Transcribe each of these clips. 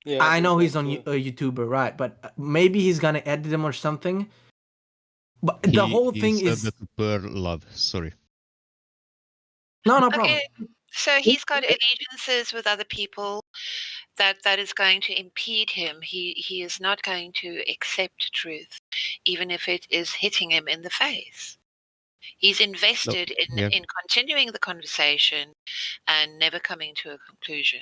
Yeah, I know he's on a YouTuber, right? But maybe he's gonna edit them or something. But the whole thing said is that per love. Sorry. no problem. Okay, so he's got allegiances with other people that is going to impede him. He is not going to accept truth, even if it is hitting him in the face. He's invested in continuing the conversation and never coming to a conclusion.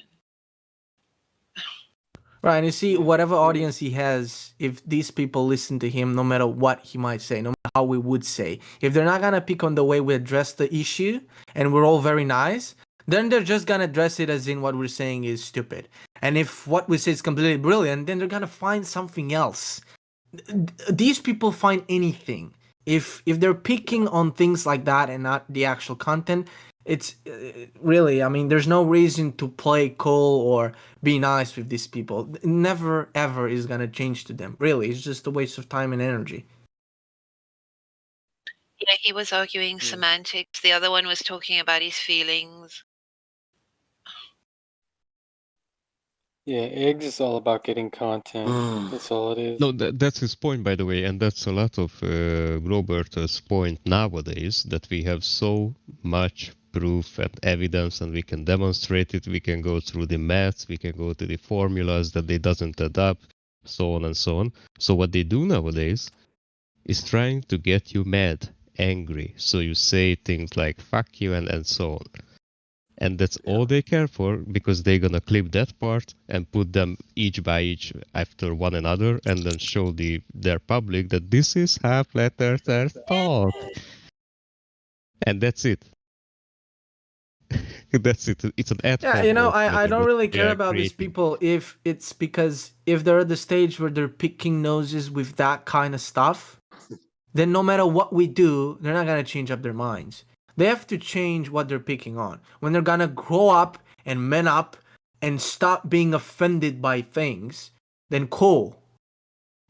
Right, and you see, whatever audience he has, if these people listen to him, no matter what he might say, no matter how we would say, if they're not gonna pick on the way we address the issue, and we're all very nice, then they're just gonna address it as in what we're saying is stupid. And if what we say is completely brilliant, then they're gonna find something else. These people find anything. If they're picking on things like that and not the actual content, it's really, I mean, there's no reason to play cool or be nice with these people. Never ever is gonna change to them. Really, it's just a waste of time and energy. Yeah, he was arguing semantics. The other one was talking about his feelings. Yeah, eggs is all about getting content. That's all it is. No, that's his point, by the way, and that's a lot of Robert's point nowadays, that we have so much proof and evidence, and we can demonstrate it, we can go through the maths, we can go to the formulas that they doesn't add up, so on and so on. So what they do nowadays is trying to get you mad, angry, so you say things like fuck you and so on. And that's all they care for, because they're gonna clip that part and put them each by each after one another, and then show their public that this is how flat earthers talk. And that's it. That's it. It's an ad. Yeah, you know, I don't really care about these people if it's because if they're at the stage where they're picking noses with that kind of stuff, then no matter what we do, they're not gonna change up their minds. They have to change what they're picking on. When they're gonna grow up and man up and stop being offended by things, then cool.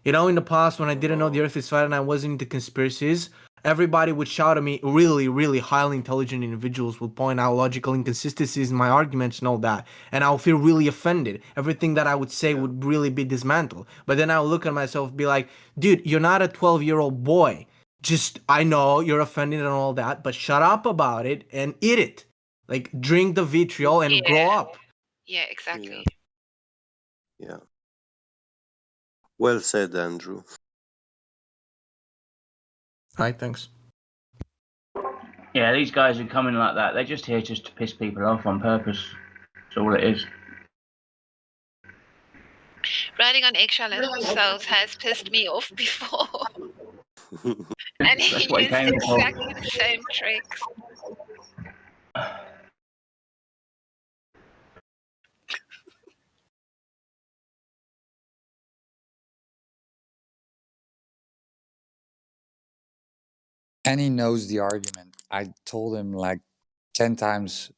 You know, in the past when I didn't know the earth is flat and I wasn't into conspiracies, everybody would shout at me, really, really highly intelligent individuals would point out logical inconsistencies in my arguments and all that. And I'll feel really offended. Everything that I would say would really be dismantled. But then I'll look at myself and be like, dude, you're not a 12-year-old boy. Just, I know you're offended and all that, but shut up about it and eat it. Like, drink the vitriol and grow up. Yeah, exactly. Yeah. Well said, Andrew. Right, thanks. Yeah, these guys who come in like that, they're just here just to piss people off on purpose. That's all it is. Riding on eggshells has pissed me off before. And he used exactly the same tricks. And he knows the argument. I told him like 10 times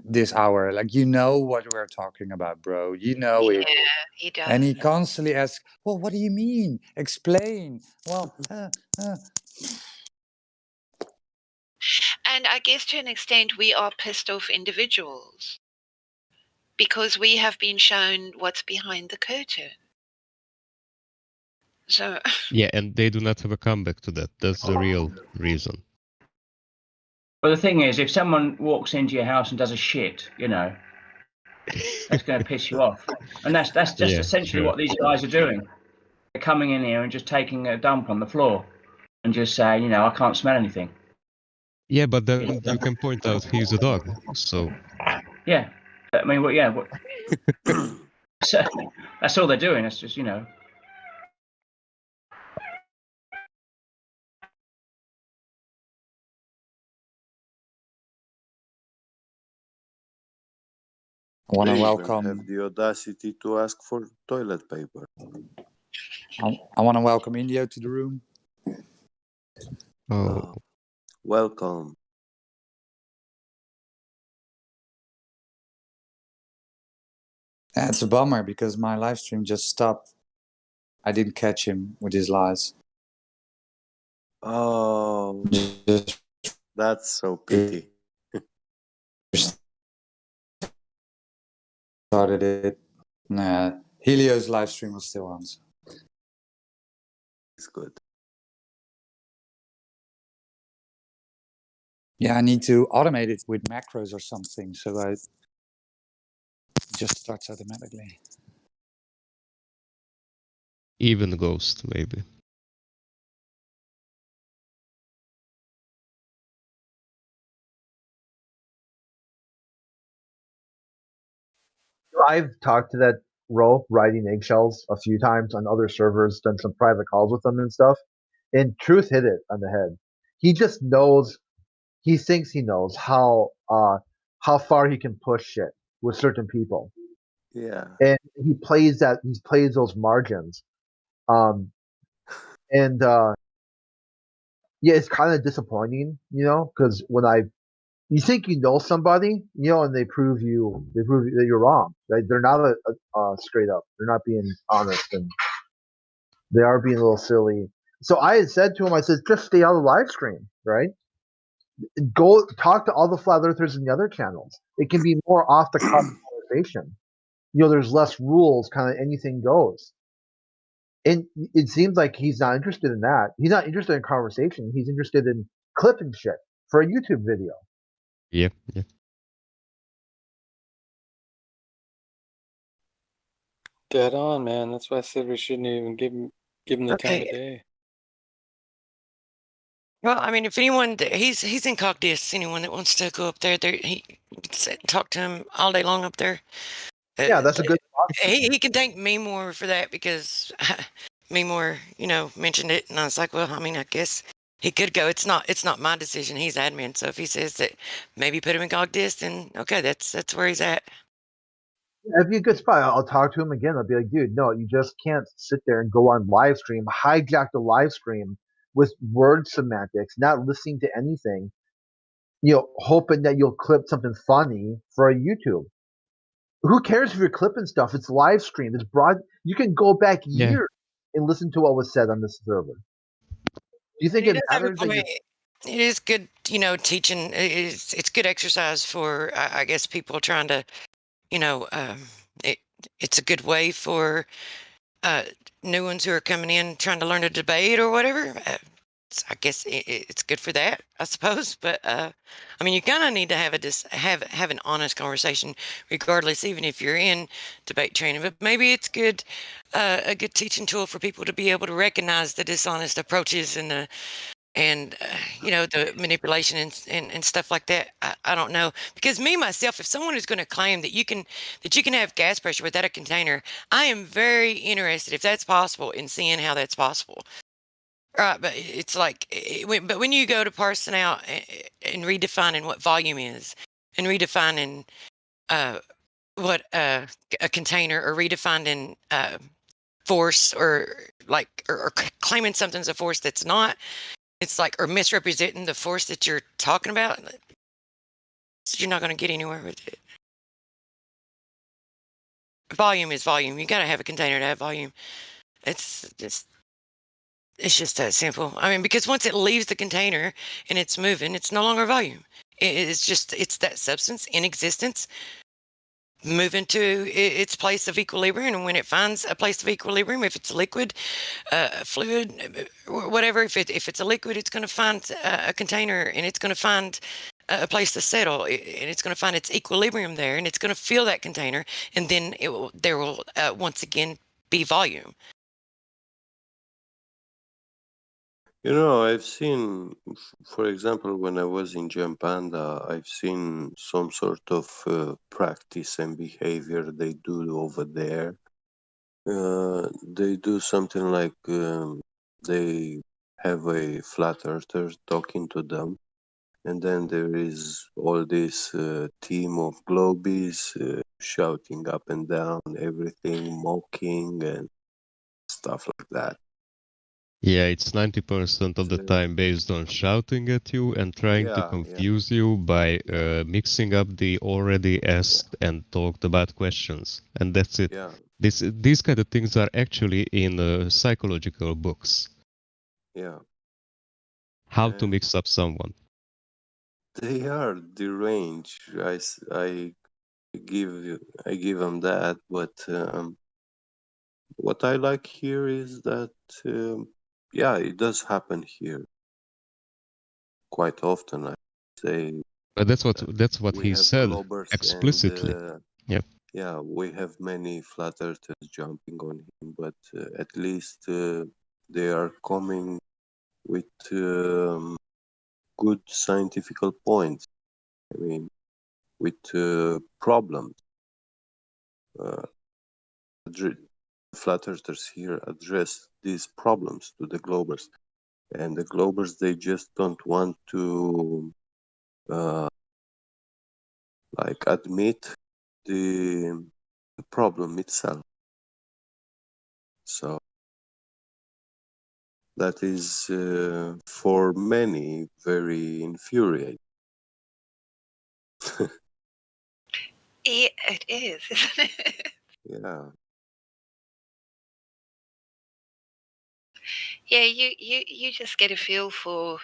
this hour, like, you know what we're talking about, bro. You know it. Yeah, he does. And he constantly asks, well, what do you mean? Explain. Well, And I guess to an extent we are pissed off individuals because we have been shown what's behind the curtain. So yeah, and they do not have a comeback to that. That's the real reason. Well, the thing is, if someone walks into your house and does a shit, you know, that's going to piss you off. And that's just essentially what these guys are doing. They're coming in here and just taking a dump on the floor and just saying, you know, I can't smell anything. Yeah, but then you can point out he's a dog, so... Yeah, I mean, well, yeah. So, that's all they're doing. It's just, you know... I want to welcome. Have the audacity to ask for toilet paper. I want to welcome Indio to the room. Oh. Welcome. Yeah, it's a bummer because my live stream just stopped. I didn't catch him with his lies. Oh, that's so pity. Started it. Nah, Helio's live stream was still on. So. It's good. Yeah, I need to automate it with macros or something, so I just starts automatically. Even Ghost, maybe. I've talked to that Ro riding eggshells a few times on other servers, done some private calls with them and stuff. And Truth hit it on the head. He just knows. He thinks he knows how far he can push shit with certain people, Yeah. and he plays that. He plays those margins, and yeah, it's kind of disappointing, because you think you know somebody, and they prove that you're wrong. They're not straight up. They're not being honest, and they are being a little silly. So I had said to him, I said, just stay out of the live stream, right? Go talk to all the flat earthers in the other channels. It can be more off the cuff conversation. There's less rules, kind of anything goes. And it seems like he's not interested in that. He's not interested in conversation. He's interested in clipping shit for a YouTube video. Yeah. Dead on, man. That's why I said we shouldn't even give him the time of day. Well, I mean, if anyone, he's in Cogdis. Anyone that wants to go up there, he talk to him all day long up there. Yeah, that's a good. He can thank me more for that because me more, mentioned it, and I was like, well, I mean, I guess he could go. It's not my decision. He's admin, so if he says that maybe put him in Cogdis, then okay, that's where he's at. That'd be a good spot. I'll talk to him again. I'll be like, dude, no, you just can't sit there and go on live stream, hijack the live stream with word semantics, not listening to anything, hoping that you'll clip something funny for a YouTube. Who cares if you're clipping stuff? It's live stream. It's broad. You can go back years and listen to what was said on this server. Do you think it matters? It is good, teaching. It's good exercise for, I guess, people trying to, it's a good way for new ones who are coming in trying to learn a debate or whatever. I guess it's good for that, I suppose. But I mean, you kind of need to have an honest conversation, regardless, even if you're in debate training. But maybe it's good, a good teaching tool for people to be able to recognize the dishonest approaches and the manipulation and stuff like that. I don't know, because me myself, if someone is going to claim that you can have gas pressure without a container, I am very interested, if that's possible, in seeing how that's possible. Right, but it's like, but when you go to parsing out and redefining what volume is, and redefining what a container, or redefining force, or claiming something's a force that's not, it's like, or misrepresenting the force that you're talking about, you're not going to get anywhere with it. Volume is volume. You got to have a container to have volume. It's just that simple. I mean, because once it leaves the container and it's moving, it's no longer volume. It's that substance in existence moving to its place of equilibrium. And when it finds a place of equilibrium, if it's a liquid, fluid, whatever, if it's a liquid, it's going to find a container, and it's going to find a place to settle, and it's going to find its equilibrium there, and it's going to fill that container, and then there will once again be volume. I've seen, for example, when I was in Jampanda, I've seen some sort of practice and behavior they do over there. They do something like they have a flat earther talking to them, and then there is all this team of globies shouting up and down everything, mocking and stuff like that. Yeah, it's 90% of the time based on shouting at you and trying to confuse you by mixing up the already asked and talked about questions. And that's it. Yeah. These kind of things are actually in psychological books. Yeah. How to mix up someone. They are deranged. I give them that, but what I like here is that yeah, it does happen here quite often. I say But that's what we he have said Globers explicitly. and Yep. yeah, we have many flat earthers jumping on him, but at least they are coming with good scientific points. I mean, with problems. Flat earthers here address these problems to the Globers, and the Globers, they just don't want to like admit the problem itself. So that is for many very infuriating. Yeah, it is, isn't it? Yeah. Yeah, you just get a feel for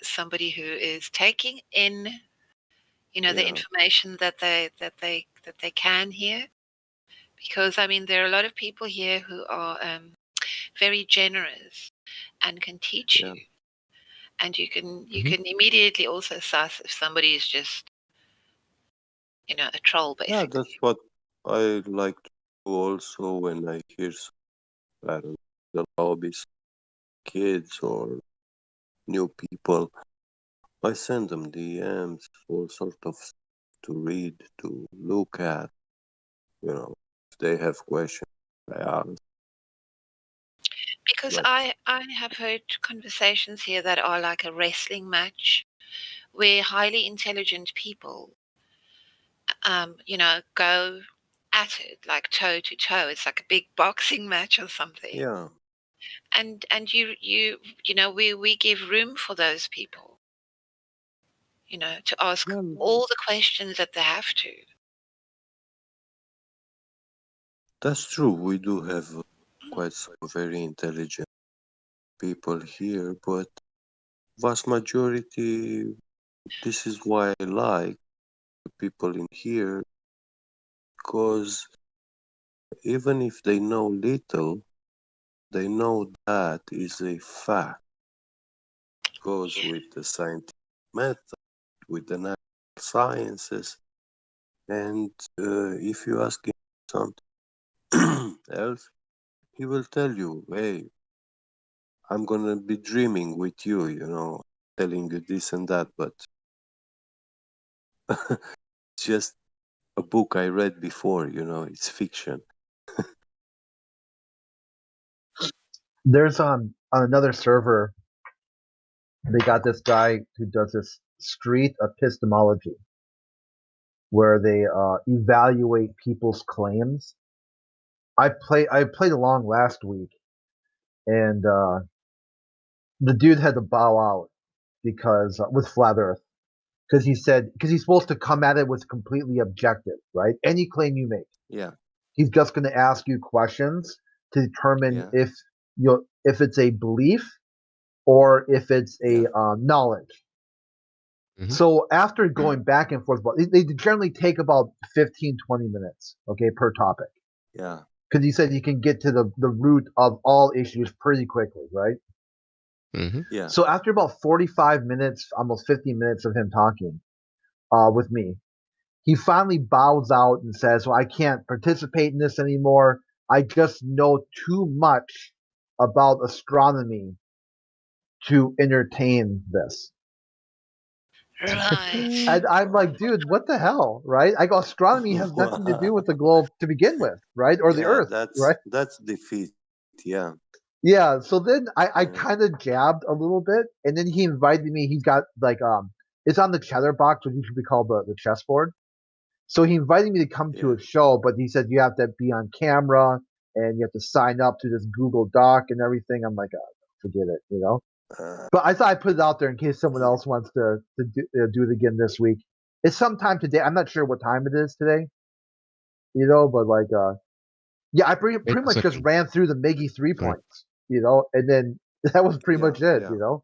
somebody who is taking in, the Yeah. information that they can hear. Because I mean, there are a lot of people here who are very generous and can teach Yeah. you, and you can immediately also suss if somebody is just a troll, Yeah, basically. that's what I like to do also when I hear I don't know, the lobbies, kids or new people. I send them DMs for sort of to read, to look at, if they have questions, I ask. Because But I have heard conversations here that are like a wrestling match, where highly intelligent people, go at it like toe to toe. It's like a big boxing match or something. yeah, And we give room for those people, to ask yeah, all the questions that they have to. that's true. We do have quite some very intelligent people here, but vast majority, this is why I like the people in here, because even if they know little, they know that is a fact. Goes Yeah. with the scientific method, with the natural sciences, and if you ask him something else, he will tell you, "Hey, I'm gonna be dreaming with you, telling you this and that, but it's just a book I read before, it's fiction." There's on another server, they got this guy who does this street epistemology, where they evaluate people's claims. I played along last week, and the dude had to bow out because with flat Earth, because he's supposed to come at it with completely objective, right? Any claim you make, Yeah, he's just going to ask you questions to determine yeah, if it's a belief or if it's a yeah, knowledge. Mhm. So after going back and forth, they generally take about 15, 20 minutes, okay, per topic. yeah, Because he said you can get to the root of all issues pretty quickly, right? Mhm. yeah, So after about 45 minutes, almost 50 minutes of him talking with me, he finally bows out and says, "Well, I can't participate in this anymore. I just know too much about astronomy to entertain this." Right. And I'm like, dude, what the hell, right? I go, astronomy has nothing to do with the globe to begin with, right? Or the yeah. Earth, right? That's defeat. Yeah, Yeah. So then I yeah, kind of jabbed a little bit, and then he invited me. He's got like it's on the cheddar box, which used to be called the chessboard. So he invited me to come to yeah. a show, but he said you have to be on camera and you have to sign up to this Google Doc and everything. I'm like, oh, forget it. Uh, But I thought I'd put it out there in case someone else wants to do it again this week. It's sometime today. I'm not sure what time it is today, but like, yeah, I Wait pretty a much just second. ran through the Miggy three Sorry. points, and then that was pretty yeah, much it. yeah,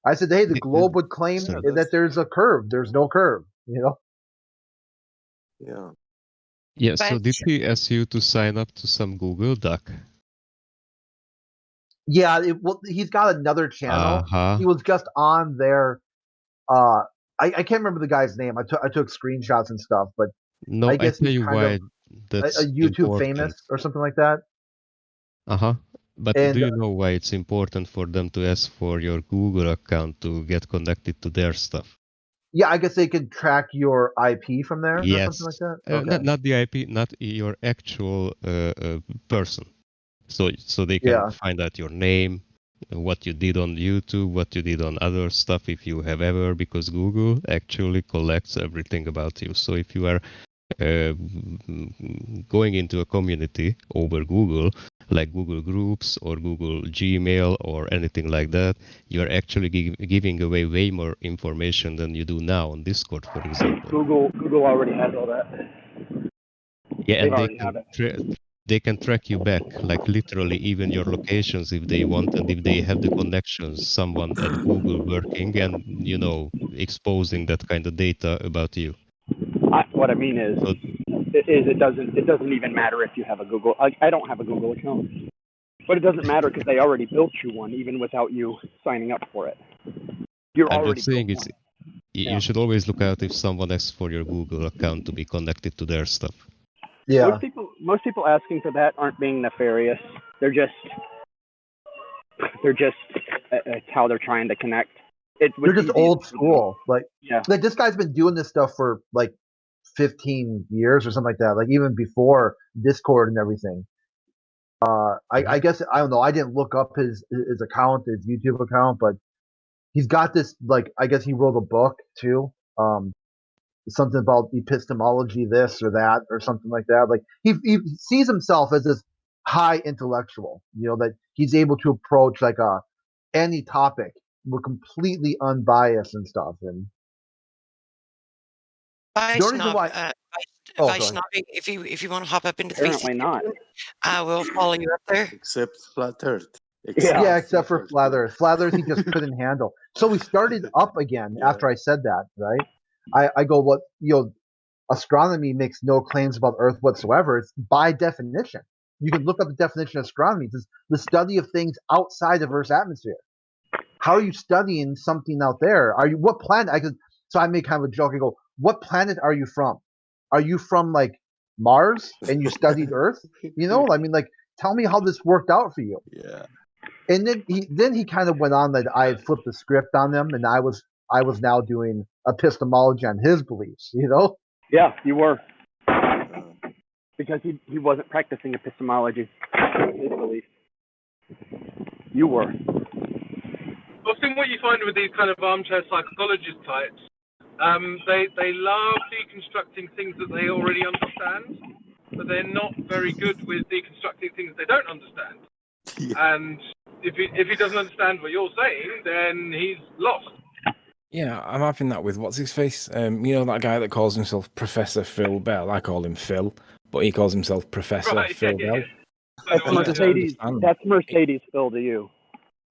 I said, hey, the Did, globe would claim yeah. sorry. that That's there's a curve. There's no curve. yeah. Yeah, so But did he ask you to sign up to some Google Doc? Yeah, well, he's got another channel. Uh-huh. He was just on there. I can't remember the guy's name. I took screenshots and stuff, but No, I I guess tell he's you kind of why a that's YouTube important. famous or something like that. Uh-huh. But do And you know why it's important for them to ask for your Google account to get connected to their stuff? yeah, I guess they can track your IP from there or something like Yes. that. Okay. Not the IP, not your actual person. So they can Yeah. find out your name, what you did on YouTube, what you did on other stuff if you have ever, because Google actually collects everything about you. So if you are going into a community over Google, like Google Groups or Google Gmail or anything like that, you are actually giving away way more information than you do now on Discord, for example. Google already has all that. Yeah, They and already have it. they can track you back, like literally even your locations if they want, and if they have the connections, someone at Google working and exposing that kind of data about you. What I mean is So, it doesn't even matter if you have a Google. I don't have a Google account, but it doesn't matter because they already built you one even without you signing up for it. You're I'm already just saying built one. you should always look out if someone asks for your Google account to be connected to their stuff. Yeah. Most people asking for that aren't being nefarious. They're just it's how they're trying to connect. They're just old school. Like Yeah. like this guy's been doing this stuff for like 15 years or something like that. Like even before Discord and everything. I guess I don't know. I didn't look up his account, his YouTube account, but he's got this like I guess he wrote a book too. Something about epistemology, this or that, or something like that. Like he sees himself as this high intellectual, that he's able to approach like any topic with completely unbiased and stuff. And the only reason why, Vaishnavi, if you want to hop up into the VC, Apparently not. I will follow you up there. Except Flat Earth. Yeah, except for Flat Earth. Flat Earth he just couldn't handle. So we started up again after I said that, right? I go, what, astronomy makes no claims about Earth whatsoever. It's by definition. You can look up the definition of astronomy. It's the study of things outside of Earth's atmosphere. How are you studying something out there? What planet? So I make kind of a joke. I go, what planet are you from? Are you from like Mars and you studied Earth? I mean, like, tell me how this worked out for you. Yeah. And then he kind of went on that I had flipped the script on them, and I was now doing epistemology on his beliefs. Yeah, you were. Because he wasn't practicing epistemology. His belief. You were. Often what you find with these kind of armchair psychologist types, they love deconstructing things that they already understand, but they're not very good with deconstructing things they don't understand. Yeah. And if he doesn't understand what you're saying, then he's lost. Yeah, I'm having that with what's his face. That guy that calls himself Professor Phil Bell. I call him Phil, but he calls himself Professor Phil Bell. That's Mercedes Phil to you.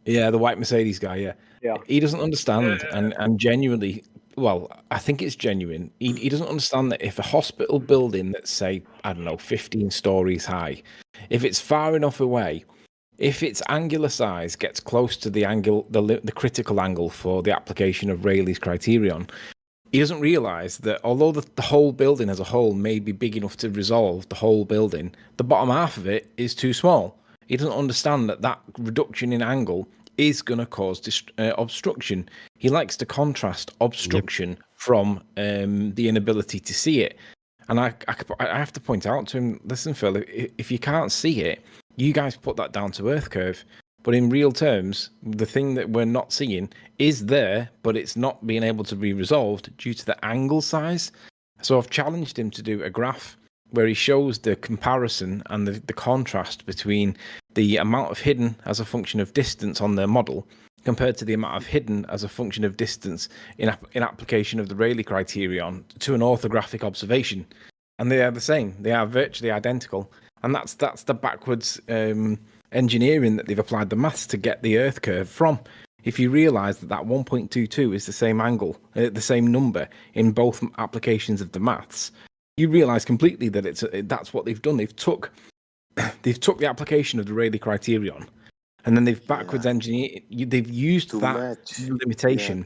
Yeah, the white Mercedes guy. Yeah. He doesn't understand, and genuinely, well, I think it's genuine. He doesn't understand that if a hospital building that's, say, I don't know, 15 stories high, if it's far enough away, if its angular size gets close to the angle, the critical angle for the application of Rayleigh's criterion, he doesn't realise that although the whole building as a whole may be big enough to resolve the whole building, the bottom half of it is too small. He doesn't understand that reduction in angle is going to cause obstruction. He likes to contrast obstruction from the inability to see it. And I have to point out to him, listen, Phil, if you can't see it, you guys put that down to Earth curve. But in real terms, the thing that we're not seeing is there, but it's not being able to be resolved due to the angle size. So I've challenged him to do a graph where he shows the comparison and the contrast between the amount of hidden as a function of distance on their model compared to the amount of hidden as a function of distance in application of the Rayleigh criterion to an orthographic observation. And they are the same. They are virtually identical. And that's the backwards engineering that they've applied the maths to get the Earth curve from. If you realise that 1.22 is the same angle, the same number in both applications of the maths, you realise completely that that's what they've done. They've took the application of the Rayleigh criterion, and then they've backwards engineered. They've used to that match. limitation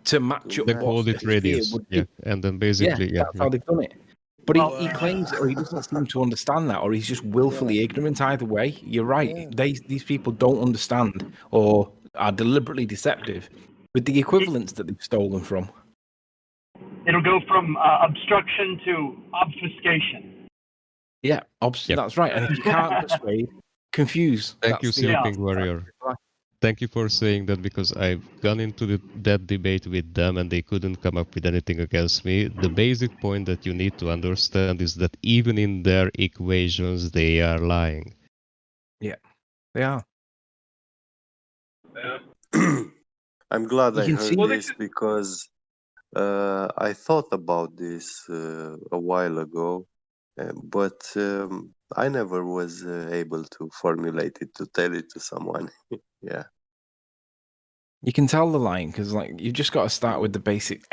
to match up They what called it a sphere radius. would Yeah, be. and then basically, That's how they've done it. But Well- he claims it, or he doesn't seem to understand that, or he's just willfully ignorant. Either way, you're right. These people don't understand, or are deliberately deceptive with the equivalents that they've stolen from. It'll go from obstruction to obfuscation. Yeah, that's right. And if you can't persuade, confuse. Thank you, That's the- Sleeping Warrior. Thank you for saying that, because I've gone into that debate with them and they couldn't come up with anything against me. The basic point that you need to understand is that even in their equations, they are lying. Yeah, they are. I'm glad You I can heard see- this because I thought about this a while ago, but I never was able to formulate it to tell it to someone. Yeah. You can tell the line because, like, you've just got to start with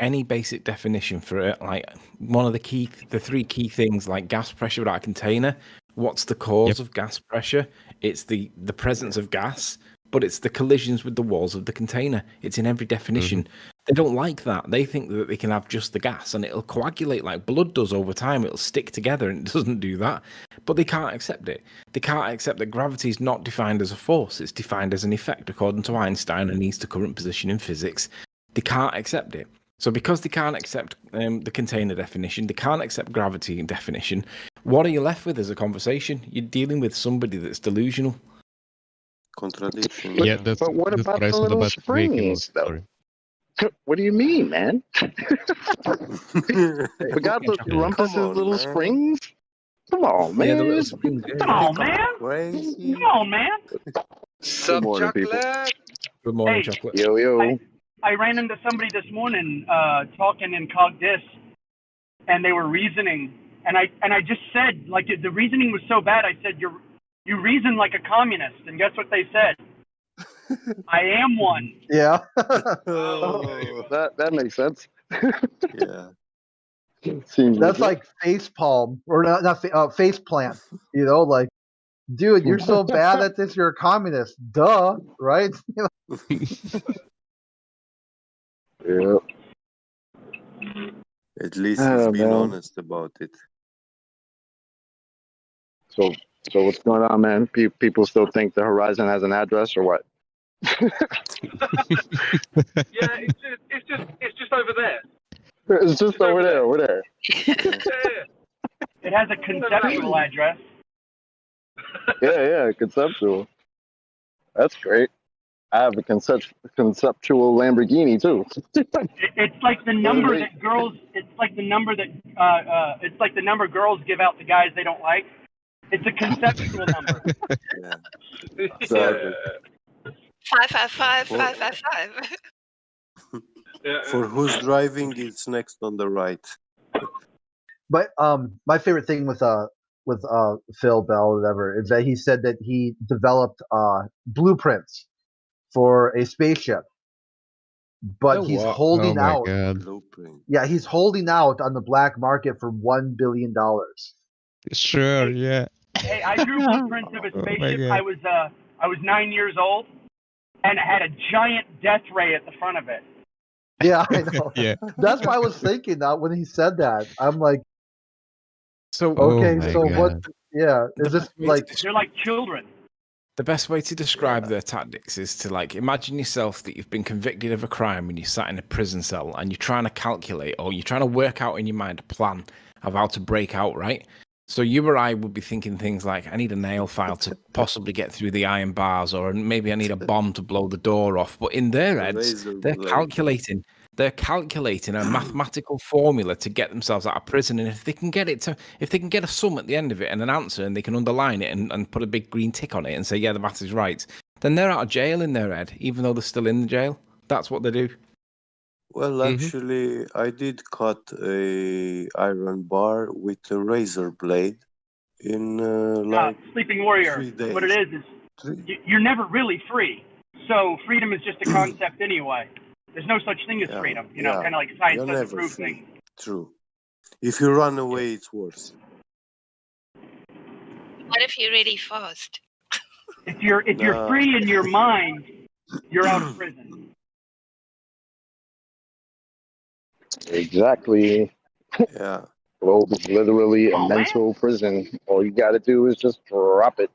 any basic definition for it. Like, one of the three key things, like gas pressure without a container. What's the cause of gas pressure? It's the presence of gas, but it's the collisions with the walls of the container. It's in every definition. They don't like that. They think that they can have just the gas and it'll coagulate like blood does over time. It'll stick together, and it doesn't do that. But they can't accept it. They can't accept that gravity is not defined as a force. It's defined as an effect according to Einstein and needs to current position in physics. They can't accept it. So because they can't accept the container definition, they can't accept gravity definition, what are you left with as a conversation? You're dealing with somebody that's delusional. Contradiction. Yeah, that's But what that's about what I the said little about vehicles. springs, though? Sorry. What do you mean, man? Forgot the Come rumpus's on, little man. springs? Come on, man. Yeah, the little springs. Come on, man. Crazy. Come on, man. Good morning, people. Good morning, Hey. chocolate. Yo, yo. I ran into somebody this morning talking in CogDis, and they were reasoning, and I just said, like, the reasoning was so bad. I said, you reason like a communist, and guess what they said? I am one. Yeah. Oh, That makes sense. yeah. Seems That's legit. like face palm or not face plant. You know, like, dude, you're so bad at this. You're a communist. Duh, right? Yeah. At least he's Oh, been man. honest about it. So what's going on, man? People still think the Horizon has an address or what? Yeah, it's just over there. It's just over there. Yeah. It has a conceptual address. Yeah, conceptual. That's great. I have a conceptual Lamborghini too. It's like the number that girls. It's like the number that. It's like the number girls give out to guys they don't like. It's a conceptual number. Yeah. Exactly. 555-555. For who's driving, it's next on the right. But my favorite thing with Phil Bell or whatever is that he said that he developed blueprints for a spaceship, but he's holding out. Blueprint. Yeah, he's holding out on the black market for $1 billion. Sure, yeah. Hey, I drew blueprints of a Oh my spaceship. God. I was 9 years old, and it had a giant death ray at the front of it. Yeah, I know. Yeah. That's why I was thinking that when he said that. I'm like, So okay, my so what? God. Yeah, is this like? They're like children. The best way to describe their tactics is to, like, imagine yourself that you've been convicted of a crime and you're sat in a prison cell and you're trying to calculate or you're trying to work out in your mind a plan of how to break out, right? So you or I would be thinking things like, I need a nail file to possibly get through the iron bars, or maybe I need a bomb to blow the door off. But in their heads, they're calculating a mathematical formula to get themselves out of prison. And if they can get a sum at the end of it and an answer, and they can underline it and put a big green tick on it and say, yeah, the math is right, then they're out of jail in their head, even though they're still in the jail. That's what they do. Well, actually, I did cut a iron bar with a razor blade in like Sleeping Warrior. 3 days. What it is you're never really free. So freedom is just a concept anyway. There's no such thing as freedom. You know, kind of like science You're doesn't never prove free. things. True. If you run away, it's worse. What if you're really fast? If you're free in your mind, you're out of prison. Exactly. Yeah. Globe is literally a mental prison. All you got to do is just drop it.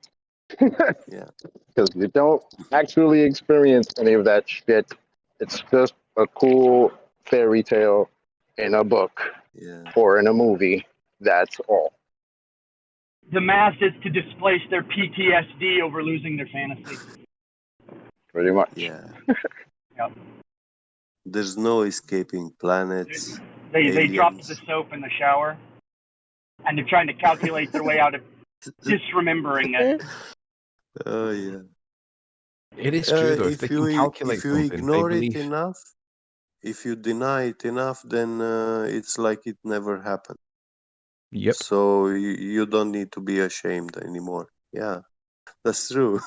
Yeah. Because you don't actually experience any of that shit. It's just a cool fairy tale in a book or in a movie. That's all. The mask is to displace their PTSD over losing their fantasy. Pretty much. Yeah. Yep. There's no escaping planets. They dropped the soap in the shower, and they're trying to calculate their way out of disremembering it. Oh yeah. It is true though. If they can calculate if you something, ignore they it believe. enough, if you deny it enough, then it's like it never happened. Yep. So you don't need to be ashamed anymore. Yeah, that's true.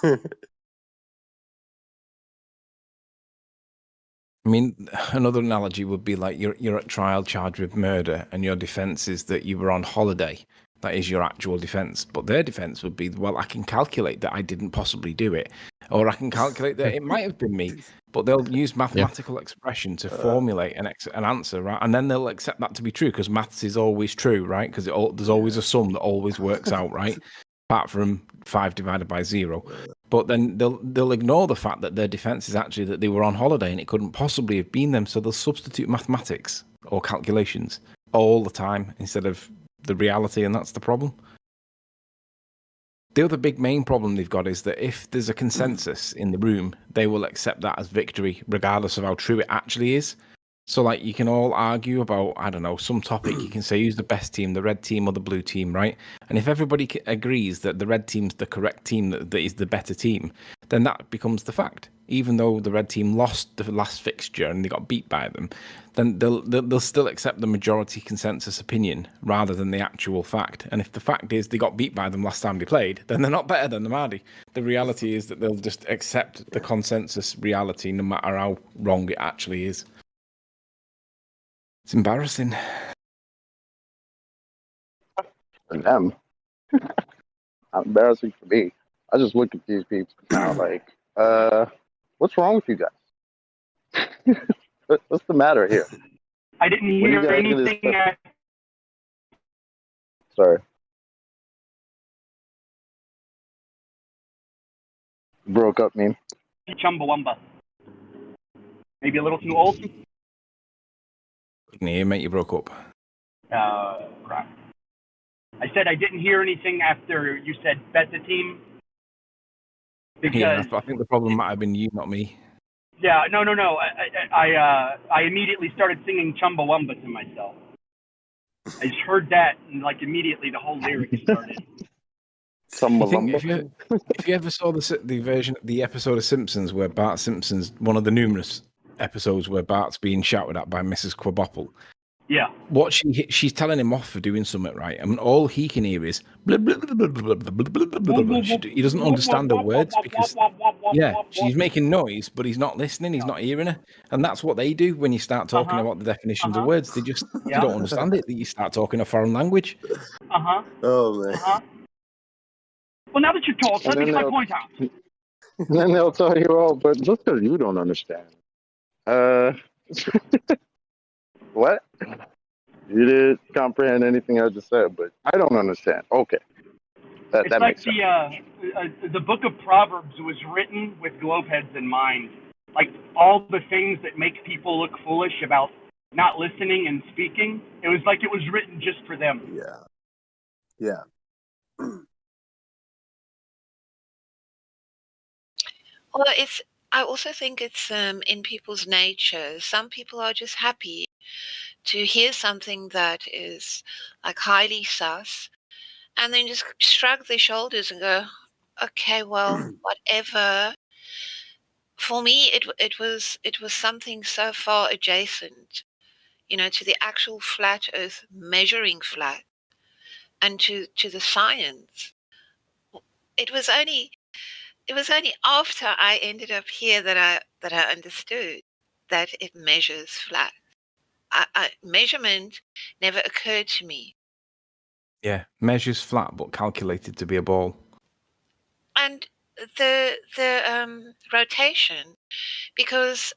I mean, another analogy would be like you're at trial charged with murder, and your defense is that you were on holiday. That is your actual defense. But their defense would be, well, I can calculate that I didn't possibly do it, or I can calculate that it might have been me. But they'll use mathematical expression to formulate an answer, right? And then they'll accept that to be true because maths is always true, right? Because there's always a sum that always works out, right? Apart from 5 divided by 0. But then they'll ignore the fact that their defense is actually that they were on holiday and it couldn't possibly have been them. So they'll substitute mathematics or calculations all the time instead of the reality, and that's the problem. The other big main problem they've got is that if there's a consensus in the room, they will accept that as victory, regardless of how true it actually is. So, like, you can all argue about, I don't know, some topic. You can say who's the best team, the red team or the blue team, right? And if everybody agrees that the red team's the correct team, that is the better team, then that becomes the fact. Even though the red team lost the last fixture and they got beat by them, then they'll still accept the majority consensus opinion rather than the actual fact. And if the fact is they got beat by them last time they played, then they're not better than the Mardi. The reality is that they'll just accept the consensus reality no matter how wrong it actually is. It's embarrassing. For them. Not embarrassing for me. I just look at these people now like, what's wrong with you guys? What's the matter here? I didn't hear anything. Sorry. Broke up, man. Chumbawamba. Maybe a little too old. Couldn't hear, mate. You broke up. Right. I said I didn't hear anything after you said bet the team. Because yeah, I think the problem might have been you, not me. Yeah, no. I immediately started singing Chumbawamba to myself. I just heard that, and like immediately the whole lyric started. If you ever saw the episode of Simpsons where Bart Simpson's one of the numerous episodes where Bart's being shouted at by Mrs. Quabopple. Yeah. What she's telling him off for doing something, right? I mean, all he can hear is blah, blah, blah, blah, blah, blah, blah, blah, blah. He doesn't understand the words because, she's making noise, but he's not listening. He's not hearing her, and that's what they do when you start talking about the definitions of words. They just they don't understand it. You start talking a foreign language. Oh man. Well, now that you talk, let me get my point out. And then they'll tell you, oh, but just because you don't understand. What? You didn't comprehend anything I just said, but I don't understand. Okay. It's that like makes sense. the book of Proverbs was written with globe heads in mind. Like all the things that make people look foolish about not listening and speaking, it was like it was written just for them. Yeah. Yeah. Well, I also think it's in people's nature. Some people are just happy to hear something that is like highly sus, and then just shrug their shoulders and go, "Okay, well, whatever." For me, it was something so far adjacent, to the actual flat Earth measuring flat, and to the science. It was only after I ended up here that I understood that it measures flat. measurement never occurred to me. Yeah, measures flat but calculated to be a ball. And the rotation, because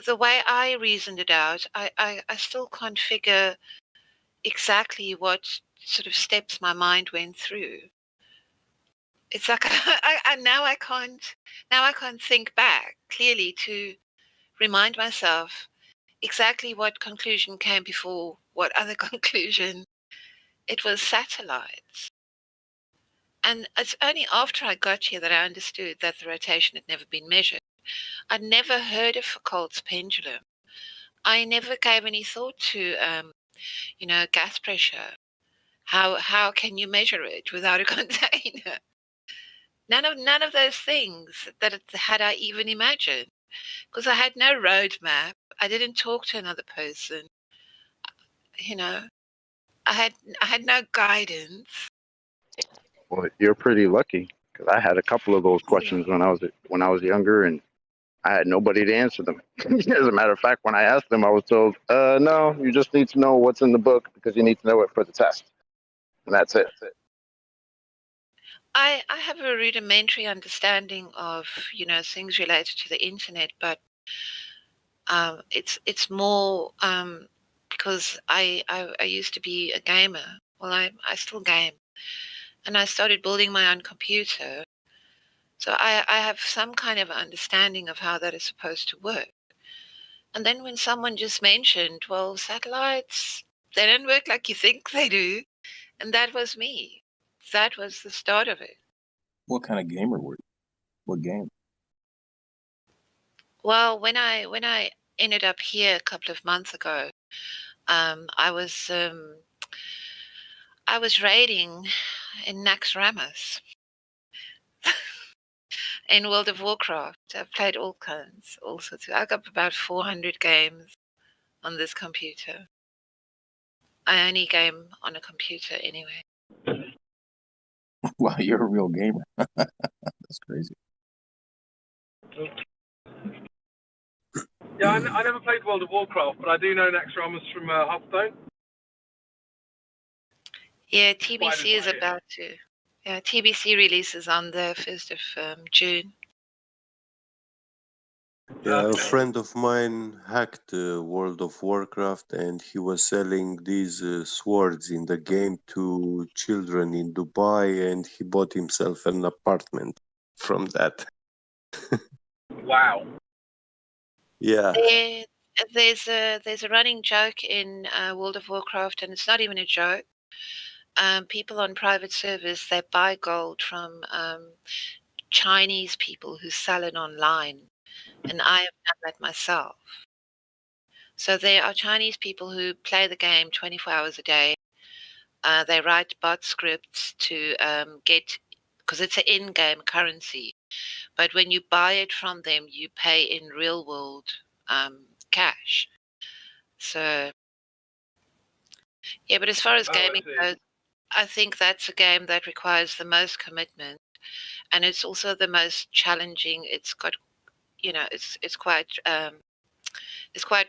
the way I reasoned it out, I still can't figure exactly what sort of steps my mind went through. It's like now I can't think back clearly to remind myself exactly what conclusion came before what other conclusion. It was satellites. And it's only after I got here that I understood that the rotation had never been measured. I'd never heard of Foucault's pendulum. I never gave any thought to, gas pressure. How can you measure it without a container? None of those things that had I even imagined, because I had no roadmap. I didn't talk to another person. I had no guidance. Well, you're pretty lucky because I had a couple of those questions when I was younger, and I had nobody to answer them. As a matter of fact, when I asked them, I was told, "No, you just need to know what's in the book because you need to know it for the test, and that's it." I have a rudimentary understanding of things related to the internet, but it's more because I used to be a gamer. Well, I still game, and I started building my own computer, so I have some kind of understanding of how that is supposed to work. And then when someone just mentioned, well, satellites, they don't work like you think they do, and that was me. That was the start of it. What kind of gamer were you? What game? Well, when I ended up here a couple of months ago, I was raiding in Naxxramas in World of Warcraft. I've played all kinds, all sorts. I got about 400 games on this computer. I only game on a computer anyway. Wow, you're a real gamer. That's crazy. Yeah, I never played World of Warcraft, but I do know Naxxramas from Hearthstone. Yeah, TBC is about to. Yeah, TBC releases on the 1st of June. Yeah, a friend of mine hacked World of Warcraft, and he was selling these swords in the game to children in Dubai, and he bought himself an apartment from that. Wow. Yeah. There's a running joke in World of Warcraft, and it's not even a joke. People on private servers, they buy gold from Chinese people who sell it online, and I have done that myself. So there are Chinese people who play the game 24 hours a day. They write bot scripts to get, because it's an in-game currency, but when you buy it from them, you pay in real world cash. So yeah, but as far as gaming goes, I think that's a game that requires the most commitment, and it's also the most challenging. It's got, it's quite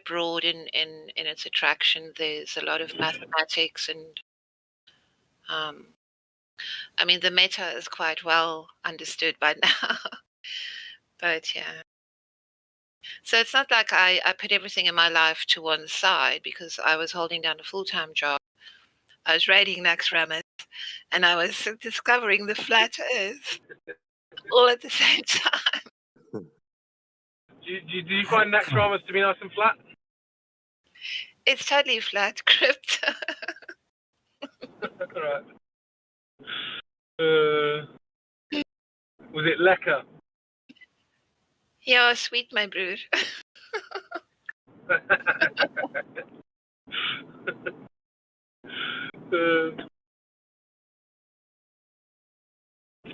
broad in its attraction. There's a lot of mathematics, and I mean the meta is quite well understood by now. But yeah, so it's not like I put everything in my life to one side because I was holding down a full-time job. I was raiding Naxxramas, and I was discovering the flat Earth all at the same time. Do you find Naxxramas to be nice and flat? It's totally flat, Crypt. Right. Was it lekker? Ja, sweet, my broer.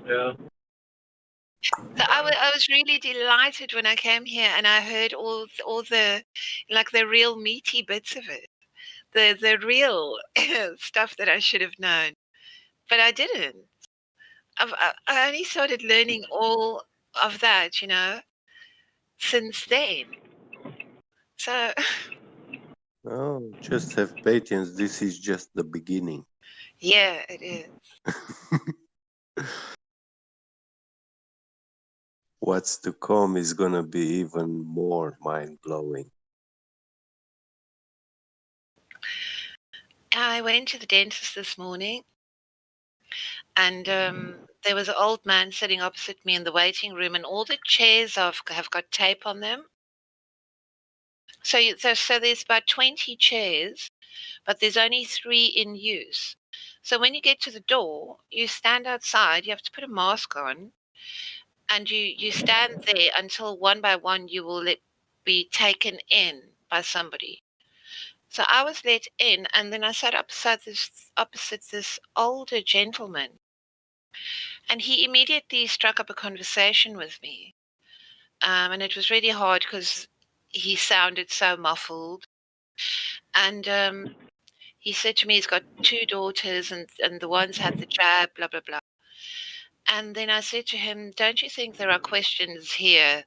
Yeah. So I was really delighted when I came here and I heard all the the real meaty bits of it, the real stuff that I should have known, but I didn't. I only started learning all of that, since then. So Oh, just have patience. This is just the beginning. Yeah, it is. What's to come is gonna be even more mind-blowing. I went to the dentist this morning, and there was an old man sitting opposite me in the waiting room, and all the chairs have got tape on them. So there's about 20 chairs, but there's only 3 in use. So when you get to the door, you stand outside, you have to put a mask on, and you stand there until one by one you will be taken in by somebody. So I was let in, and then I sat opposite this older gentleman, and he immediately struck up a conversation with me. And it was really hard because he sounded so muffled. And he said to me he's got 2 daughters, and the one's had the jab, blah, blah, blah. And then I said to him, don't you think there are questions here,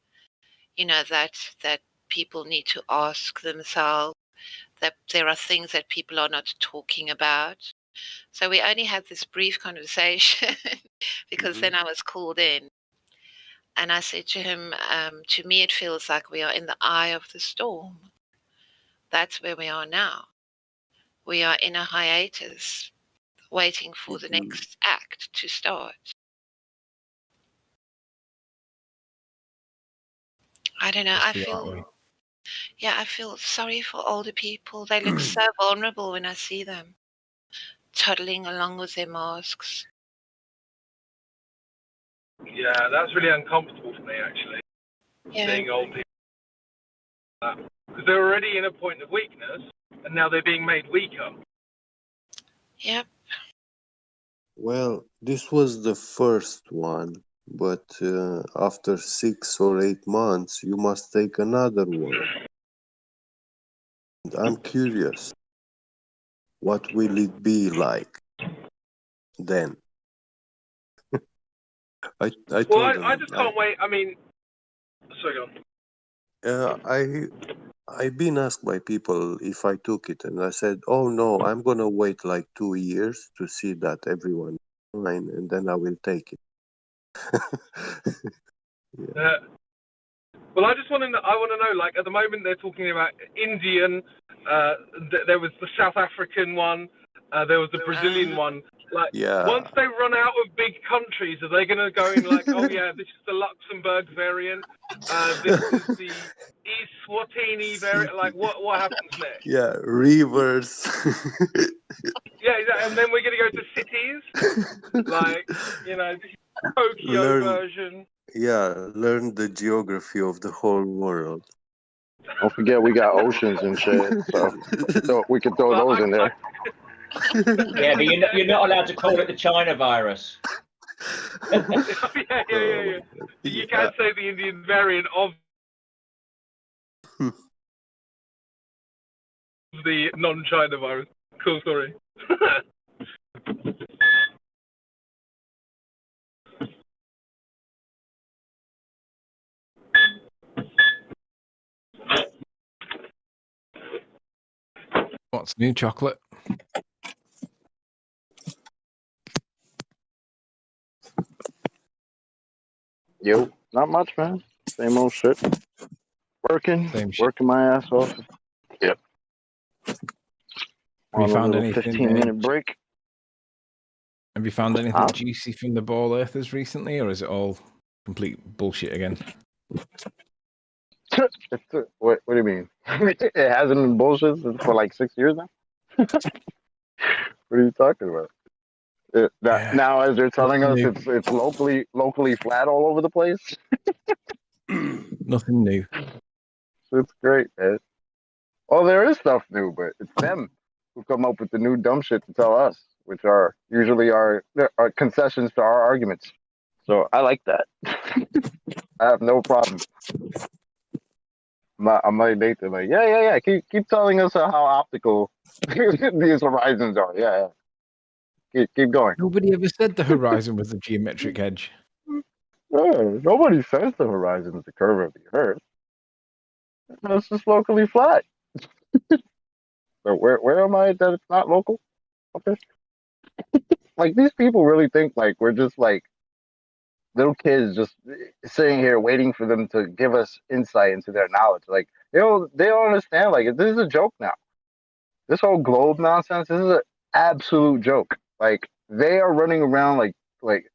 that people need to ask themselves, that there are things that people are not talking about? So we only had this brief conversation because then I was called in. And I said to him, to me, it feels like we are in the eye of the storm. That's where we are now. We are in a hiatus, waiting for the next act to start. I don't know. I feel sorry for older people. They look so vulnerable when I see them toddling along with their masks. Yeah, that's really uncomfortable for me, actually. Yeah. Seeing old people. Because they're already in a point of weakness, and now they're being made weaker. Yep. Well, this was the first one, but after 6 or 8 months, you must take another one. And I'm curious, what will it be like then? I told I just can't wait. I mean, sorry, go on. I've been asked by people if I took it, and I said, "Oh no, I'm gonna wait like 2 years to see that everyone is fine, and then I will take it." Yeah. Well, I want to know, like, at the moment they're talking about Indian, there was the South African one, there was the Brazilian one. Like, once they run out of big countries, are they going to go in like, oh yeah, this is the Luxembourg variant, this is the East Swatini variant, like, what happens next? Yeah, rivers. Yeah, and then we're going to go to cities, like, the Tokyo version. Yeah, learn the geography of the whole world. Don't forget we got oceans and shit, so we can throw those in there. Yeah, but you're not allowed to call it the China virus. Yeah. You can't say the Indian variant of the non-China virus. Cool, sorry. What's new, chocolate? Yo, not much, man. Same old shit. Working my ass off. Yep. Have you found anything? 15-minute break. Have you found anything juicy from the Ball Earthers recently, or is it all complete bullshit again? What do you mean? It hasn't been bullshit for like 6 years now? What are you talking about? Now, as they're telling us, it's locally flat all over the place. Nothing new. It's great, man. Well, there is stuff new, but it's them who come up with the new dumb shit to tell us, which are usually our concessions to our arguments. So I like that. I have no problem. I'm like Nathan, like, yeah. Keep telling us how optical these horizons are. Yeah. Keep going. Nobody ever said the horizon was a geometric edge. Nobody says the horizon is the curve of the Earth. It's just locally flat. So where am I that it's not local? Okay. Like these people really think like we're just like little kids just sitting here waiting for them to give us insight into their knowledge. Like they don't understand. Like this is a joke now. This whole globe nonsense. This is an absolute joke. Like they are running around like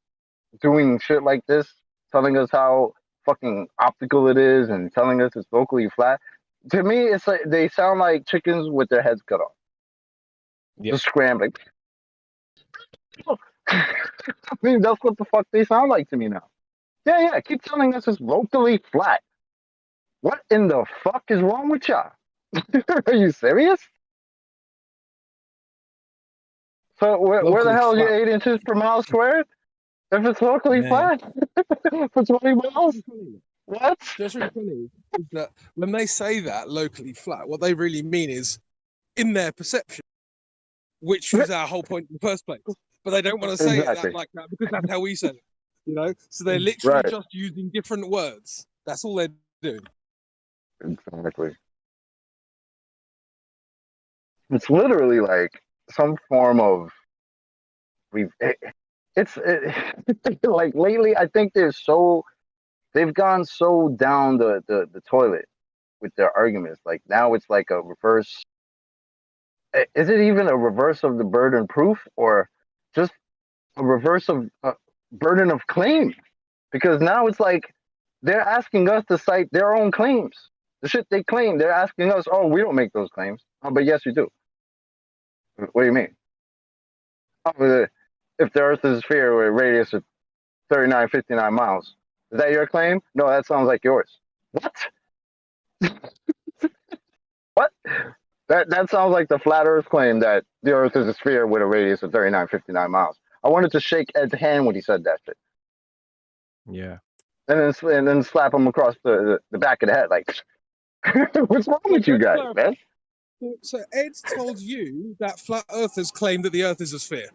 doing shit like this, telling us how fucking optical it is and telling us it's locally flat. To me, it's like they sound like chickens with their heads cut off, just scrambling. I mean, that's what the fuck they sound like to me now. Yeah, keep telling us it's locally flat. What in the fuck is wrong with y'all? Are you serious? So where the hell is your 8 inches per mile squared? If it's locally flat for 20 miles? What? That's really funny is that when they say that locally flat, what they really mean is in their perception, which was our whole point in the first place. But they don't want to say it that like that because that's how we say it, you know? So they're literally just using different words. That's all they're doing. Exactly. It's literally like some form of it's like lately I think they've gone so down the toilet with their arguments. Like now it's like a reverse. Is it even a reverse of the burden proof or just a reverse of burden of claim? Because now it's like they're asking us to cite their own claims. The shit they claim, they're asking us, oh, we don't make those claims. Oh, but yes, you do. What do you mean? Oh, if the Earth is a sphere with a radius of 3959 miles, is that your claim? No, that sounds like yours. What? What? That sounds like the flat Earth claim that the Earth is a sphere with a radius of 3959 miles. I wanted to shake Ed's hand when he said that shit. Yeah. And then slap him across the back of the head, like, what's wrong with you guys, man? So Ed told you that flat earthers claim that the Earth is a sphere.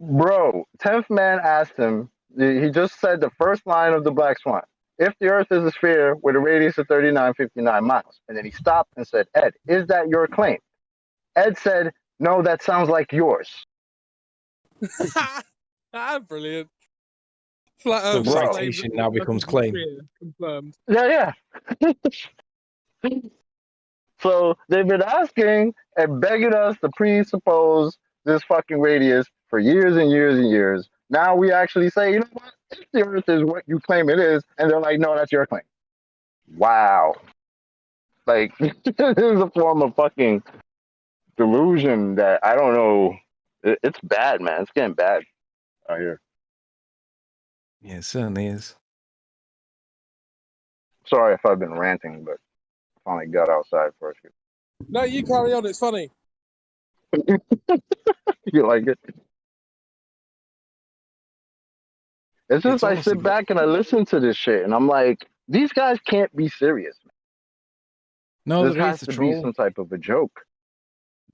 Bro, 10th man asked him, he just said the first line of the Black Swan. If the Earth is a sphere with a radius of 3959 miles. And then he stopped and said, Ed, is that your claim? Ed said, no, that sounds like yours. Brilliant. Flat Earth citation now becomes claim. Confirmed. Yeah. So they've been asking and begging us to presuppose this fucking radius for years and years and years. Now we actually say, you know what? If the Earth is what you claim it is, and they're like, no, that's your claim. Wow. Like, this is a form of fucking delusion that I don't know. It's bad, man. It's getting bad out here. Yeah, it certainly is. Sorry if I've been ranting, but I finally got outside for a few. No, you carry on. It's funny. You like it? It's just I sit back and I listen to this shit, and I'm like, these guys can't be serious, man. No, this has to be some type of a joke.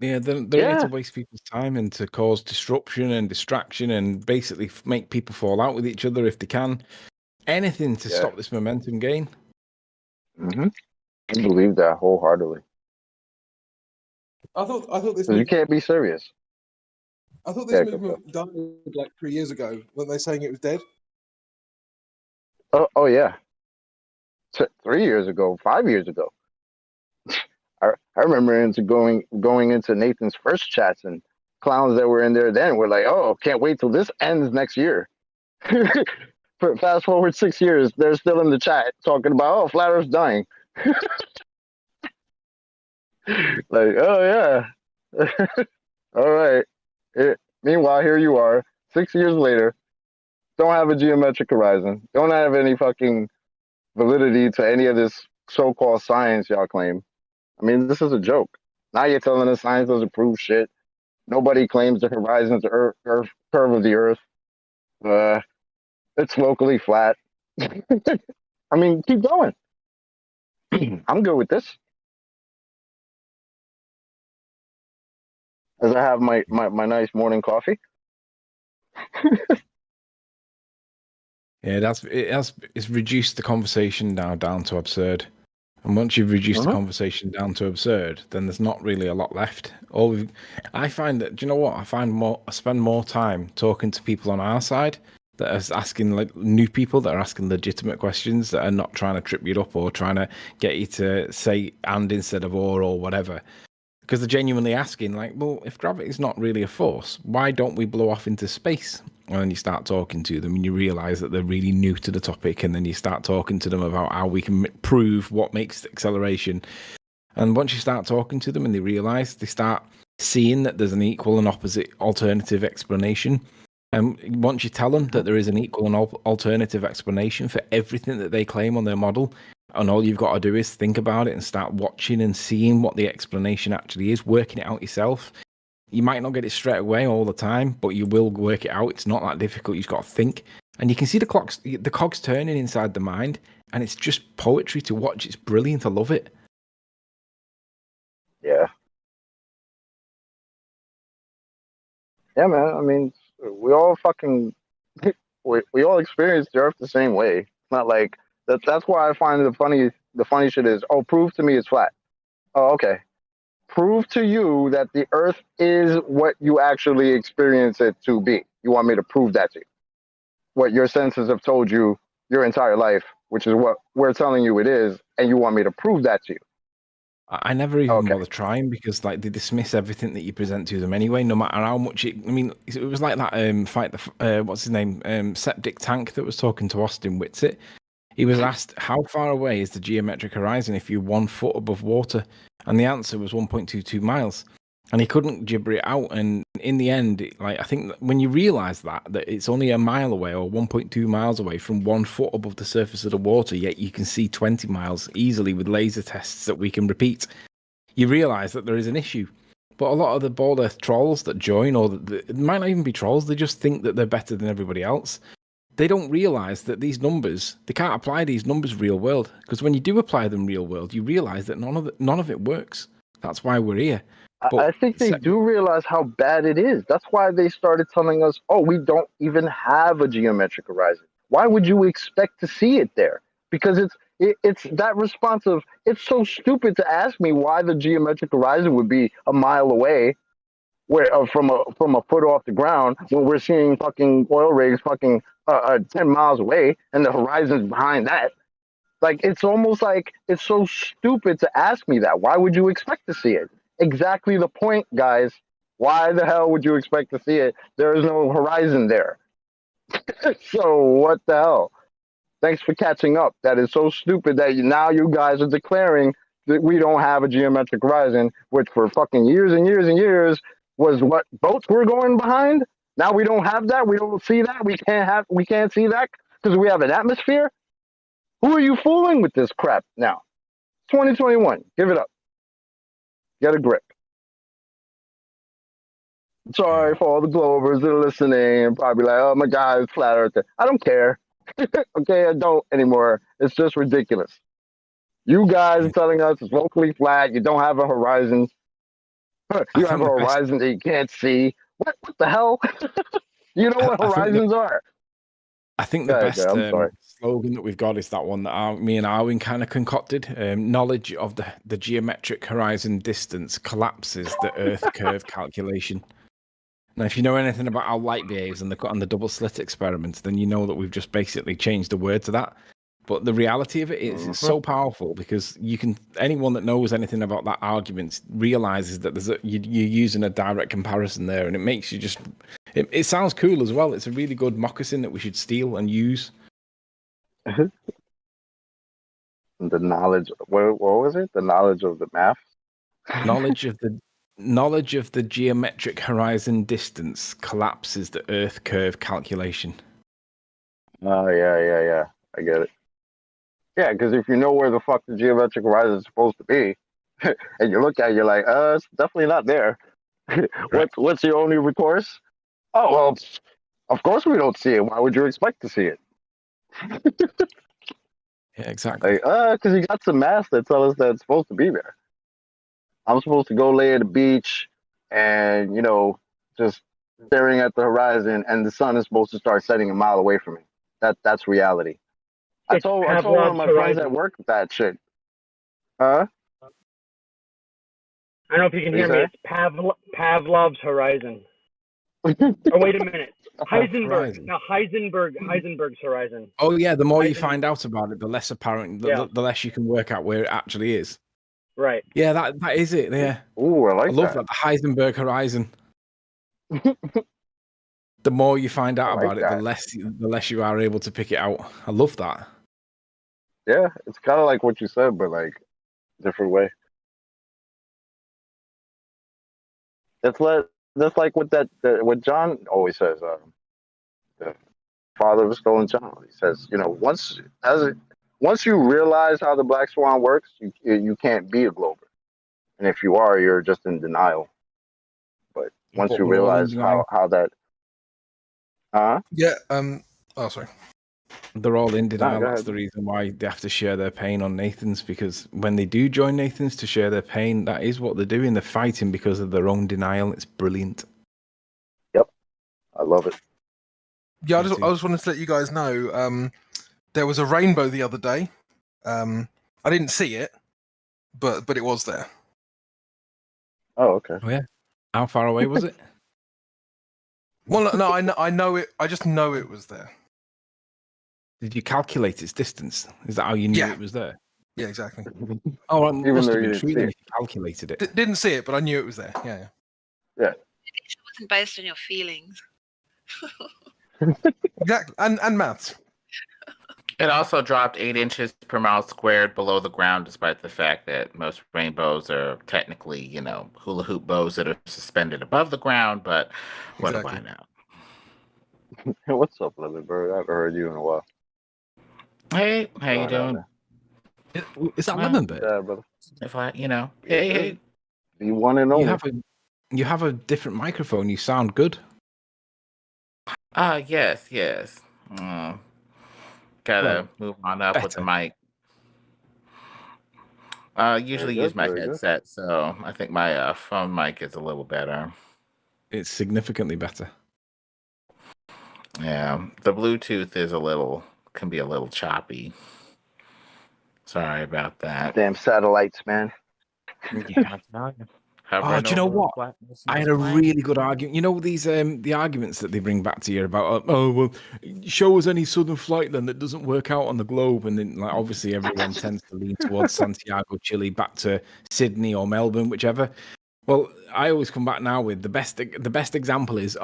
Yeah, they're here to waste people's time and to cause disruption and distraction and basically make people fall out with each other if they can. Anything to stop this momentum gain. Mm-hmm. I believe that wholeheartedly. I thought this. You can't be serious. I thought this movement died like 3 years ago. Weren't they saying it was dead? Oh yeah. 3 years ago, 5 years ago. I remember going into Nathan's first chats, and clowns that were in there then were like, "Oh, can't wait till this ends next year." Fast forward 6 years, they're still in the chat talking about, "Oh, flat Earth's dying." Like, oh yeah, all right. Meanwhile, here you are, 6 years later, don't have a geometric horizon, don't have any fucking validity to any of this so-called science y'all claim. I mean, this is a joke. Now you're telling us science doesn't prove shit. Nobody claims the horizon's the Earth curve of the Earth. It's locally flat. I mean, keep going. I'm good with this. As I have my nice morning coffee. Yeah, it's reduced the conversation now down to absurd. And once you've reduced the conversation down to absurd, then there's not really a lot left. I find that, do you know what? I spend more time talking to people on our side that are asking like new people that are asking legitimate questions that are not trying to trip you up or trying to get you to say and instead of or whatever. Because they're genuinely asking, like, well, if gravity's not really a force, why don't we blow off into space? And then you start talking to them and you realise that they're really new to the topic, and then you start talking to them about how we can prove what makes acceleration. And once you start talking to them and they realise, they start seeing that there's an equal and opposite alternative explanation. And once you tell them that there is an equal and alternative explanation for everything that they claim on their model, and all you've got to do is think about it and start watching and seeing what the explanation actually is, working it out yourself. You might not get it straight away all the time, but you will work it out. It's not that difficult. You've got to think. And you can see the cogs turning inside the mind, and it's just poetry to watch. It's brilliant. I love it. Yeah. Yeah, man. I mean, we all fucking we all experience the Earth the same way. It's not like that's why I find the funny shit is, oh, prove to me it's flat. Oh, okay. Prove to you that the Earth is what you actually experience it to be. You want me to prove that to you? What your senses have told you your entire life, which is what we're telling you it is, and you want me to prove that to you? I never even bother trying, because like they dismiss everything that you present to them anyway, no matter how much it. I mean, it was like that fight. What's his name? Septic Tank that was talking to Austin Whitsitt. He was asked, how far away is the geometric horizon if you're 1 foot above water? And the answer was 1.22 miles. And he couldn't gibber it out. And in the end, I think when you realise that it's only a mile away or 1.2 miles away from 1 foot above the surface of the water, yet you can see 20 miles easily with laser tests that we can repeat, you realise that there is an issue. But a lot of the bald earth trolls that join, or it might not even be trolls, they just think that they're better than everybody else. They don't realise that these numbers, they can't apply these numbers real world. Because when you do apply them real world, you realise that none of it works. That's why we're here. But I think they do realize how bad it is. That's why they started telling us, oh, we don't even have a geometric horizon. Why would you expect to see it there? Because it's that response of, it's so stupid to ask me why the geometric horizon would be a mile away, where from a foot off the ground, when we're seeing fucking oil rigs fucking 10 miles away, and the horizon's behind that. Like, it's almost like it's so stupid to ask me that. Why would you expect to see it? Exactly the point, guys. Why the hell would you expect to see it? There is no horizon there. So what the hell? Thanks for catching up. That is so stupid that now you guys are declaring that we don't have a geometric horizon, which for fucking years and years and years was what boats were going behind. Now we don't have that. We don't see that. We can't see that because we have an atmosphere. Who are you fooling with this crap now? 2021. Give it up. Get a grip. Sorry for all the Globers that are listening and probably like, oh my God, it's flat earth. I don't care. Okay, I don't anymore. It's just ridiculous. You guys are telling us it's locally flat. You don't have a horizon. You have a horizon that you can't see. What the hell? You know what horizons are? I think the best slogan that we've got is that one that me and Arwin kind of concocted. Knowledge of the geometric horizon distance collapses the Earth curve calculation. Now, if you know anything about how light behaves on the double slit experiments, then you know that we've just basically changed the word to that. But the reality of it is, it's so powerful because anyone that knows anything about that argument realizes that you're using a direct comparison there, and it makes you just. It sounds cool as well. It's a really good moccasin that we should steal and use. The knowledge. What was it? The knowledge of the math. Knowledge of the geometric horizon distance collapses the Earth curve calculation. Oh yeah. I get it. Yeah, because if you know where the fuck the geometric horizon is supposed to be, and you look at it, you're like, it's definitely not there. What's your only recourse? Oh, well, of course we don't see it. Why would you expect to see it? Yeah, exactly. Because you got some math that tell us that it's supposed to be there. I'm supposed to go lay at the beach and, just staring at the horizon, and the sun is supposed to start setting a mile away from me. That's reality. I told one of my friends at work that shit. Huh? I don't know if you can hear me. It's Pavlov's horizon. Oh, wait a minute. Heisenberg. Horizon. No, Heisenberg's horizon. Oh yeah, the more you find out about it, the less apparent, the less you can work out where it actually is. Right. Yeah, that is it. Yeah. Ooh, I love that. The Heisenberg horizon. The more you find out about it, the less you are able to pick it out. I love that. Yeah, it's kind of like what you said, but like different way. That's like what John always says. The father of stolen child. He says, once you realize how the black swan works, you can't be a Glober, and if you are, you're just in denial. But once you realize how that, yeah. Oh, sorry. They're all in denial. That's the reason why they have to share their pain on Nathan's, because when they do join Nathan's to share their pain, that is what they're doing. They're fighting because of their own denial. It's brilliant. Yep. I love it. Yeah, I just wanted to let you guys know, there was a rainbow the other day. I didn't see it, but it was there. Oh, okay. Oh, yeah. How far away was it? Well, no, I know it. I just know it was there. Did you calculate its distance? Is that how you knew it was there? Yeah, exactly. Oh, it must have been treating if you calculated it. Didn't see it, but I knew it was there. Yeah. Yeah. It wasn't based on your feelings. Exactly, and maths. It also dropped 8 inches per mile squared below the ground, despite the fact that most rainbows are technically, hula hoop bows that are suspended above the ground. But what do I know? What's up, Lemonbird? I haven't heard you in a while. Hey, how you doing? Is that Lemonbird? Yeah, brother. If I, hey. You want to know? You have a different microphone. You sound good. Yes. Gotta move on up with the mic. Usually use my headset, so I think my phone mic is a little better. It's significantly better. Yeah, the Bluetooth can be a little choppy. Sorry about that. Damn satellites, man. Yeah. Oh, do you know what? I had a really good argument. You know these the arguments that they bring back to you about show us any southern flight then that doesn't work out on the globe, and then obviously everyone tends to lean towards Santiago, Chile, back to Sydney or Melbourne, whichever. Well, I always come back now with the best example is,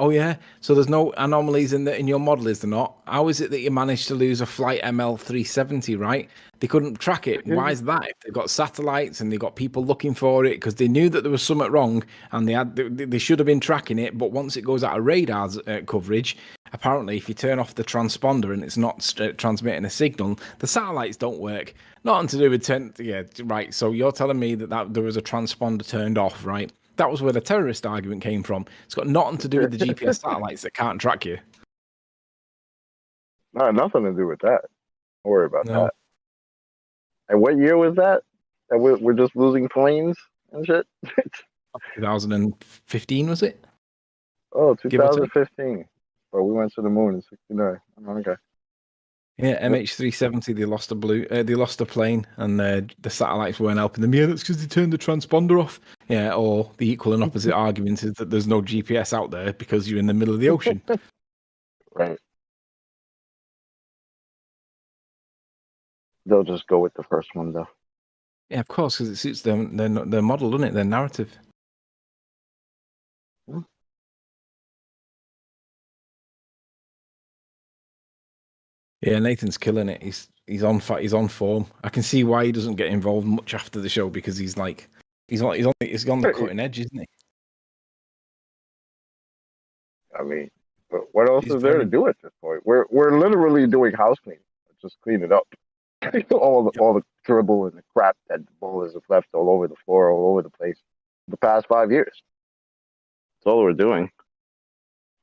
so there's no anomalies in your model, is there not? How is it that you managed to lose a flight ML370, right? They couldn't track it. Why is that? If they've got satellites and they've got people looking for it because they knew that there was something wrong and they should have been tracking it, but once it goes out of radar's coverage, apparently if you turn off the transponder and it's not transmitting a signal, the satellites don't work. Nothing to do with right. So you're telling me that there was a transponder turned off, right? That was where the terrorist argument came from. It's got nothing to do with the GPS satellites that can't track you. No, nothing to do with that. Don't worry about that. And what year was that? That we're just losing planes and shit? 2015, was it? Oh, 2015. Oh, we went to the moon in 69. Okay. Yeah, MH370. They lost a plane, and the satellites weren't helping them. Yeah, that's because they turned the transponder off. Yeah, or the equal and opposite argument is that there's no GPS out there because you're in the middle of the ocean. Right. They'll just go with the first one, though. Yeah, of course, because it suits their model, doesn't it? Their narrative. Yeah, Nathan's killing it. He's on form. I can see why he doesn't get involved much after the show because he's on the cutting edge, isn't he? I mean, but what else is there to do at this point? We're literally doing house cleaning. Just clean it up. all the dribble and the crap that the bowlers have left all over the floor, all over the place, the past 5 years. That's all we're doing.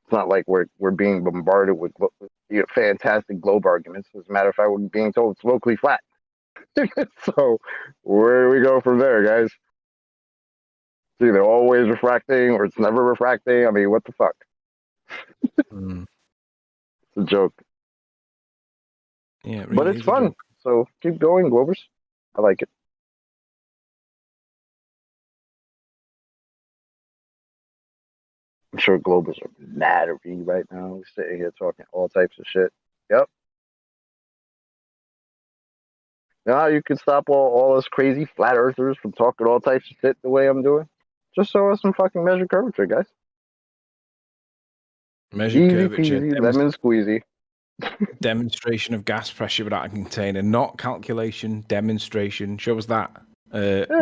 It's not like we're being bombarded with fantastic globe arguments. As a matter of fact, we're being told it's locally flat. So where do we go from there, guys? It's either always refracting or it's never refracting. I mean, what the fuck? It's a joke. Yeah, it really but it's fun. So keep going, Globers. I like it. I'm sure Globers are mad at me right now. We're sitting here talking all types of shit. Yep. Now you can stop all us crazy flat earthers from talking all types of shit the way I'm doing. Just show us some fucking measured curvature, guys. Measured Easy curvature. peasy, lemon squeezy. Demonstration of gas pressure without a container, not calculation. Demonstration. Show us that.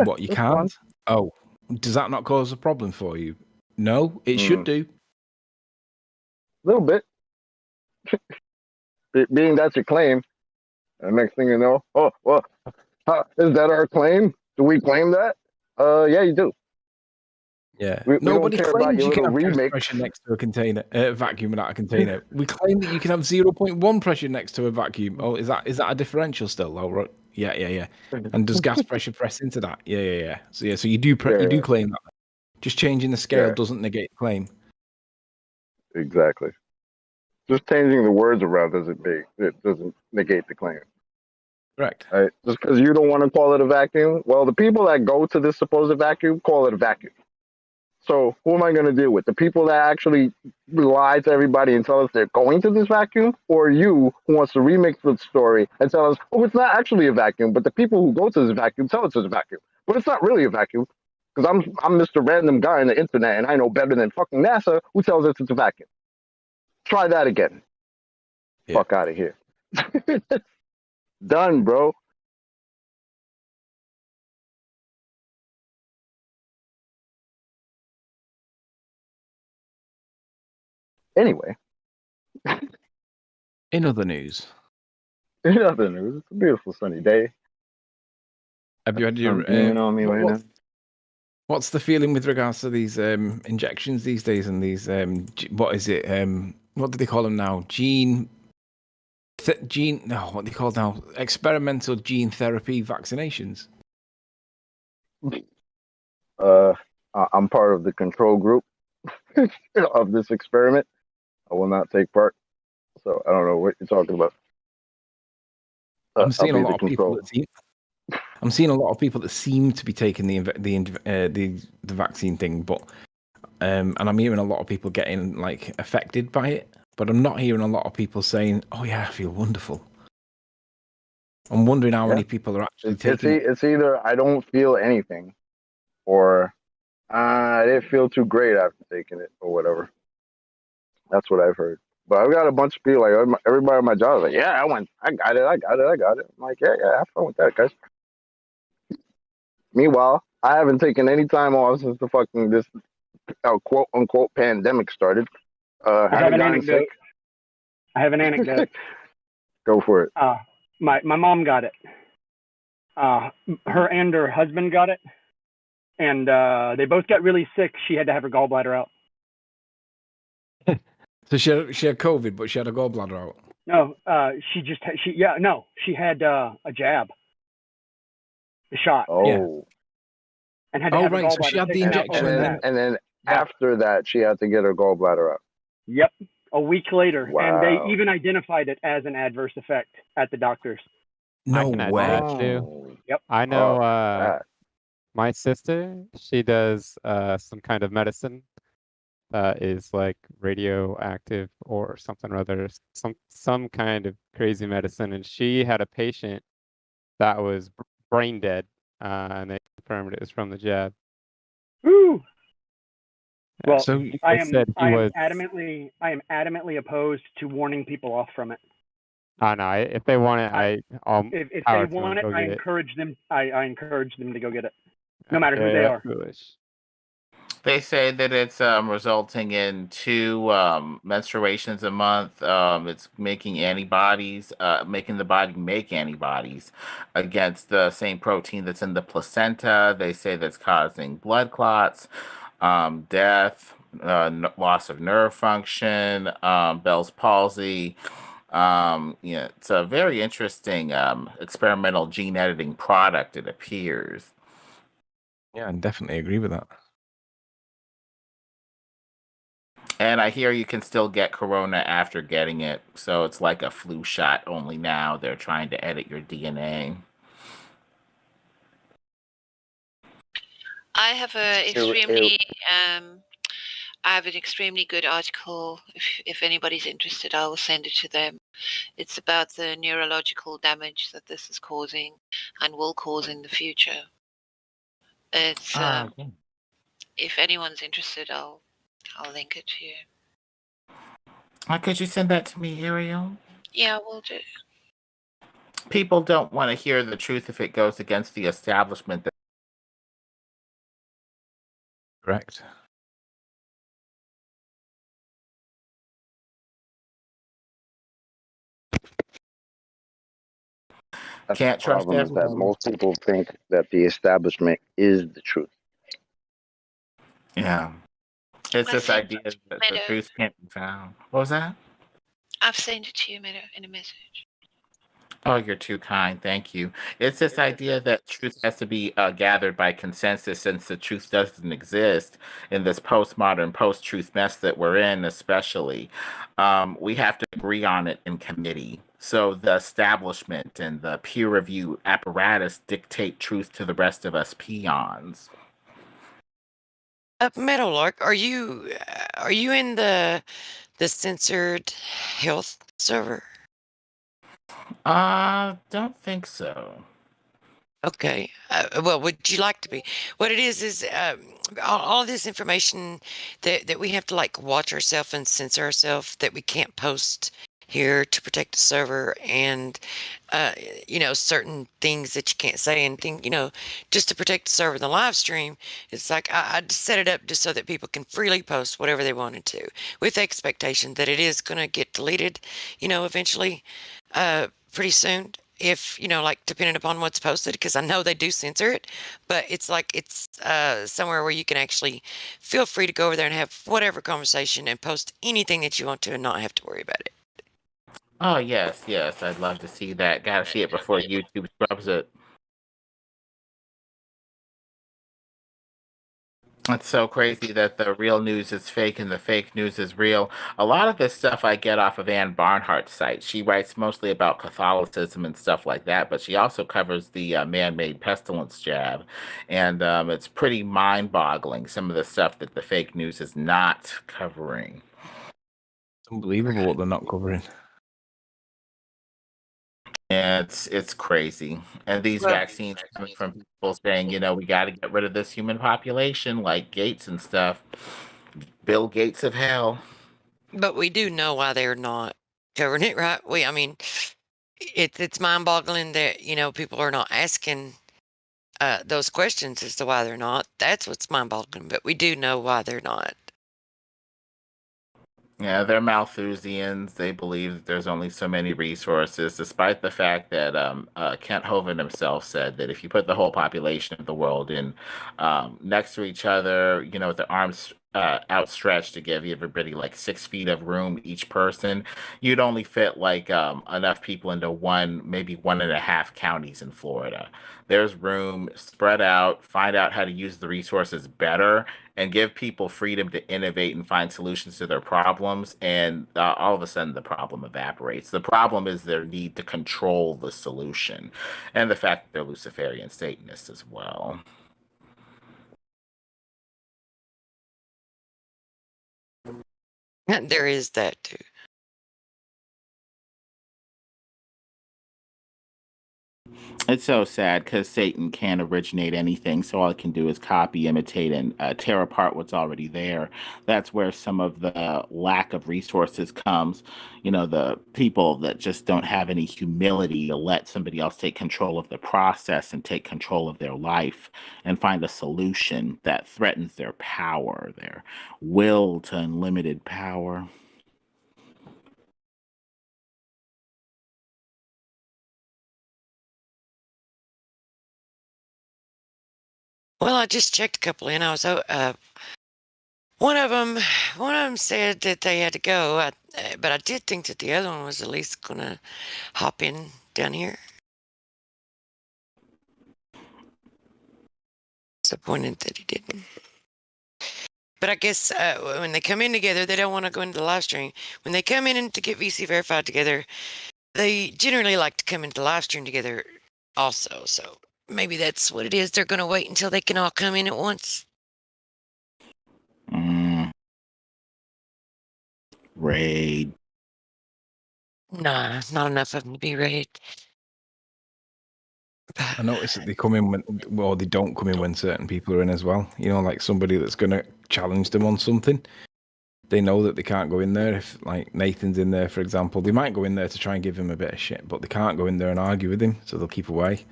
What you can't? Fun. Oh, does that not cause a problem for you? No, it should do. A little bit. Being that's your claim. The next thing you know, oh, well, is that our claim? Do we claim that? Yeah, you do. Yeah. We Nobody don't care about claims your you can little have gas remix. pressure next to a container, vacuum without a container. We claim that you can have 0.1 pressure next to a vacuum. Oh, is that a differential still? Oh, right. Yeah. And does gas pressure press into that? Yeah. So you do claim that. Just changing the scale doesn't negate the claim. Exactly. Just changing the words around doesn't negate the claim. Correct. Right? Just because you don't want to call it a vacuum, well, the people that go to this supposed vacuum call it a vacuum. So who am I going to deal with? The people that actually lie to everybody and tell us they're going to this vacuum, or you who wants to remix the story and tell us, oh, it's not actually a vacuum, but the people who go to this vacuum tell us it's a vacuum, but it's not really a vacuum because I'm Mr. Random Guy on the internet and I know better than fucking NASA who tells us it's a vacuum. Try that again. Yeah. Fuck out of here. Done, bro. Anyway. In other news. It's a beautiful sunny day. Have you had your on me right now? What's the feeling with regards to these injections these days and these what is it? What do they call them now? What do they call now? Experimental gene therapy vaccinations. I'm part of the control group of this experiment. I will not take part, so I don't know what you're talking about. I'm seeing a lot of people that seem to be taking the vaccine thing, but and I'm hearing a lot of people getting like affected by it, but I'm not hearing a lot of people saying, "Oh yeah, I feel wonderful." I'm wondering how many people are actually taking it. It's either I don't feel anything, or I didn't feel too great after taking it, or whatever. That's what I've heard. But I've got a bunch of people, like everybody at my job, is like, yeah, I got it. I'm like, yeah, have fun with that, guys. Meanwhile, I haven't taken any time off since the fucking this quote unquote pandemic started. I have an anecdote. Go for it. My mom got it. Her and her husband got it, and they both got really sick. She had to have her gallbladder out. So she had COVID, but she had a gallbladder out. No, she had a jab, a shot. Oh, yeah. And had to have right. So she had the injection, and then after that, she had to get her gallbladder out. Yep, a week later, wow. And they even identified it as an adverse effect at the doctors. No way. Too. Yep. I know. My sister, she does some kind of medicine that is like radioactive or something or other, some kind of crazy medicine, and she had a patient that was brain dead, and they confirmed it was from the jab. Woo! Well, so I am adamantly opposed to warning people off from it. Oh no! If they want it, if they want it, I encourage them. I encourage them to go get it, no matter who they are. Foolish. They say that it's resulting in 2 menstruations a month. It's making antibodies, making the body make antibodies against the same protein that's in the placenta. They say that's causing blood clots, death, loss of nerve function, Bell's palsy. It's a very interesting experimental gene editing product, it appears. Yeah, I definitely agree with that. And I hear you can still get corona after getting it. So it's like a flu shot, only now they're trying to edit your DNA. I have a extremely I have an extremely good article. If anybody's interested, I will send it to them. It's about the neurological damage that this is causing and will cause in the future. It's if anyone's interested, I'll link it to you. Could you send that to me, Ariel? Yeah, we'll do. People don't want to hear the truth if it goes against the establishment. Correct. That's Can't the trust problem is that everyone. most people think that the establishment is the truth. Yeah. It's this idea that the truth can't be found. What was that? I've sent it to you, Meadow, in a message. Oh, you're too kind. Thank you. It's this idea that truth has to be gathered by consensus, since the truth doesn't exist in this postmodern, post-truth mess that we're in, especially. We have to agree on it in committee. So the establishment and the peer review apparatus dictate truth to the rest of us peons. Meadowlark, are you in the censored health server? Don't think so. Okay. Well, would you like to be? What it is all this information that we have to like watch ourselves and censor ourselves, that we can't post here to protect the server, and certain things that you can't say, and just to protect the server in the live stream. It's like I set it up just so that people can freely post whatever they wanted to, with the expectation that it is going to get deleted, eventually, pretty soon, if like depending upon what's posted, because I know they do censor it, but it's somewhere where you can actually feel free to go over there and have whatever conversation and post anything that you want to and not have to worry about it. Oh, yes, I'd love to see that. Gotta see it before YouTube scrubs it. It's so crazy that the real news is fake and the fake news is real. A lot of this stuff I get off of Anne Barnhart's site. She writes mostly about Catholicism and stuff like that, but she also covers the man-made pestilence jab. And it's pretty mind-boggling, some of the stuff that the fake news is not covering. It's unbelievable what they're not covering. Yeah, it's crazy. And these vaccines coming from people saying, we got to get rid of this human population, like Gates and stuff. Bill Gates of hell. But we do know why they're not covering it, right? It's mind-boggling that people are not asking those questions as to why they're not. That's what's mind-boggling. But we do know why they're not. Yeah, they're Malthusians. They believe that there's only so many resources, despite the fact that Kent Hovind himself said that if you put the whole population of the world in next to each other, with their arms outstretched to give everybody like 6 feet of room each person, you'd only fit like enough people into maybe 1.5 counties in Florida. There's room, spread out, find out how to use the resources better, and give people freedom to innovate and find solutions to their problems. And all of a sudden, the problem evaporates. The problem is their need to control the solution, and the fact that they're Luciferian Satanists as well. There is that too. It's so sad because Satan can't originate anything, so all it can do is copy, imitate, and tear apart what's already there. That's where some of the lack of resources comes. The people that just don't have any humility to let somebody else take control of the process and take control of their life and find a solution that threatens their power, their will to unlimited power. Well, I just checked a couple in. One of them said that they had to go, but I did think that the other one was at least gonna hop in down here. Disappointed that he didn't. But I guess when they come in together, they don't want to go into the live stream. When they come in to get VC verified together, they generally like to come into the live stream together also. So maybe that's what it is. They're going to wait until they can all come in at once. Raid. Nah, not enough of them to be raid. I notice that they come in when, they don't come in when certain people are in as well. You know, like somebody that's going to challenge them on something. They know that they can't go in there. If, like, Nathan's in there, for example, they might go in there to try and give him a bit of shit, but they can't go in there and argue with him, so they'll keep away.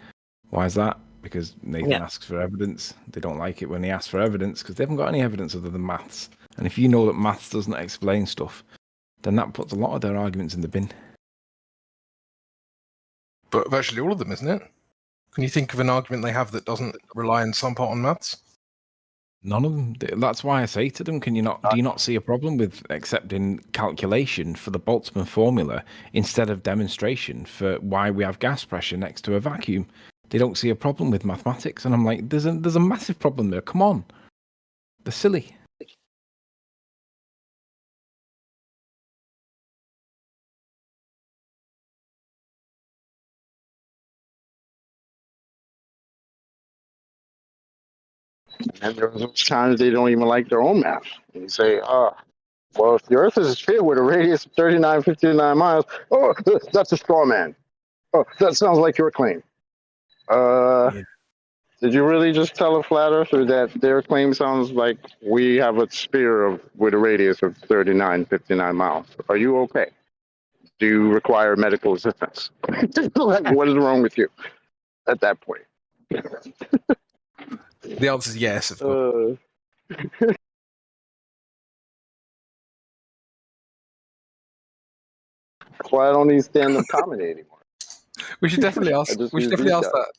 Why is that? Because Nathan asks for evidence. They don't like it when he asks for evidence because they haven't got any evidence other than maths. And if you know that maths doesn't explain stuff, then that puts a lot of their arguments in the bin. But virtually all of them, isn't it? Can you think of an argument they have that doesn't rely in some part on maths? None of them. That's why I say to them, do you not see a problem with accepting calculation for the Boltzmann formula instead of demonstration for why we have gas pressure next to a vacuum? They don't see a problem with mathematics. And I'm like, there's a massive problem there. Come on. They're silly. And there are those times they don't even like their own math. And you say, well, if the Earth is a sphere with a radius of 3959 miles, that's a straw man. Oh, that sounds like your claim. Did you really just tell a flat earther that their claim sounds like we have a sphere with a radius of 3959 miles? Are you okay? Do you require medical assistance? Like, what is wrong with you at that point? The answer is yes, of course. That's why I don't need stand-up comedy anymore. We should definitely ask. We should definitely ask guys. that.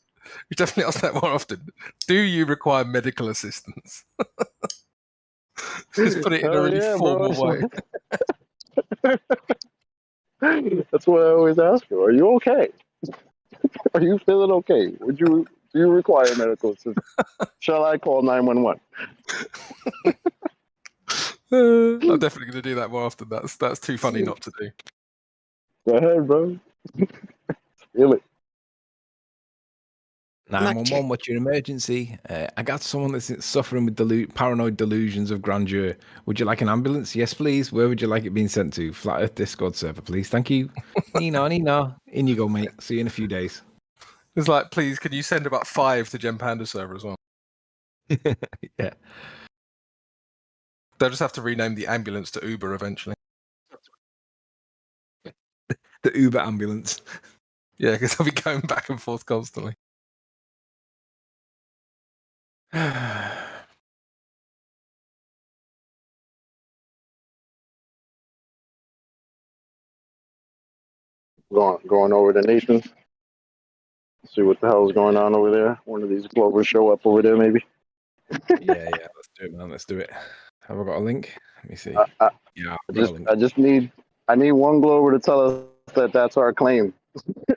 We definitely ask that more often. Do you require medical assistance? Just put it in a really formal way. That's what I always ask you. Are you okay? Are you feeling okay? Do you require medical assistance? Shall I call 911? I'm definitely going to do that more often. That's too funny not to do. Go ahead, bro. Feel it. 911, what's your emergency? I got someone that's suffering with paranoid delusions of grandeur. Would you like an ambulance? Yes, please. Where would you like it being sent to? Flat Earth Discord server, please. Thank you. Nino. In you go, mate. See you in a few days. It's like, please, can you send about 5 to Gem Panda server as well? Yeah. They'll just have to rename the ambulance to Uber eventually. The Uber ambulance. Yeah, because they'll be going back and forth constantly. Going over to Nathan. See what the hell is going on over there. One of these Glovers show up over there, maybe. Yeah. Let's do it, man. Let's do it. Have I got a link? Let me see. I need one Glover to tell us that that's our claim.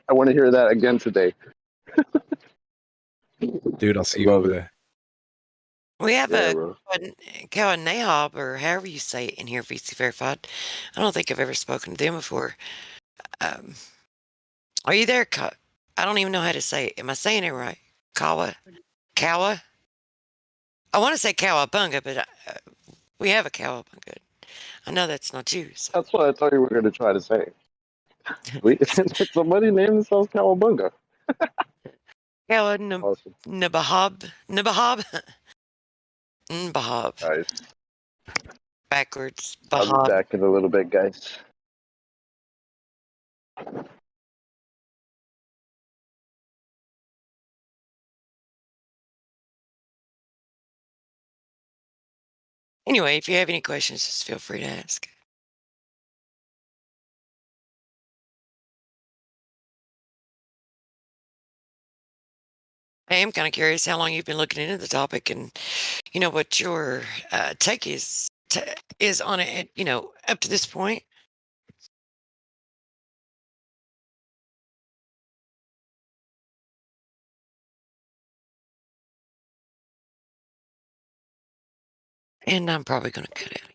I want to hear that again today. Dude, I'll see you over there. We have a Nahab, or however you say it in here, VC Verified. I don't think I've ever spoken to them before. Are you there? I don't even know how to say it. Am I saying it right? Kawa? I want to say Cowabunga, but we have a Cowabunga. I know that's not you. So. That's what I thought you were going to try to say. Somebody named themselves Cowabunga. Awesome. Nabahab. Nice. Backwards. Bahab. I'll be back in a little bit, guys. Anyway, if you have any questions, just feel free to ask. I am kind of curious how long you've been looking into the topic and, what your take is on it, up to this point. And I'm probably going to cut out.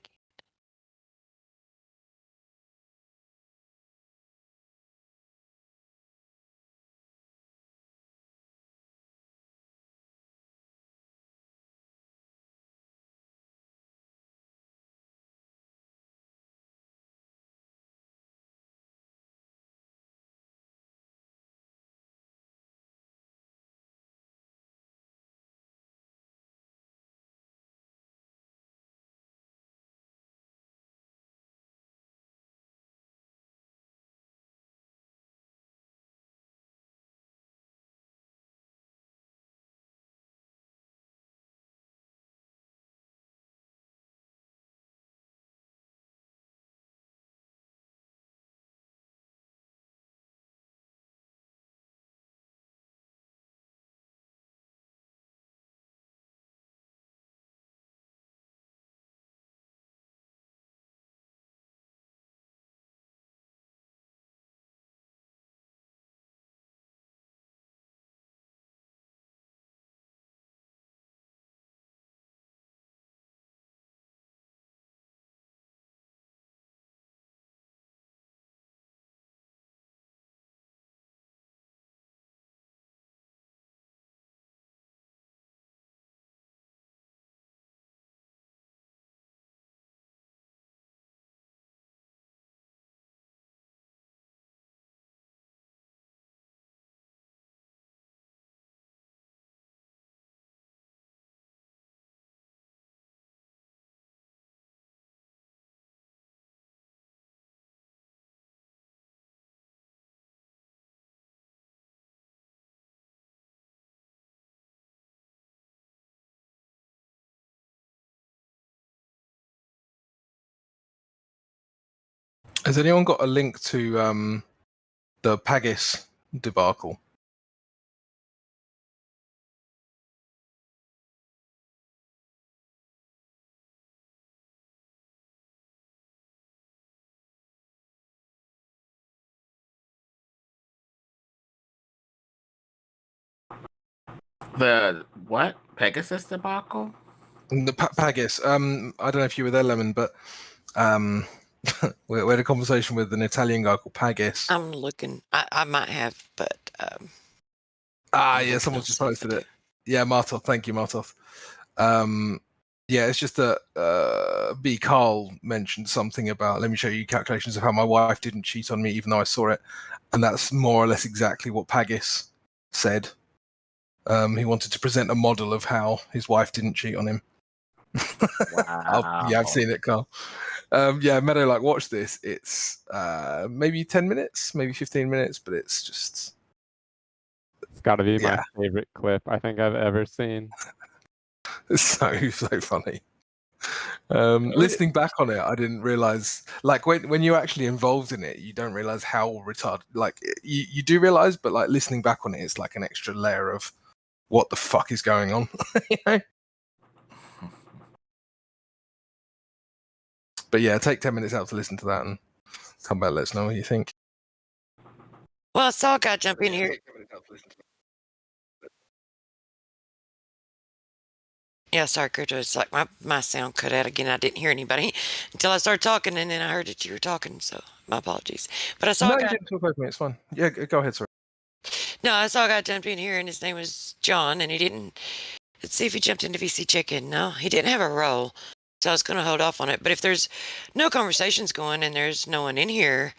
Has anyone got a link to the Pagis debacle? The what? Pegasus debacle? The Pagis. I don't know if you were there, Lemon, but we had a conversation with an Italian guy called Pagis. I'm looking. I might have, but yeah, someone just posted it. Yeah, Martoth. Thank you, Martoth. Yeah, it's just that B. Carl mentioned something about, let me show you calculations of how my wife didn't cheat on me even though I saw it. And that's more or less exactly what Pagis said. He wanted to present a model of how his wife didn't cheat on him. Wow. Yeah, I've seen it, Carl. Yeah, Meadow, like, watch this. It's maybe 10 minutes, maybe 15 minutes, but it's just... It's got to be my favorite clip I think I've ever seen. It's so funny. Listening back on it, I didn't realize, like, when you're actually involved in it, you don't realize how retarded, like, you do realize, but like listening back on it, it's like an extra layer of what the fuck is going on. You know? But yeah, take 10 minutes out to listen to that and come back, let us know what you think. Well, I saw a guy jump in here. Yeah, sorry, Kurt. It's like my sound cut out again. I didn't hear anybody until I started talking, and then I heard that you were talking. So my apologies. But I saw No, a you guy. didn't talk over me. It's fine. Yeah, go ahead, sorry. No, I saw a guy jump in here, and his name was John, and he didn't. Let's see if he jumped into VC check-in. No, he didn't have a role, so I was going to hold off on it. But if there's no conversations going and there's no one in here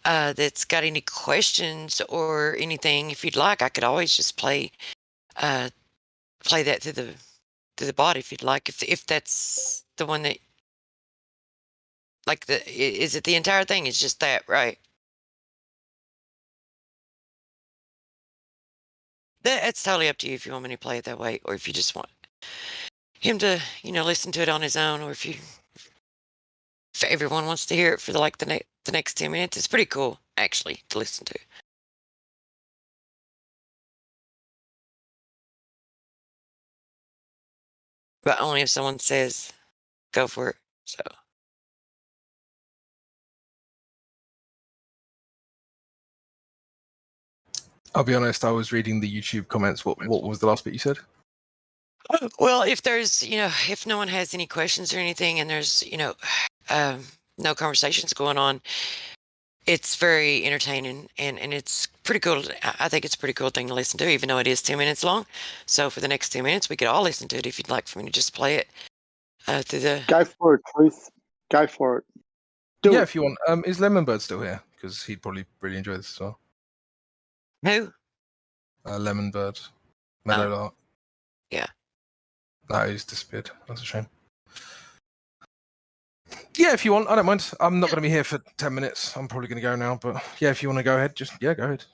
that's got any questions or anything, if you'd like, I could always just play that to the bot if you'd like. If that's the one that, like, is it the entire thing? It's just that, right? It's totally up to you if you want me to play it that way, or if you just want him to, listen to it on his own, or if everyone wants to hear it for the next 10 minutes. It's pretty cool, actually, to listen to. But only if someone says, go for it. So. I'll be honest, I was reading the YouTube comments. What was the last bit you said? Well, if there's, if no one has any questions or anything, and there's, no conversations going on, it's very entertaining, and it's pretty cool. I think it's a pretty cool thing to listen to, even though it is 2 minutes long. So for the next 2 minutes, we could all listen to it if you'd like for me to just play it through the... Go for it, Truth. Go for it. Yeah, if you want. Is Lemonbird still here? Because he'd probably really enjoy this as well. Who? Lemonbird. Meadowlark. Yeah. No, he's disappeared. That's a shame. Yeah, if you want. I don't mind. I'm not going to be here for 10 minutes. I'm probably going to go now. But yeah, if you want to go ahead, go ahead.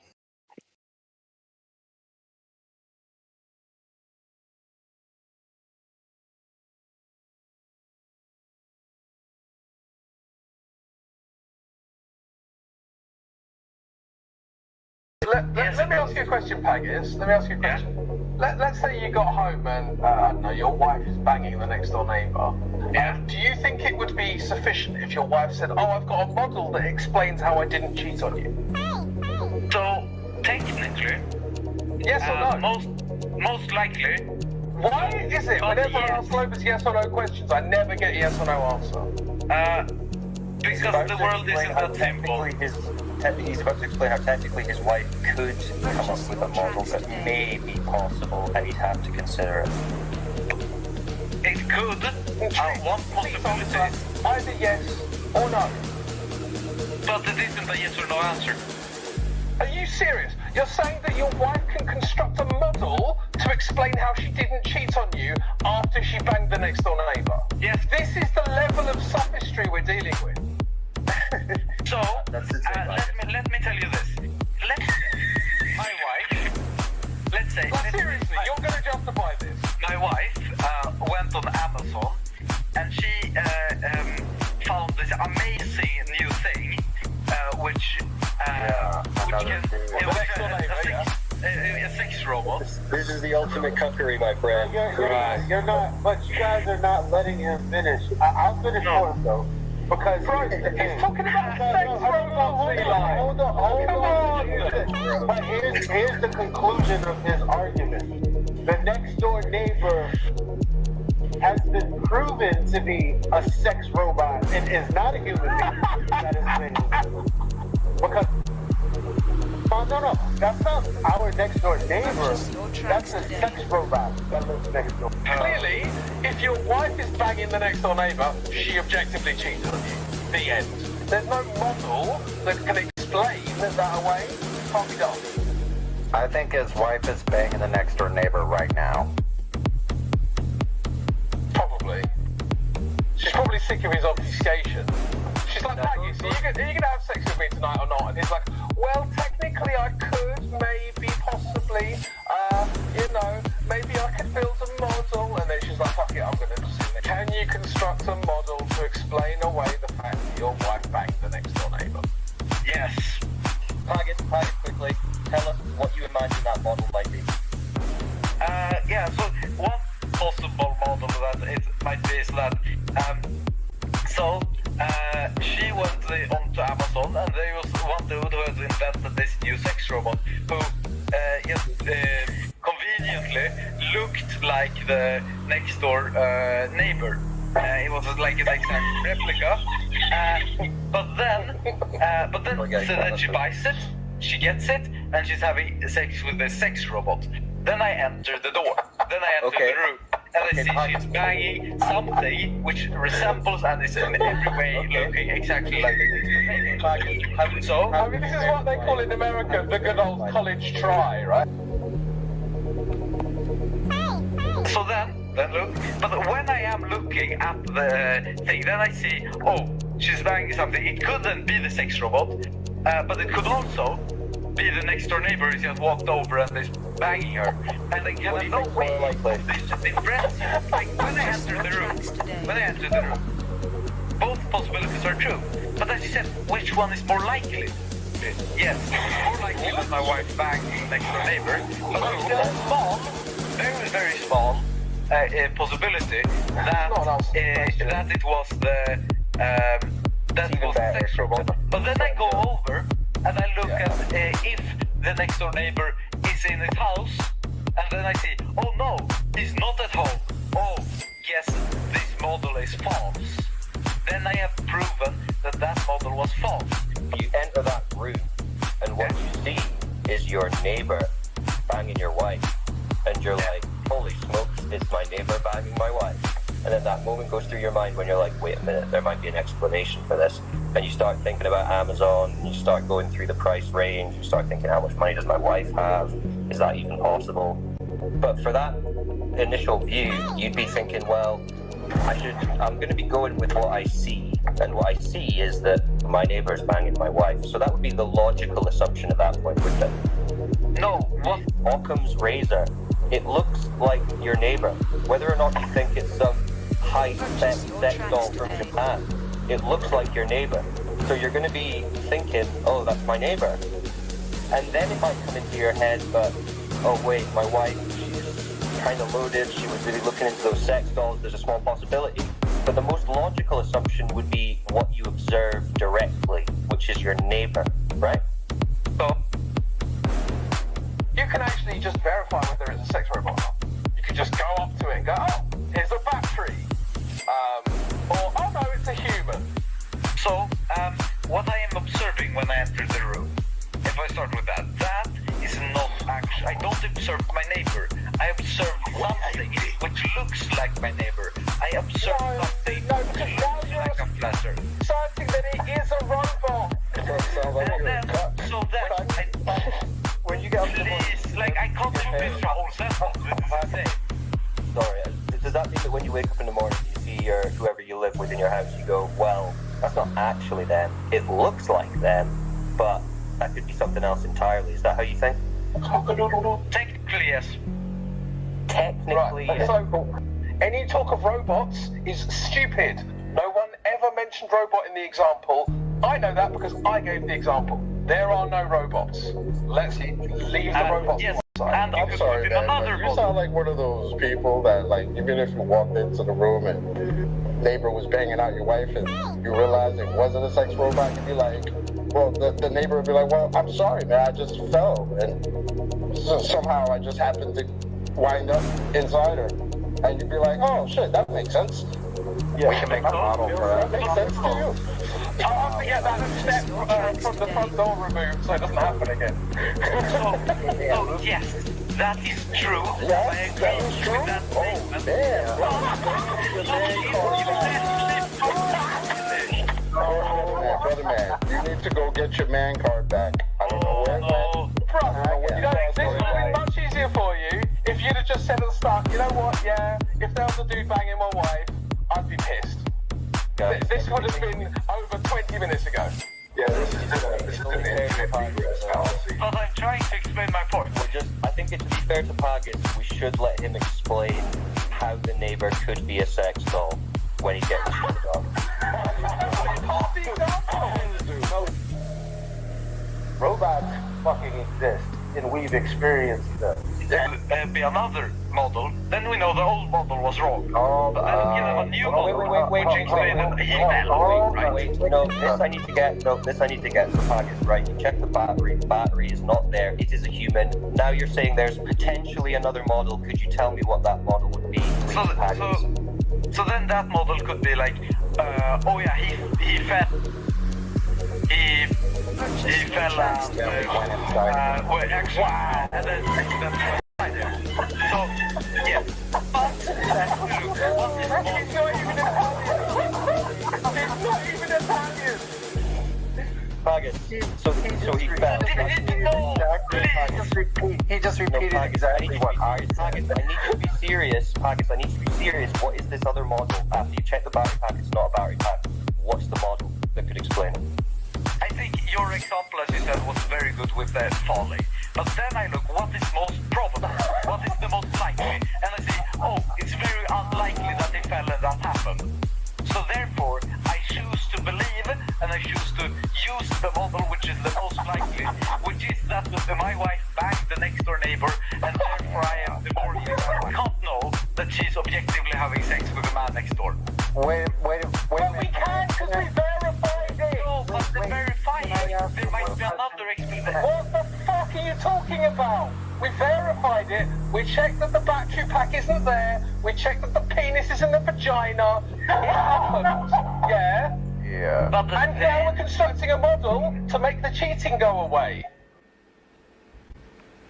Let me ask you a question, Pagis. Let me ask you a question. Let's say you got home and, I don't know, your wife is banging the next door neighbour. Yeah. Do you think it would be sufficient if your wife said, oh, I've got a model that explains how I didn't cheat on you? So, technically... Yes or no? Most likely... Why is it whenever I ask Lopez yes or no questions, I never get a yes or no answer? Because the world isn't that simple. He's about to explain how technically his wife could come up with a model that may be possible, and he'd have to consider it. It could. One possibility. Either yes or no. But it isn't a yes or no answer. Are you serious? You're saying that your wife can construct a model to explain how she didn't cheat on you after she banged the next door neighbour? Yes. This is the level of sophistry we're dealing with. So, let me tell you this. My wife, let's say... seriously, you're going to justify this? My wife went on Amazon and she found this amazing new thing is the ultimate cuckery, my friend. You're not, but you guys are not letting him finish. I'll finish for him, though. Because he's talking about sex robots. Hold on. But here's the conclusion of his argument. The next door neighbor has been proven to be a sex robot and is not a human being. That is been because no, that's not our next door neighbor. That's a sex robot that lives next door. Clearly, if your wife is banging the next door neighbour, she objectively cheated on you. The end. There's no model that can explain that away. Can't be done. I think his wife is banging the next door neighbor right now. Probably. She's probably sick of his obfuscation. She's like, Maggie, so are you gonna have sex with me tonight or not? And he's like, well, technically I could, maybe, possibly, maybe I could build a model. And then she's like, fuck it, I'm gonna just it. Can you construct a model to explain away the fact that your wife banged the next door neighbour? Yes. Target quickly. Tell us what you imagine that model might be. So one possible model that it might be is that, she went onto Amazon and there was one dude who has invented this new sex robot who conveniently looked like the next door neighbor. It was like an exact replica, but then she buys it, she gets it, and she's having sex with the sex robot. Then I enter the door. Then I enter the room. And I see she's banging something which resembles and is in every way looking exactly like the So, I mean, this is what they call in America the good old college try, right? So then look. But when I am looking at the thing, then I see, she's banging something. It couldn't be the sex robot, but it could also be the next door neighbor who just walked over and is banging her. And I kind of no way. There's just difference. Like when I enter the room, both possibilities are true. But as you said, which one is more likely? Yes, it's more likely that my wife banged the next door neighbor. But there's still a small, very, very small possibility that it was the sex robot. But then I go over and I look at if the next door neighbor is in his house, and then I see, oh no, he's not at home. Oh, yes, this model is false. Then I have proven that model was false. You enter that room, and what you see is your neighbor banging your wife, and you're like, holy smokes, it's my neighbor banging my wife. And then that moment goes through your mind when you're like, wait a minute, there might be an explanation for this. And you start thinking about Amazon, you start going through the price range, you start thinking, how much money does my wife have? Is that even possible? But for that initial view, you'd be thinking, well, I'm going to be going with what I see. And what I see is that my neighbor's banging my wife. So that would be the logical assumption at that point, wouldn't it? No, what? Occam's razor. It looks like your neighbor. Whether or not you think it's some high-tech sex doll from Japan, it looks like your neighbor. So you're going to be thinking, oh, that's my neighbor. And then it might come into your head, but, oh wait, my wife, she's kind of loaded, she was really looking into those sex dolls, there's a small possibility. But the most logical assumption would be what you observe directly, which is your neighbor, right? So, you can actually just verify whether it's a sex robot or not. You can just go up to it and go, oh, here's a battery. Or, oh no, it's a human. So, what I am observing when I enter the room, if I start with that is not actually, I don't observe my neighbor. I observe something which looks like my neighbor. I observe something which looks like a flatter. Something that it is a robot. When you get up to please, like, I can't convince a whole sentence. Sorry, does that mean that when you wake up in the morning, you see whoever you live with in your house, you go, well, that's not actually them. It looks like them, but that could be something else entirely. Is that how you think? Technically, yes. Technically, yes. So, any talk of robots is stupid. No one ever mentioned robot in the example. I know that because I gave the example. There are no robots. Let's leave the robots. Yes, And I'm sorry, man, but you sound like one of those people that, like, even if you walked into the room and neighbor was banging out your wife and you realized it wasn't a sex robot, you'd be like, well, the neighbor would be like, well, I'm sorry, man, I just fell, and somehow I just happened to wind up inside her. And you'd be like, oh, shit, that makes sense. Yeah, we can make a model for that. Makes sense to you. I'll have to get that step from the front door removed so it doesn't happen again. Oh, yes, that is true. Yes, I agree that is true. with that statement. Brother man, you need to go get your man card back. I don't know where it went. You know, this would have been much easier for you if you'd have just said at the start, you know what, yeah, if there was a dude banging my wife, I'd be pissed. This would have been over 20 minutes ago. Yeah, this is an infinite regress fallacy. But I'm trying to explain my point. I think to be fair to Pagas, we should let him explain how the neighbor could be a sex doll when he gets cheated on. Robots fucking exist, and we've experienced them. There be another model, then we know the old model was wrong. But then give him a new model. Wait, no, this I need to get to Pagas, right? You check the battery is not there, it is a human. Now you're saying there's potentially another model, could you tell me what that model would be, please, Pagas? So then that model could be like, oh yeah, he fell. He fell and well, actually, and then so yeah, but It's not even Italian. Pagas, so he fell. He just repeated exactly what I said. Pagas, I need you to be serious. Pagas, I need you to be serious. What is this other model? After you check the battery pack, it's not a battery pack. What's the model that could explain it? I think your example, as you said, was very good with the folly. But then I look, what is most probable? What is the most likely? And I say, oh, it's very unlikely that they fell and that happened. So therefore, I choose to believe and I choose to use the model which is the most likely, which is that my wife banged the next door neighbor and therefore I am divorced. I can't know that she's objectively having sex with the man next door. Wait a minute. We can because we verified it. No, but to verify it, there might be another explanation. What the fuck are you talking about? We verified it. We checked that the battery pack isn't there. We checked that the penis is in the vagina. It happened. Yeah? Yeah. And now we're constructing a model to make the cheating go away.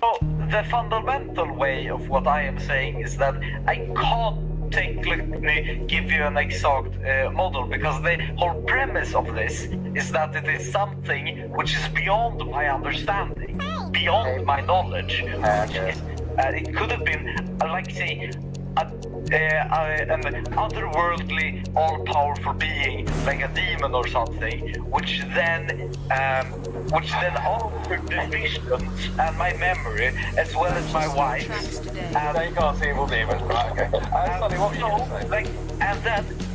So the fundamental way of what I am saying is that I can't technically give you an exact model because the whole premise of this is that it is something which is beyond my understanding, beyond my knowledge. It could have been, like say, an otherworldly, all-powerful being, like a demon or something, which then altered the visions and my memory, as well as my wife's. And you can't see evil demons, right? Okay. And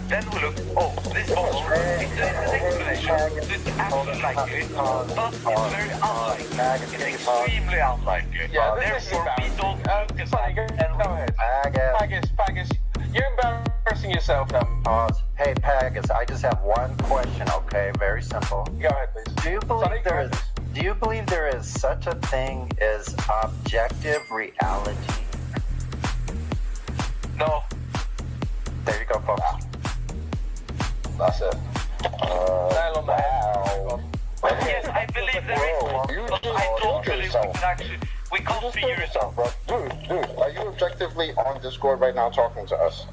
then we look, oh, this model, it's an explanation, it's actually likely, but it's very unlikely. It's extremely unlikely. Yeah, therefore, we don't focus on it. Go ahead. Pagas, you're embarrassing yourself now. Hey, Pagas, I just have one question, okay? Very simple. Go ahead, please. Do you believe there is such a thing as objective reality? No. There you go, folks. That's it. Nail on the head. Yes, I believe there is, but I don't believe we can actually. We can't figure it out, bro. Dude, are you objectively on Discord right now talking to us?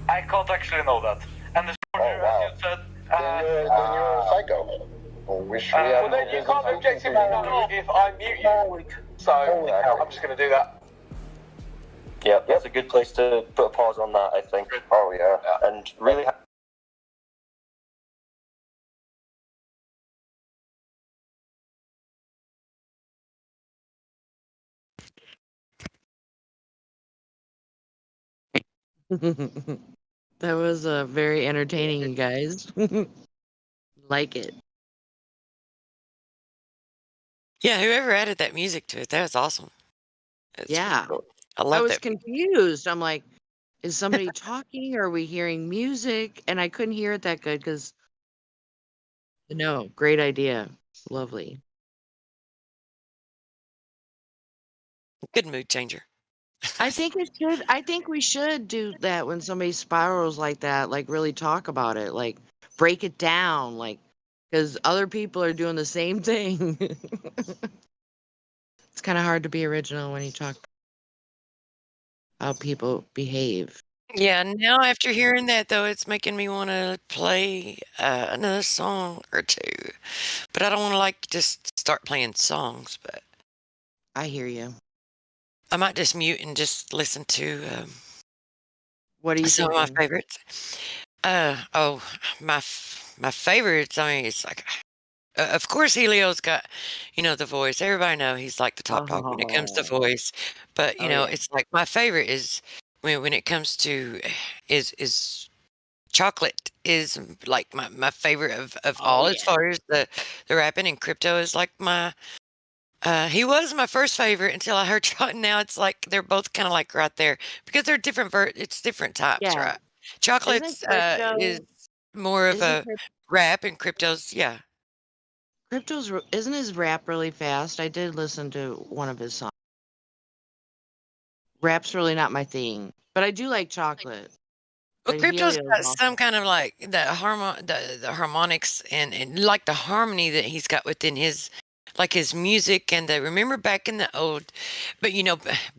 I can't actually know that. And the story, as you said, then you're a psycho. Well, then you can't objectively know if I mute you. So I'm just going to do that. Yeah, that's a good place to put a pause on that, I think. Oh, yeah. And really... That was very entertaining, you guys. Like it. Yeah, whoever added that music to it, that was awesome. It's Yeah. pretty cool. I I love was that. confused. I'm like, is somebody talking? Are we hearing music? And I couldn't hear it that good because, no, great idea. Lovely. Good mood changer. I think we should do that when somebody spirals like that, like really talk about it, like break it down, like, because other people are doing the same thing. It's kind of hard to be original when you talk how people behave. Yeah, now after hearing that though, it's making me want to play another song or two. But I don't want to like just start playing songs, but I hear you. I might just mute and just listen to What are you some of my thinking? favorites. Oh, my favorites. I mean, it's like, of course, Helio's got, the voice. Everybody know he's like the top dog when it comes to Oh, voice. But oh yeah. it's like my favorite is when it comes to is Chocolate is like my favorite of Oh all as yeah. far as the rapping, and Crypto is like my. He was my first favorite until I heard now it's like they're both kind of like right there because they're different it's different types, Yeah. right? Isn't Chocolate's is crypto more of isn't a rap, and Crypto's isn't his rap really fast? I did listen to one of his songs. Rap's really not my thing, but I do like chocolate. well, But Crypto's Helio's got some awesome. kind of like the harmonics and like the harmony that he's got within his like his music and the remember back in the old, but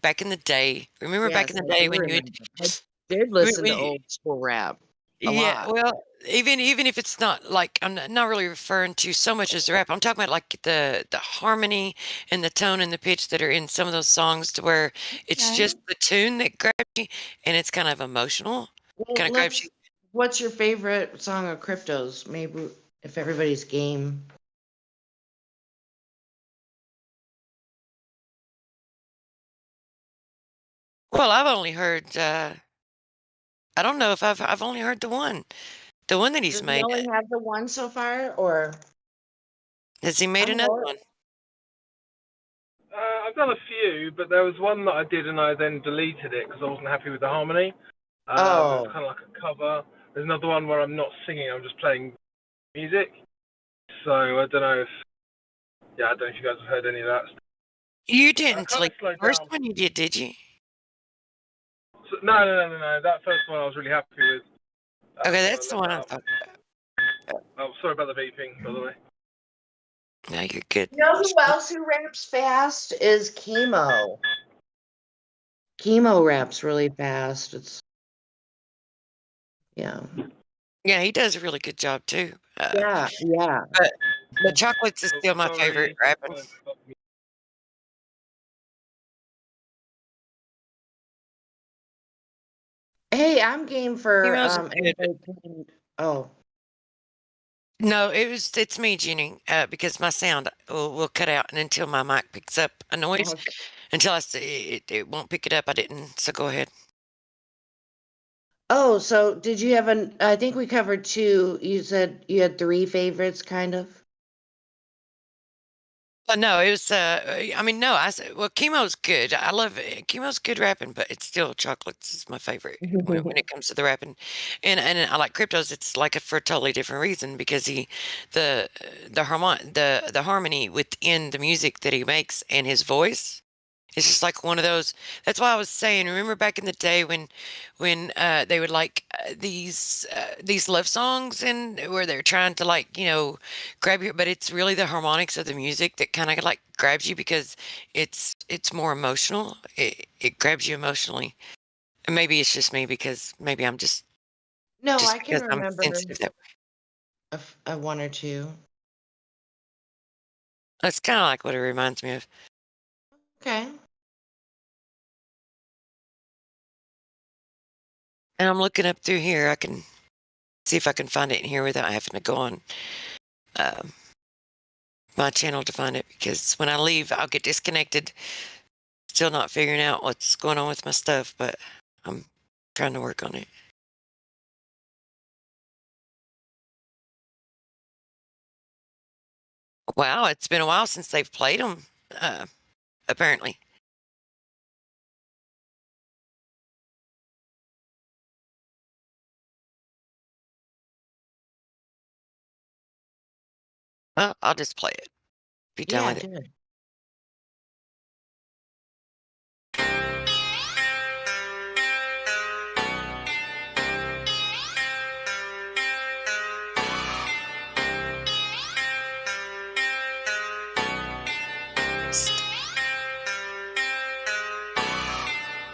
back in the day, remember back in Yes, the I day do when you remember. I did would listen to old school rap a yeah, lot. well, even if it's not like I'm not really referring to so much as the rap. I'm talking about like the harmony and the tone and the pitch that are in some of those songs to where it's Okay. just the tune that grabs you and it's kind of emotional, Well, kind of grabs you. what's your favorite song of Crypto's? Maybe if everybody's game. Well, I've only heard. I don't know if I've only heard the one that he's Does he made. only have the one so far, or Has he made I'm another more? one? I've done a few, but there was one that I did and I then deleted it because I wasn't happy with the harmony. It was Oh, kind of like a cover. There's another one where I'm not singing, I'm just playing music. So I don't know if, I don't know if you guys have heard any of that stuff. You I didn't kind of like the slowed first down. one you did you? So, no. That first one I was really happy with. Okay, So that's I the left one that I up. thought. Oh, sorry about the beeping, by the way. No, you're good. you know who else who raps fast is Chemo. Chemo raps really fast. It's yeah, Yeah, he does a really good job too. yeah. But Chocolates is Oh, still my favorite sorry. rapping. Hey, I'm game for Chemo's good. Oh, No, it's me, Jenny, because my sound will cut out, and until my mic picks up a noise, okay. until I say it won't pick it up. I didn't. So go ahead. Oh, so did you have I think we covered two. You said you had three favorites, kind of. But no, it was. I mean, no. I said, well, Chemo's good. I love it. Chemo's good rapping, but it's still Chocolates is my favorite when it comes to the rapping, and I like Crypto's. It's like for a totally different reason because the the harmony within the music that he makes and his voice. It's just like one of those. That's why I was saying. Remember back in the day when they would like these love songs and where they're trying to like grab you, but it's really the harmonics of the music that kind of like grabs you because it's more emotional. It grabs you emotionally. And maybe it's just me because maybe I'm just No, I can because I'm remember sensitive that way. a one or two. That's kind of like what it reminds me of. Okay. And I'm looking up through here. I can see if I can find it in here without having to go on my channel to find it because when I leave, I'll get disconnected. Still not figuring out what's going on with my stuff, but I'm trying to work on it. Wow, it's been a while since they've played them, apparently. I'll just play it. If you're done with it. Good.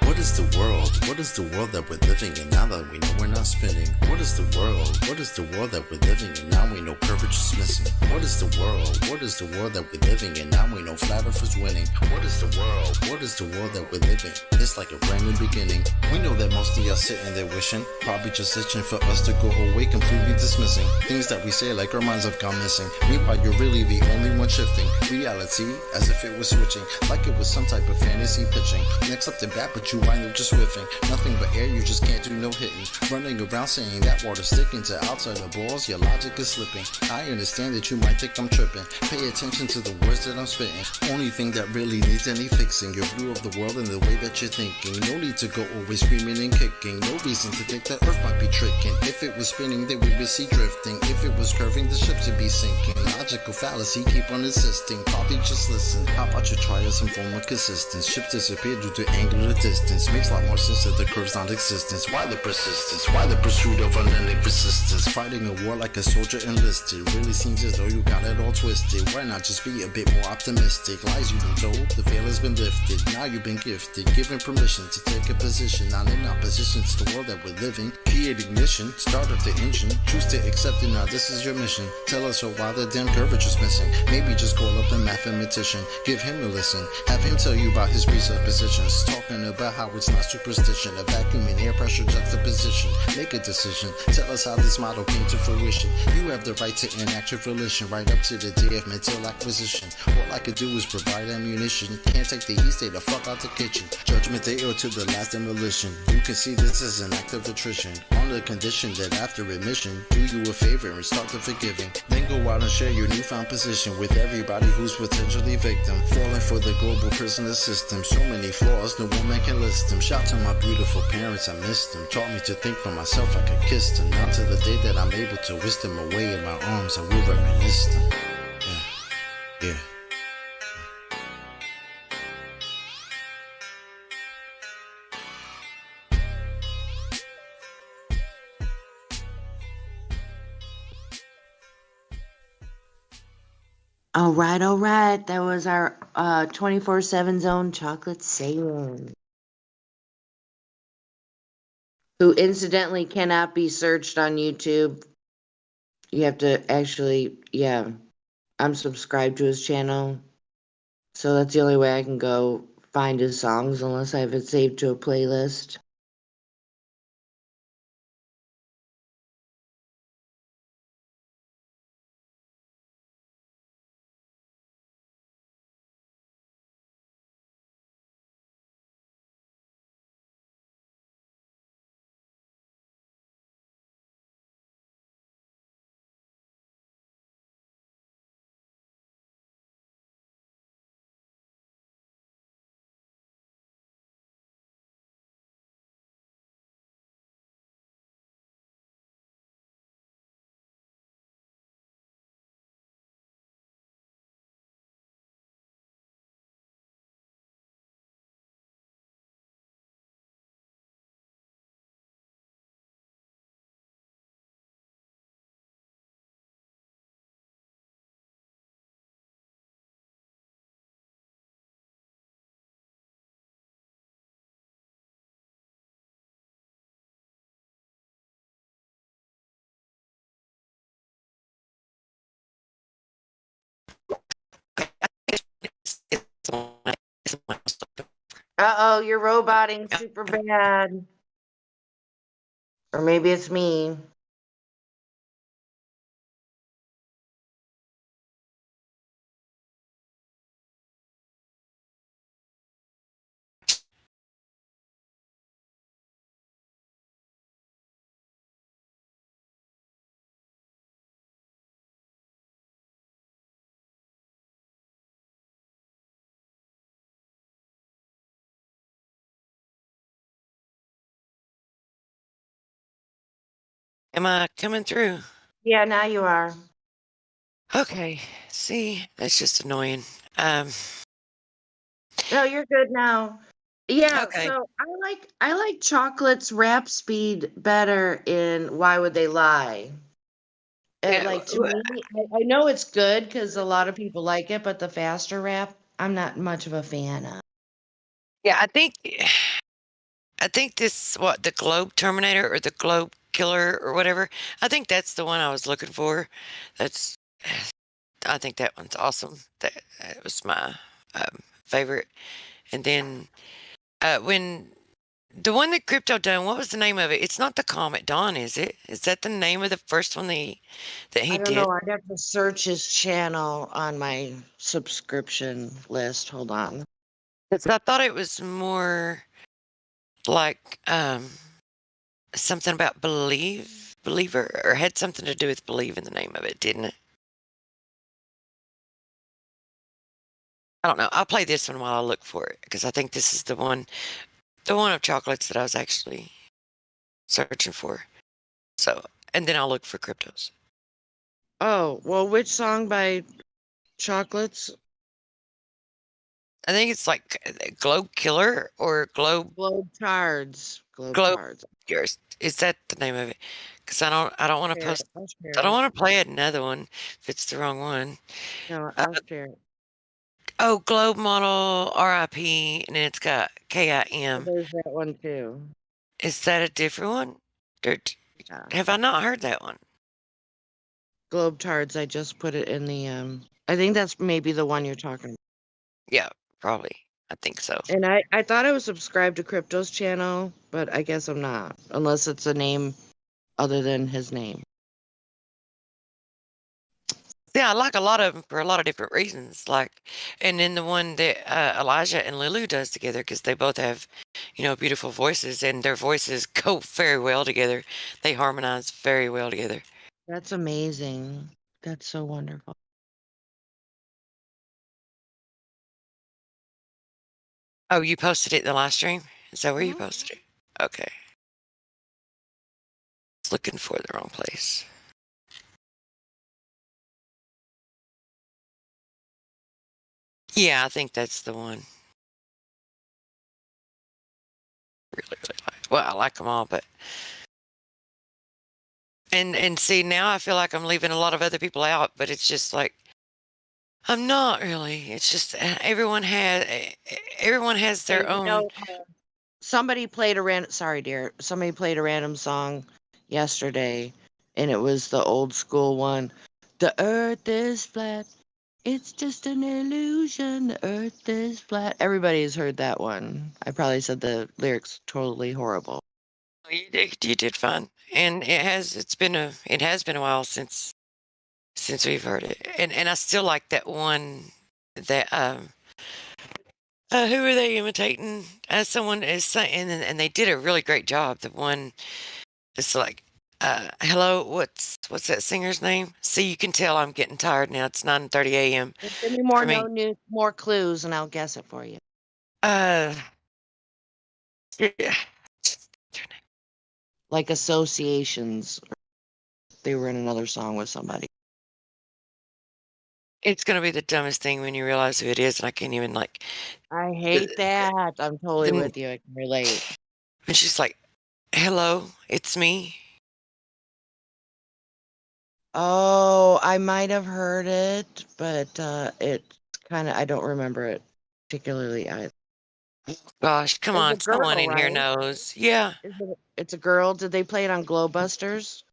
What is the world? What is the world that we're living in now that we know we're not spinning? What is the world? What is the world that we're living in now we know courage is missing? What is the world? What is the world that we're living in now we know flat earth is winning? What is the world? What is the world that we're living? It's like a brand new beginning. We know that most of y'all sitting there wishing, probably just itching for us to go away, completely dismissing things that we say like our minds have gone missing. Meanwhile, you're really the only one shifting reality as if it was switching, like it was some type of fantasy pitching. Next up to bat, but you wind up just whiffing. Nothing but air, you just can't do no hitting. Running around saying that water's sticking to outside the balls, your logic is slipping. I understand that you might think I'm tripping. Pay attention to the words that I'm spitting. Only thing that really needs any fixing, your view of the world and the way that you're thinking. No need to go always screaming and kicking. No reason to think that Earth might be tricking. If it was spinning, then we would see drifting. If it was curving, the ships would be sinking. Logical fallacy, keep on insisting. Probably just listen. How about you try some form of consistence? Ships disappear due to angular distance. Makes a lot more sense that the curve's non-existence. Why the persistence? Why the pursuit of unending persistence? Fighting a war like a soldier enlisted. Really seems as though you got it all twisted. Why not just be a bit more optimistic? Lies you've been told, the veil has been lifted. Now you've been gifted, given permission to take a position. Not in opposition to the world that we're living. Create ignition, start up the engine. Choose to accept it, now this is your mission. Tell us why the damn curvature's missing. Maybe just call up a mathematician. Give him a listen. Have him tell you about his presuppositions. Talking about how it's not superstition. A vacuum and air pressure juxtaposition. Make a decision. Tell us how this model came to fruition. You have the right to enact your volition right up to the day of mental acquisition. All I could do is provide ammunition. Can't take the heat, stay the fuck out the kitchen. Judgment day or to the last demolition. You can see this as an act of attrition. On the condition that after admission, do you a favor and start the forgiving. Then go out and share your newfound position with everybody who's potentially victim. Falling for the global prisoner system. So many flaws, no woman can list them. Shout to my beautiful parents, I missed them. Taught me to think for myself, I could kiss them. Now to the day that I'm able to whisk them away in my arms, I will reminisce them. Yeah. All right. That was our 24/7 Zone Chocolate Salem, who incidentally cannot be searched on YouTube. You have to actually, I'm subscribed to his channel, so that's the only way I can go find his songs unless I have it saved to a playlist. Uh-oh, you're roboting super bad. Or maybe it's me. Am I coming through? Yeah, now you are. Okay. See, that's just annoying. No, you're good now. Yeah, Okay. so I like Chocolate's rap speed better in Why Would They Lie? Yeah, Like to me, I know it's good because a lot of people like it, but the faster rap, I'm not much of a fan of. Yeah, I think this the Globe Terminator or the Globe Killer or whatever. I think that's the one I was looking for. I think that one's awesome. That was my favorite. And then when the one that Crypto done, what was the name of it? It's not the Comet Dawn, is it? Is that the name of the first one that he I don't did? know. I'd have to search his channel on my subscription list. Hold on. Because I thought it was more like something about believer, or had something to do with believe in the name of it, didn't it? I don't know. I'll play this one while I look for it because I think this is the one of Chocolates that I was actually searching for. So, and then I'll look for Cryptos. Oh, well, which song by Chocolates? I think it's like Globe Killer or Globe Tards. Globe Tards. Is that the name of it? Because I don't want to post. I don't want to play another one if it's the wrong one. No, I'll share it. Oh, Globe Model RIP, and then it's got KIM. There's that one too. Is that a different one? Have I not heard that one? Globe Tards. I just put it in the I think that's maybe the one you're talking about. Yeah, probably. I think so. And I thought I was subscribed to Crypto's channel, but I guess I'm not, unless it's a name other than his name. Yeah, I like a lot of them for a lot of different reasons. And then the one that Elijah and Lulu does together, because they both have, beautiful voices, and their voices go very well together. They harmonize very well together. That's amazing. That's so wonderful. Oh, you posted it in the live stream? Is that where you posted it? Okay. It's looking for the wrong place. Yeah, I think that's the one. Really like. Well, I like them all, but and see, now I feel like I'm leaving a lot of other people out, but it's just like I'm not really. It's just everyone has their own. Somebody played a random. Sorry, dear. Somebody played a random song yesterday, and it was the old school one. The earth is flat. It's just an illusion. The earth is flat. Everybody's heard that one. I probably said the lyrics totally horrible. You did fine, and it has been a while since we've heard it, and I still like that one that who are they imitating? Someone is saying, and they did a really great job. The one that's like, hello, what's that singer's name? See, you can tell I'm getting tired now. It's 9:30 a.m. Give me more clues, and I'll guess it for you. Yeah. Like associations. They were in another song with somebody. It's gonna be the dumbest thing when you realize who it is, and I can't even I hate that. I'm totally with you. I can relate. And she's like, "Hello, it's me." Oh, I might have heard it, but it's kind of I don't remember it particularly either. Gosh, come on, someone in here knows. Yeah. It's a girl. Did they play it on Glowbusters?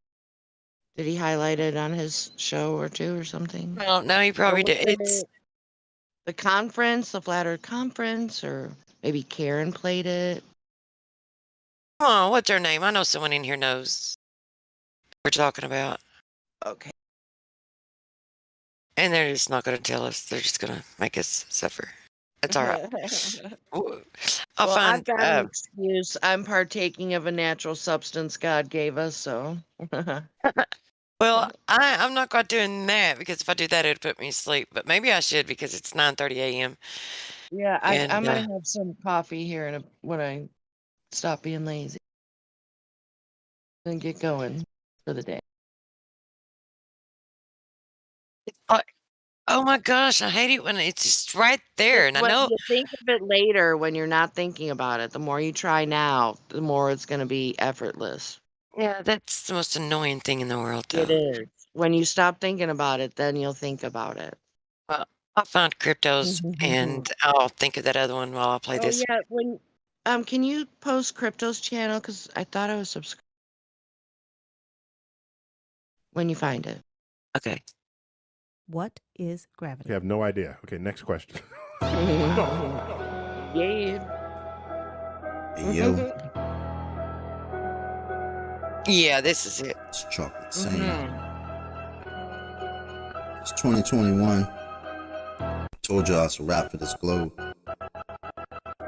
Did he highlight it on his show or two or something? Well, no, he probably did. It's the conference, the Flat Earth conference, or maybe Karen played it. Oh, what's her name? I know someone in here knows what we're talking about. Okay. And they're just not going to tell us. They're just going to make us suffer. That's all right. I've got an excuse. I'm partaking of a natural substance God gave us, so. Well, I'm not quite doing that because if I do that, it'd put me to sleep. But maybe I should because it's 9:30 a.m. Yeah, I'm gonna have some coffee here when I stop being lazy and get going for the day. It's like, oh my gosh, I hate it when it's just right there, and I When know. you think of it later, when you're not thinking about it, the more you try now, the more it's gonna be effortless. Yeah, that's the most annoying thing in the world, It though. is. When you stop thinking about it, then you'll think about it. Well, I'll find cryptos, and I'll think of that other one while I play Oh this. yeah, when can you post Crypto's channel? Because I thought I was subscribed. When you find it. Okay. What is gravity? Okay, I have no idea. Okay, next question. Yeah. Hey, yo, Yeah, this is it. it's Chocolate Sand. It's 2021. Told y'all it's a wrap for this globe.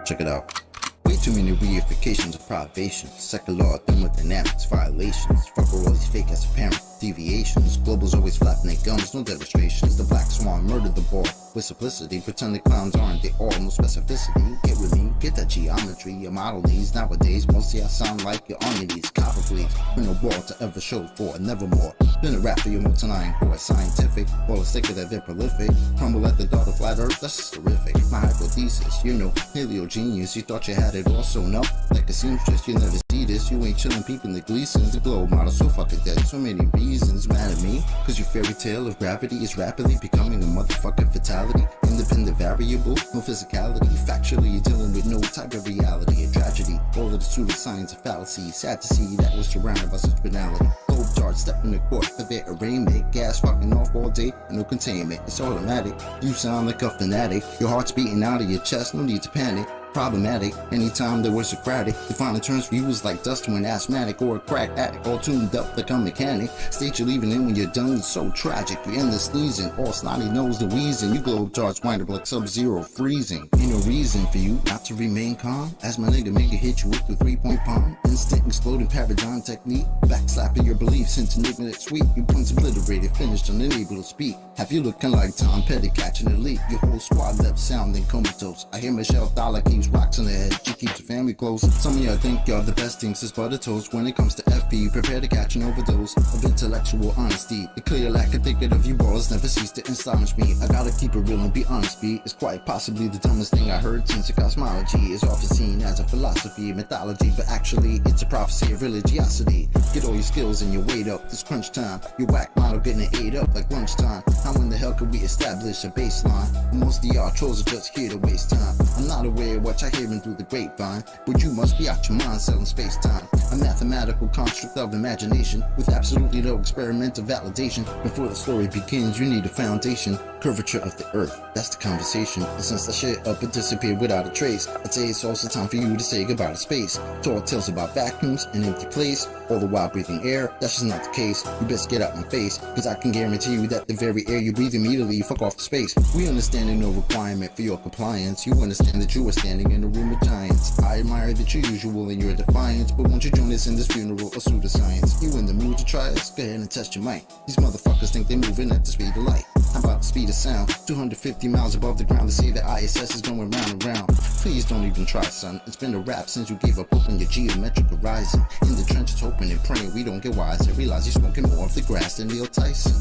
Check it out. Way too many reifications of privations. Secular thermodynamics violations. Fuck all these fake as apparent deviations. Globals always flapping their gums, no demonstrations. The black swan murdered the ball with simplicity. Pretend the clowns aren't they all, no specificity. Get with me, get that geometry. Your model these nowadays. Mostly I sound like you're on your knees. Copper please. Been a wall to ever show for, nevermore. Been a rap for your multi-nine core scientific. All the thicker that they're prolific. Crumble at the thought of flat earth, that's just terrific. My hypothesis, you know, paleo genius. You thought you had it all sewn up like a seamstress. You never see this. You ain't chillin' peeping the Gleasons. The globe model so fucking dead. So many reasons mad at me. Cause your fairy tale of gravity is rapidly becoming a motherfucking fatality. Independent variable, no physicality. Factually, you're dealing with no type of reality. A tragedy. All of the pseudoscience of fallacy. Sad to see that was surrounded by such banality. Globe darts step in the court for their arraignment. Gas fucking off all day and no containment. It's automatic. You sound like a fanatic. Your heart's beating out of your chest. No need to panic. Problematic. Anytime there was Socratic, defining terms for you was like dust to an asthmatic or a crack addict, all tuned up like a mechanic. State you're leaving in when you're done, it's so tragic. You end the sneezing, all snotty nose the wheezing. You globe charts wind up like sub-zero freezing. Ain't no reason for you not to remain calm. As my nigga make it hit you with the 3-point palm. Instant exploding paradigm technique. Backslapping your beliefs into enigmatic sweep. Your points obliterated, finished, unable to speak. Have you looking like Tom Petty catching a leak? Your whole squad left sounding comatose. I hear Michelle Dollar keeps rocks on the head. She keeps the family close. Some of y'all think y'all the best team since butter toast. When it comes to FB, prepare to catch an overdose of intellectual honesty. The clear lack of thinking of you balls never cease to astonish me. I gotta keep it real and be honest, B. It's quite possibly the dumbest thing I heard since the cosmology is often seen as a philosophy, mythology, but actually it's a prophecy of religiosity. Get all your skills and your weight up. This crunch time. Your whack model getting ate up like lunchtime. How in the hell could we establish a baseline? Most of y'all trolls are just here to waste time. I'm not aware of what y'all hearing through the grapevine, but you must be out your mind selling space-time. A mathematical construct of imagination with absolutely no experimental validation. Before the story begins, you need a foundation. Curvature of the earth, that's the conversation. And since the shit up and disappeared without a trace, I'd say it's also time for you to say goodbye to space. Tall tales about vacuums, an empty place, all the while breathing air. That's just not the case. You best get out my face, cause I can guarantee you that the very air you breathe immediately fuck off the space. We understand no requirement for your compliance. You understand that you are standing in a room of giants. I admire that you're usual in your defiance, but won't you join us in this funeral of pseudoscience? You in the mood to try us? Go ahead and test your might. These motherfuckers think they're moving at the speed of light. How about the speed of sound? 250 miles above the ground. To say that ISS is going round and round. Please don't even try, son. It's been a rap since you gave up hope on your geometric horizon. In the trenches hoping and praying we don't get wise and realize you're smoking more of the grass than Neil Tyson.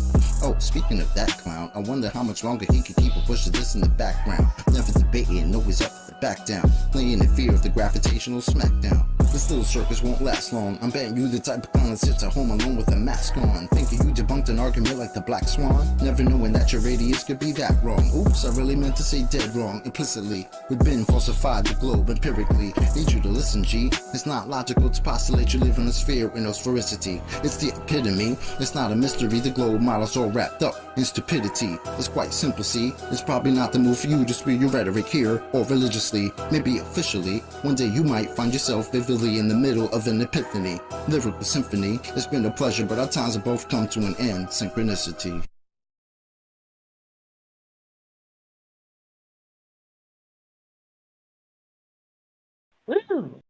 Oh, speaking of that clown, I wonder how much longer he can keep a pushing this in the background. Never debating, always up to the back down. Playing in fear of the gravitational smackdown. This little circus won't last long. I'm betting you the type of clown that sits at home alone with a mask on. Thinking you debunked an argument like the Black Swan. Never knowing that your radius could be that wrong. Oops, I really meant to say dead wrong. Implicitly, we've been falsified the globe empirically. Need you to listen, G. It's not logical to postulate you live in a sphere with no sphericity. It's the epitome. It's not a mystery. The globe model's all wrapped up in stupidity. It's quite simple, see. It's probably not the move for you to spew your rhetoric here or religiously. Maybe officially. One day you might find yourself vividly in the middle of an epiphany. Lyrical symphony. It's been a pleasure, but our times have both come to an end. Synchronicity. Woo!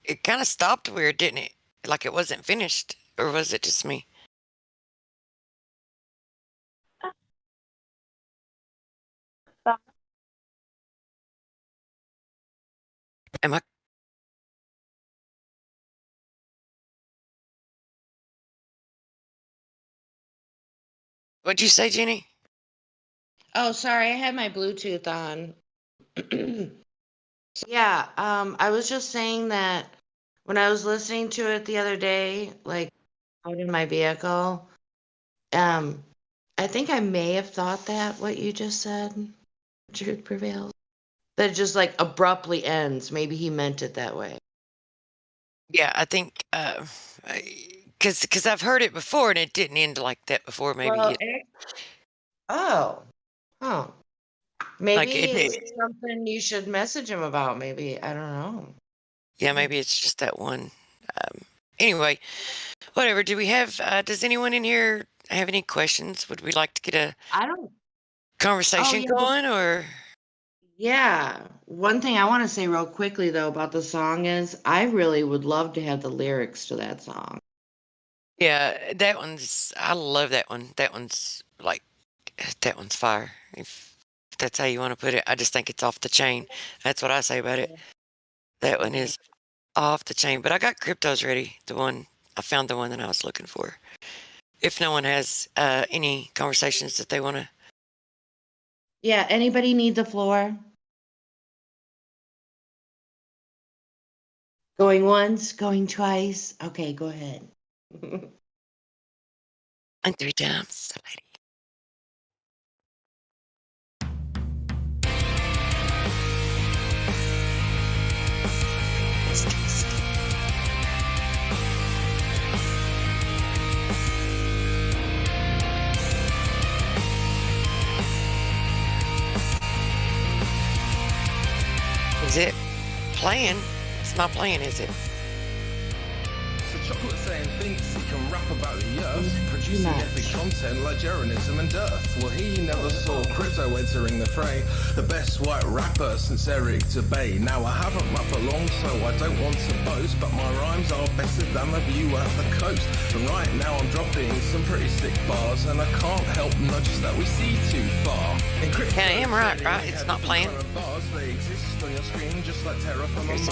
It kind of stopped weird, didn't it? Like it wasn't finished, or was it just me? Am I? What'd you say, Jenny? Oh, sorry, I had my Bluetooth on. Yeah, I was just saying that when I was listening to it the other day, like out in my vehicle, I think I may have thought that what you just said, truth prevails. That it just like abruptly ends. Maybe he meant it that way. Yeah, I think because I've heard it before and it didn't end like that before. Maybe Well, it, oh, like maybe it, it's something you should message him about. Maybe I don't know. yeah, maybe it's just that one. Anyway, whatever. Do we have? Does anyone in here have any questions? Would we like to get a I don't. conversation yeah, going, or? Yeah. One thing I want to say real quickly though about the song is I really would love to have the lyrics to that song. Yeah, that one's. I love that one. That one's fire. If that's how you want to put it, I just think it's off the chain. That's what I say about it. That one is off the chain. But I got Cryptos ready. I found the one that I was looking for. If no one has any conversations that they want to. Yeah, anybody need the floor? Going once, going twice. Okay, go ahead. And 3 times, lady. Is it playing? It's not playing, is it? So Chocolate saying thinks he can rap about the earth, producing epic content like Jeranism and Dearth. Well, he never saw crypto entering the fray. The best white rapper since Eric Debay. Now I haven't rapped for long, so I don't want to boast, but my rhymes are better than the view at the coast. And right now I'm dropping some pretty sick bars, and I can't help nudges that we see too far. Yeah, I am right? It's not playing. They exist on your screen just like Terra from Mars.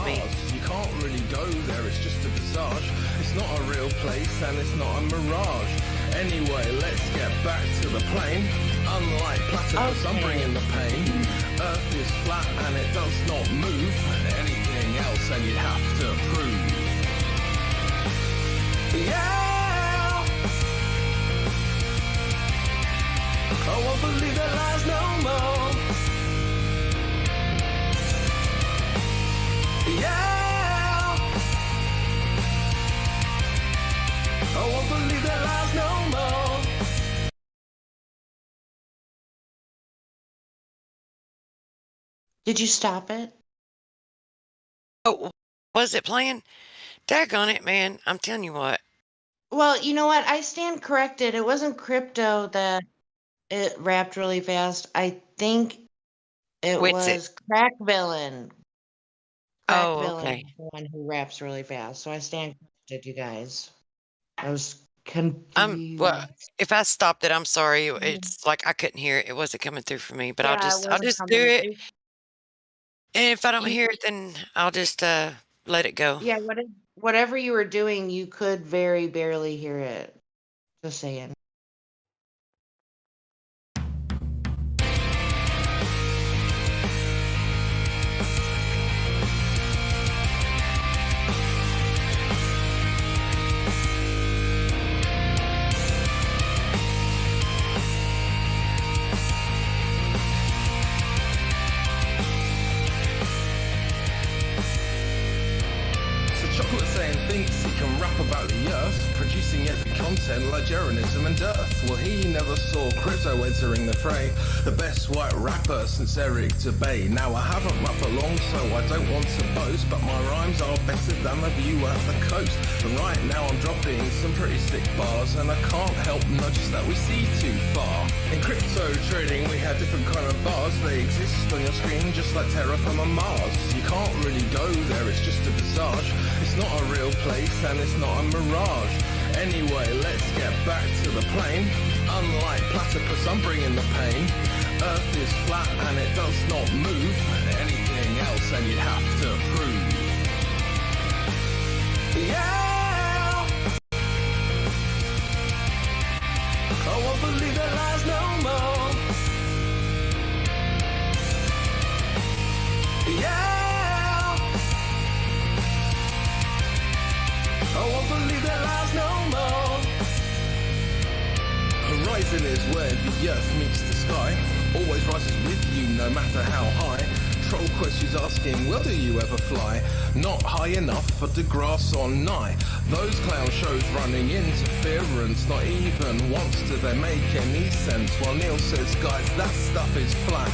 You can't really go there, it's just a visage. It's not a real place and it's not a mirage. Anyway, let's get back to the plane. Unlike platypus, I'm bringing the pain. Earth is flat and it does not move. Anything else and you'd have to prove. Yeah! I won't believe that lies no more. Yeah, I won't believe that lies no more. Did you stop it? Oh, was it playing? Daggone it, man. I'm telling you what. Well, you know what? I stand corrected. It wasn't crypto that it rapped really fast. I think it was Crack Villain. Crack Villain is the one who raps really fast. So I stand corrected, you guys. I was confused. Well, if I stopped it, I'm sorry. It's like I couldn't hear it. It wasn't coming through for me. But Yeah, I'll just do it. And if I don't hear it, then I'll just let it go. Yeah, whatever you were doing, you could very barely hear it. Just saying. Chocolate saying thinks he can rap about the earth, producing epic content like Jeranism and Dearth. Well, he never saw crypto entering the fray. The best white rapper since Eric Debay. Now I haven't rapped for long, so I don't want to boast, but my rhymes are better than the view at the coast. And right now I'm dropping some pretty sick bars, and I can't help nudges that we see too far. In crypto trading, we have different kind of bars. They exist on your screen just like Terra from Mars. You can't really go there, it's just a visage. It's not a real place and it's not a mirage. Anyway, let's get back to the plane. Unlike platypus, I'm bringing the pain. Earth is flat and it does not move. Anything else and you'd have to prove. Yeah, I won't believe their lies no more. Yeah, I won't believe their lies no more. Horizon is where the earth meets the sky. Always rises with you no matter how high. Troll questions asking, will do you ever fly? Not high enough for the grass or nigh. Those clown shows running interference. Not even once do they make any sense. While Neil says, guys, that stuff is flat.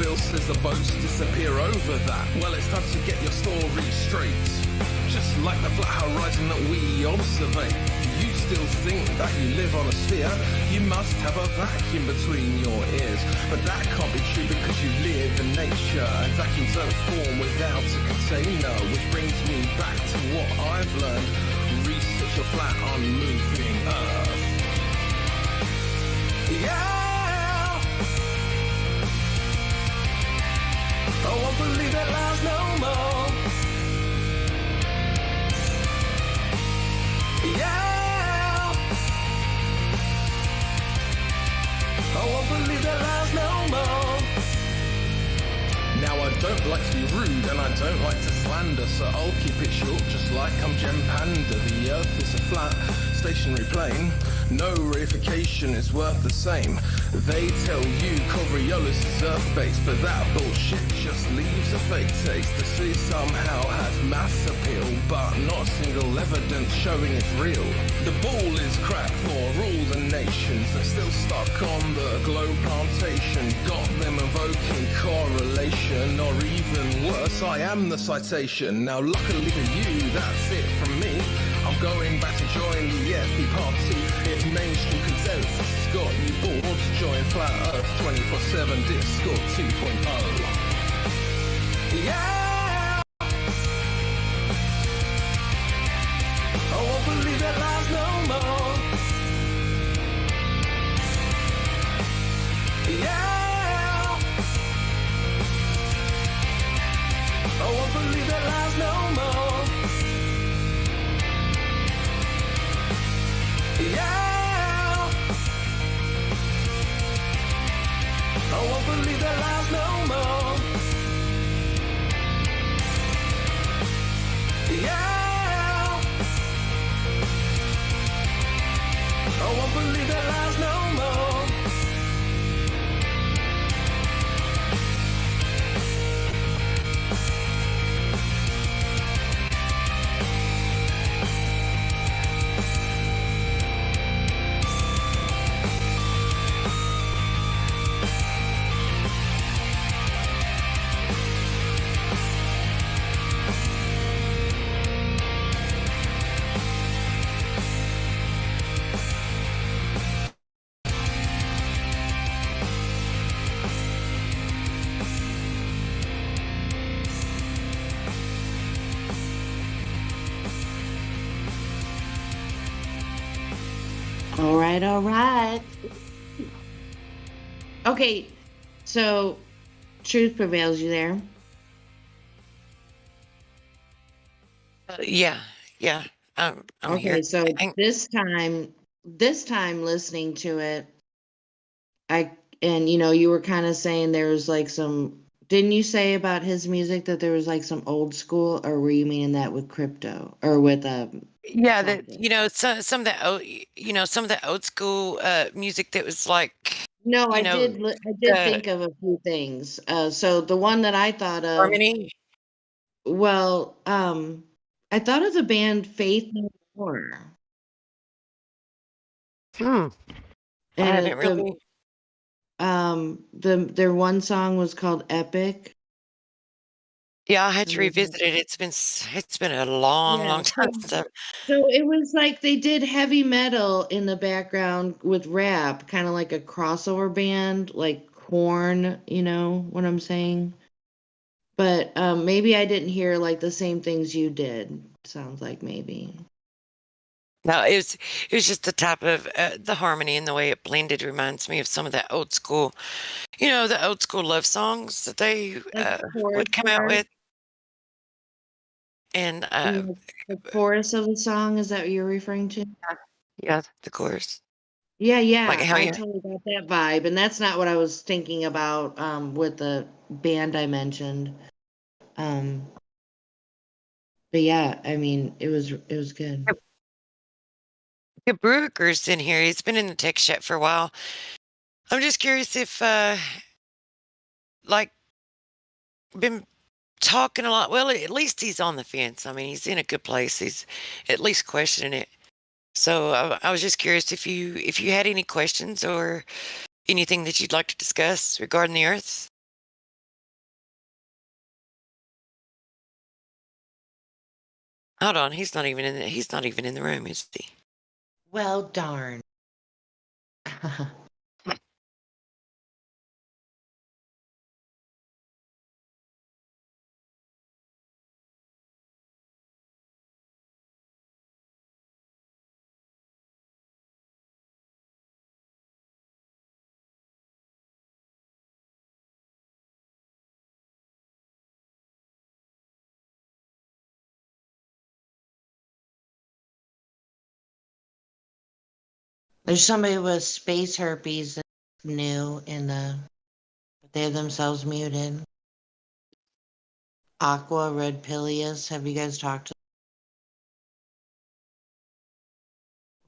Bill says the boats disappear over that. Well, it's time to get your story straight. Just like the flat horizon that we observe. You still think that you live on a sphere? You must have a vacuum between your ears. But that can't be true because you live in nature. And vacuums don't form without a container. Which brings me back to what I've learned. Research a flat unmoving earth. Yeah, I won't believe that lies no more. Yeah, I won't believe their lies no more. Now I don't like to be rude and I don't like to slander, so I'll keep it short just like I'm Gem Panda. The earth is a flat, stationary plane. No reification is worth the same. They tell you Coriolis is earth-based, but that bullshit just leaves a fake taste. The sea somehow has mass appeal, but not a single evidence showing it's real. The ball is cracked for all the nations. They're still stuck on the globe plantation. Got them invoking correlation, or even worse, I am the citation. Now luckily for you, that's it from me. I'm going back to join the FP party. If mainstream consensus has got you bored, join Flat Earth 24/7 Discord 2.0. Yeah, I won't believe that lies no more. Yeah, I won't believe that lies no more. Yeah, I won't believe their lies no more. Yeah, I won't believe their lies no more. All right. Okay, so truth prevails. You there? Yeah. I'm Okay, here. so this time listening to it, you were kind of saying there was like some. Didn't you say about his music that there was like some old school, or were you meaning that with crypto or with Yeah, that some of the old school music that was like No, I did the think of a few things. So the one that I thought of, harmony. well, I thought of the band Faith No More. I haven't really. Their one song was called Epic. Yeah, I had to revisit it. It's been a long, Yeah, long time since I've. So it was like they did heavy metal in the background with rap, kind of like a crossover band, like Korn, you know what I'm saying? But maybe I didn't hear like the same things you did. Sounds like maybe. No, it was just the type of the harmony and the way it blended reminds me of some of that old school, the old school love songs that they would come out with. And The chorus of the song, is that what you're referring to? yeah, the chorus. Yeah, Like yeah, how I you totally got that vibe, and that's not what I was thinking about with the band I mentioned. But yeah, I mean, it was good. Brueker's in here. He's been in the tech chat for a while. I'm just curious if like been talking a lot. Well, at least he's on the fence. I mean, he's in a good place. He's at least questioning it. So I was just curious if you had any questions or anything that you'd like to discuss regarding the Earth. Hold on, he's not even in the room, is he? Well, darn. There's somebody with space herpes that's new in the. They have themselves muted. Aqua Red Pilius. Have you guys talked to?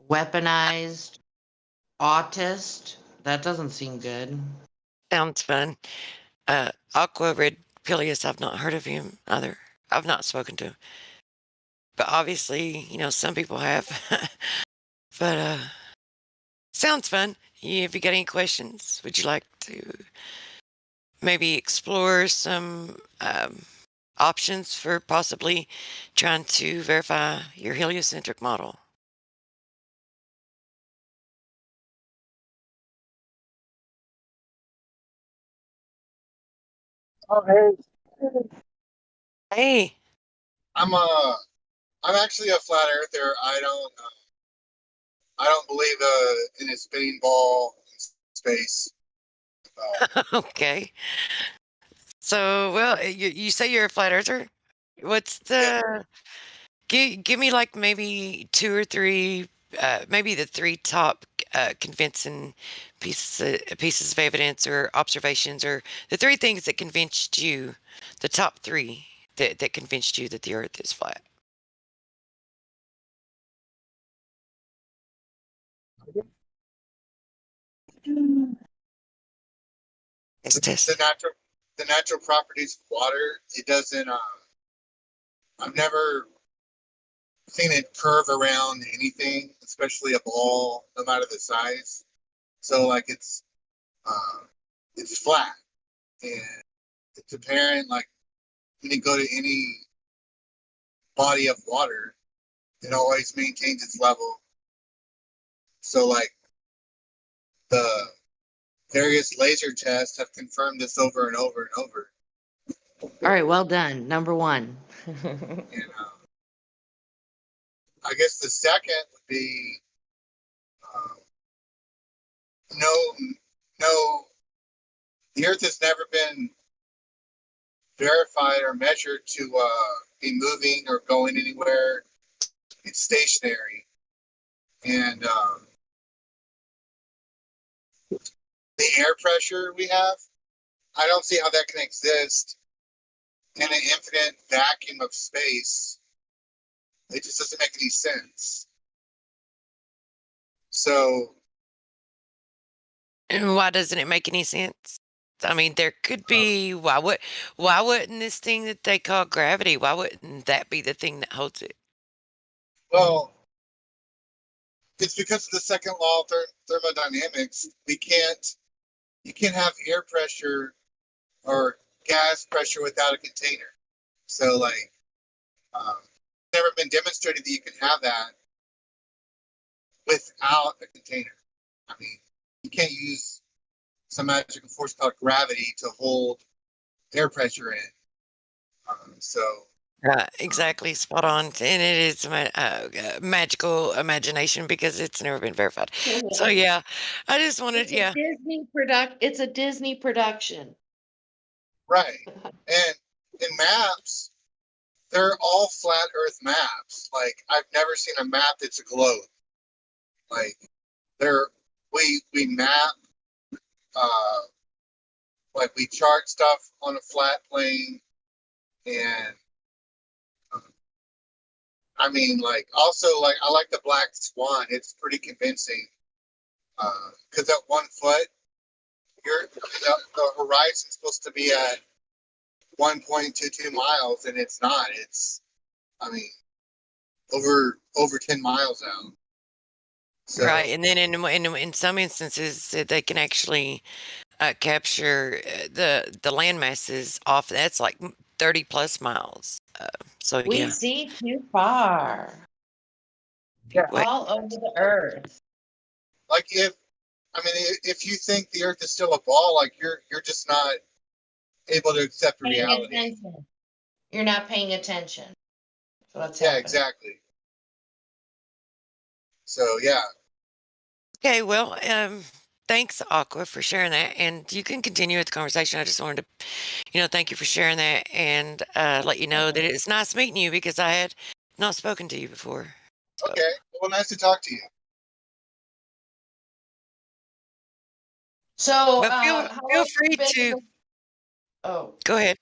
Weaponized autist. That doesn't seem good. Sounds fun. Aqua Red Pilius, I've not heard of him either. I've not spoken to him. But obviously, some people have. But sounds fun. If you got any questions, would you like to maybe explore some options for possibly trying to verify your heliocentric model? Oh, hey. Hey. I'm actually a flat earther. I don't believe in a spinning ball in space. Okay. So, well, you say you're a flat earther. What's the? Give me like maybe two or three, maybe the three top convincing pieces of evidence or observations, or the three things that convinced you, the top three that convinced you that the Earth is flat. The natural properties of water. It doesn't. I've never seen it curve around anything, especially a ball, no matter the size. So like it's flat, and it's apparent. Like when you go to any body of water, it always maintains its level. So like the various laser tests have confirmed this over and over and over. All right, well done. Number one. I guess the second would be no. The Earth has never been verified or measured to be moving or going anywhere. It's stationary, and the air pressure we have, I don't see how that can exist in an infinite vacuum of space. It just doesn't make any sense. So, And why doesn't it make any sense? I mean, there could be. Why wouldn't this thing that they call gravity? Why wouldn't that be the thing that holds it? well, it's because of the second law of thermodynamics. You can't have air pressure or gas pressure without a container. So, like, never been demonstrated that you can have that without a container. I mean, you can't use some magical force called gravity to hold air pressure in. So, Exactly, spot on, and it is magical imagination because it's never been verified. So yeah, I just wanted, yeah. It's a Disney production. Right, and in maps, they're all flat Earth maps. Like I've never seen a map that's a globe. Like we map, like we chart stuff on a flat plane, and I mean, like also like I like the black swan. It's pretty convincing because at 1 foot, the horizon's supposed to be at 1.22 miles, and it's not. It's, I mean, over 10 miles out. So, Right, and then in some instances, they can actually capture the land masses off. That's like 30 plus miles. So We yeah, see too far. You're What? all over the earth. like if you think the Earth is still a ball, like you're just not able to accept Paying reality. attention. You're not paying attention. So what's Yeah, happening? exactly. So yeah. Okay, well, thanks, Aqua, for sharing that, and you can continue with the conversation. I just wanted to, thank you for sharing that, and let you know that it's nice meeting you because I had not spoken to you before. So. Okay. Well, nice to talk to you. So, But how feel long free have you been to in the- Oh, go ahead.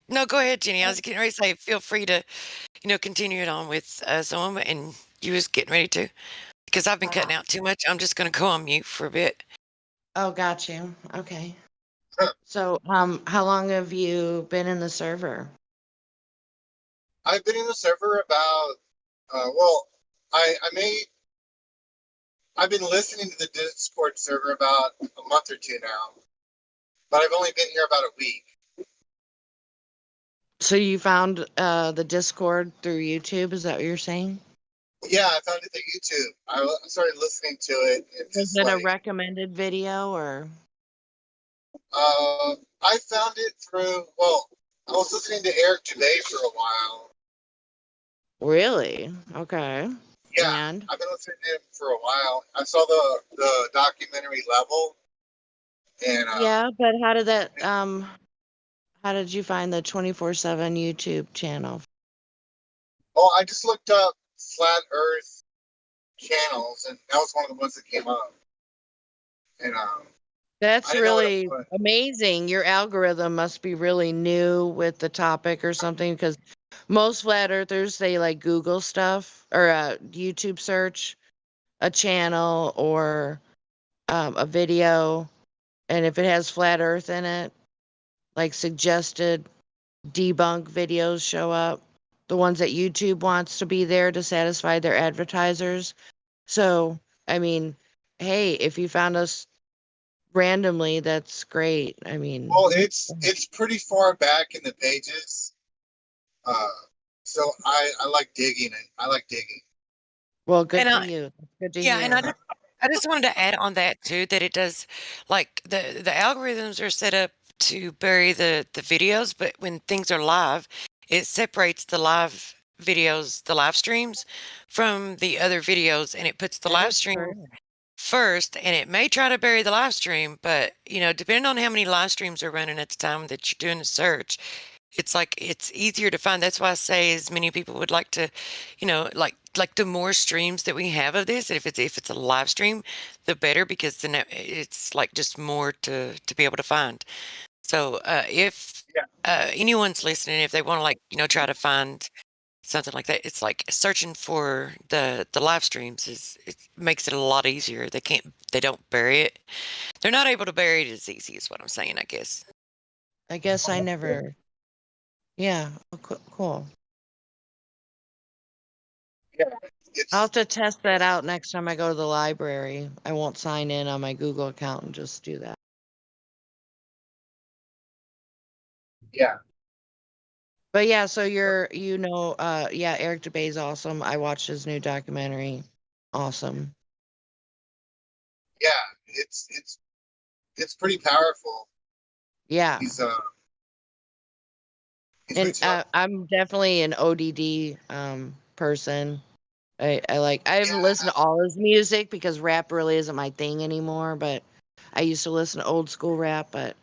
No, go ahead, Jenny. I was getting ready to say, feel free to, continue it on with someone, and you was getting ready to, because I've been cutting out too much. I'm just going to go on mute for a bit. oh, got you. Okay. So, how long have you been in the server? I've been in the server about, well, I've been listening to the Discord server about a month or two now, but I've only been here about a week. So you found the Discord through YouTube? Is that what you're saying? Yeah, I found it through YouTube. I started listening to it. And Was it a recommended video or? I found it through, well, I was listening to Eric Dubay for a while. Really? Okay. Yeah, And? I've been listening to him for a while. I saw the documentary Level, and Yeah, but how did that how did you find the 24/7 YouTube channel? oh, I just looked up Flat Earth channels, and that was one of the ones that came up. And That's I didn't know what it really was. amazing. Your algorithm must be really new with the topic or something, because most flat earthers, they like Google stuff or YouTube search a channel or a video, and if it has flat earth in it, like suggested debunk videos show up, the ones that YouTube wants to be there to satisfy their advertisers. So, I mean, hey, if you found us randomly, that's great. I mean, Well, it's pretty far back in the pages, so I like digging it. I like digging. well, good And for I, you. Good to yeah, hear. and I just wanted to add on that too, that it does, like the algorithms are set up to bury the videos, but when things are live, it separates the live videos, the live streams from the other videos, and it puts the live stream first, and it may try to bury the live stream, but depending on how many live streams are running at the time that you're doing the search, it's like it's easier to find. That's why I say as many people would like to, like the more streams that we have of this, if it's a live stream, the better, because then it's like just more to be able to find. So if anyone's listening, if they want to try to find something like that, it's like searching for the live streams it makes it a lot easier. They don't bury it. They're not able to bury it as easy, is what I'm saying, I guess. I guess I never. Yeah, cool. Yeah, I'll have to test that out next time I go to the library. I won't sign in on my Google account and just do that. Yeah. But yeah, so Eric Dubay's awesome. I watched his new documentary. Awesome. Yeah, it's pretty powerful. Yeah. He's And I'm definitely an ODD person. I haven't listened to all his music because rap really isn't my thing anymore, but I used to listen to old school rap, but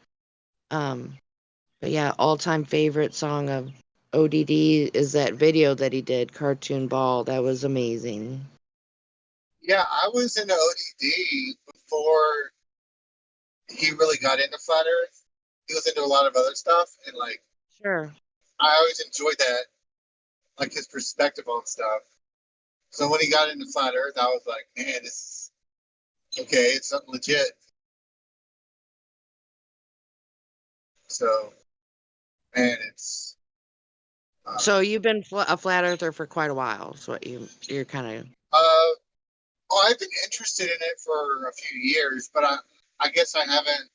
yeah, all-time favorite song of ODD is that video that he did, Cartoon Ball. That was amazing. Yeah, I was into ODD before he really got into Flat Earth. He was into a lot of other stuff, and like, Sure. I always enjoyed that, like his perspective on stuff. So when he got into Flat Earth, I was like, man, this is okay. It's something legit. So, man, it's. So you've been a flat earther for quite a while. So what you're kind of. Oh, I've been interested in it for a few years, but I guess I haven't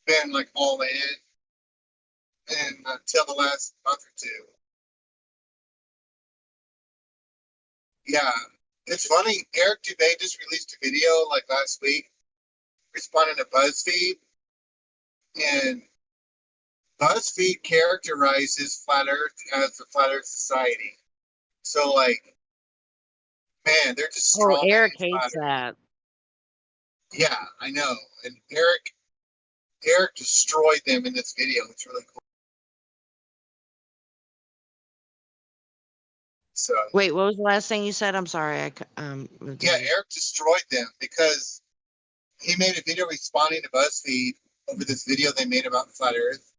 been like all in until the last month or two. Yeah, it's funny. Eric Dubay just released a video like last week, responding to BuzzFeed, and BuzzFeed characterizes Flat Earth as the Flat Earth Society. So, like, man, they're just Oh, strong. Eric hates that. Yeah, I know. And Eric destroyed them in this video. It's really cool. So wait, what was the last thing you said? I'm sorry. Yeah, Eric destroyed them because he made a video responding to BuzzFeed over this video they made about Flat Earth.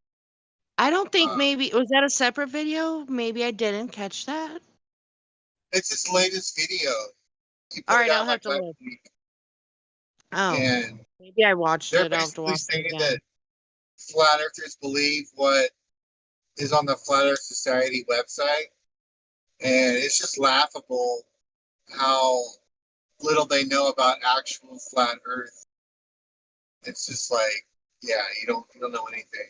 I don't think maybe was that a separate video? Maybe I didn't catch that. It's his latest video. He put All right, it out I'll have like to last look. week. Oh, And maybe I watched they're it. I'll have to basically watch it saying again. that Flat Earthers believe what is on the Flat Earth Society website. And it's just laughable how little they know about actual Flat Earth. It's just like, yeah, you don't know anything.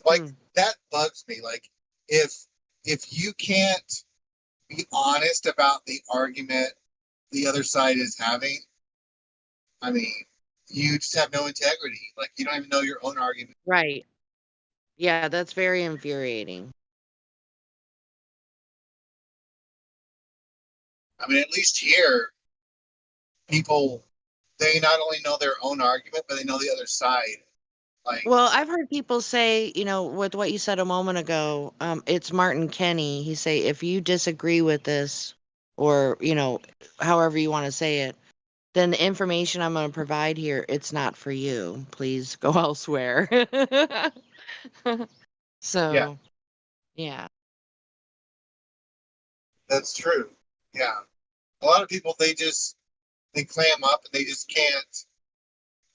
Like that bugs me. Like if you can't be honest about the argument the other side is having, I mean, you just have no integrity. Like you don't even know your own argument. Right. Yeah, that's very infuriating. I mean, at least here, people they not only know their own argument, but they know the other side. Like, Well, I've heard people say, with what you said a moment ago, it's Martin Kenny. He say, if you disagree with this, or however you want to say it, then the information I'm going to provide here, it's not for you. Please go elsewhere. So, yeah. That's true. Yeah. A lot of people they clam up and they just can't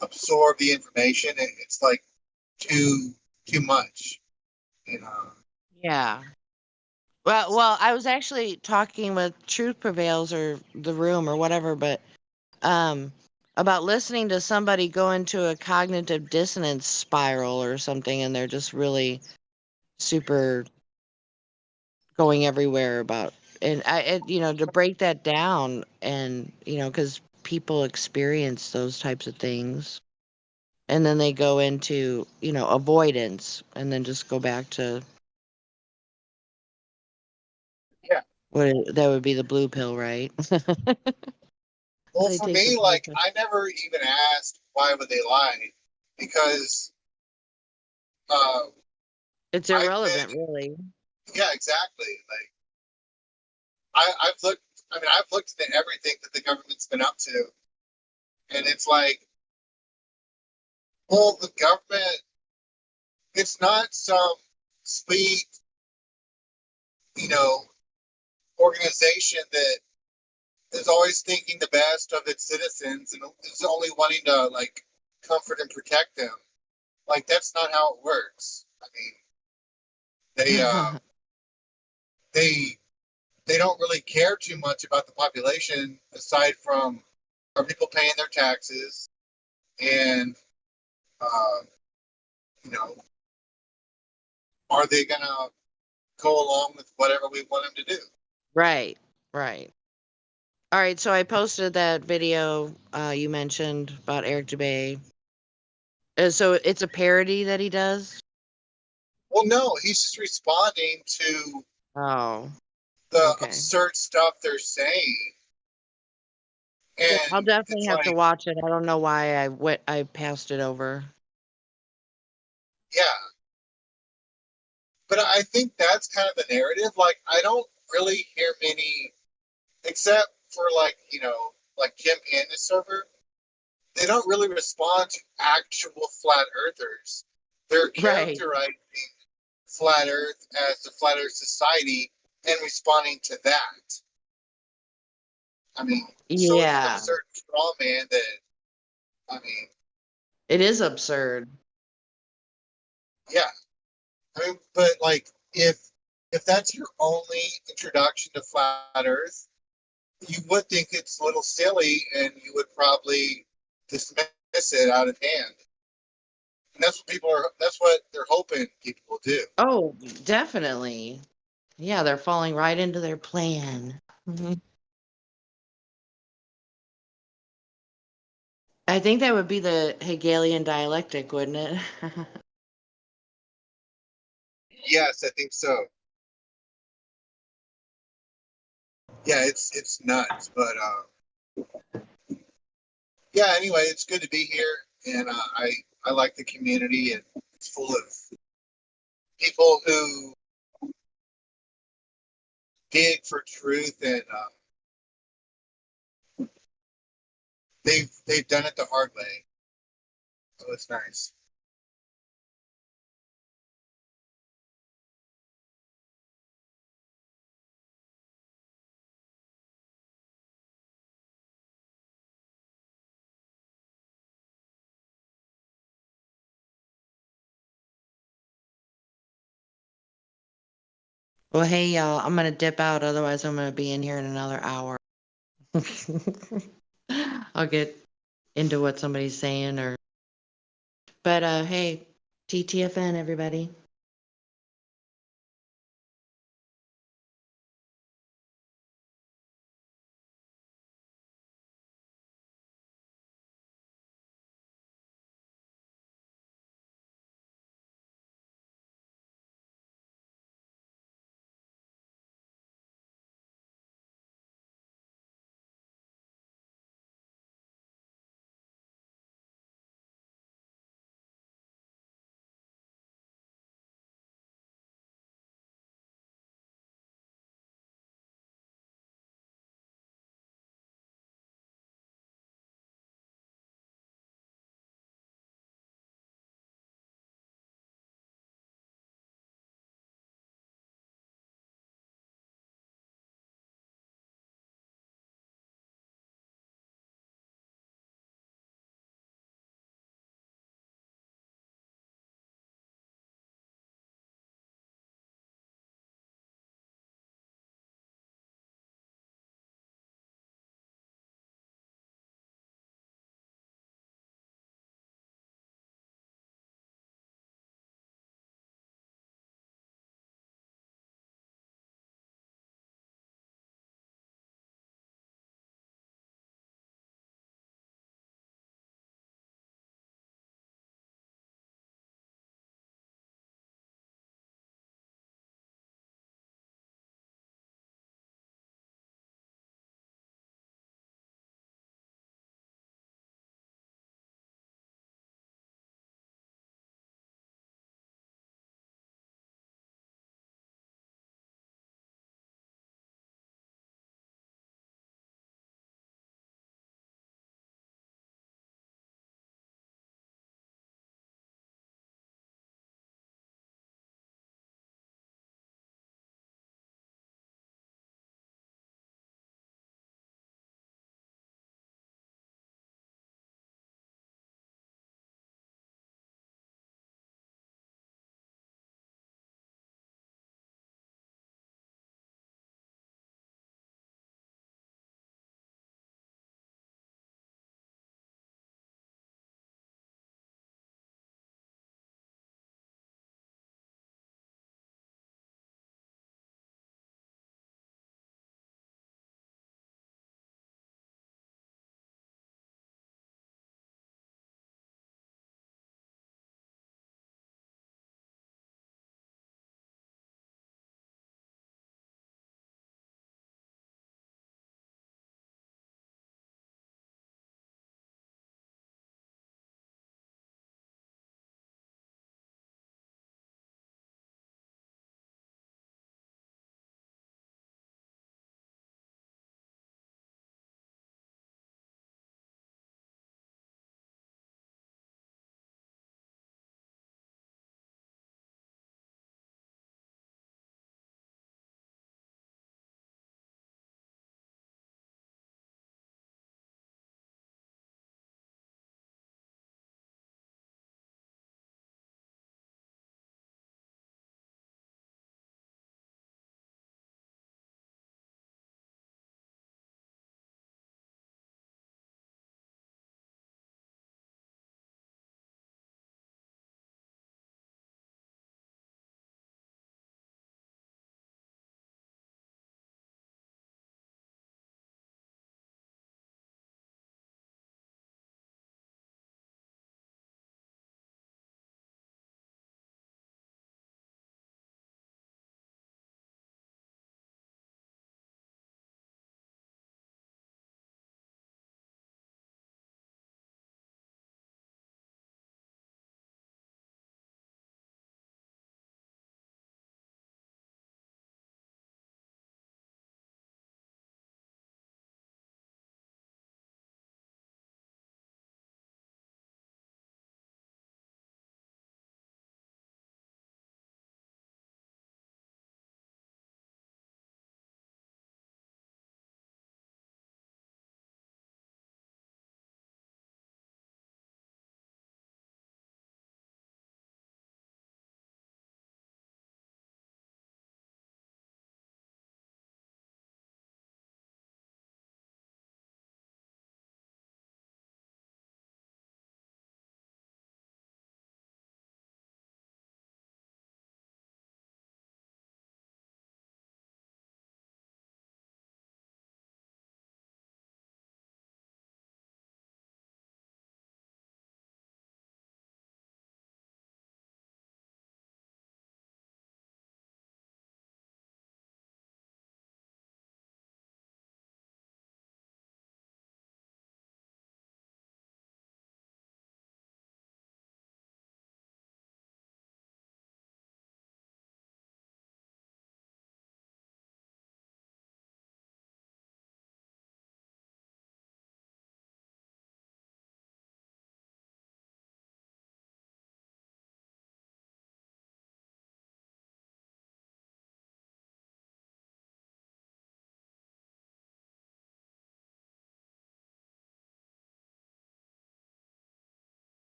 absorb the information. It's like too much. Yeah. Well, I was actually talking with Truth Prevails or The Room or whatever, but about listening to somebody go into a cognitive dissonance spiral or something, and they're just really super going everywhere about, and to break that down, and because people experience those types of things, and then they go into avoidance, and then just go back to that would be the blue pill, right? Well, They for take the me, blue like pill. I never even asked why would they lie, because It's irrelevant, really. yeah, exactly. Like I've looked. I mean, I've looked into everything that the government's been up to, and it's like, well, the government. It's not some sweet, organization that is always thinking the best of its citizens and is only wanting to like comfort and protect them. Like that's not how it works. I mean, they don't really care too much about the population aside from are people paying their taxes and are they gonna go along with whatever we want them to do? Right. All right, so I posted that video you mentioned about Eric Dubay. So it's a parody that he does? Well, no, he's just responding to the absurd stuff they're saying. And I'll definitely have to like, watch it. I don't know why I passed it over. Yeah, But I think that's kind of the narrative. Like, I don't really hear many, except for like, like Jim and his server. They don't really respond to actual flat earthers. They're Right. characterizing flat Earth as the flat Earth society and responding to that. I mean, so it's an Yeah. absurd straw man that, I mean, It is absurd. yeah. I mean, but like, if that's your only introduction to flat Earth, you would think it's a little silly, and you would probably dismiss it out of hand. And that's what people are. That's what they're hoping people will do. Oh, definitely. Yeah, they're falling right into their plan. Mhm. I think that would be the Hegelian dialectic, wouldn't it? Yes, I think so. Yeah, it's nuts, but yeah. Anyway, it's good to be here, and I like the community, and it's full of people who dig for truth, and they've done it the hard way, so it's nice. Well, hey, y'all, I'm gonna dip out, otherwise I'm gonna be in here in another hour. I'll get into what somebody's saying but hey, TTFN, everybody.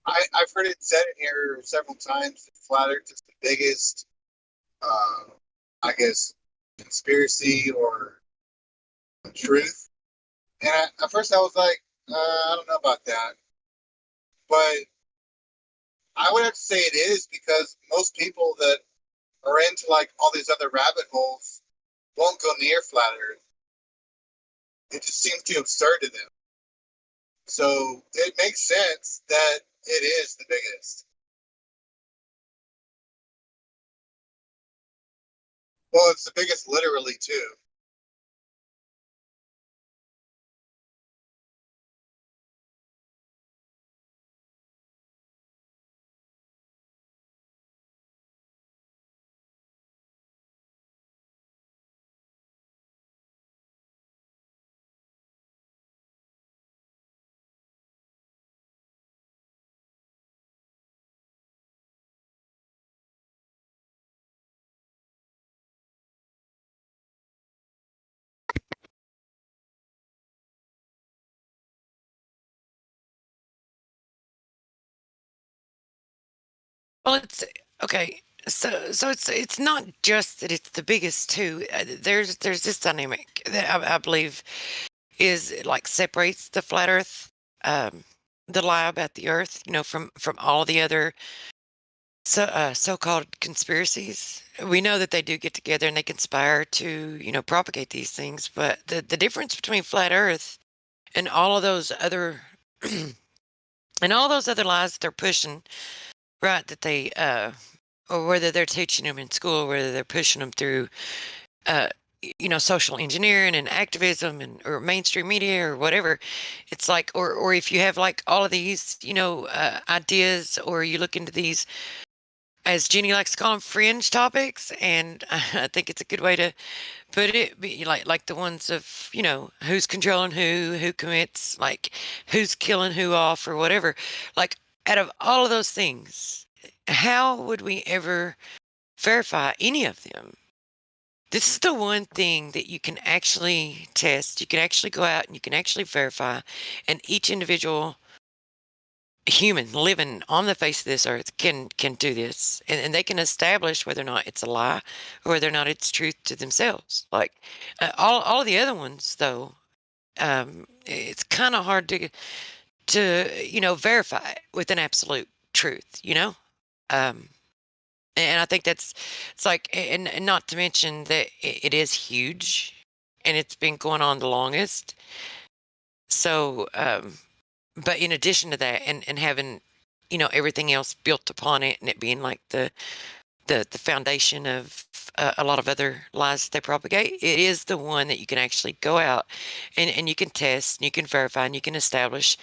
I've heard it said in here several times that flat Earth is the biggest, I guess, conspiracy or truth. And at first I was like, I don't know about that. But I would have to say it is because most people that are into like all these other rabbit holes won't go near flat Earth. It just seems too absurd to them. So it makes sense that it is the biggest. Well, it's the biggest literally too. Well, it's okay. So it's not just that it's the biggest too. There's this dynamic that I believe is like separates the flat Earth, the lie about the Earth, from all the other so-called conspiracies. We know that they do get together and they conspire to propagate these things, but the difference between flat Earth and all of those other and all those other lies that they're pushing, right? That they or whether they're teaching them in school, whether they're pushing them through, social engineering and activism or mainstream media or whatever. It's like, or if you have like all of these, ideas, or you look into these, as Jenny likes to call them, fringe topics, and I think it's a good way to put it. Like the ones of who's controlling who commits, like who's killing who off or whatever. Like out of all of those things, how would we ever verify any of them? This is the one thing that you can actually test. You can actually go out and you can actually verify, and each individual human living on the face of this earth can do this, and they can establish whether or not it's a lie or whether or not it's truth to themselves. Like all of the other ones, though, it's kind of hard to verify with an absolute truth. And I think it's like, and not to mention that it is huge, and it's been going on the longest. So, but in addition to that, and having, everything else built upon it, and it being like the foundation of a lot of other lies they propagate, it is the one that you can actually go out and you can test, and you can verify, and you can establish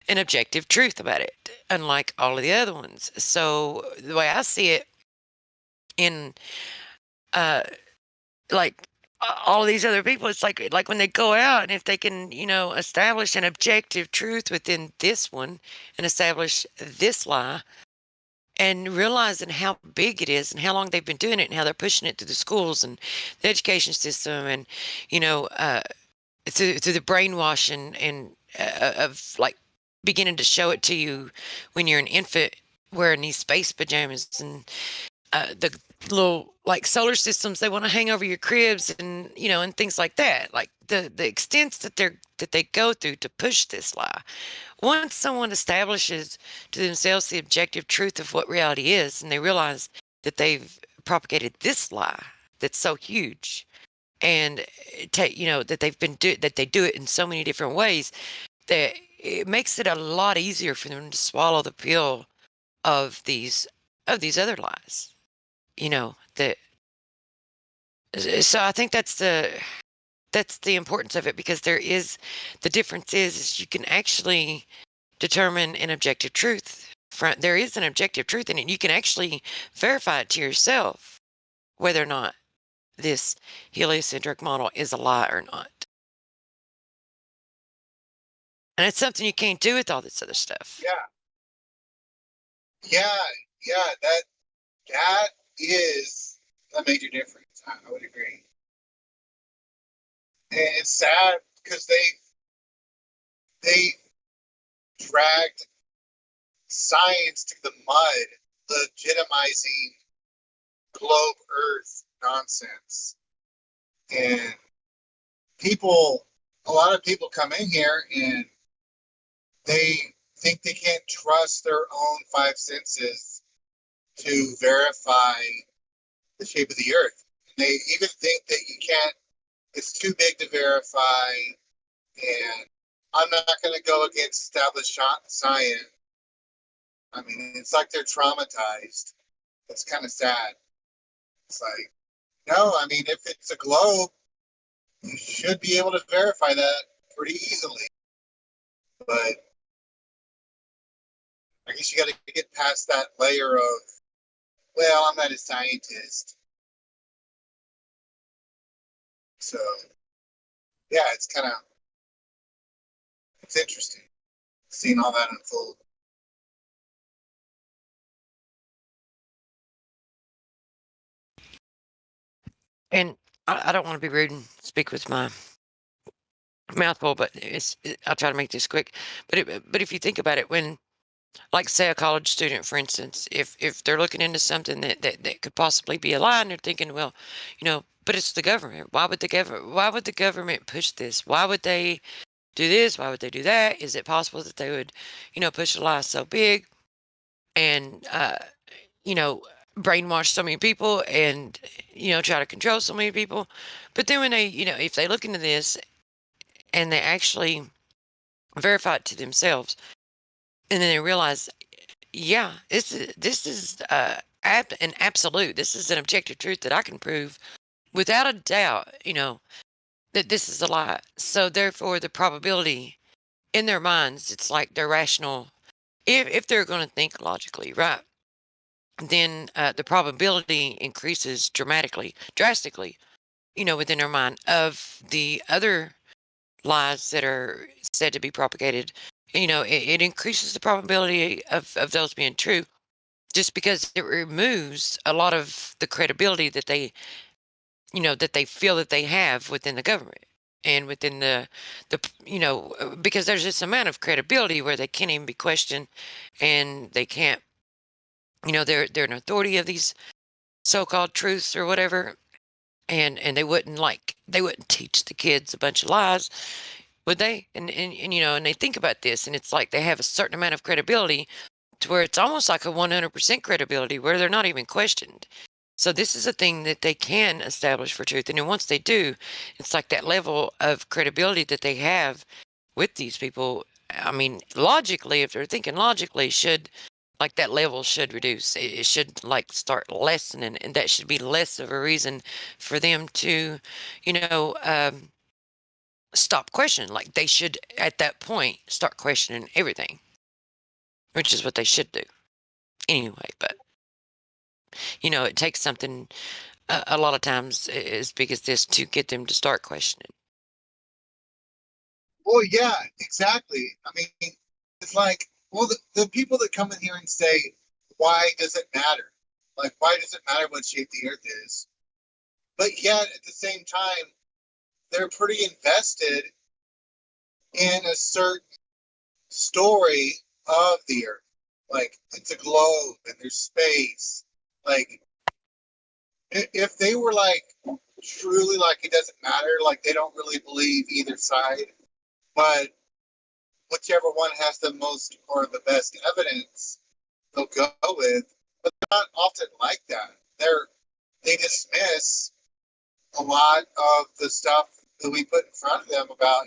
an objective truth about it, unlike all of the other ones. So the way I see it, in like all of these other people, it's like when they go out, and if they can establish an objective truth within this one and establish this lie, and realizing how big it is and how long they've been doing it and how they're pushing it through the schools and the education system, and through the brainwashing and of like beginning to show it to you when you're an infant wearing these space pajamas, and the little like solar systems they want to hang over your cribs, and and things like that. Like the extents that they go through to push this lie. Once someone establishes to themselves the objective truth of what reality is, and they realize that they've propagated this lie that's so huge, and that that they do it in so many different ways, that it makes it a lot easier for them to swallow the pill of these other lies. That, so I think that's the importance of it, because the difference is you can actually determine an objective truth. There is an objective truth in it. You can actually verify it to yourself whether or not this heliocentric model is a lie or not. And it's something you can't do with all this other stuff. Yeah, that is a major difference. I would agree. And it's sad because they dragged science to the mud, legitimizing globe Earth nonsense. And a lot of people come in here and they think they can't trust their own five senses to verify the shape of the Earth. And they even think that it's too big to verify, and I'm not going to go against established science. I mean, it's like they're traumatized. It's kind of sad. It's like, no, I mean, if it's a globe, you should be able to verify that pretty easily. But I guess you got to get past that layer of, well, I'm not a scientist. So, yeah, it's interesting seeing all that unfold. And I don't want to be rude and speak with my mouthful, but I'll try to make this quick. But if you think about it, when, like, say, a college student, for instance, if they're looking into something that could possibly be a lie, and they're thinking, well, but it's the government. Why would the government push this? Why would they do this? Why would they do that? Is it possible that they would, push a lie so big and brainwash so many people and try to control so many people? But then when they, if they look into this and they actually verify it to themselves, and then they realize, yeah, this is an absolute. This is an objective truth that I can prove without a doubt, that this is a lie. So therefore, the probability in their minds, it's like they're rational. If they're going to think logically, right, then the probability increases drastically, within their mind of the other lies that are said to be propagated. It increases the probability of those being true, just because it removes a lot of the credibility that they feel that they have within the government and within the because there's this amount of credibility where they can't even be questioned, and they can't, they're an authority of these so-called truths or whatever, and they wouldn't teach the kids a bunch of lies, would they? And they think about this, and it's like they have a certain amount of credibility to where it's almost like a 100% credibility where they're not even questioned. So this is a thing that they can establish for truth. And then once they do, it's like that level of credibility that they have with these people. I mean, logically, if they're thinking logically, that level should reduce. It should start lessening, and that should be less of a reason for them to, stop questioning. Like, they should, at that point, start questioning everything, which is what they should do anyway. But it takes something a lot of times as big as this to get them to start questioning. Well, yeah, exactly. I mean, it's like, well, the people that come in here and say, why does it matter? Like, why does it matter what shape the Earth is? But yet, at the same time, they're pretty invested in a certain story of the Earth. Like, it's a globe and there's space. Like, if they were truly it doesn't matter, they don't really believe either side, but whichever one has the most or the best evidence, they'll go with. But they're not often like that. They dismiss a lot of the stuff that we put in front of them about,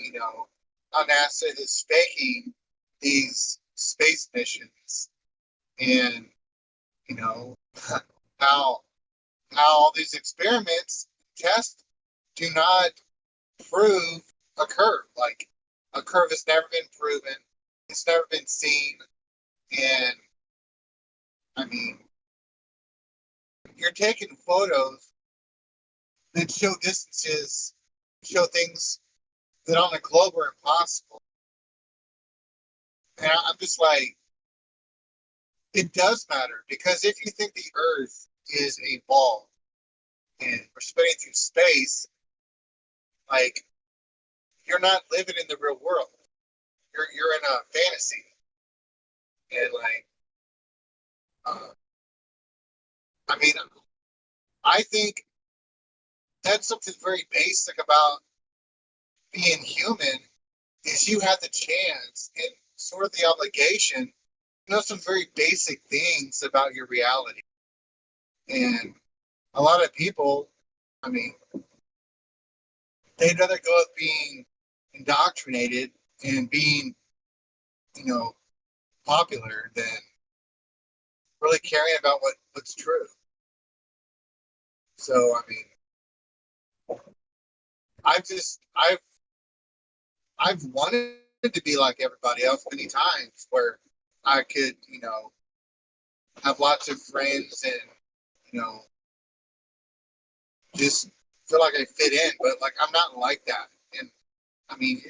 how NASA is faking these space missions, and how all these experiments tests do not prove a curve. Like, a curve has never been proven. It's never been seen. And I mean, you're taking photos that show distances, show things that on a globe are impossible. And I'm just like, it does matter, because if you think the Earth is a ball and we're spinning through space, you're not living in the real world. You're in a fantasy. And like, I mean, I think that's something very basic about being human is you have the chance and sort of the obligation to know some very basic things about your reality. And a lot of people, I mean, they'd rather go with being indoctrinated and being, popular than really caring about what's true. So, I mean, I've wanted to be like everybody else many times where I could, have lots of friends and, just feel like I fit in, but like I'm not like that. And I mean,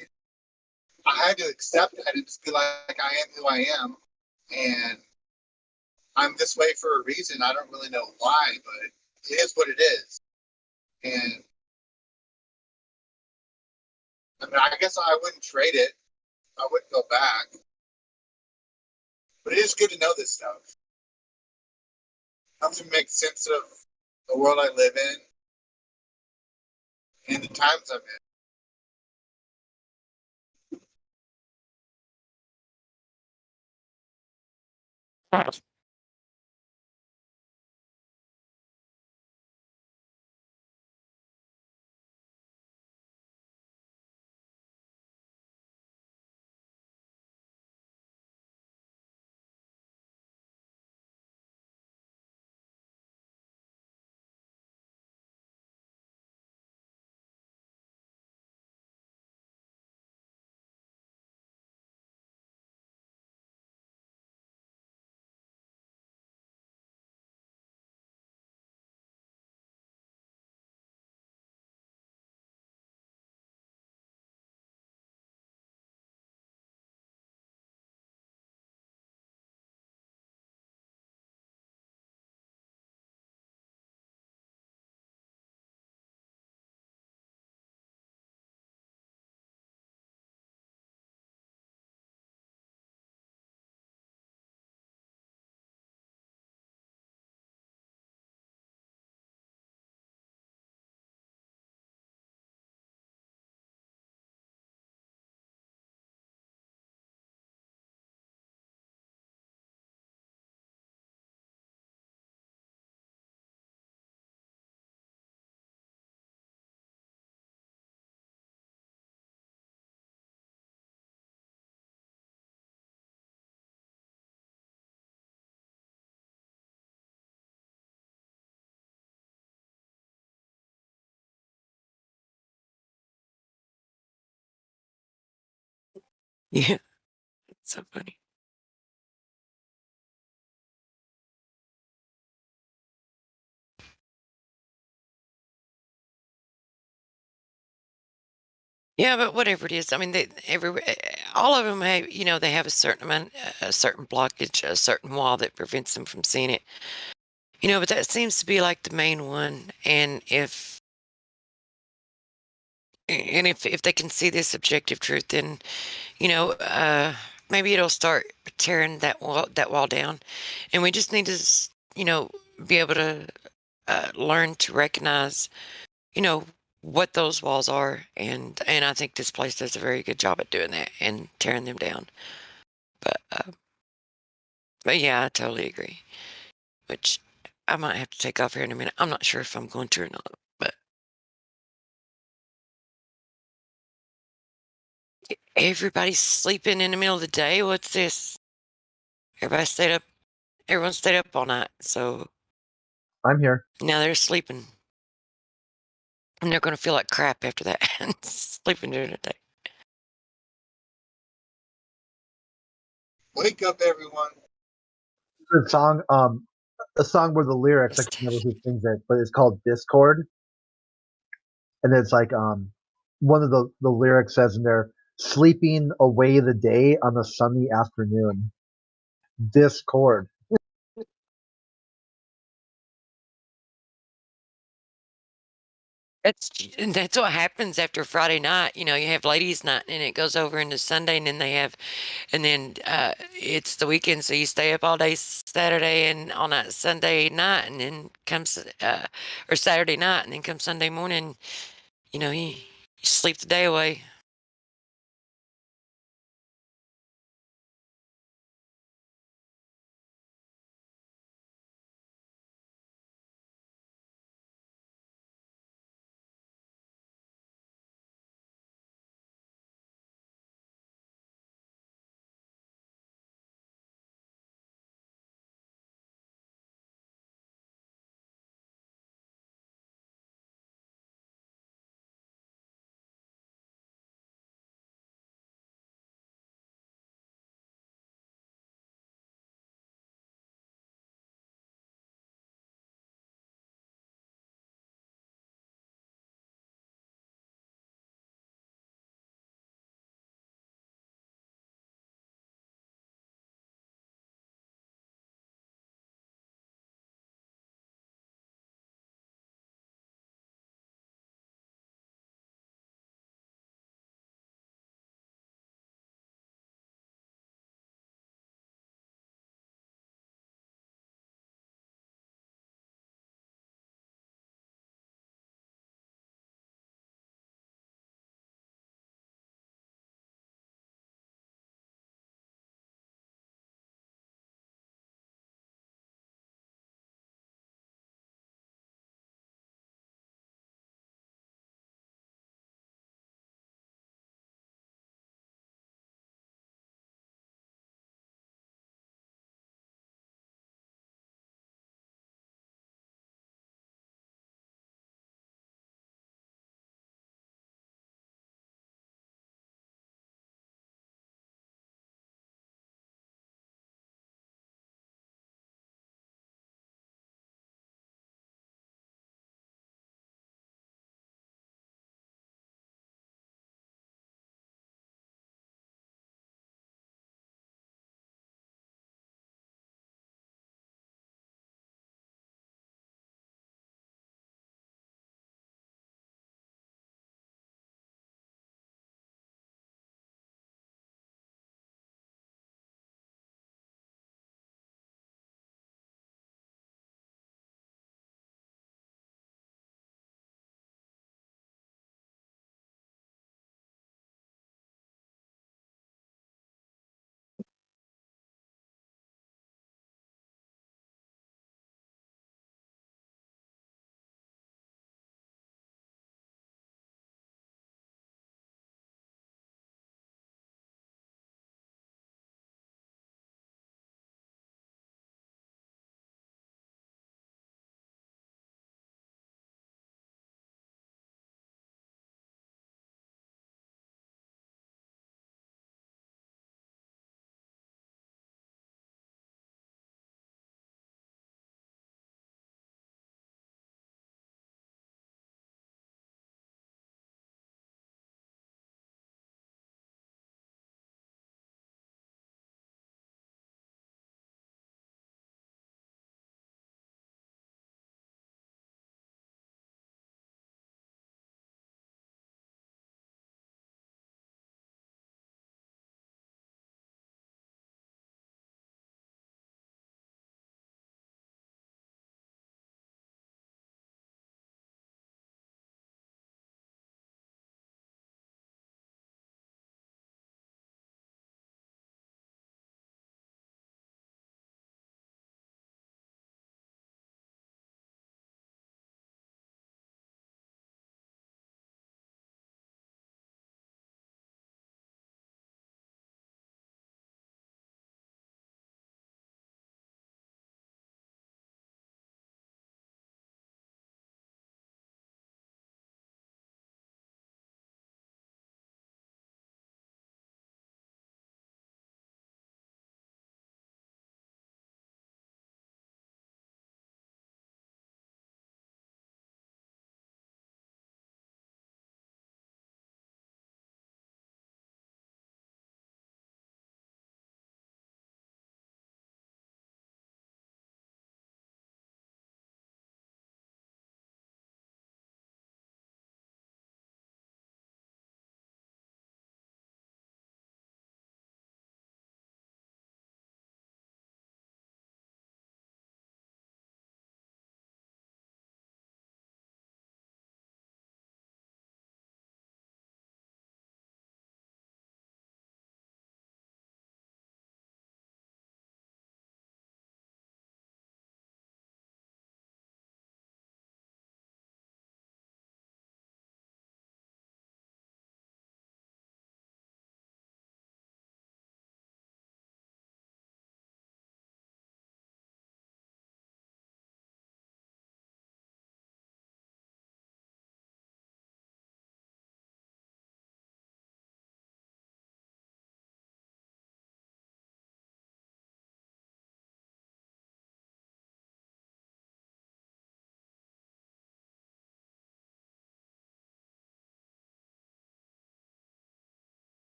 I had to accept that and just be like I am who I am, and I'm this way for a reason. I don't really know why, but it is what it is. And I mean, I guess I wouldn't trade it. I wouldn't go back. But it is good to know this stuff. Helps me make sense of the world I live in and the times I'm in. Yeah, it's so funny. Yeah, but whatever it is, I mean, all of them have, they have a certain amount, a certain blockage, a certain wall that prevents them from seeing it. But that seems to be like the main one. And if they can see this objective truth, then maybe it'll start tearing that wall down, and we just need to be able to learn to recognize what those walls are, and I think this place does a very good job at doing that and tearing them down. But yeah, I totally agree. Which I might have to take off here in a minute. I'm not sure if I'm going to or not, but everybody's sleeping in the middle of the day. What's this? Everybody stayed up. Everyone stayed up all night, so I'm here. now they're sleeping, and they're going to feel like crap after that. Sleeping during the day. Wake up, everyone. A song, where the lyrics, I can't remember who sings it, but it's called Discord. And it's like, one of the lyrics says in there, sleeping away the day on a sunny afternoon. Discord. That's what happens after Friday night. You have ladies' night, and it goes over into Sunday, and then it's the weekend, so you stay up all day Saturday and all night Sunday night, and then comes or Saturday night, and then comes Sunday morning. You sleep the day away.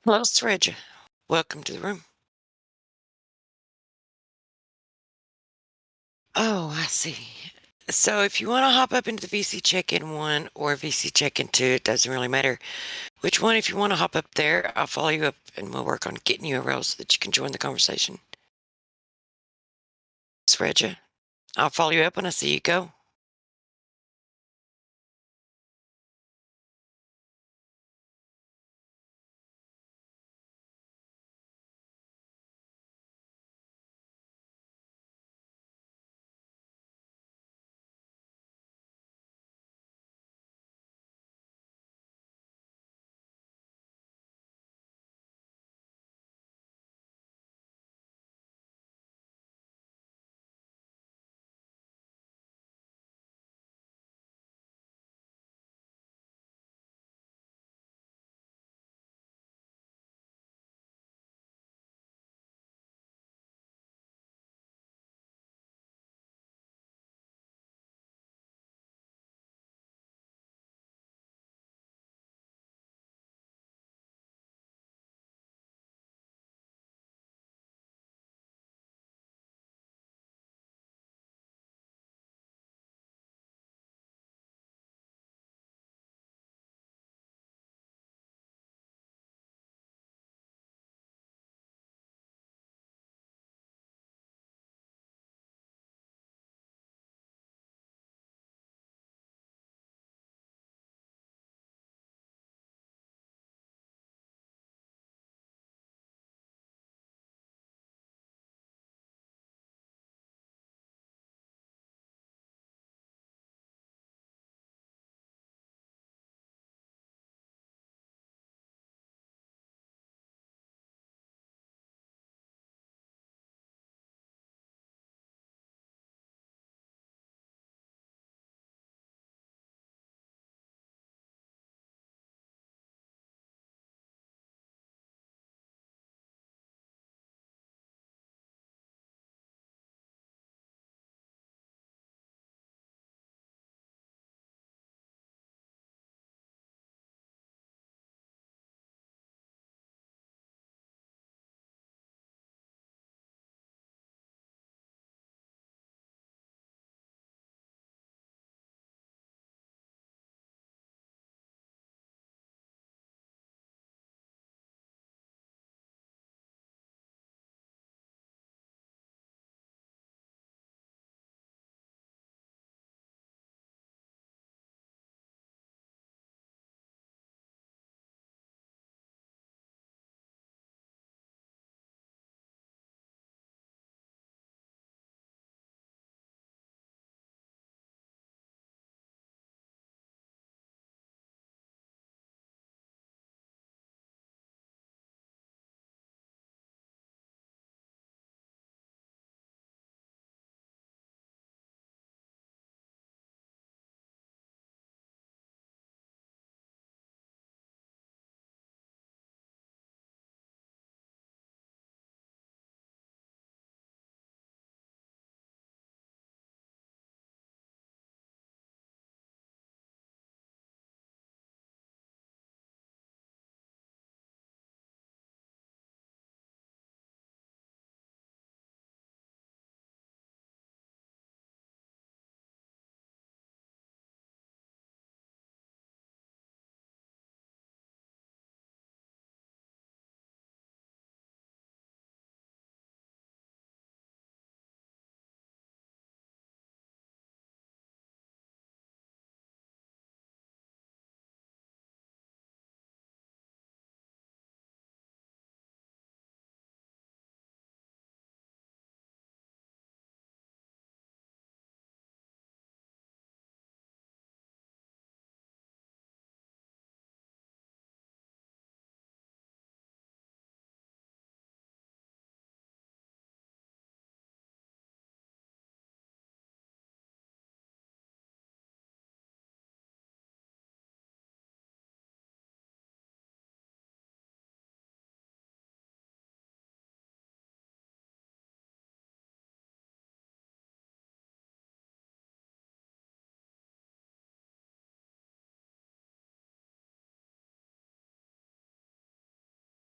Hello, Sreja. Welcome to the room. Oh, I see. So if you want to hop up into the VC check-in 1 or VC check-in 2, it doesn't really matter which one. If you want to hop up there, I'll follow you up and we'll work on getting URLs so that you can join the conversation. Sreja, I'll follow you up when I see you go.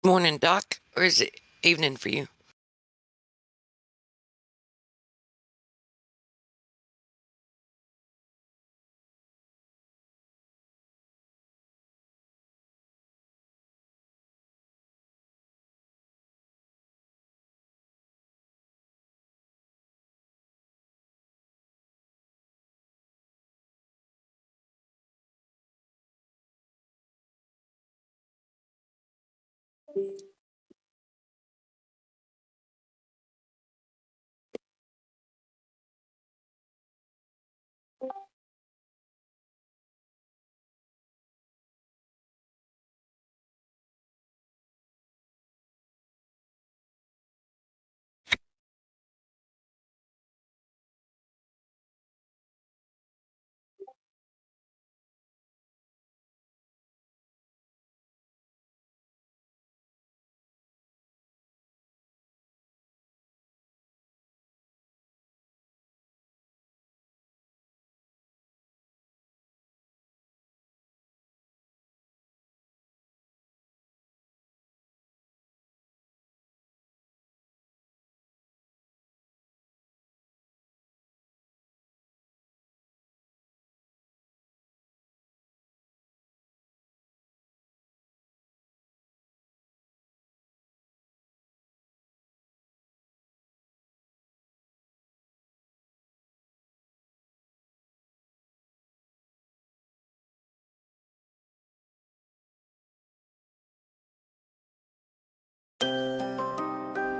Morning, Doc, or is it evening for you?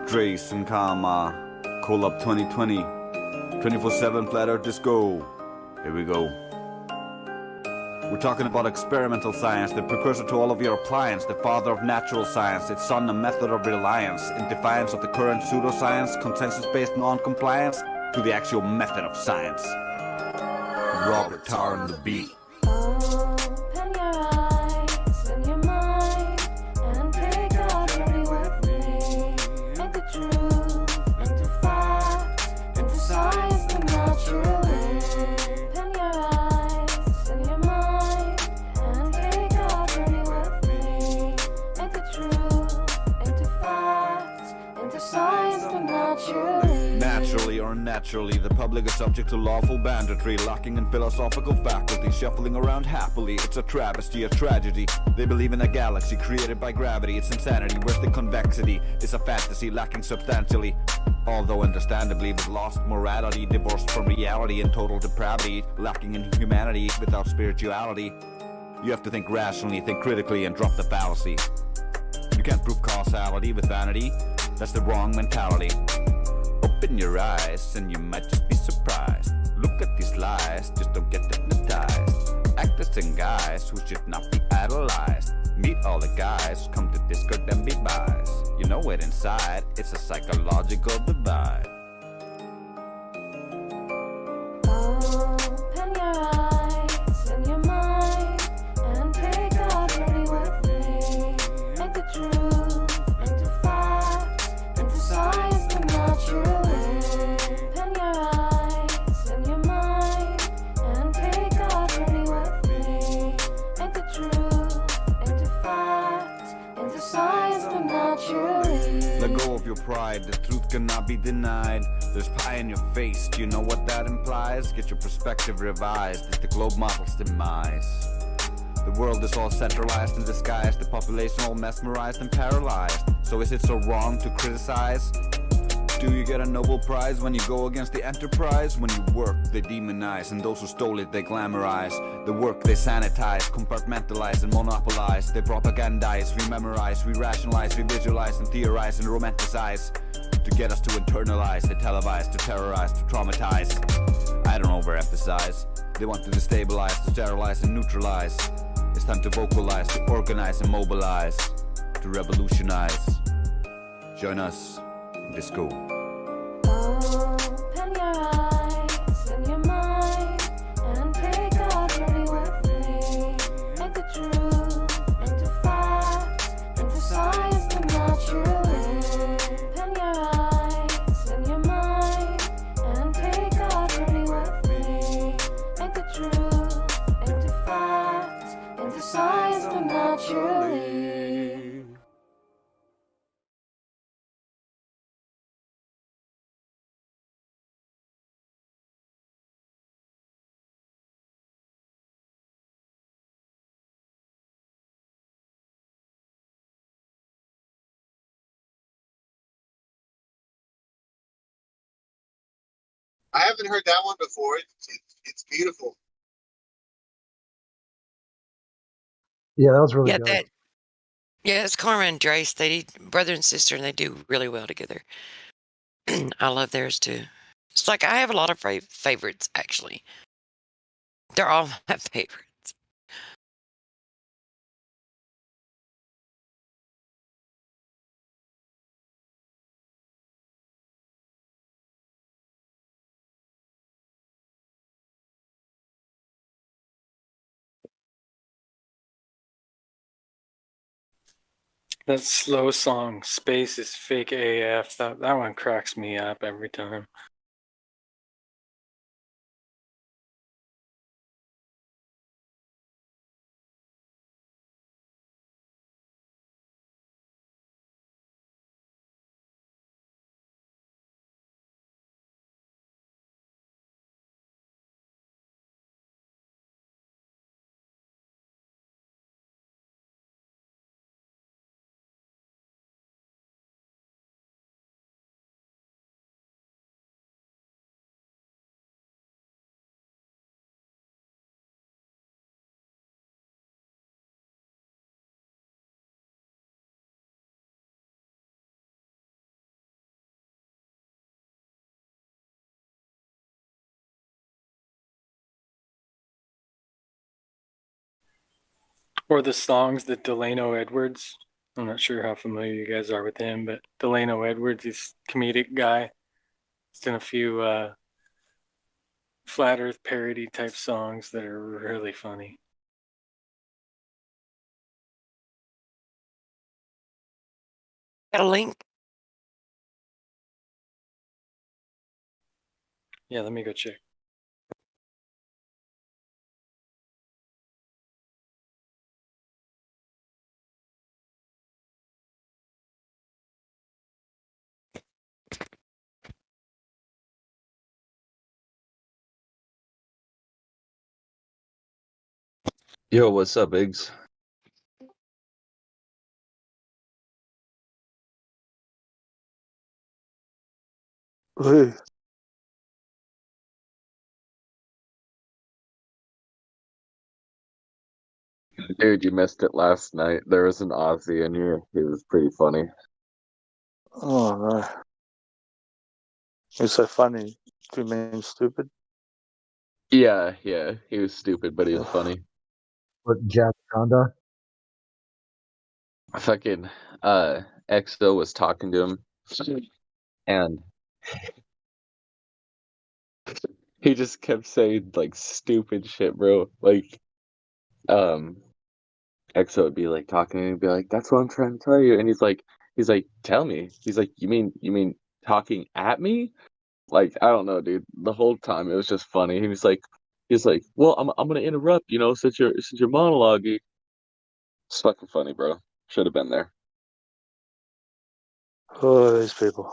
Trace and Karma, Call Up 2020, 24/7 Flat Earth Disco. Here we go. We're talking about experimental science, the precursor to all of your appliance, the father of natural science, its son a method of reliance, in defiance of the current pseudoscience, consensus-based non-compliance, to the actual method of science. Robert Tarr on the beat. Open your eyes and your mind and take a journey with me. Make the truth into fact, into science and naturally. Open your eyes and your mind and take a journey with me. Make the truth into fact, into science and naturally. Naturally or unnaturally, the public is subject to lawful banditry, lacking in philosophical faculty, shuffling around happily. It's a travesty, a tragedy. They believe in a galaxy created by gravity. It's insanity, where's the convexity? It's a fantasy lacking substantially. Although understandably with lost morality, divorced from reality and total depravity, lacking in humanity without spirituality. You have to think rationally, think critically, and drop the fallacy. You can't prove causality with vanity. That's the wrong mentality. Open your eyes and you might just be surprised. Look at these lies, just don't get hypnotized. Actors and guys who should not be idolized. Meet all the guys who come to Discord and be biased. You know it inside, it's a psychological divide. Open your eyes and your mind and take a journey with me. Make the truth into fact, into science and naturally. Open your eyes and your mind and take a journey with me. Make the truth into fact, into science and naturally. Let go of your pride, the truth cannot be denied. There's pie in your face, do you know what that implies? Get your perspective revised, it's the globe model's demise. The world is all centralized and disguised, the population all mesmerized and paralyzed. So is it so wrong to criticize? Do you get a Nobel Prize when you go against the enterprise? When you work, they demonize, and those who stole it, they glamorize. The work they sanitize, compartmentalize and monopolize. They propagandize, rememorize, re-rationalize, re-visualize and theorize and romanticize. To get us to internalize, they televise, to terrorize, to traumatize. I don't overemphasize. They want to destabilize, to sterilize and neutralize. It's time to vocalize, to organize and mobilize, to revolutionize. Join us in Disco. Open your eyes and your mind and take a journey with me. Make the truth into fact, into science and naturally. Open your eyes and your mind and take a journey with me. Make the truth into fact, into science and naturally. I haven't heard that one before. It's beautiful. Yeah, that was really Yeah, good. that. Yeah, it's Karma and Drace. They brother and sister, and they do really well together. I love theirs too. It's like I have a lot of favorites actually. They're all my favorites. That slow song, Space is Fake AF, that one cracks me up every time. Or the songs that Delano Edwards, I'm not sure how familiar you guys are with him, but Delano Edwards, this comedic guy, he's done a few flat earth parody type songs that are really funny. Got a link? Yeah, let me go check. Yo, what's up, Biggs? Hey, Dude, you missed it last night. There was an Aussie in here. He was pretty funny. oh no. It's so funny. Do you mean stupid? Yeah, he was stupid, but he was funny. What, Jack Conda? Fucking EXO was talking to him, and he just kept saying like stupid shit, bro. Like, EXO would be like talking and he'd be like, "That's what I'm trying to tell you," and he's like, "Tell me." He's like, you mean talking at me?" Like, I don't know, dude. The whole time it was just funny. He's like, "Well, I'm gonna interrupt, since you're monologuing." It's fucking funny, bro. Should have been there. Oh, these people.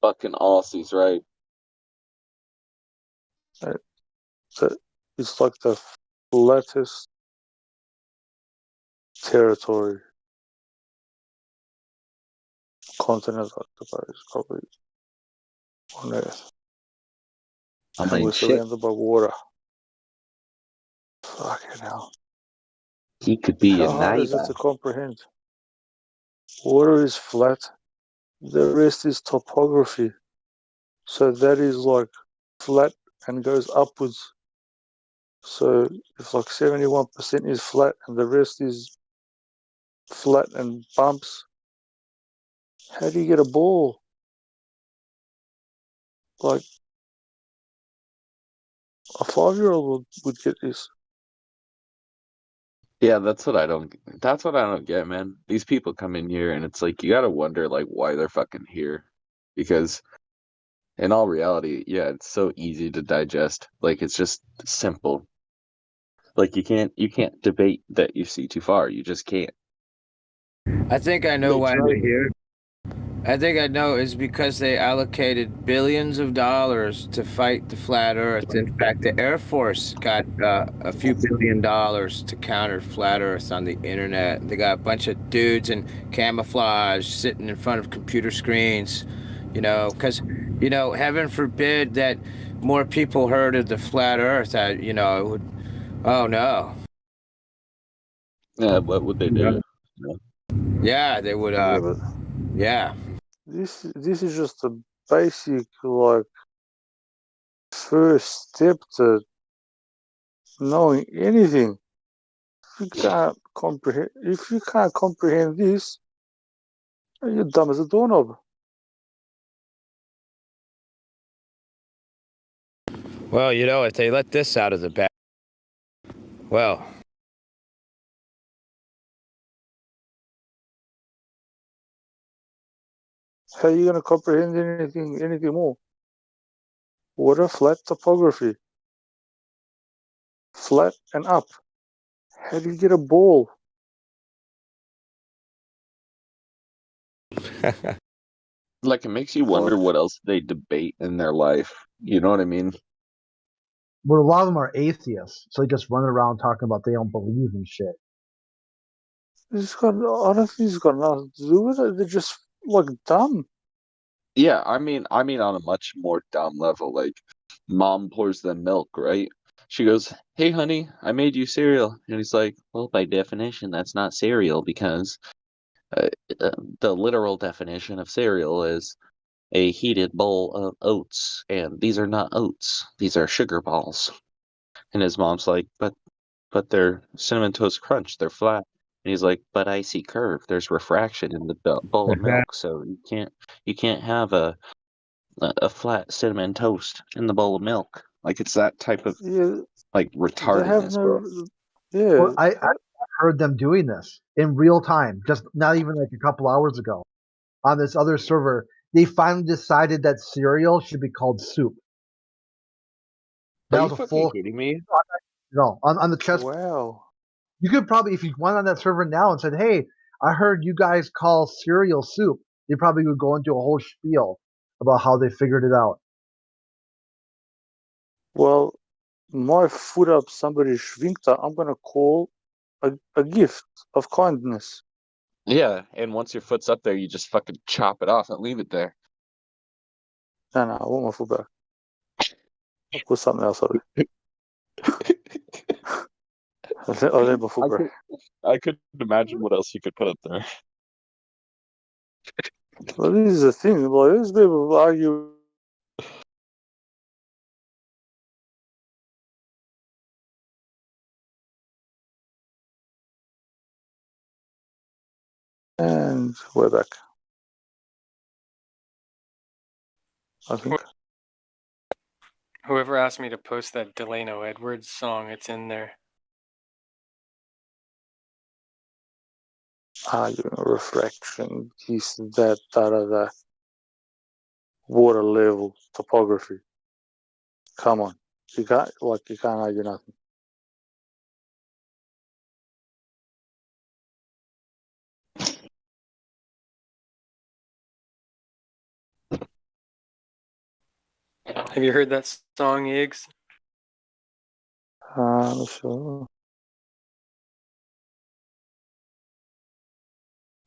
Fucking Aussies, right? It's like the flattest territory, continent, I suppose, probably on Earth. I And mean, we're shit. surrounded by water. Fucking hell. He could be How your hard is it neighbor. to comprehend? Water is flat. The rest is topography. So that is like flat and goes upwards. So if like 71% is flat and the rest is flat and bumps, how do you get a ball? Like a 5-year-old would get this. Yeah, that's what I don't get, man. These people come in here and it's like you gotta wonder like why they're fucking here. Because in all reality, yeah, it's so easy to digest. Like it's just simple. Like you can't debate that you see too far. You just can't. I think I know why they're here. I think I know it's because they allocated billions of dollars to fight the flat Earth. In fact, the Air Force got a few $1 billion to counter flat Earth on the internet. They got a bunch of dudes in camouflage sitting in front of computer screens, because You know, heaven forbid that more people heard of the flat Earth. It would. Oh no. Yeah, what would they do? Yeah. Yeah, they would. Yeah, but Yeah. this is just a basic like first step to knowing anything. If you can't comprehend this, you're dumb as a doorknob. Well, if they let this out of the bag, well. How are you gonna comprehend anything more? What a flat topography. Flat and up. How do you get a ball? Like, it makes you wonder what else they debate in their life. You know what I mean? Well, a lot of them are atheists, so they just run around talking about they don't believe in shit. Honestly, it's got nothing to do with it. They're just like dumb. Yeah, I mean on a much more dumb level. Like, mom pours them milk, right? She goes, "Hey, honey, I made you cereal," and he's like, "Well, by definition, that's not cereal because uh, the literal definition of cereal is a heated bowl of oats, and these are not oats; these are sugar balls." And his mom's like, "But they're cinnamon toast crunch. They're flat." And he's like, "But icy curve. There's refraction in the bowl of milk, so you can't have a flat cinnamon toast in the bowl of milk." Like, it's that type of like They have retardedness, bro. Well, I heard them doing this in real time, just not even like a couple hours ago on this other server. They finally decided that cereal should be called soup. Are That you was a fucking full kidding me? no on the chest. Wow. You could probably, if you went on that server now and said, "Hey, I heard you guys call cereal soup," they probably would go into a whole spiel about how they figured it out. Well, my foot up somebody's schwinkter, I'm gonna call a gift of kindness. Yeah, and once your foot's up there, you just fucking chop it off and leave it there. No, I want my foot back. I'll put something else on it. I'll let my foot back. I couldn't imagine what else you could put up there. Well, this is the thing. Like, these people argue. And we're back. I think. Whoever asked me to post that Delano Edwards song, it's in there. Refraction, this, that, da. Water level, topography. Come on. You can't argue nothing. Have you heard that song, Iggs? Sure.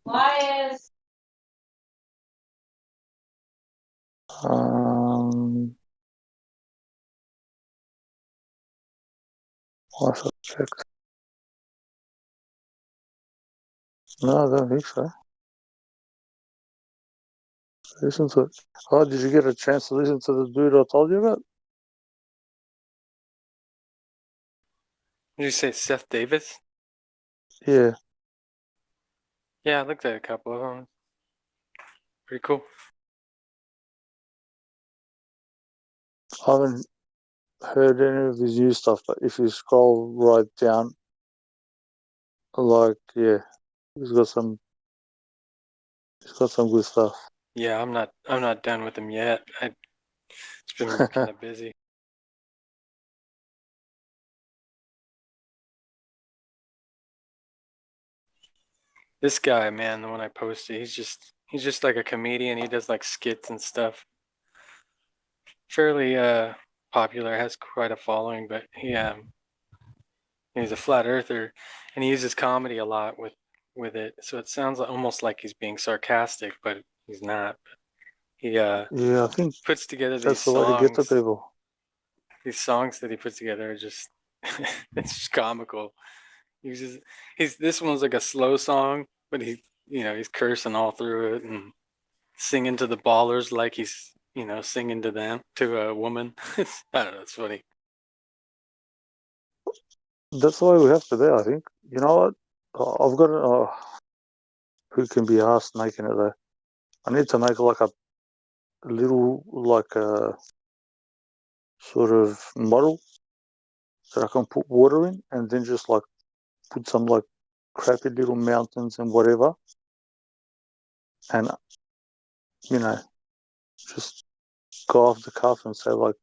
Elias. What's up, check? No, I don't think so. Listen to it. Oh, did you get a chance to listen to the dude I told you about? Did you say Seth Davis? Yeah. Yeah, I looked at a couple of them. Pretty cool. I haven't heard any of his new stuff, but if you scroll right down, like, yeah, he's got some good stuff. Yeah, I'm not done with them yet. It's been kind of busy. This guy, man, the one I posted, he's just like a comedian. He does like skits and stuff. Fairly popular, has quite a following, but he's a flat earther, and he uses comedy a lot with it. So it sounds almost like he's being sarcastic, but he's not. He Yeah, I think puts together these that's the way to get to songs. people. These songs that he puts together are just it's just comical. This one's like a slow song, but he's cursing all through it and singing to the ballers like he's singing to them, to a woman. I don't know, it's funny. That's the way we have to be, I think. You know what? I've got who can be asked making it there. I need to make like a little like a sort of model that I can put water in, and then just like put some like crappy little mountains and whatever, and just go off the cuff and say like,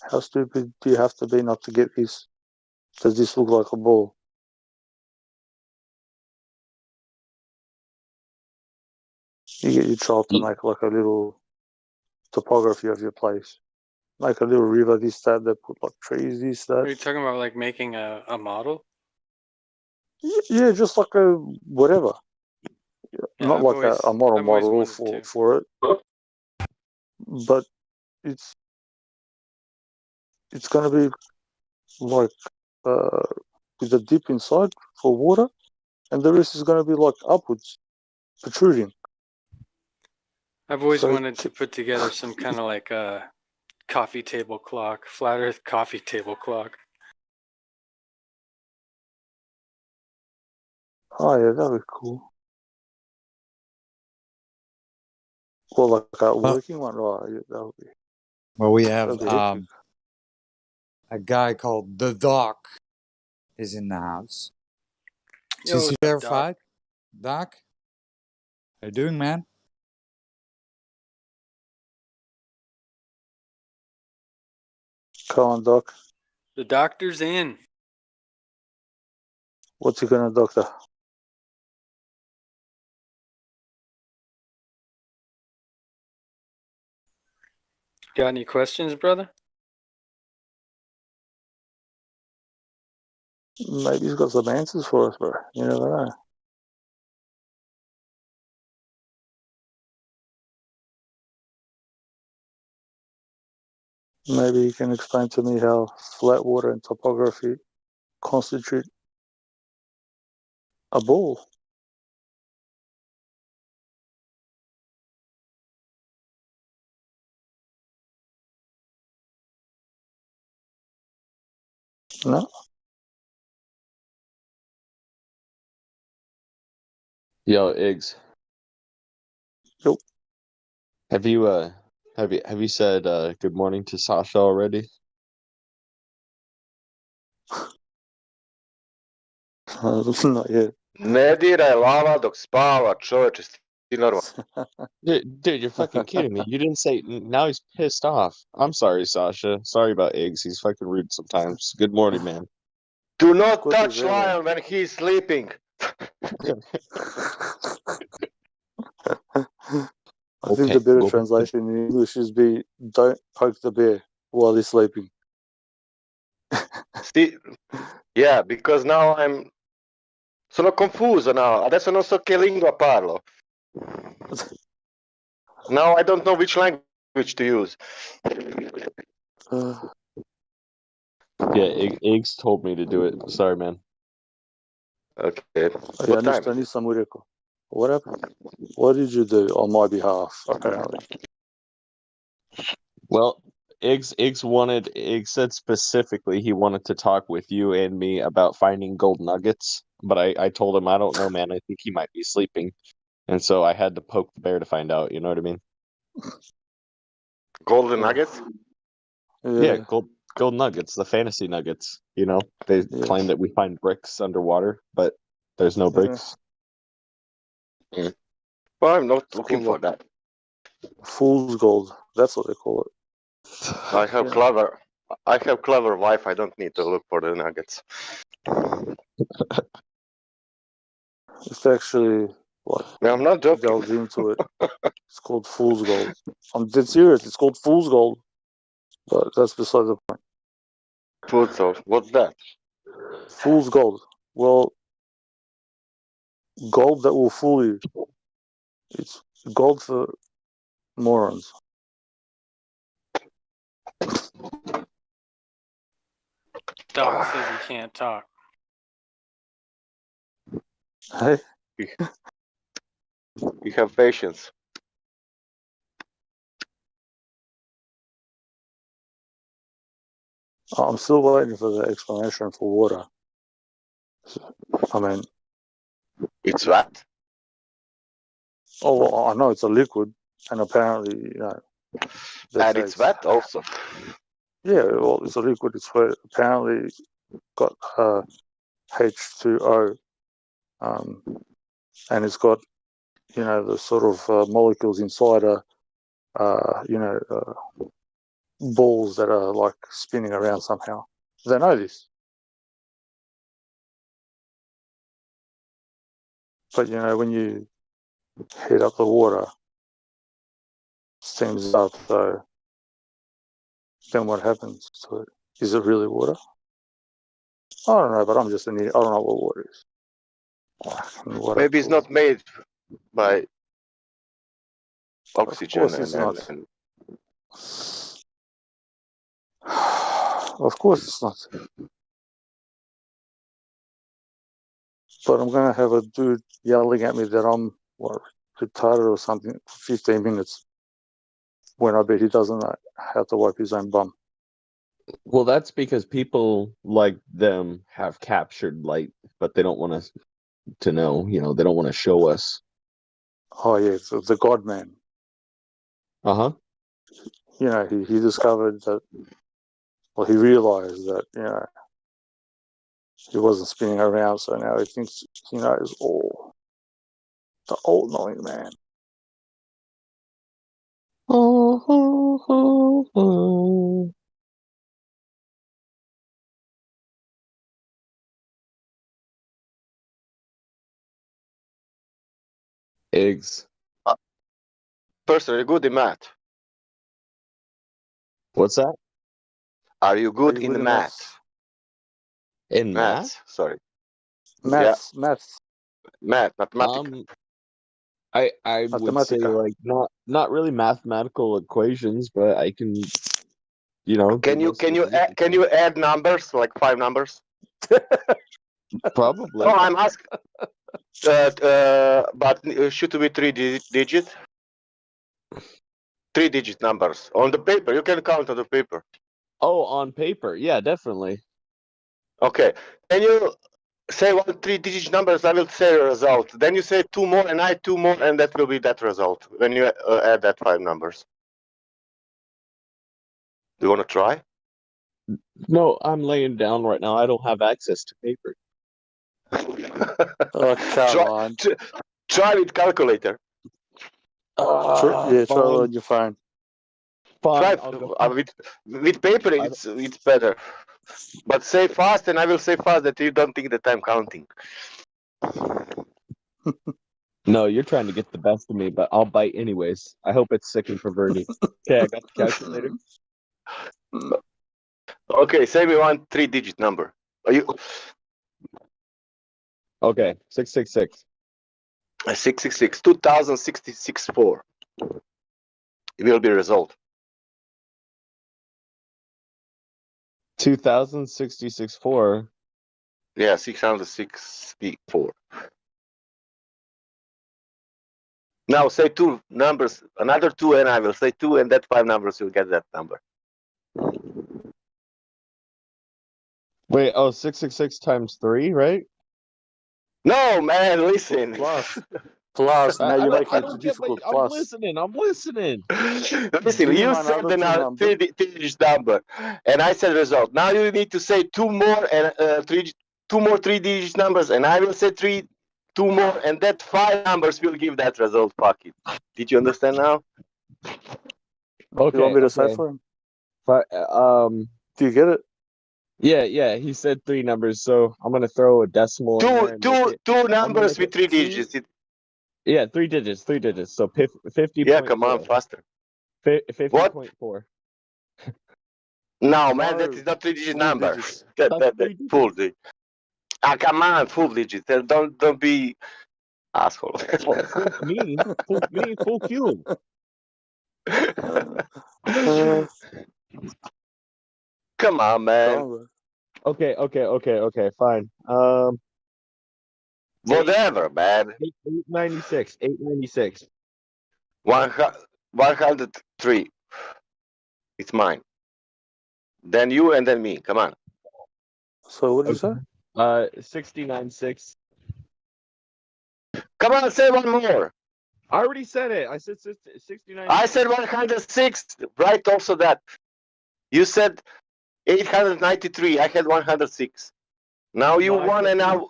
how stupid do you have to be not to get this? Does this look like a ball? You get your child to make like a little topography of your place. Like a little river, this, that, they put like trees, this, Are you that. talking about like making a model? Yeah, just like a whatever. Yeah, Not like a model for it. But it's gonna be like with a dip inside for water, and the rest is gonna be like upwards, protruding. I've always wanted to put together some kind of like a coffee table clock, flat earth coffee table clock. Oh yeah, that'd be cool. Well, like a working one, right? Yeah, that would be. Well, we have That'd be hectic. a guy called the Doc is in the house. Yo, CC what's up, verified. Doc, how you doing, man? Come on, Doc. The doctor's in. What's he gonna doctor? Got any questions, brother? Maybe he's got some answers for us, bro. You never know. Maybe you can explain to me how flat water and topography constitute a ball. No? Yo, Iggs. Yep. Have you said good morning to Sasha already? Not yet. Ne diraj lava dok spava, čoveče, ti normalno. Dude, you're fucking kidding me. You didn't say. Now he's pissed off. I'm sorry, Sasha. Sorry about Iggs. He's fucking rude sometimes. Good morning, man. Do not touch Lion when he's sleeping. I think the better translation in English is don't poke the bear while he's sleeping. See, yeah, because now sono confuso now. Adesso non so che lingua parlo. Now I don't know which language to use. Yeah, Iggs told me to do it. Sorry, man. Okay. I understand some miracle. What happened? What did you do on my behalf, apparently? Well, Iggs said specifically he wanted to talk with you and me about finding gold nuggets, but I told him I don't know, man. I think he might be sleeping, and so I had to poke the bear to find out. You know what I mean? Golden nuggets? Yeah, gold nuggets, the fantasy nuggets. You know, they claim that we find bricks underwater, but there's no bricks. Well, I'm not looking for that. Fool's gold. That's what they call it. I have clever wife. I don't need to look for the nuggets. It's actually what? I'm not joking. Delves into it. It's called fool's gold. I'm dead serious. It's called fool's gold. But that's beside the point. Fool's gold. What's that? Fool's gold. Well, gold that will fool you. It's gold for Morons. Doc says he can't talk. Hey, You have patience. I'm still waiting for the explanation for water. I mean, It's what? oh, well, I know it's a liquid, and apparently, you know, they And say it's wet also. yeah, well, it's a liquid. It's where apparently got H2O, and it's got, you know, the sort of molecules inside you know, balls that are like spinning around somehow. They know this, but you know, when you heat up the water, steams up. So then what happens to it? Is it really water? I don't know, but I'm just an idiot. I don't know what water is. Water. Maybe it's not made by oxygen Of course it's not. Of course it's not. But I'm going to have a dude yelling at me that I'm retarded or something for 15 minutes when I bet he doesn't know how to wipe his own bum. Well, that's because people like them have captured light, but they don't want us to know. You know, they don't want to show us. Oh, yeah, it's the God man. Uh-huh. You know, he discovered that, well, he realized that, you know, he wasn't spinning around, so now he thinks he knows all. The all-knowing man. Oh, oh, oh, oh. Eggs. First, are you good in math? What's that? Are you good Are you in good in math? In math? Sorry. Maths. Math, mathematics. I would say Mathematica. like not really mathematical equations, but I can, you know, do Can you most of the basic can you add numbers like 5 numbers? Probably. No, I'm asking. But should be 3-digit. 3-digit numbers on the paper. You can count on the paper. Oh, on paper, yeah, definitely. Okay. Can you say 1 3-digit numbers? I will say a result. Then you say 2 more, and I 2 more, and that will be that result when you add that 5 numbers. Do you want to try? No, I'm laying down right now. I don't have access to paper. Oh, come on. Try with calculator. Try it on your phone. Fine, Try with paper. It's better. But say fast, and I will say fast that you don't think that I'm counting. No, you're trying to get the best of me, but I'll bite anyways. I hope it's sick and perverted. Okay, I got the calculator. Okay, say me 1 3-digit number. Are you? Okay, 666. 666. 2066-4. It will be result. 2066-4. Yeah, 664. Now say 2 numbers, another 2, and I will say 2, and that 5 numbers will get that number. Wait, 666 times 3, right? No, man, listen. Plus, now you're making it too get difficult. I'm Plus, I'm listening. Listen, Give him you another said now 3-digit number, and I said result. Now you need to say 2 more and 2 more 3-digit numbers, and I will say 2 more, and that 5 numbers will give that result. Fuck it. Did you understand now? Okay. you want me to say for him? But, do you get it? Yeah, he said 3 numbers, so I'm gonna throw a decimal in there and make it, two numbers with 3 digits. Yeah, 3 digits, 3 digits. So 50. Yeah, come on, faster. 50.4. No, man, that is not 3-digit number. That full digit. Ah, come on, full digit. Don't be asshole. Full cube. Come on, man. Okay, fine. Whatever, man. 896. 896. 103. It's mine. Then you and then me. Come on. So what did you say? 696. Come on, say one more. I already said it. I said 69. I said 106. Right, also that. You said 893. I had 106. Now you won, and now.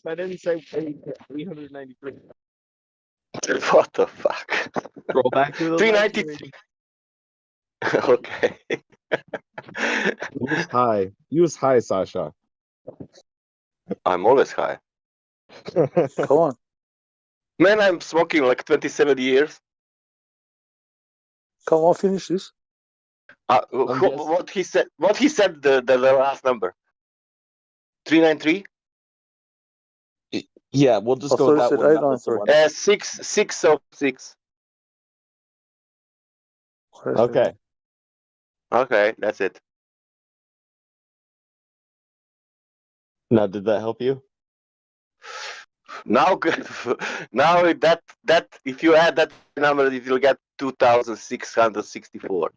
I didn't say 893. What the fuck? Scroll back to the 393. Okay. You was high, Sasha. I'm always high. Come on. Man, I'm smoking like 27 years. Come on, finish this. What he said? What he said? The last number. 393. Yeah, we'll just go with that one. That was the one. 606. Okay. Okay, that's it. Now, did that help you? Now, now that if you add that number, you will get 2,664.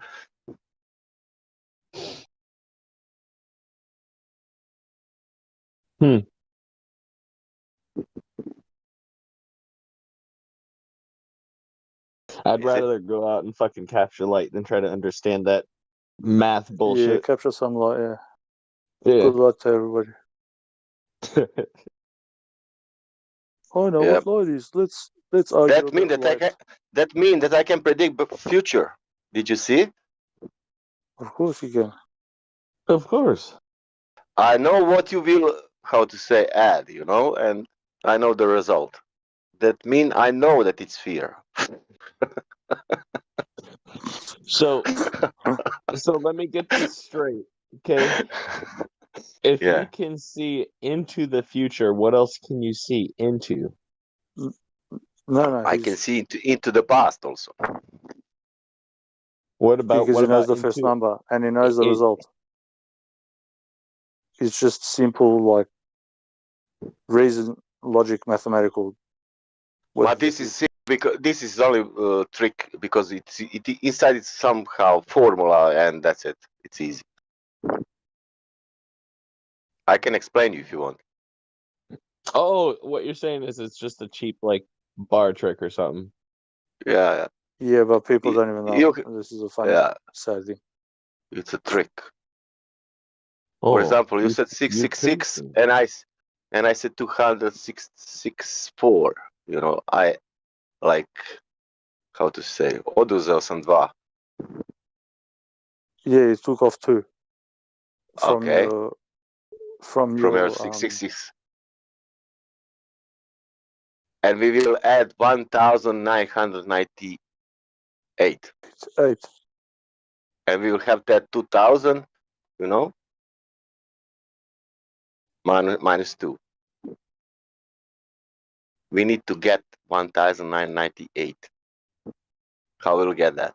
I'd rather go out and fucking capture light than try to understand that math bullshit. Yeah, capture some light. Yeah. Yeah. Good luck to everybody. Oh no, Yep. what light is? Let's argue That mean about that light. that mean that I can predict the future. Did you see it? Of course you can. Of course. I know what you will, how to say, add, you know, and I know the result. That mean I know that it's fear. So let me get this straight, okay? If Yeah. you can see into the future, what else can you see into? No, I can see into the past also. What about because what he knows about the first into number and he knows the it- result. It's just simple, like reason, logic, mathematical. But this is because this is only trick because it inside it's somehow formula and that's it. It's easy. I can explain you if you want. Oh, what you're saying is it's just a cheap like bar trick or something. Yeah. Yeah, but people don't even know. This is a funny, sad thing. It's a trick. Oh, For example, you said you're 666 tricksy. and I said 264. You know, I like how to say oduzeo Yeah, it took off 2 from Okay. your from your your 666. And we will add 1,998. 8. And we will have that 2,000, you know, minus 2. We need to get 1,998. How will we get that?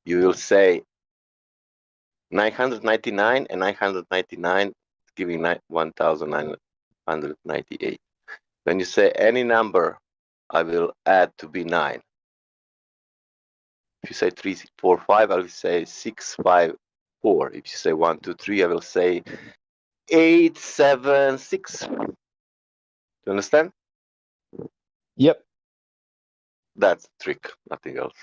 You will say 999 and 999 giving 1,998. When you say any number, I will add to be 9. If you say 3, 4, 5, I will say 6, 5, 4. If you say 1, 2, 3, I will say 8, 7, 6. Do you understand? Yep. That's the trick, nothing else.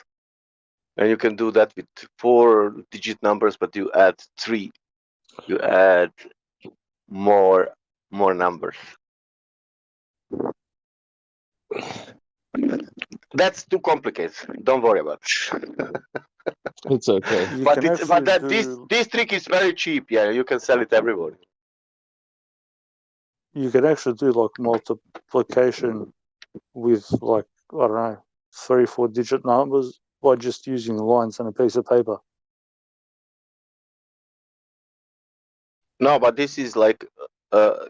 And you can do that with 4-digit numbers, but you add 3. You add more numbers. That's too complicated. Don't worry about it. It's okay. This trick is very cheap. Yeah, you can sell it everywhere. You can actually do like multiplication with like, I don't know, 3-4 digit numbers by just using lines on a piece of paper. No, but this is like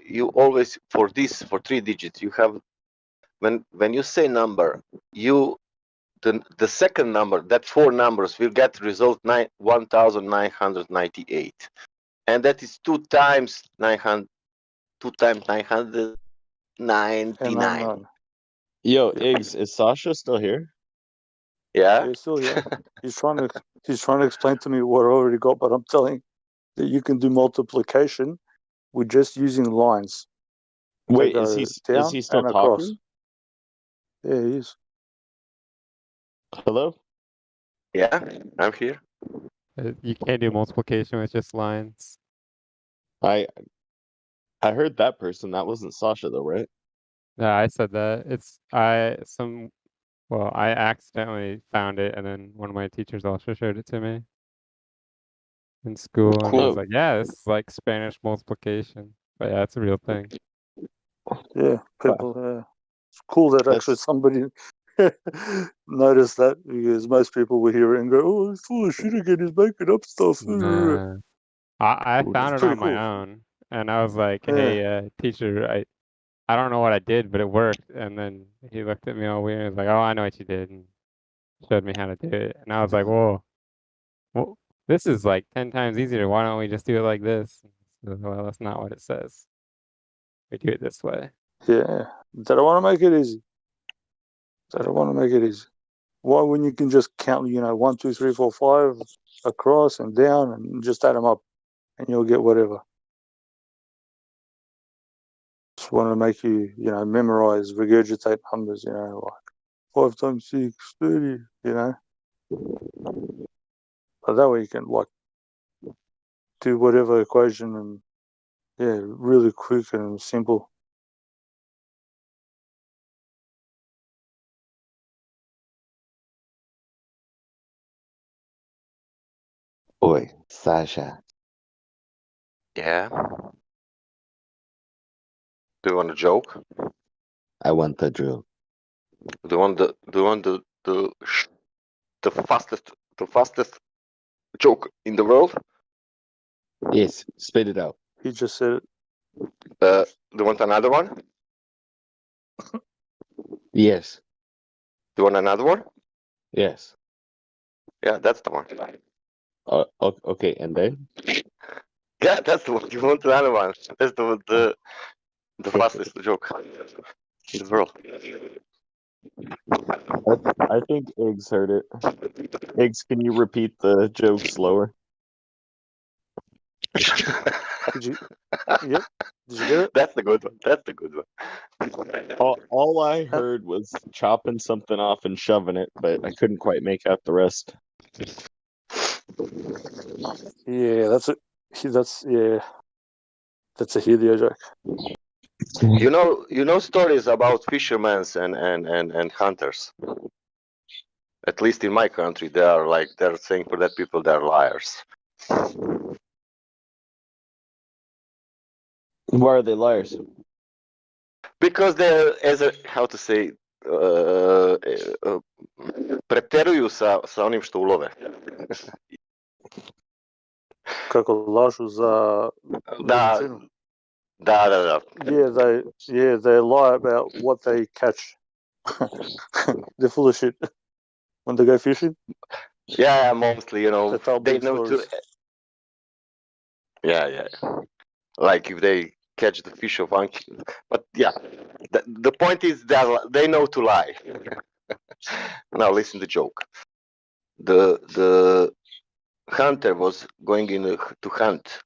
you always for 3 digits you have when you say number, you the second number, that 4 numbers will get result 1998, and that is 2 times 900, 2 times 999. And unknown. Yo, Iggs, is Sasha still here? Yeah. Yeah, he's still here. He's trying to explain to me what I already got, but I'm telling you that you can do multiplication with just using lines. Wait, They is go he down still and across. talking? Yeah, he is. Hello? Yeah, I'm here. You can't do multiplication with just lines. I heard that person. That wasn't Sasha though, right? Yeah, I said that. Well, I accidentally found it, and then one of my teachers also showed it to me in school, and I was Cool. like, yeah, this is like Spanish multiplication. But yeah, it's a real thing. Yeah, people. It's cool that actually somebody noticed that, because most people would hear it and go, "Oh, he's full of shit again. He's making up stuff." Nah. I found it pretty on my cool. own, and I was like, Yeah. hey, teacher, I don't know what I did, but it worked. And then he looked at me all weird and was like, oh, I know what you did, and showed me how to do it. And I was like, whoa, well, this is like 10 times easier. Why don't we just do it like this? Well, that's not what it says. We do it this way. Yeah, they don't want to make it easy. They don't want to make it easy. Why, when you can just count, 1, 2, 3, 4, 5 across and down, and just add them up, and you'll get whatever. Just want to make you, memorize, regurgitate numbers, like 5 times 6, 30, But that way you can, do whatever equation, and, yeah, really quick and simple. Oi, Sasha. Yeah. Do you want a joke? I want the drill. Do you want the fastest joke in the world? Yes, spit it out. He just said it. Do you want another one? Yes. Do you want another one? Yes. Yeah, that's the one. Okay, and then? Yeah, that's the one. You want another one? That's the fastest joke in the world. I think Iggs heard it. Iggs, can you repeat the joke slower? Did you? Yep. Did you get it? That's the good one. That's the good one. All I heard was chopping something off and shoving it, but I couldn't quite make out the rest. Yeah, that's a Helio joke. You know stories about fishermen and hunters. At least in my country, they're saying for that people they're liars. Why are they liars? Because they're, preteruju sa onim što ulove. Kako lažu za veličinu. Da. Yeah, they lie about what they catch. They're full of shit when they go fishing. Yeah, mostly, they know to. Yeah. Like if they catch the fish of one, but yeah, the point is that they know to lie. Now listen to the joke. The hunter was going in to hunt,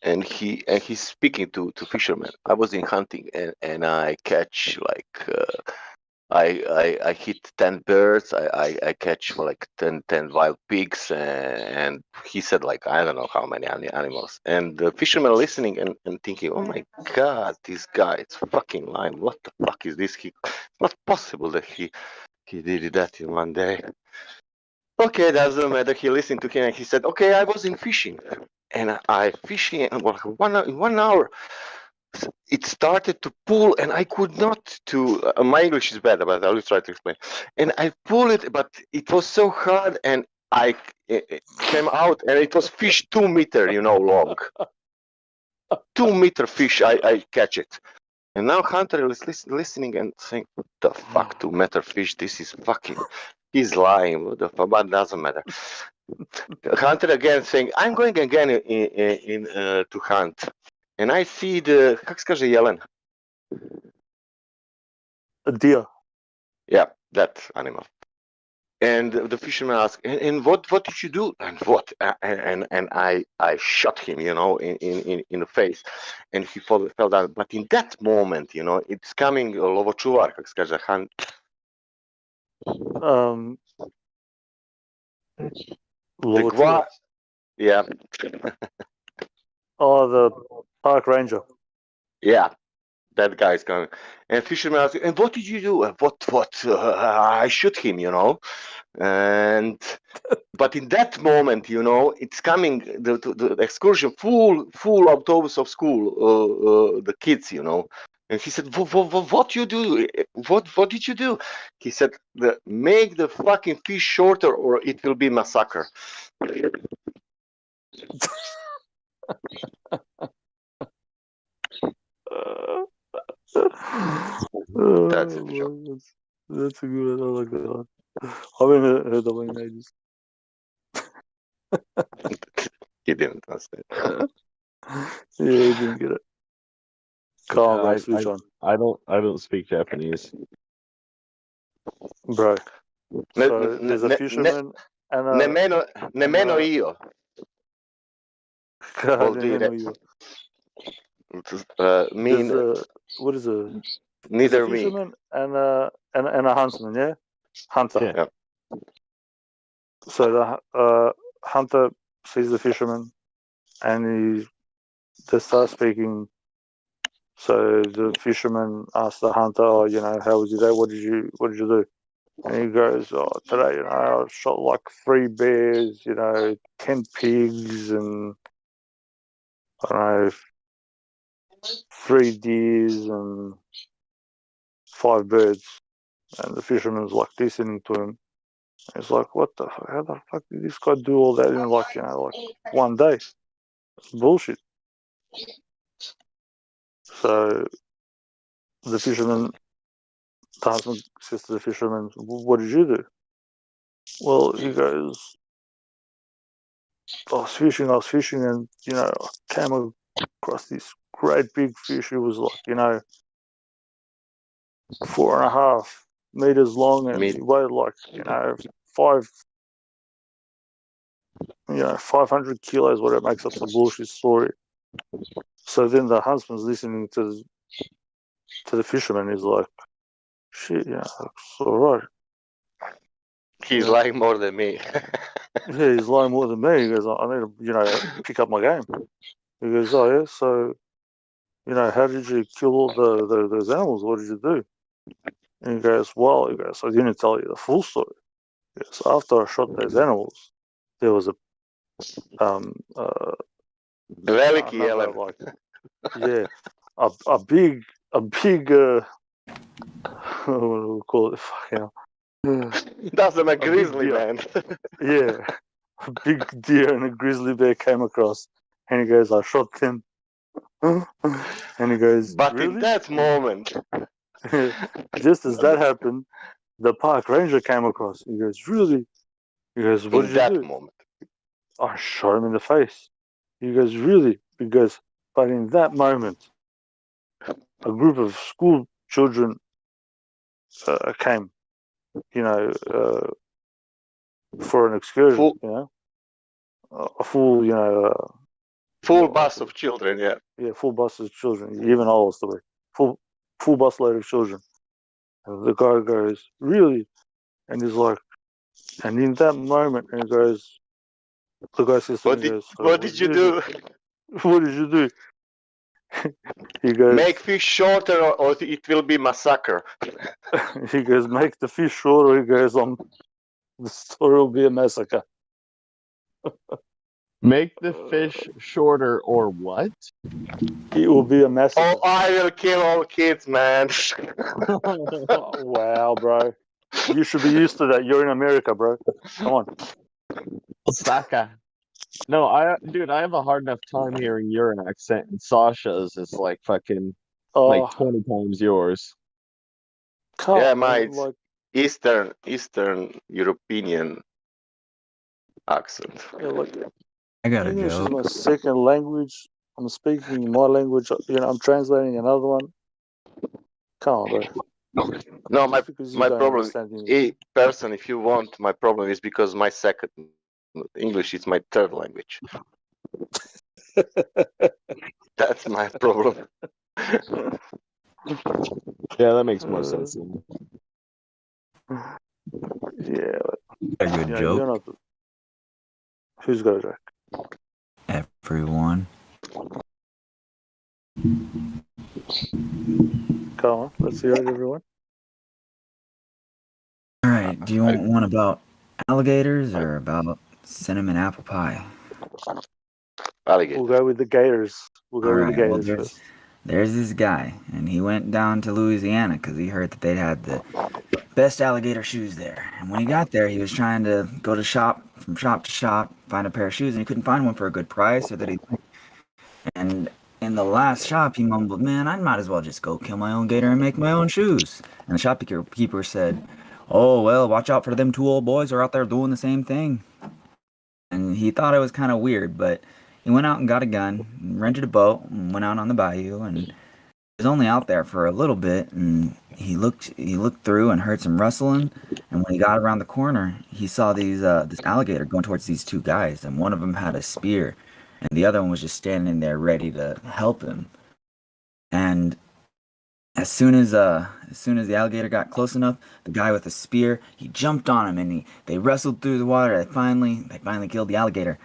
and he's speaking to fishermen. I was in hunting, and I catch I hit 10 birds. I catch like 10 wild pigs, and he said like I don't know how many animals. And the fishermen listening and thinking, oh my god, this guy, it's fucking lying. What the fuck is this? It's not possible that he did that in one day. Okay, doesn't matter. He listened to him and he said, okay, I was in fishing, and I fishing in 1 hour. It started to pull, and I could not my English is bad, but I'll try to explain. And I pull it, but it was so hard, and it came out, and it was fish 2 meter, long. 2 meter fish, I catch it. And now Hunter is listening and saying, "What the fuck, 2 meter fish? This is fucking." He's lying. What the fuck? But doesn't matter. Hunter again saying, "I'm going again to hunt," and I see the как скажи jelен? A deer. Yeah, that animal. And the fisherman asked, and what did you do? And what? And I shot him, in the face, and he fell down. But in that moment, it's coming lovočuvar, как скаже, hunt. The gua, yeah. Oh, the park ranger. Yeah, that guy's coming. And fisherman asked, and what did you do? What? I shoot him, and. But in that moment, it's coming the excursion, full autobus of school, the kids, and he said, "What you do? What did you do?" He said, "Make the fucking fish shorter, or it will be massacre." That's it. That's a good one. I like that one. I haven't heard that one in ages. He didn't understand. Yeah, he didn't get it. Come on, bro, switch on. I don't speak Japanese. Bro. So there's a fisherman and a Nemmeno io. God, nemmeno io. Mean. What is a Neither a me. fisherman and a huntsman, yeah? Hunter. Yeah. So the hunter sees the fisherman and they start speaking. So the fisherman asks the hunter, "Oh, how was your day? What did you do?" And he goes, "Oh, today, I shot like 3 bears, 10 pigs, and I don't know, 3 deers and 5 birds." And the fisherman's like listening to him. He's like, "What the fuck? How the fuck did this guy do all that in like 1 day? It's bullshit." So the huntsman says to the fisherman, "What did you do?" Well, he goes, I was fishing, and I came across this great big fish. It was like 4.5 meters long, and he weighed like 500 kilos. Whatever makes up some bullshit story. So then the huntsman's listening to the fisherman. He's like, "Shit, it's all right." He's lying more than me. Yeah, he's lying more than me. He goes, "I need to, pick up my game." He goes, "Oh yeah, so, how did you kill all those animals? What did you do?" And he goes, "Well," "I didn't tell you the full story." Yes, after I shot those animals, there was Veliki jelen. a big what do we call it? That's a grizzly, man. Yeah, a big deer and a grizzly bear came across, and he goes, "I shot them." And he goes, "But "Really?" in that moment, just as that happened, the park ranger came across. He goes, "Really?" He goes, "What did you do?" moment, I shot him in the face. He goes, "Really?" He goes, "But in that moment, a group of school children came, for an excursion, a full, full bus of children, yeah." Yeah, full bus of children, even I was the way. Full bus load of children. And the guy goes, "Really?" And he's like, and in that moment, and he goes, the guy says to me, "What did you do?" "What did you do?" He goes, "Make fish shorter, or it will be massacre." He goes, "Make the fish shorter." He goes, "The story will be a massacre." Make the fish shorter, or what? It will be a massacre. "Oh, I will kill all kids, man." Wow, bro. You should be used to that. You're in America, bro. Come on. Osaka. No, dude, I have a hard enough time hearing your accent, and Sasha's is like fucking Oh, 20 times yours. come Yeah, on, man. my Like Eastern European accent. yeah, like I got a English is joke. my second language. I'm speaking my language. I'm translating another one. Come on, bro. No, Just because you my don't problem, understand English. person, if you want, my problem is because my second English is my third language. That's my problem. Yeah, that makes more sense. Then. Yeah, A good you're joke. not. Who's got a joke? Everyone. Come on, let's hear it, everyone. All right. Do you want one about alligators or about cinnamon apple pie? Alligator. We'll go with the Gators. We'll go All with the right. Well, Gators first. there's this guy, and he went down to Louisiana because he heard that they had the best alligator shoes there. And when he got there, he was trying to go to from shop to shop, find a pair of shoes, and he couldn't find one for a good price or that he. And in the last shop, he mumbled, "Man, I might as well just go kill my own gator and make my own shoes." And the shopkeeper said, "Oh, well, watch out for them two old boys who are out there doing the same thing." And he thought it was kind of weird, but he went out and got a gun, rented a boat, and went out on the bayou, and he was only out there for a little bit, and he looked through and heard some rustling, and when he got around the corner, he saw this alligator going towards these two guys, and one of them had a spear, and the other one was just standing there ready to help him. And as soon as the alligator got close enough, the guy with the spear, he jumped on him, and they wrestled through the water. They finally killed the alligator.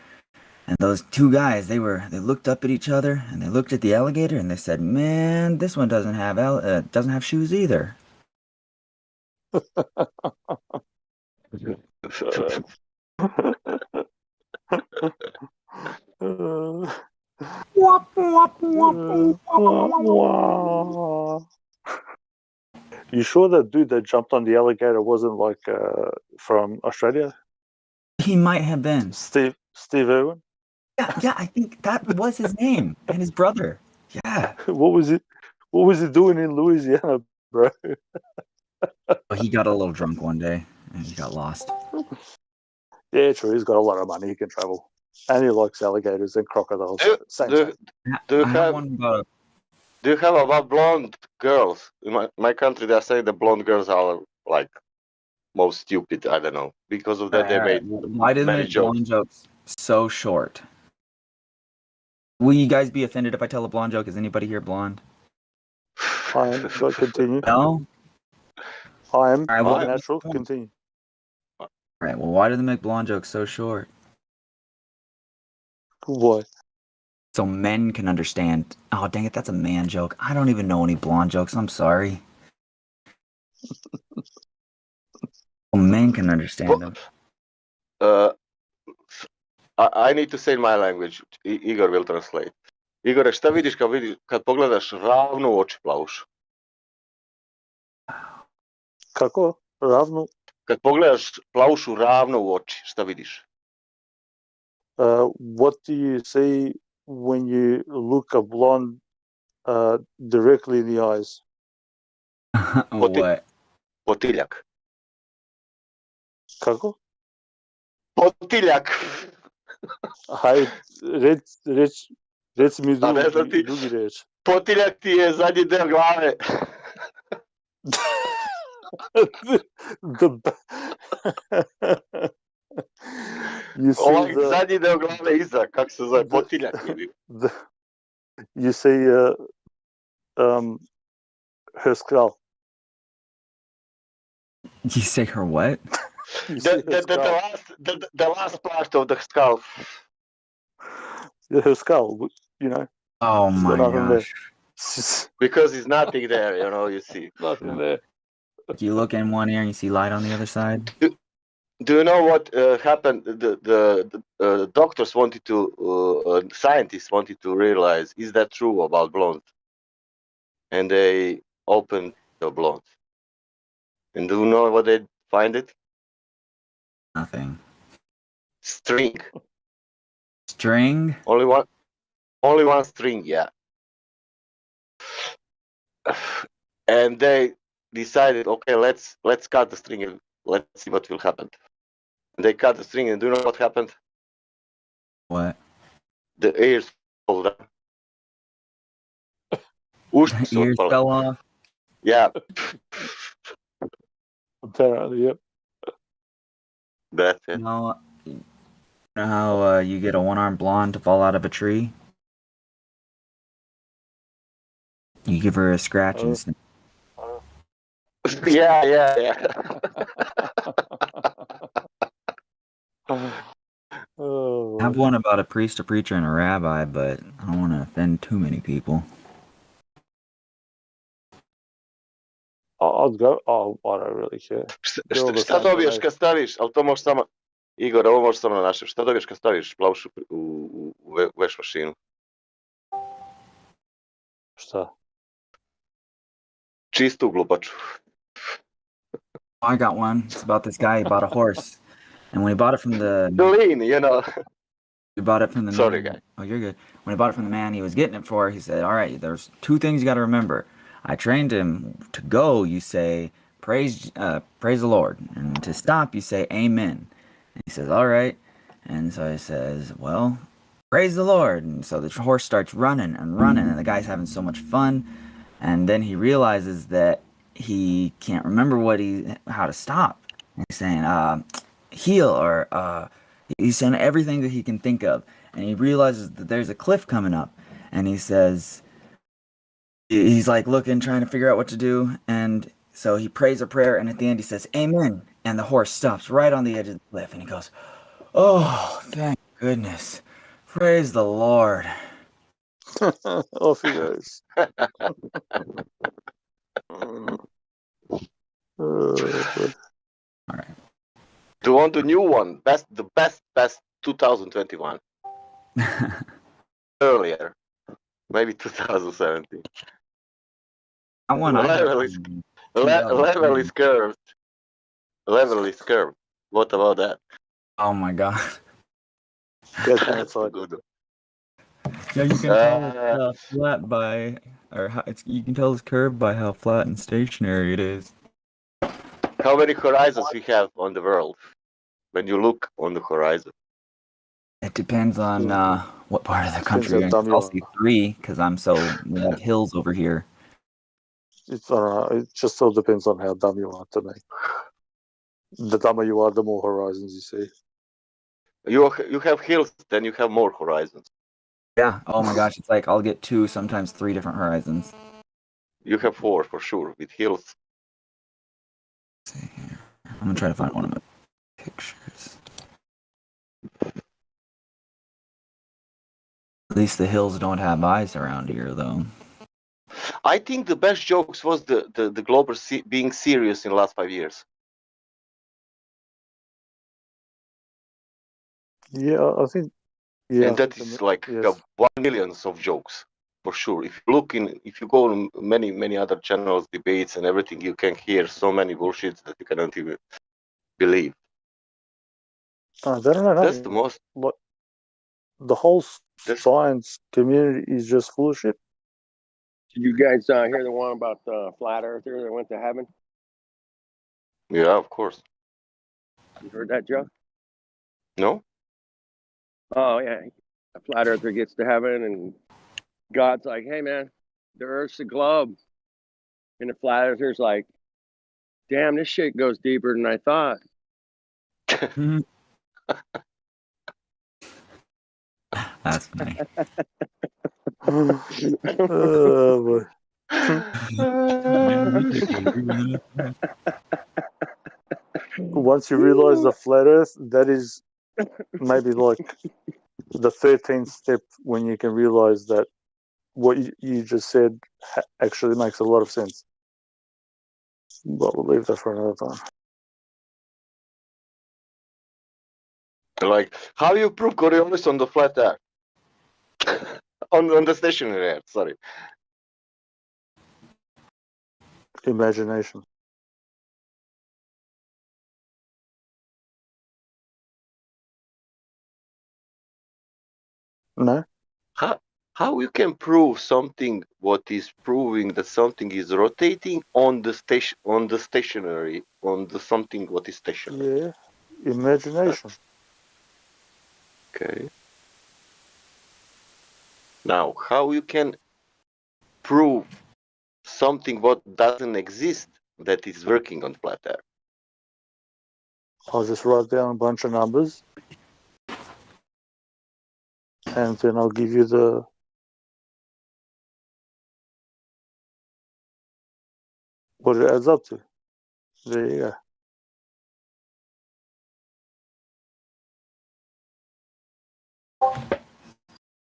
And those two guys, they looked up at each other, and they looked at the alligator, and they said, "Man, this one doesn't have shoes either." You sure that dude that jumped on the alligator wasn't like from Australia? He might have been. Steve Irwin? Yeah, I think that was his name and his brother. Yeah. What was he doing in Louisiana, bro? He got a little drunk one day and he got lost. Yeah, true. He's got a lot of money. He can travel, and he likes alligators and crocodiles. Do you have about blonde girls? In my country, they are saying the blonde girls are like most stupid. I don't know. Because of that, they made Why do they many make jokes. blonde jokes so short? Will you guys be offended if I tell a blonde joke? Is anybody here blonde? I am. Go continue. No? I am. All right, Natural. Continue. All right, well, why do they make blonde jokes so short? Why? So men can understand. Oh, dang it, that's a man joke. I don't even know any blonde jokes. I'm sorry. Well, men can understand them. I need to say in my language. Igor will translate. Igore, šta vidiš kad pogledaš ravno u oči plavušu? Kako? Ravno? Kad pogledaš plavušu ravno u oči, šta vidiš? What do you see when you look a blonde directly in the eyes? What? Potiljak. Kako? Potiljak. Haj, reci mi drugi reč. Potiljak ti je zadnji deo glave. Zadnji deo glave iza, kako se zove, potiljak je. You see her skull. You say her what? The last part of the skull. Her skull, you know. Oh my gosh. Because there's nothing there, you see. Nothing there. You look in one ear and you see light on the other side. Do you know what happened? The doctors wanted to, scientists wanted to realize, is that true about blonde? And they opened the blonde. And do you know what they find it? Nothing. String. String? Only one string, yeah. and they decided, okay, let's cut the string and let's see what will happen. And they cut the string, and do you know what happened? What? The ears fell down. The ears fell off. Yeah. Apparently, yep. That's it. You know how you get a one-armed blonde to fall out of a tree? You give her a scratch and snap. Yeah. I have one about a priest, a preacher, and a rabbi, but I don't want to offend too many people. I'll go. Oh, I don't really care. They're all the Šta same to dobiješ me. kad staviš, ali to možeš samo, Igor, ovo možeš samo na našem, šta dobiješ kad staviš plavšu u veš mašinu? Šta? Čistu glupaču. I got one. It's about this guy. He bought a horse, and when he bought it from the lean, you know. He bought it from the Sorry, man. guy. Oh, you're good. When he bought it from the man he was getting it for, he said, "All right, there's two things you got to remember. I trained him to go. You say praise the Lord, and to stop, you say Amen." And he says, "All right." And so he says, "Well, praise the Lord." And so the horse starts running and running, and the guy's having so much fun. And then he realizes that he can't remember how to stop. And he's saying, "Heel," or he's saying everything that he can think of. And he realizes that there's a cliff coming up, and he says, he's like looking, trying to figure out what to do, and so he prays a prayer, and at the end he says, "Amen," and the horse stops right on the edge of the cliff, and he goes, "Oh, thank goodness, praise the Lord." Off he goes. All right. Do you want the new one? The best 2021. Earlier. Maybe 2017. That one Level is curved. Level is curved. What about that? Oh my god. That's good. Yeah, you can tell it's flat by, or how you can tell it's curved by how flat and stationary it is. How many horizons we have on the world? When you look on the horizon. It depends on what part of the Depends country how you're in. dumb you I'll are. see 3 because we have hills over here. It's it just all depends on how dumb you are to me. The dumber you are, the more horizons you see. You have hills, then you have more horizons. Yeah. Oh my gosh, it's like I'll get 2, sometimes 3 different horizons. You have 4 for sure with hills. Let's see here. I'm gonna try to find one of my pictures. At least the hills don't have eyes around here, though. I think the best jokes was the global being serious in the last 5 years. Yeah, I think. Yeah, And that is like 1 million of jokes for sure. If you go on many other channels, debates and everything, you can hear so many bullshits that you cannot even believe. I don't know. That's the most. What the whole science community is just full of shit. Did you guys hear the one about the flat earther that went to heaven? Yeah, of course. You heard that, Joe? No. Oh yeah, a flat earther gets to heaven, and God's like, "Hey man, the Earth's a globe," and the flat earther's like, "Damn, this shit goes deeper than I thought." That's funny. Oh boy. Once you realize the flat Earth, that is maybe like the 13th step when you can realize that what you just said actually makes a lot of sense. But we'll leave that for another time. Like, how you prove Coriolis on the flat Earth? on the stationary Earth, sorry. Imagination. No. how you can prove something what is proving that something is rotating on the stationary, on the something what is stationary? Yeah, imagination. Okay. Now, how you can prove something what doesn't exist that is working on flat Earth? I'll just write down a bunch of numbers, and then I'll give you what it adds up to. There you go.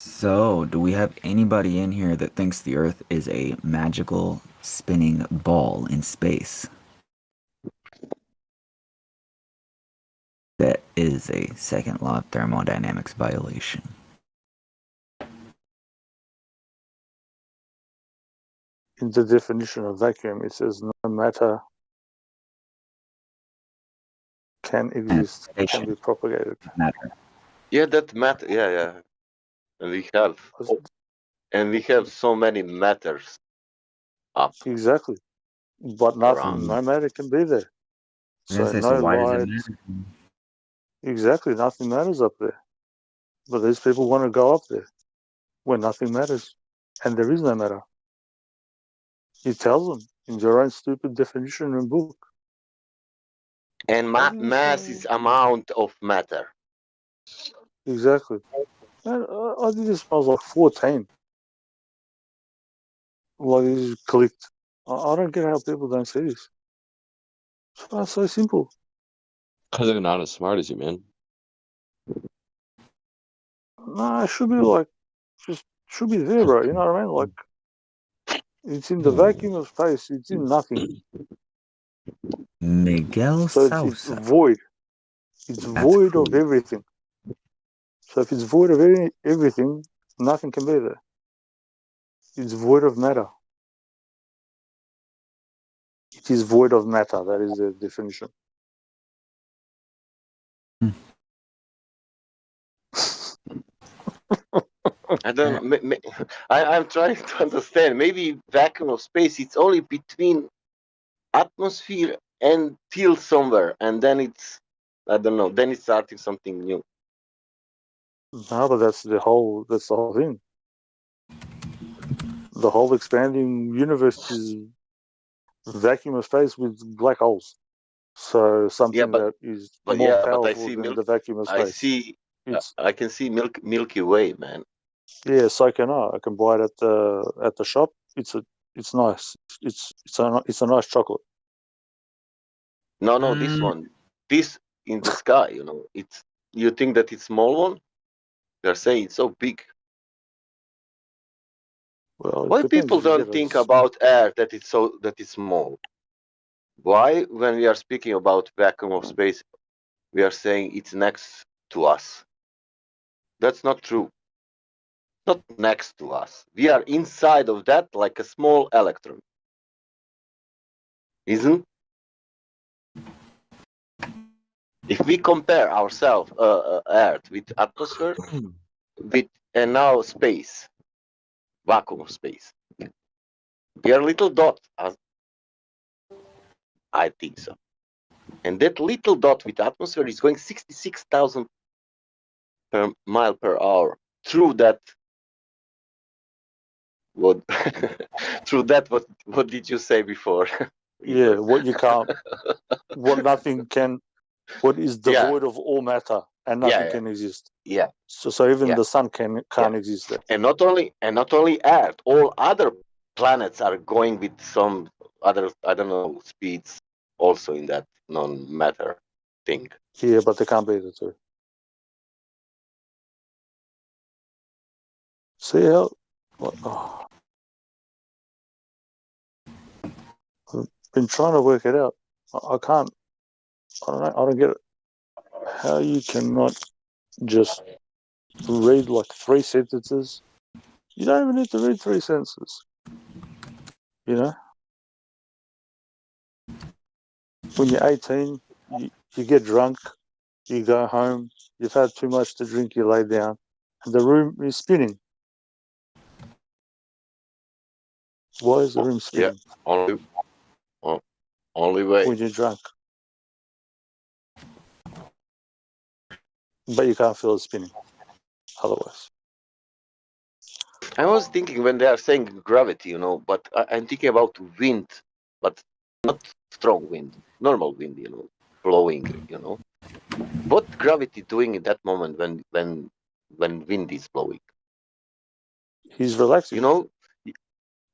So, do we have anybody in here that thinks the Earth is a magical spinning ball in space? That is a second law of thermodynamics violation. In the definition of vacuum, it says no matter can exist, can be propagated. Matter. Yeah, that matter. Yeah, yeah. And we have so many matters up. Exactly. But nothing, Around. no matter can be there. So So no why does it light. matter? Exactly, nothing matters up there. But these people want to go up there where nothing matters. And there is no matter. He tells them in your own stupid definition and book. And mass is amount of matter. Exactly. Man, I think this smells like 14. Like this clicked. I don't get how people don't see this. It's so simple. Because they're not as smart as you, man. No, it should be like, just should be there, bro. You know what I mean? Like, it's in the vacuum of space. It's in nothing. Miguel So it's Sousa. void. It's void of everything. So if it's void of everything, nothing can be there. It's void of matter. It is void of matter. That is the definition. I don't know. I'm trying to understand. Maybe vacuum of space, it's only between atmosphere and till somewhere, and then it's, I don't know, then it's starting something new. No, but that's the whole thing. The whole expanding universe is vacuum of space with black holes. So something that is more I powerful see than the vacuum of space. I can see Milky Way, man. Yeah, so can I. I can buy it at the shop. It's nice. It's a nice chocolate. No, this one, this in the sky. You know, it's. You think that it's small one? They're saying it's so big. Well, Why people don't think about air that it's small? Why, when we are speaking about vacuum of space, we are saying it's next to us? That's not true. Not next to us. We are inside of that like a small electron. Isn't? If we compare ourselves, Earth, with atmosphere, and now space, vacuum of space, we are little dot. I think so. And that little dot with atmosphere is going 66,000 per mile per hour through that. What? Through that? What did you say before? Yeah, what you can't, what nothing can, what is devoid of all matter, and nothing can exist. Yeah. So even the sun can't exist there. And not only Earth, all other planets are going with some other, I don't know, speeds also in that non-matter thing. Yeah, but they can't be the two. See how? Oh. I've been trying to work it out. I can't. I don't know. I don't get it. How you cannot just read like 3 sentences? You don't even need to read 3 sentences. You know? When you're 18, you get drunk, you go home, you've had too much to drink, you lay down, and the room is spinning. Why is the room Yeah, spinning? only way. When you're drunk. But you can't feel it spinning otherwise. I was thinking when they are saying gravity, but I'm thinking about wind, but not strong wind, normal wind, blowing, What gravity doing in that moment when wind is blowing? He's relaxing.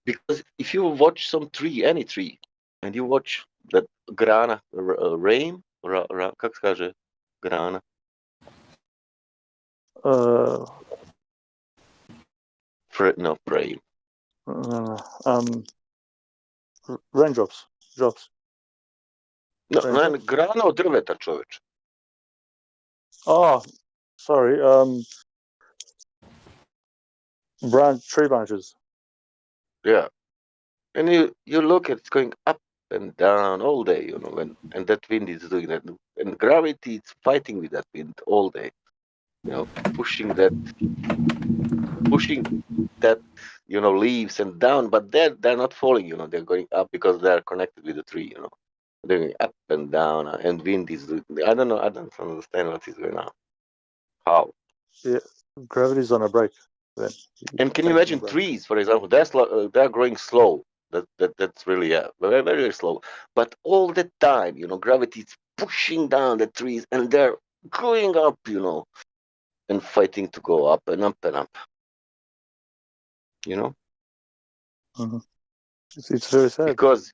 Because if you watch any tree, and you watch that grana, rain, как скаже, grana. No, frame. Raindrops. Drops. No, Raindrops? grana od drveta, čoveče. Oh, sorry. Tree branches. Yeah. And you look at it's going up and down all day, and that wind is doing that. And gravity is fighting with that wind all day, pushing that, leaves and down, but they're not falling, they're going up because they're connected with the tree, They're going up and down, and wind is doing. I don't know. I don't understand what is going on. How? Yeah, gravity's on a break. Then. And can you imagine trees, for example? They're growing slow. That's really very, very slow. But all the time, gravity is pushing down the trees, and they're going up, and fighting to go up and up and up. Mm-hmm. It's very sad. Because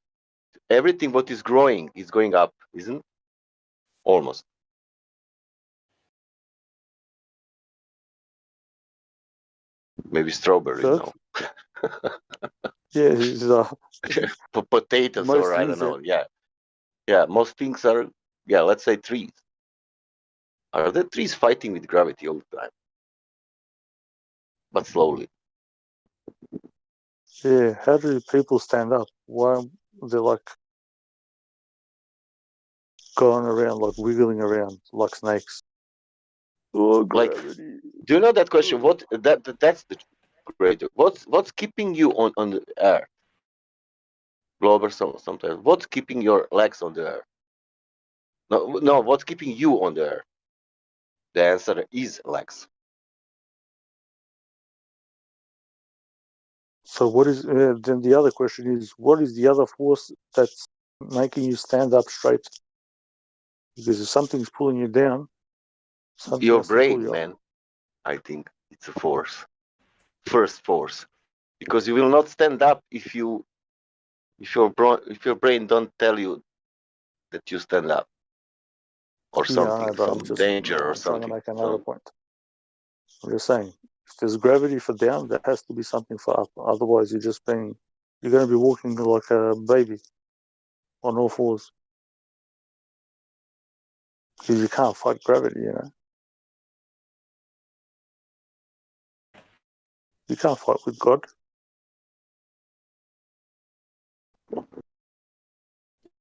everything what is growing is going up, isn't it? Almost. Maybe strawberries, no. Yeah, potatoes or I don't know. Yeah. Most things are. Yeah, let's say trees. Are the trees fighting with gravity all the time? But slowly. Yeah, how do people stand up? Why they're like going around, like wiggling around like snakes? Oh, gravity. Do you know that question? That's the great. What's keeping you on the air? Globe or sometimes. What's keeping your legs on the air? No. What's keeping you on the air? The answer is legs. So what is then the other question is, what is the other force that's making you stand up straight? Because if something's pulling you down, something Your has to pull brain, you up. man. I think it's a force. First force, because you will not stand up if your brain don't tell you that you stand up or something, But some danger or I'm trying to something. make another point. I'm just saying, if there's gravity for down, there has to be something for up. Otherwise, you're going to be walking like a baby on all fours. Because you can't fight gravity, You can't fight with God.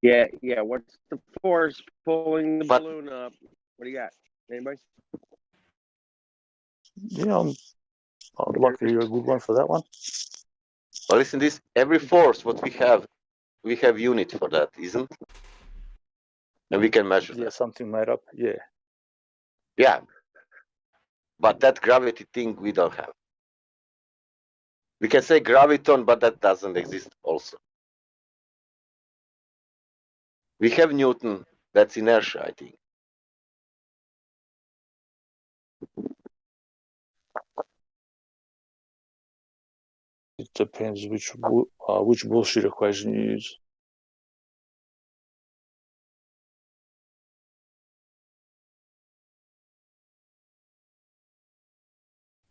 Yeah. What's the force pulling the balloon up? What do you got? Anybody? Yeah, I'd like to hear a good one for that one. Well, listen, this every force what we have unit for that, isn't? And we can measure that. Something made up. Yeah. Yeah. But that gravity thing we don't have. We can say graviton, but that doesn't exist also. We have Newton, that's inertia, I think. It depends which bullshit equation you use.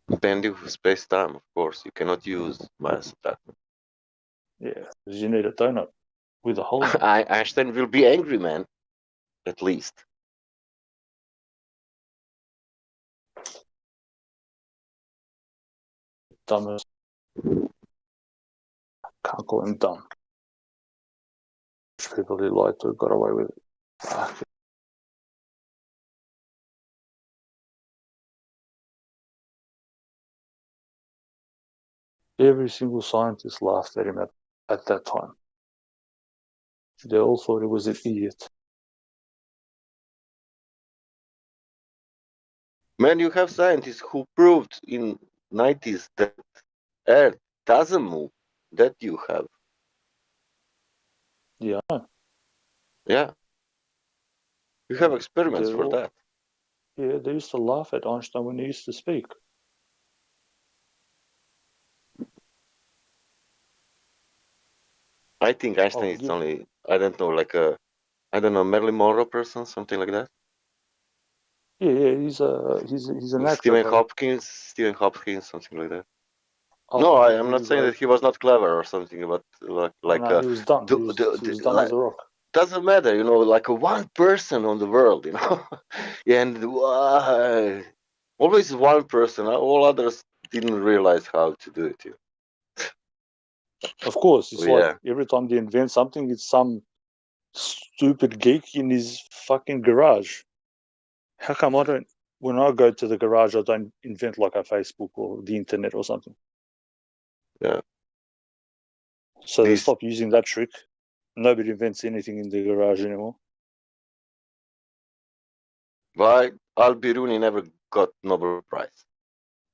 Depending on space-time, of course, you cannot use mass that. Yeah, because you need a donut with a hole in it. Einstein will be angry, man. At least. Dumbest. Can't call him dumb. People who lied to got away with it. Every single scientist laughed at him at at that time. They all thought he was an idiot. Man, you have scientists who proved in 90s that Earth doesn't move. That you have. Yeah. Yeah. You have experiments They're for all, that. yeah, they used to laugh at Einstein when he used to speak. I think Einstein I'll is give, only, I don't know, like a, I don't know, Marilyn Monroe person, something like that. yeah, he's an actor, Stephen but Hopkins, something like that. I'll No, give I'm not you saying guys. that he was not clever or something, but Oh no, he was dumb. He was dumb as like, a rock. doesn't matter, you know, like a one person on the world, you know, and always one person. All others didn't realize how to do it. Of course, So it's like yeah, every time they invent something, it's some stupid geek in his fucking garage. How come I don't? When I go to the garage, I don't invent like a Facebook or the internet or something. yeah. So they This stop using that trick. Nobody invents anything in the garage anymore. why Al Biruni never got Nobel Prize.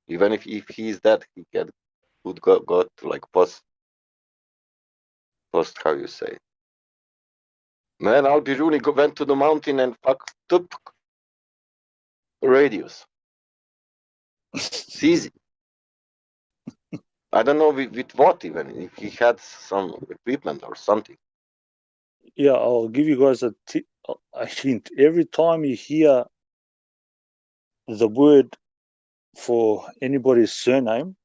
Even if he's dead, he would got like post how you say. Man, Al Biruni went to the mountain and fucked up radios. It's easy. I don't know with what even, if he had some equipment or something. Yeah, I'll give you guys a hint. Every time you hear the word for anybody's surname,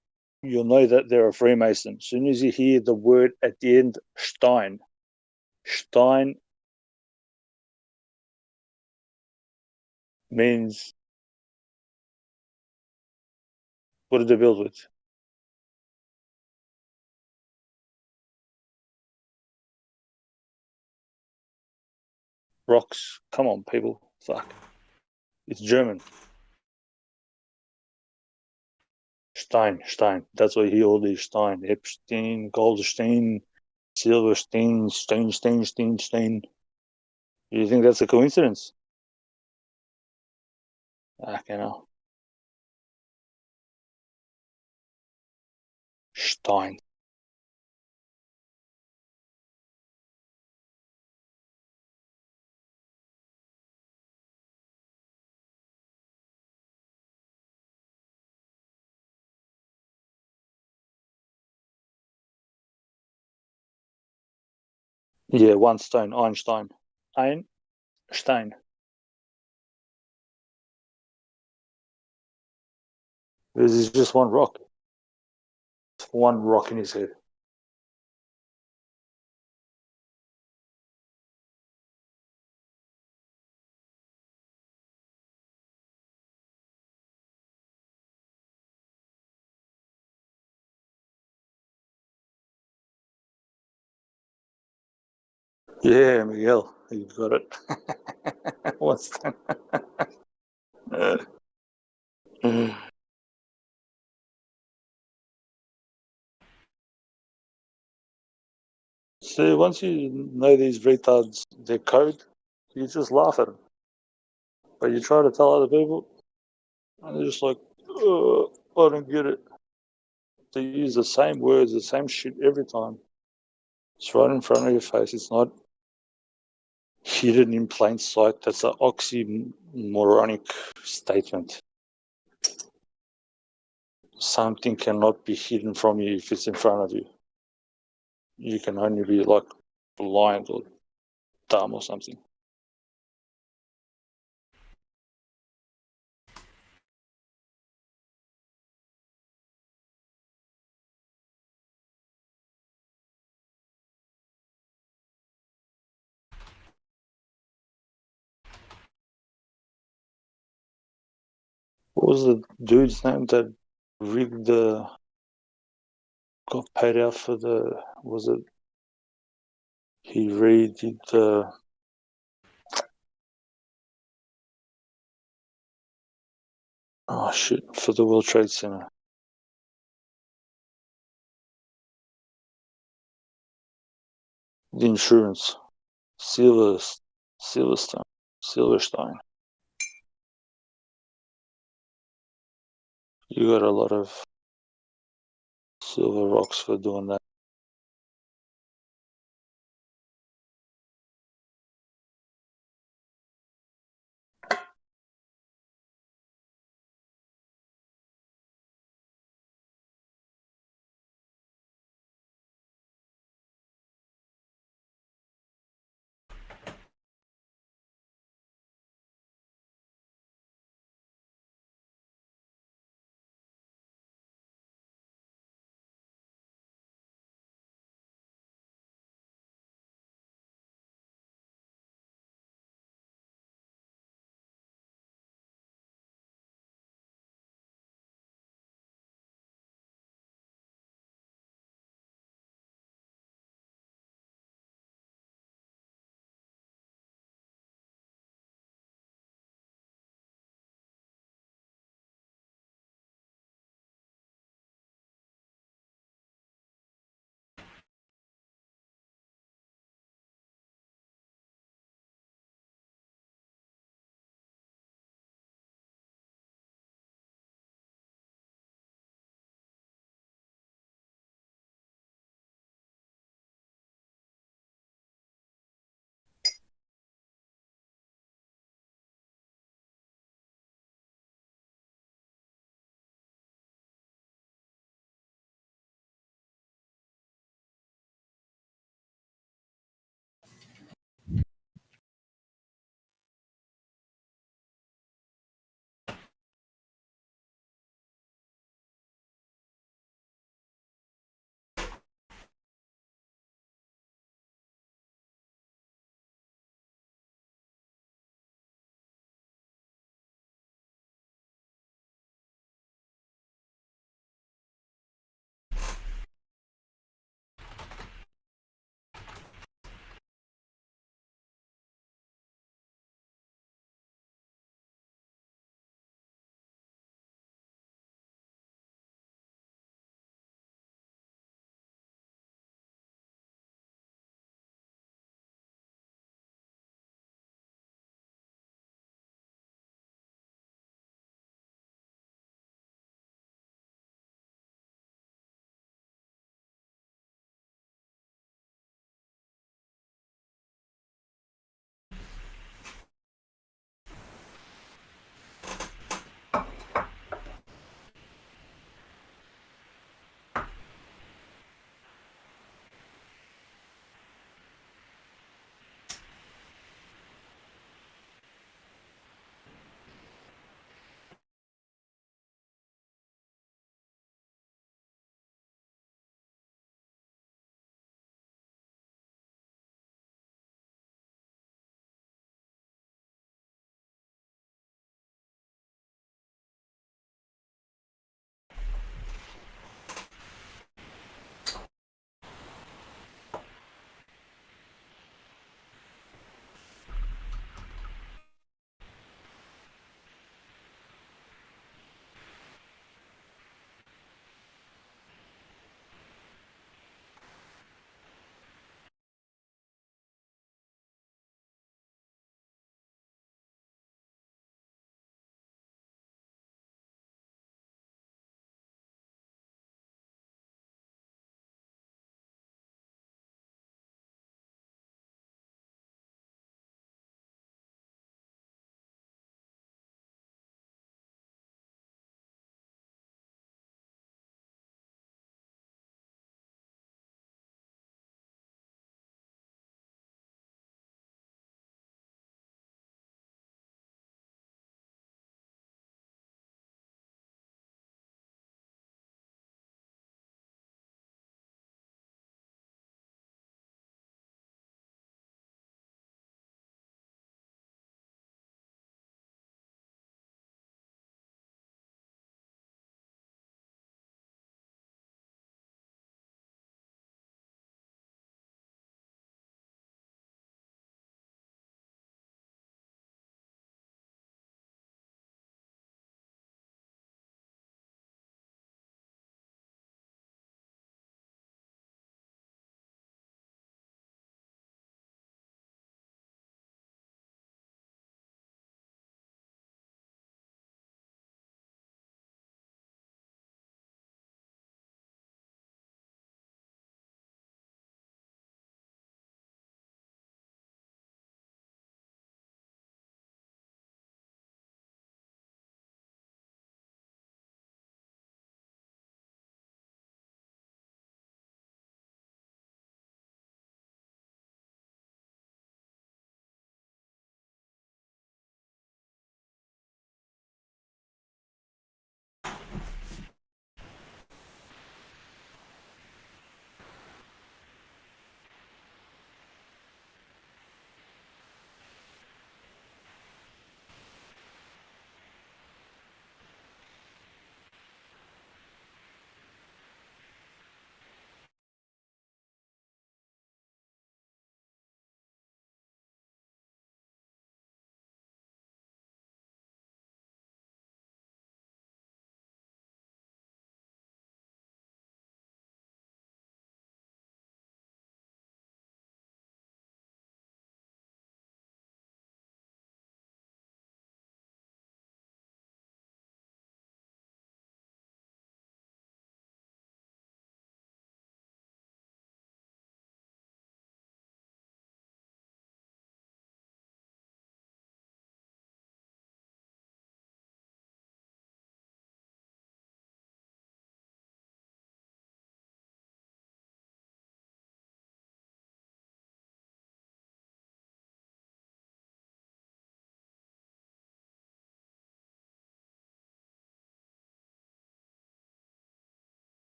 you'll know that they're a Freemason. As soon as you hear the word at the end, Stein means, what did they build with? Rocks. Come on, people. Fuck. It's German. Stein. That's why he all these Stein. Epstein, Goldstein, Silverstein, Stein. You think that's a coincidence? You know. Stein. Yeah, one stone. Einstein. Einstein. This is just one rock. One rock in his head. Yeah, Miguel, you got it. What's that? See, once you know these retards, their code, you just laugh at them. But you try to tell other people, and they're just like, I don't get it. They use the same words, the same shit every time. It's right in front of your face. It's not hidden in plain sight. That's an oxymoronic statement. Something cannot be hidden from you if it's in front of you. You can only be like blind or dumb or something. What was the dude's name that rigged got paid out for was it, he redid for the World Trade Center. The insurance. Silverstein. You got a lot of silver rocks for doing that.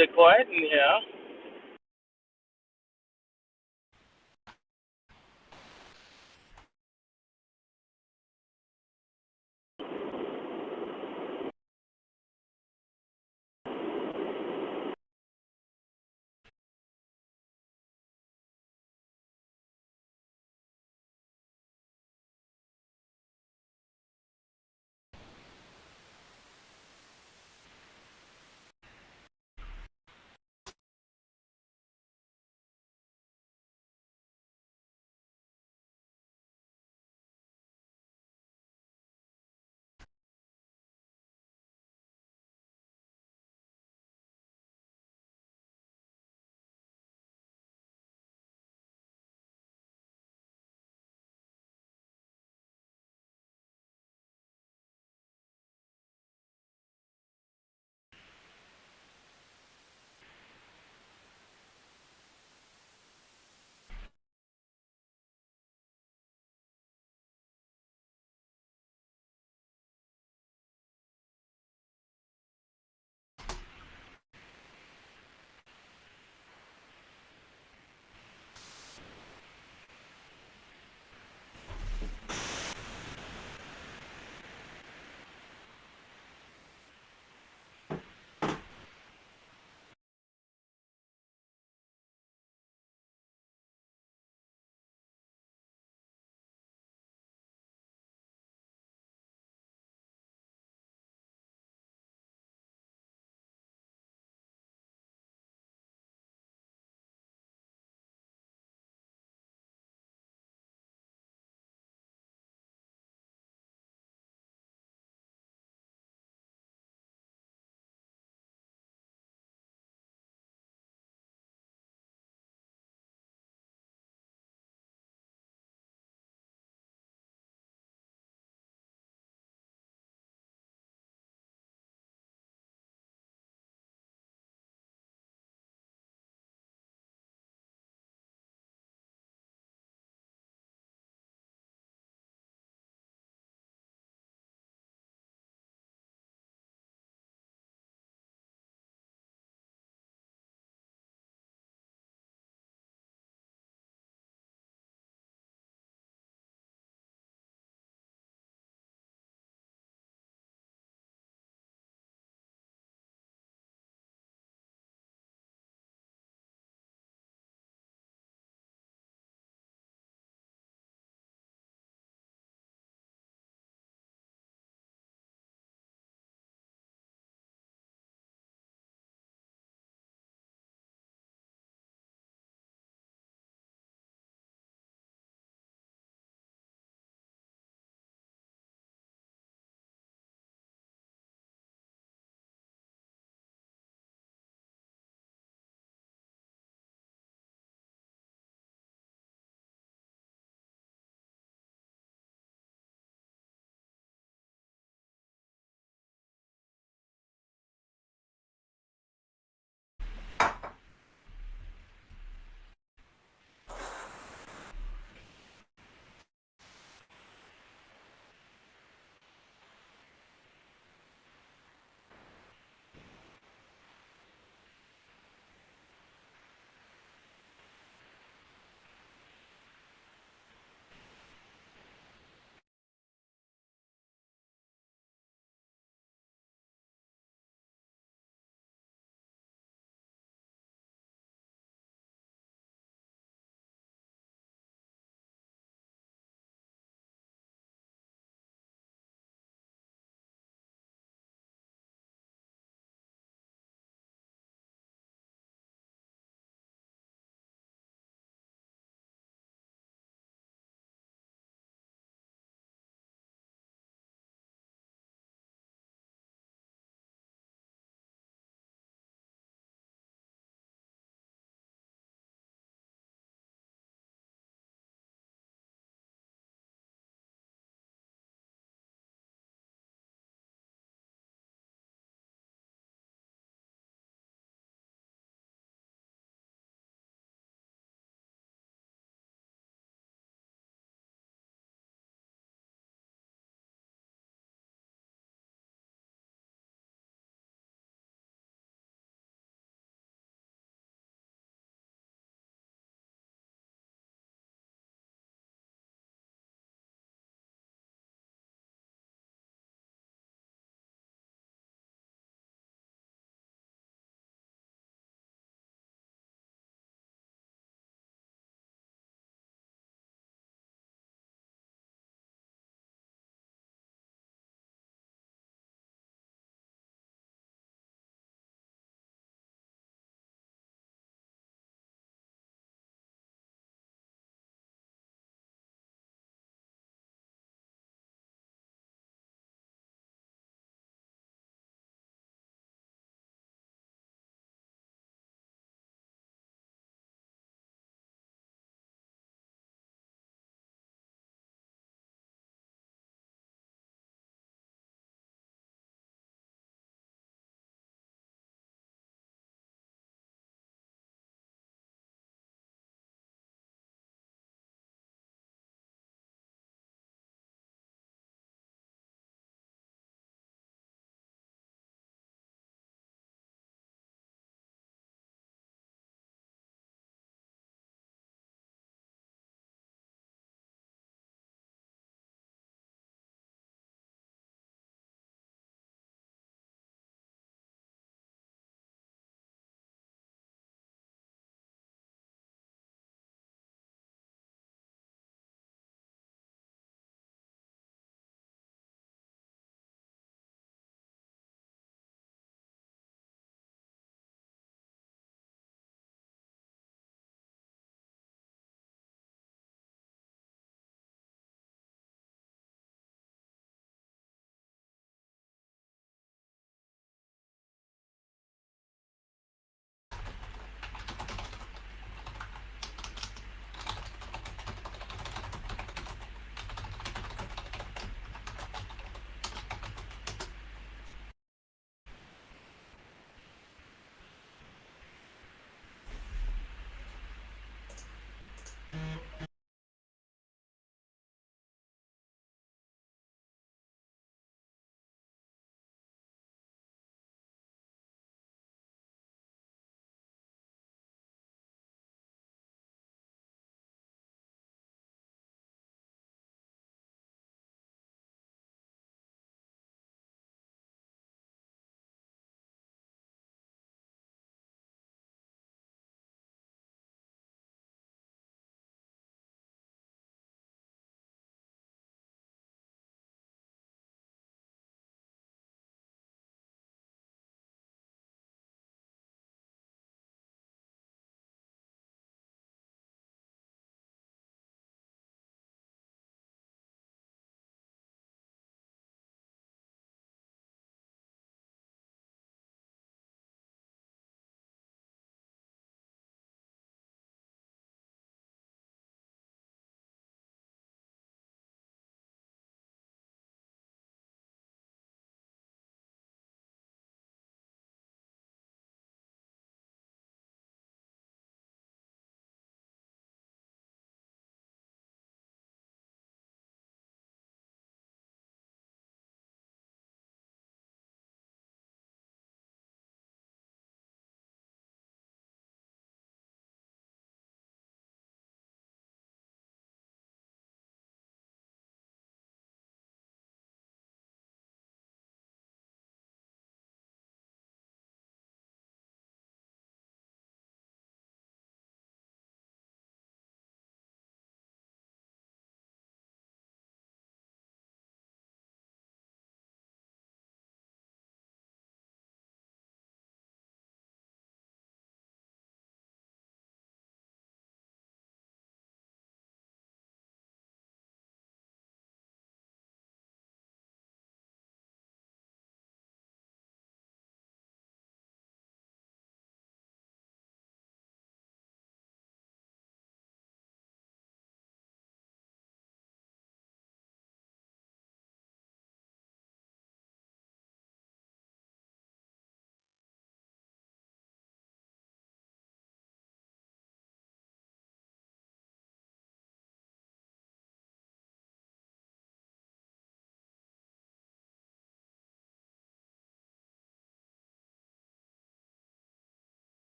bit quiet in here.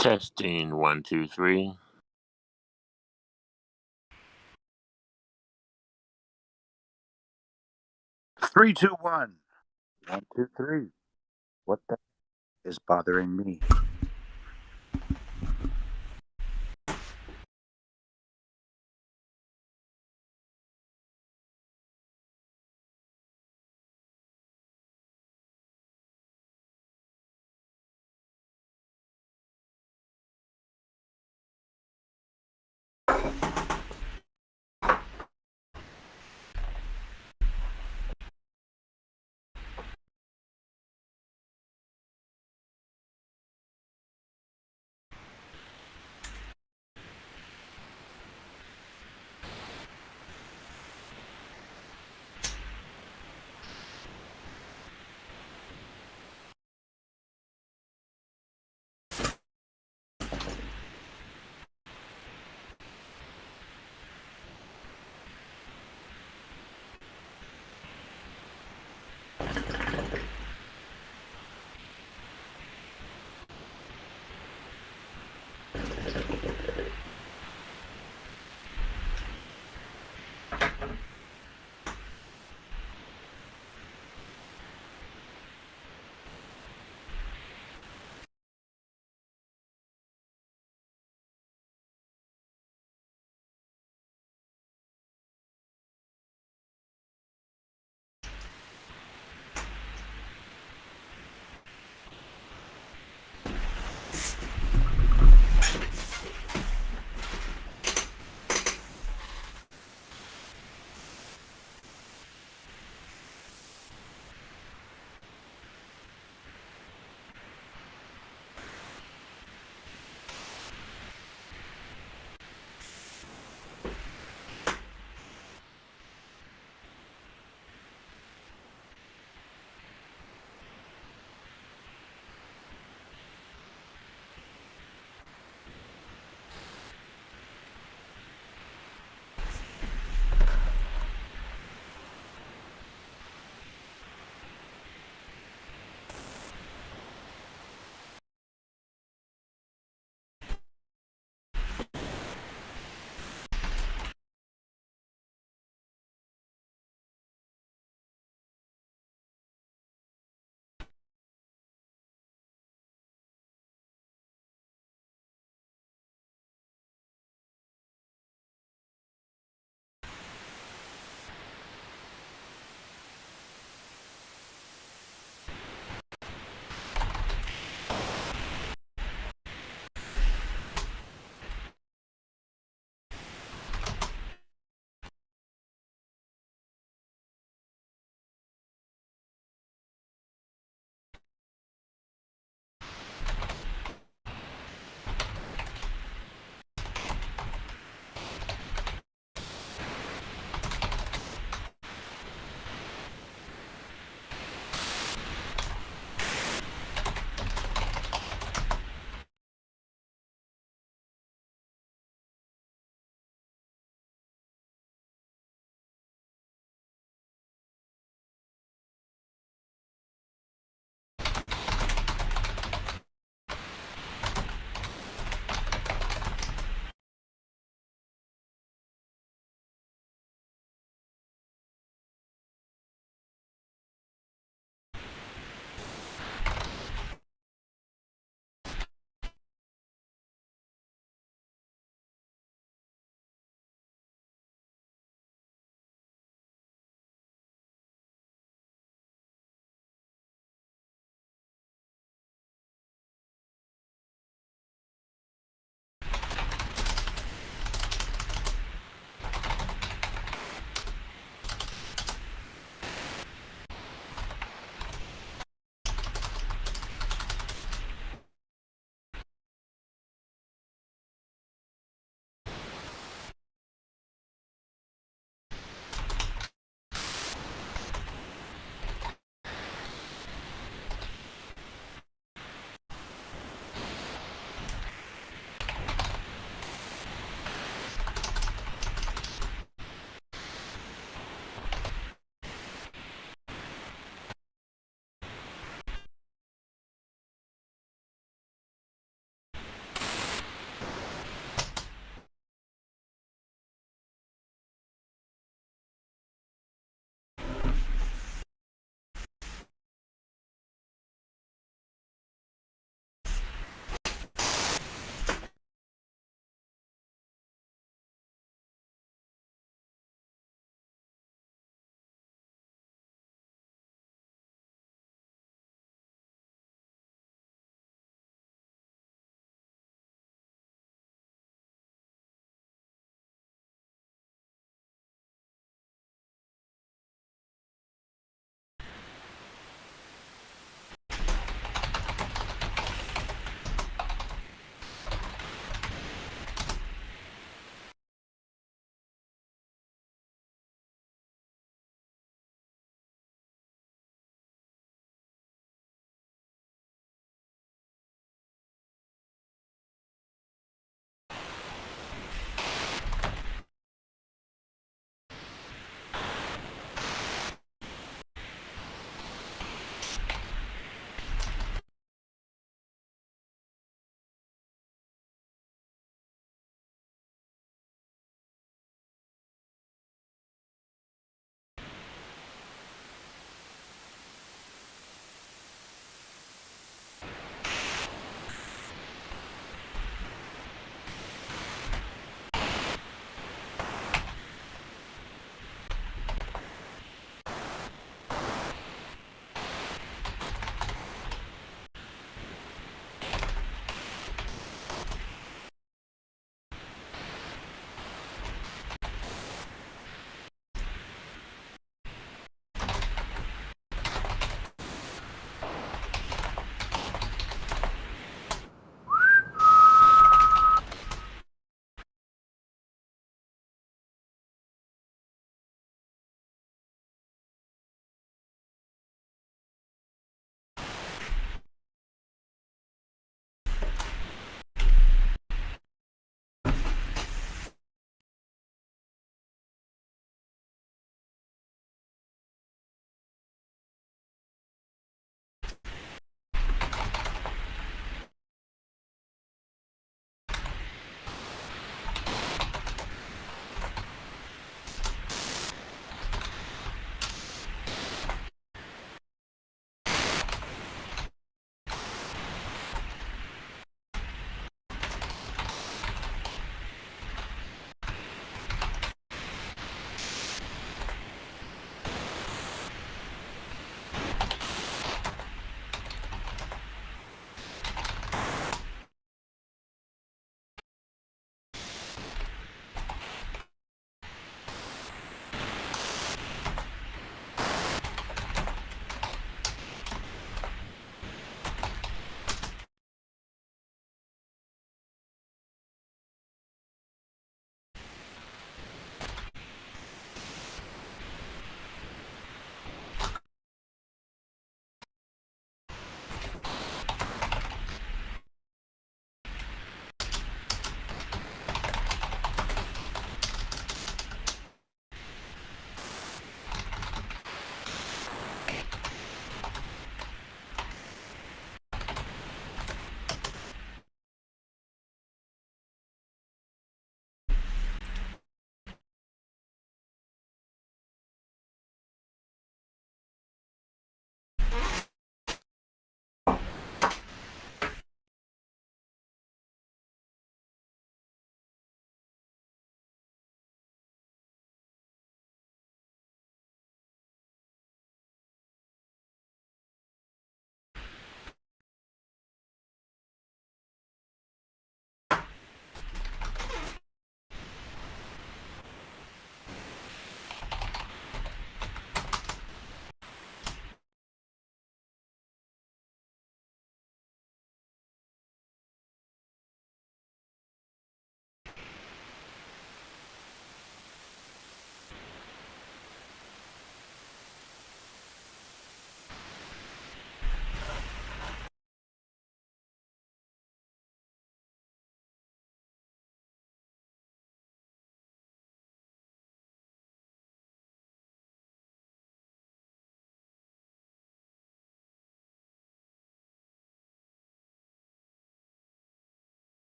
Testing 1, 2, 3. 3, 2, 1. 1, 2, 3. What the is bothering me?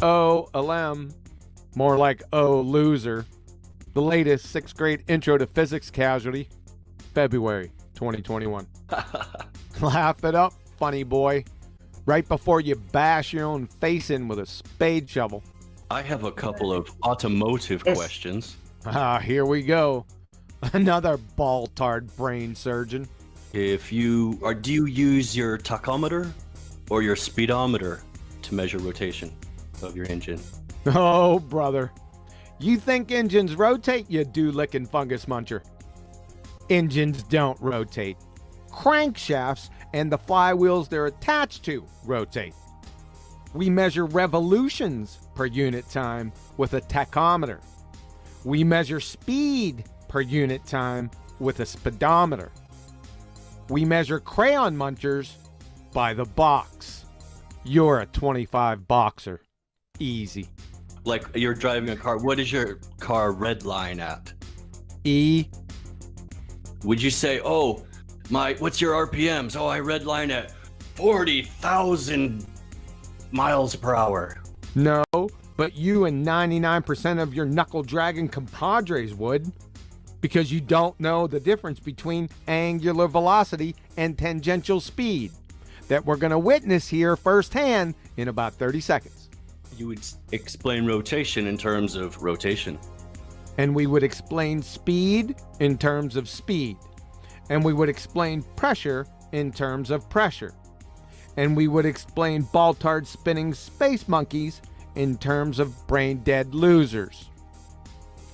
OLM, more like O loser. The latest 6th grade intro to physics casualty, February 2021. Laugh it up, funny boy. Right before you bash your own face in with a spade shovel. I have a couple of automotive questions. Here we go. Another ball-tard brain surgeon. If you do you use your tachometer or your speedometer to measure rotation of your engine? Oh, brother. You think engines rotate, you do-licking fungus muncher. Engines don't rotate. Crankshafts and the flywheels they're attached to rotate. We measure revolutions per unit time with a tachometer. We measure speed per unit time with a speedometer. We measure crayon munchers by the box. You're a 25 boxer. Easy. Like you're driving a car, what is your car red line at? E. Would you say, oh, what's your RPMs? Oh, I red line at 40,000 miles per hour. No, but you and 99% of your knuckle-dragging compadres would, because you don't know the difference between angular velocity and tangential speed that we're going to witness here firsthand in about 30 seconds. You would explain rotation in terms of rotation. And we would explain speed in terms of speed. And we would explain pressure in terms of pressure. And we would explain ball-tard spinning space monkeys in terms of brain-dead losers.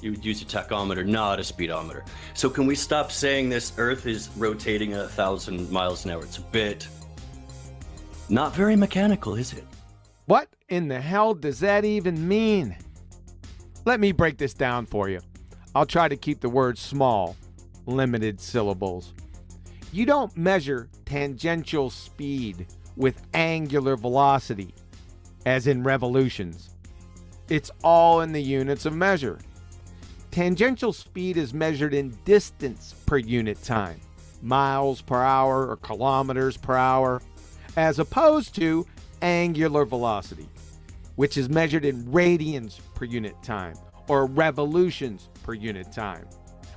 You would use a tachometer, not a speedometer. So can we stop saying this Earth is rotating at 1,000 miles an hour? It's a bit not very mechanical, is it? What in the hell does that even mean? Let me break this down for you. I'll try to keep the words small, limited syllables. You don't measure tangential speed with angular velocity, as in revolutions. It's all in the units of measure. Tangential speed is measured in distance per unit time, miles per hour or kilometers per hour, as opposed to angular velocity, which is measured in radians per unit time, or revolutions per unit time,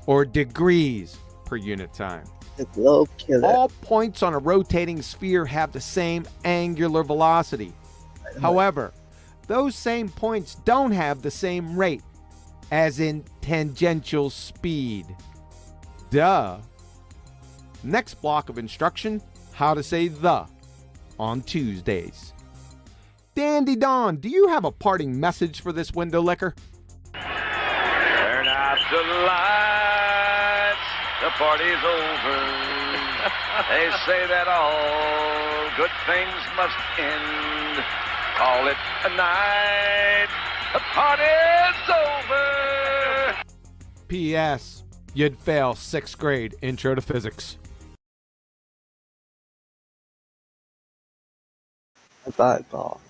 or degrees per unit time. The globe killer. All points on a rotating sphere have the same angular velocity. However, those same points don't have the same rate, as in tangential speed. Duh. Next block of instruction, how to say the on Tuesdays. Dandy Don, do you have a parting message for this window licker? Turn out the lights, the party's over. They say that all good things must end. Call it a night, the party's over. P.S. You'd fail 6th grade intro to physics. Bye, Paul.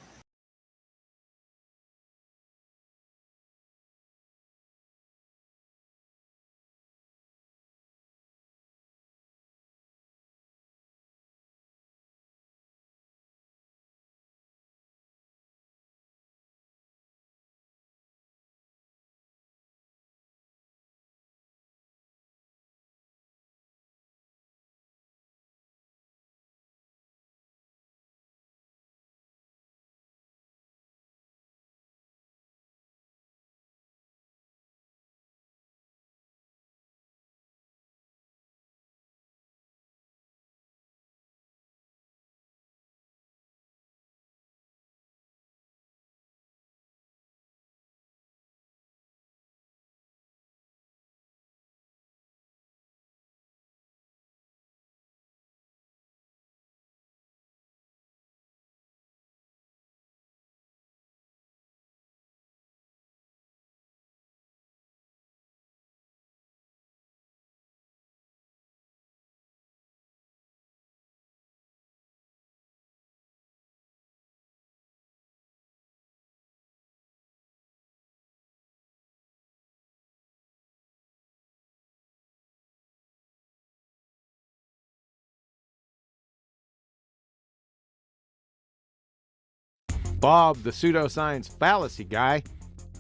Bob, the pseudoscience fallacy guy,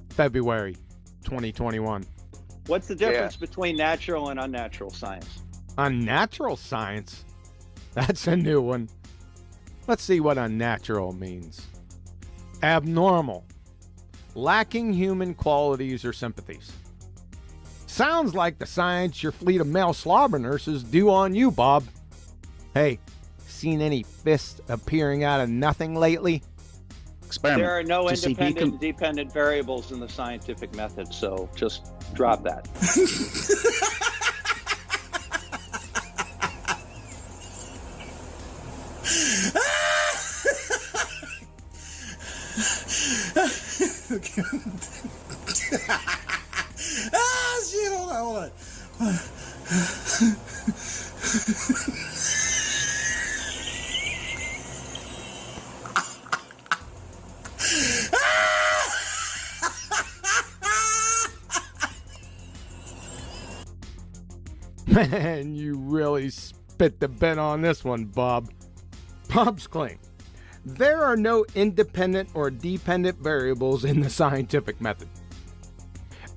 February 2021. What's the difference between natural and unnatural science? Unnatural science? That's a new one. Let's see what unnatural means. Abnormal. Lacking human qualities or sympathies. Sounds like the science your fleet of male slobber nurses do on you, Bob. Hey, seen any fists appearing out of nothing lately? There are no independent, dependent variables in the scientific method, so just drop that. Ah, shit, hold on. Man, you really spit the bit on this one, Bob. Bob's claim. There are no independent or dependent variables in the scientific method.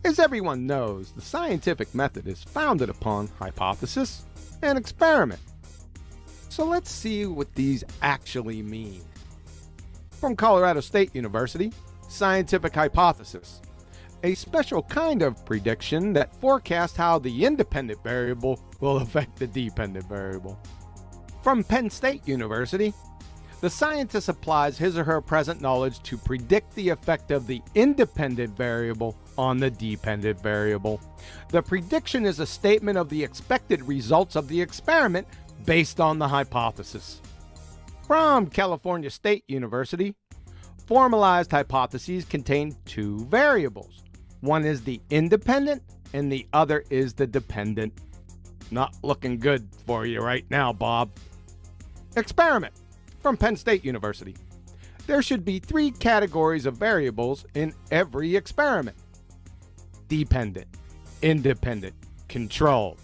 As everyone knows, the scientific method is founded upon hypothesis and experiment. So let's see what these actually mean. From Colorado State University, scientific hypothesis. A special kind of prediction that forecasts how the independent variable will affect the dependent variable. From Penn State University, the scientist applies his or her present knowledge to predict the effect of the independent variable on the dependent variable. The prediction is a statement of the expected results of the experiment based on the hypothesis. From California State University, formalized hypotheses contain two variables. One is the independent and the other is the dependent. Not looking good for you right now, Bob. Experiment. From Penn State University. There should be three categories of variables in every experiment. Dependent, independent, controlled.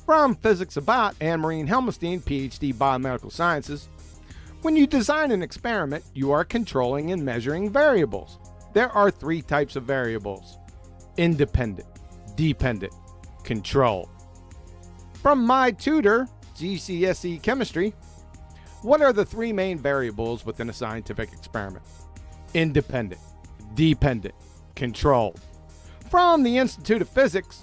From Physics About, Anne-Marie Helmstein, PhD, Biomedical Sciences. When you design an experiment, you are controlling and measuring variables. There are three types of variables. Independent, dependent, controlled. From my tutor, GCSE Chemistry. What are the three main variables within a scientific experiment? Independent, dependent, controlled. From the Institute of Physics,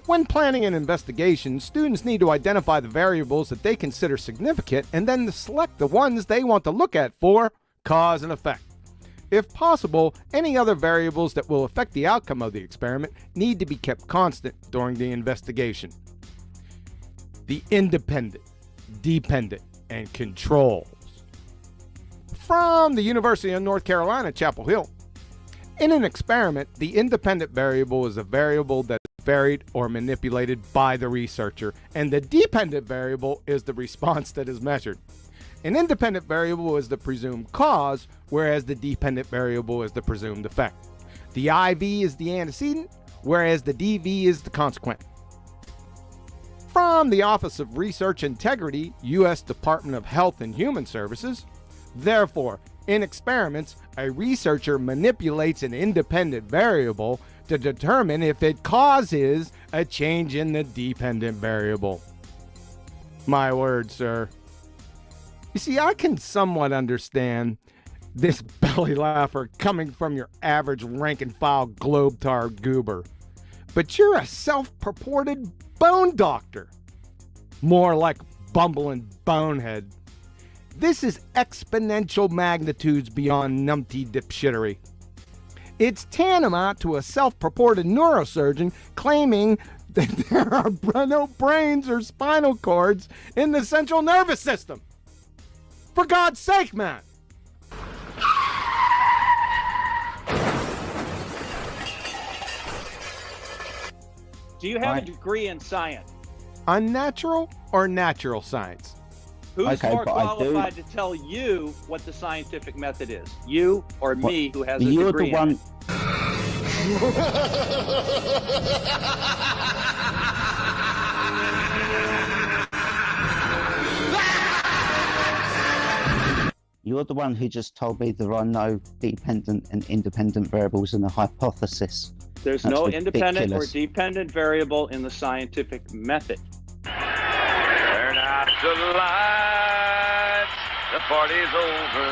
when planning an investigation, students need to identify the variables that they consider significant and then select the ones they want to look at for cause and effect. If possible, any other variables that will affect the outcome of the experiment need to be kept constant during the investigation. The independent, dependent, and controls. From the University of North Carolina, Chapel Hill. In an experiment, the independent variable is a variable that is varied or manipulated by the researcher, and the dependent variable is the response that is measured. An independent variable is the presumed cause, whereas the dependent variable is the presumed effect. The IV is the antecedent, whereas the DV is the consequent. From the Office of Research Integrity, U.S. Department of Health and Human Services. Therefore, in experiments, a researcher manipulates an independent variable to determine if it causes a change in the dependent variable. My word, sir. You see, I can somewhat understand this belly laugher coming from your average rank-and-file globe-tard goober. But you're a self-purported bone doctor. More like bumbling bonehead. This is exponential magnitudes beyond numpty dipshittery. It's tantamount to a self-purported neurosurgeon claiming that there are no brains or spinal cords in the central nervous system. For God's sake, man! Do you have a degree in science? Unnatural or natural science? Who's more qualified to tell you what the scientific method is? You or me, who has a degree in it? You're the one who just told me there are no dependent and independent variables in the hypothesis. There's That's no independent or ridiculous. dependent variable in the scientific method. Turn out the lights, the party's over.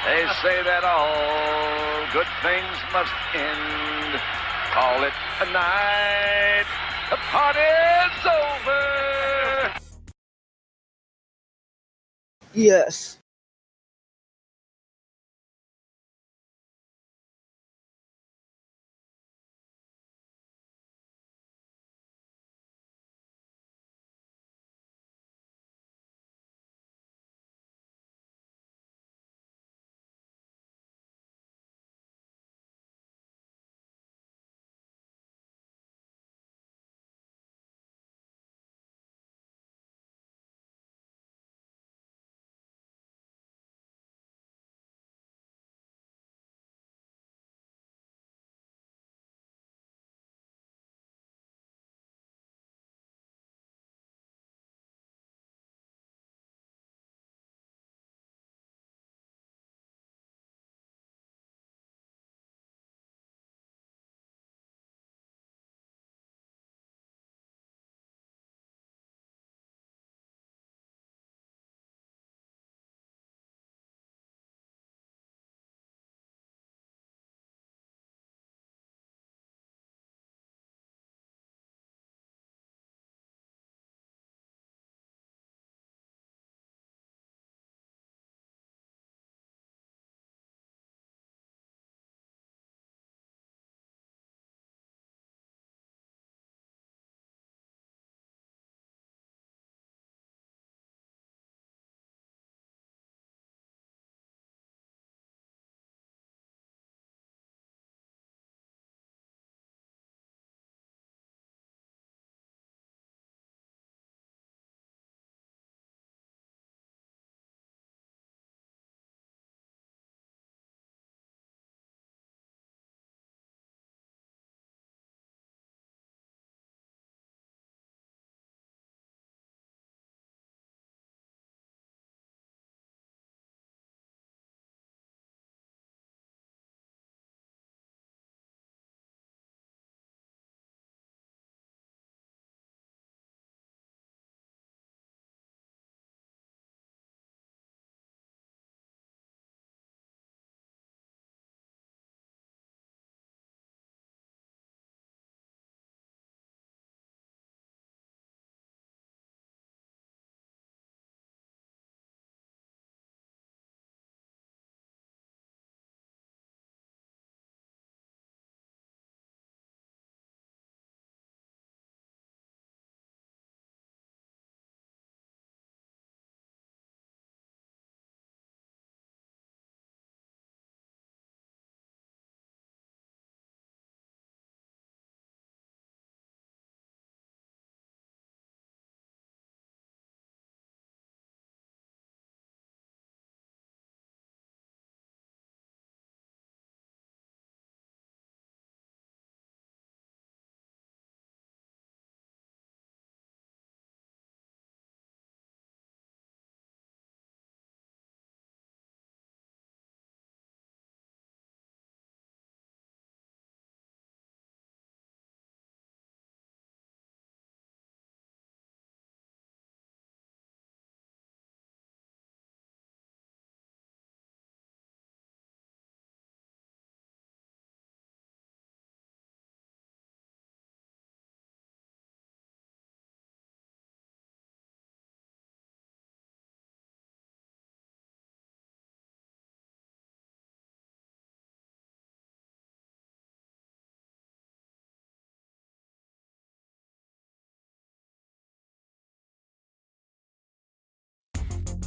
They say that all good things must end. Call it a night, the party's over. Yes.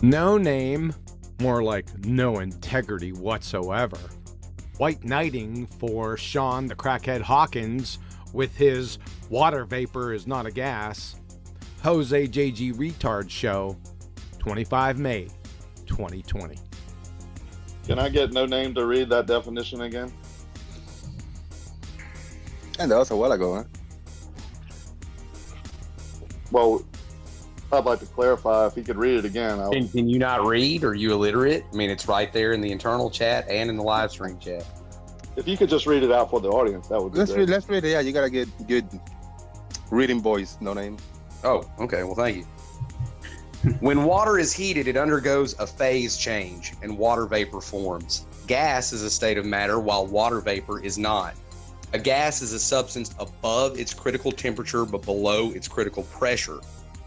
No name, more like no integrity whatsoever. White knighting for Sean the Crackhead Hawkins with his water vapor is not a gas. Jose JG Retard Show, 25 May 2020. Can I get no name to read that definition again? And that was a while ago, huh? Well, I'd like to clarify if he could read it again. Can you not read? Are you illiterate? I mean, it's right there in the internal chat and in the live stream chat. If you could just read it out for the audience, that would be great. Let's read it. Yeah, you gotta get good reading voice. No name. Oh, okay. Well, thank you. When water is heated, it undergoes a phase change and water vapor forms. Gas is a state of matter while water vapor is not. A gas is a substance above its critical temperature but below its critical pressure,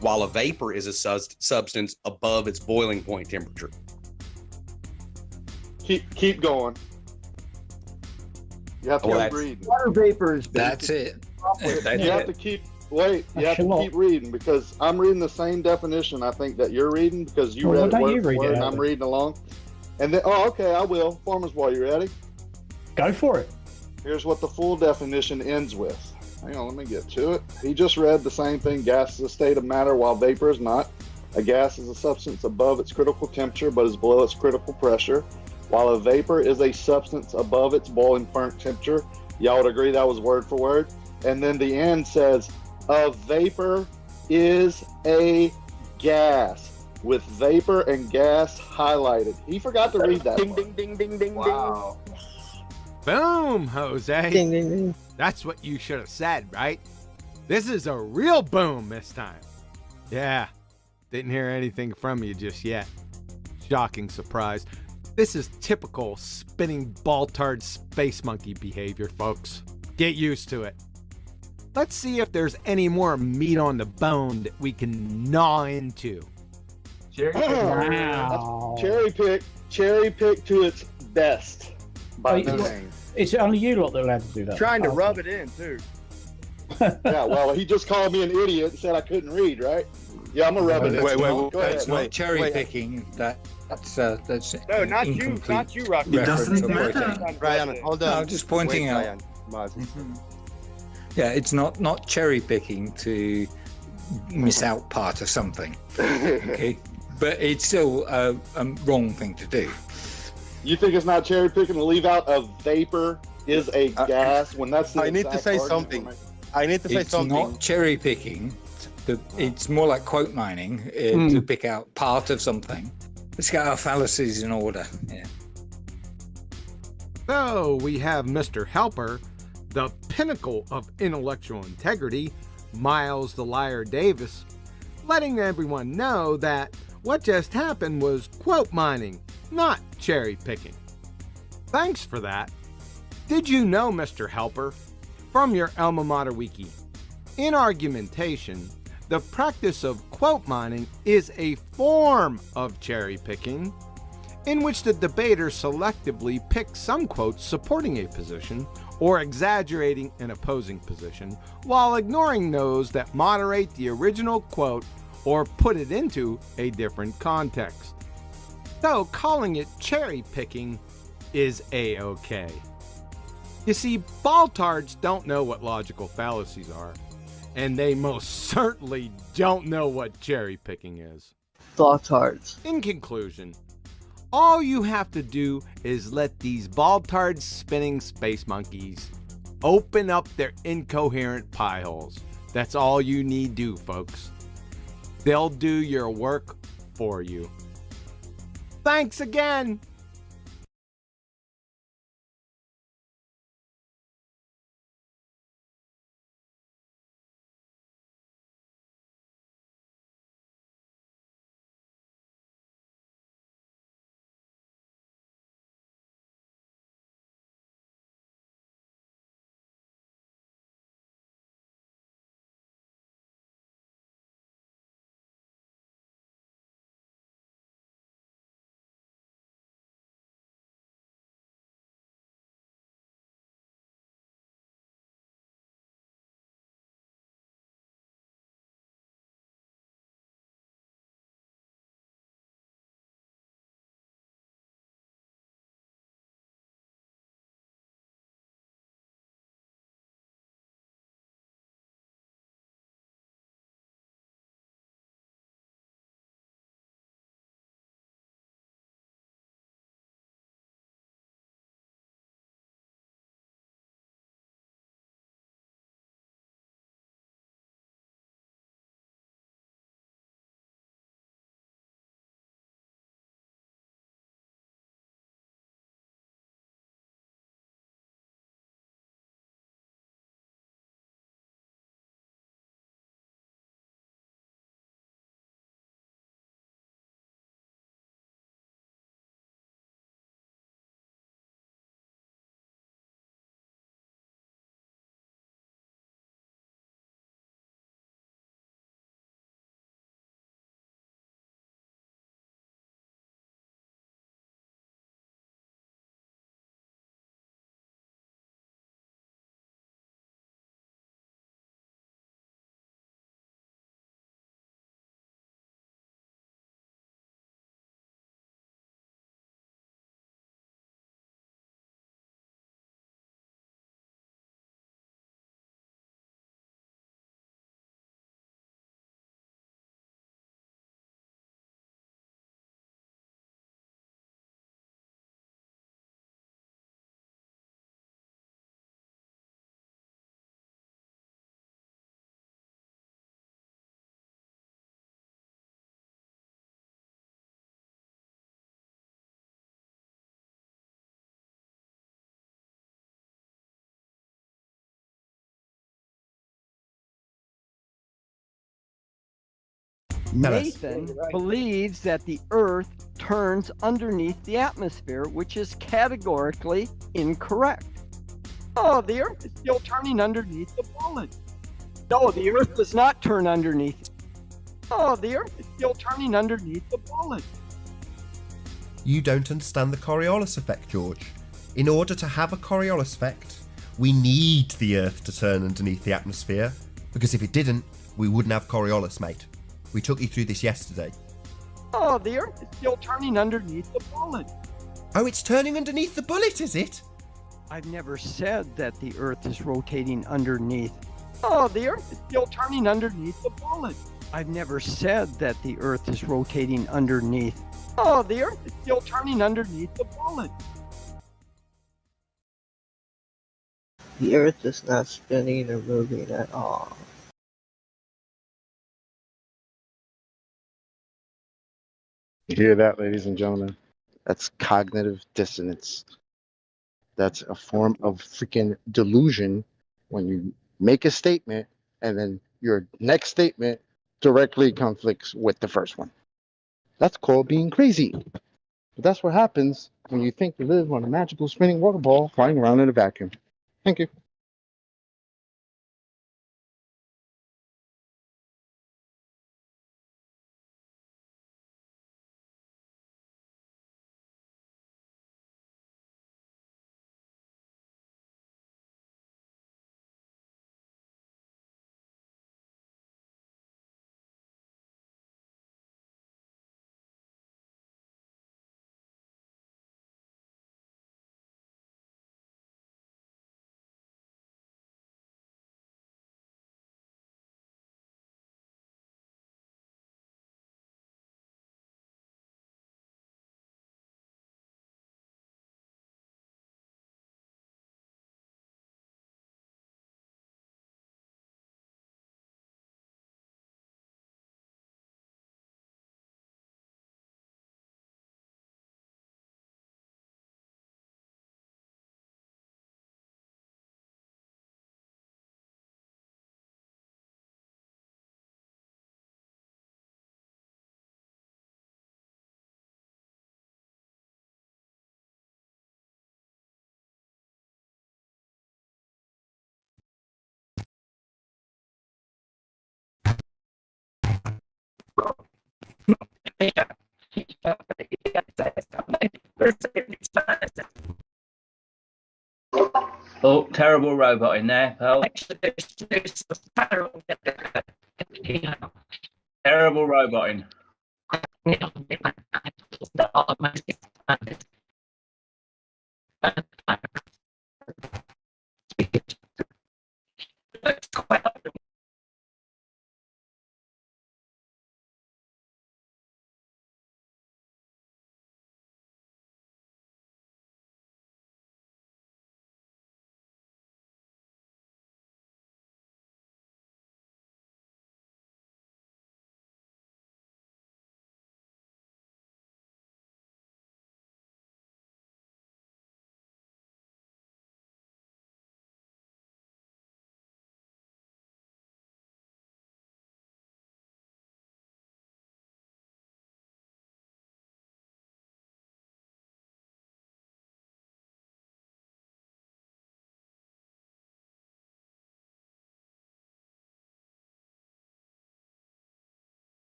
while a vapor is a substance above its boiling point temperature. Keep going. You have to keep reading. Water vapor is That's it. You have to keep reading because I'm reading the same definition I think that you're reading because you read it word for word and I'm reading along. And then, okay, I will. Farmer's Boy, you ready? Go for it. Here's what the full definition ends with. Hang on, let me get to it. He just read the same thing. Gas is a state of matter while vapor is not. A gas is a substance above its critical temperature but is below its critical pressure, while a vapor is a substance above its boiling point temperature. Y'all would agree that was word for word? And then the end says, a vapor is a gas with vapor and gas highlighted. He forgot to read that. Ding, ding, ding, ding, ding, wow. ding. Boom, Jose. Ding, ding, ding. That's what you should have said, right? This is a real boom this time. Yeah, didn't hear anything from you just yet. Shocking surprise. This is typical spinning ball-tard space monkey behavior, folks. Get used to it. Let's see if there's any more meat on the bone that we can gnaw into. Wow. Cherry pick to its best by no name. It's only you lot that are allowed to do that. Trying to rub it in too. Yeah, well, he just called me an idiot and said I couldn't read, right? Yeah, I'm gonna rub it in. Go That's ahead. not cherry picking. That's No, not incomplete you, Rocky. It doesn't matter. Brian, hold on. No, I'm just pointing out. Yeah, it's not cherry picking to miss out part of something. Okay, but it's still a wrong thing to do. You think it's not cherry picking to leave out a vapor is a gas when that's the I need to say something. I need to say something. It's not cherry picking. It's more like quote mining to pick out part of something. Let's get our fallacies in order. Yeah. So we have Mr. Helper, the pinnacle of intellectual integrity, Miles the Liar Davis, letting everyone know that what just happened was quote mining, not cherry picking. Thanks for that. Did you know, Mr. Helper, from your alma mater wiki, in argumentation, the practice of quote mining is a form of cherry picking in which the debater selectively picks some quotes supporting a position or exaggerating an opposing position while ignoring those that moderate the original quote or put it into a different context. So calling it cherry picking is a-okay. You see, baltards don't know what logical fallacies are, and they most certainly don't know what cherry picking is. Baltards. In conclusion, all you have to do is let these baltard spinning space monkeys open up their incoherent pie holes. That's all you need do, folks. They'll do your work for you. Thanks again! Nathan believes that the Earth turns underneath the atmosphere, which is categorically incorrect. Oh, the Earth is still turning underneath the bullet. No, the Earth does not turn underneath. Oh, the Earth is still turning underneath the bullet. You don't understand the Coriolis effect, George. In order to have a Coriolis effect, we need the Earth to turn underneath the atmosphere, because if it didn't, we wouldn't have Coriolis, mate. We took you through this yesterday. Oh, the Earth is still turning underneath the bullet. Oh, it's turning underneath the bullet, is it? I've never said that the Earth is rotating underneath. Oh, the Earth is still turning underneath the bullet. I've never said that the Earth is rotating underneath. Oh, the Earth is still turning underneath the bullet. The Earth is not spinning or moving at all. You hear that, ladies and gentlemen? That's cognitive dissonance. That's a form of freaking delusion when you make a statement and then your next statement directly conflicts with the first one. That's called being crazy. But that's what happens when you think you live on a magical spinning water ball flying around in a vacuum. Thank you. Oh, terrible robot in there, pal. Terrible roboting.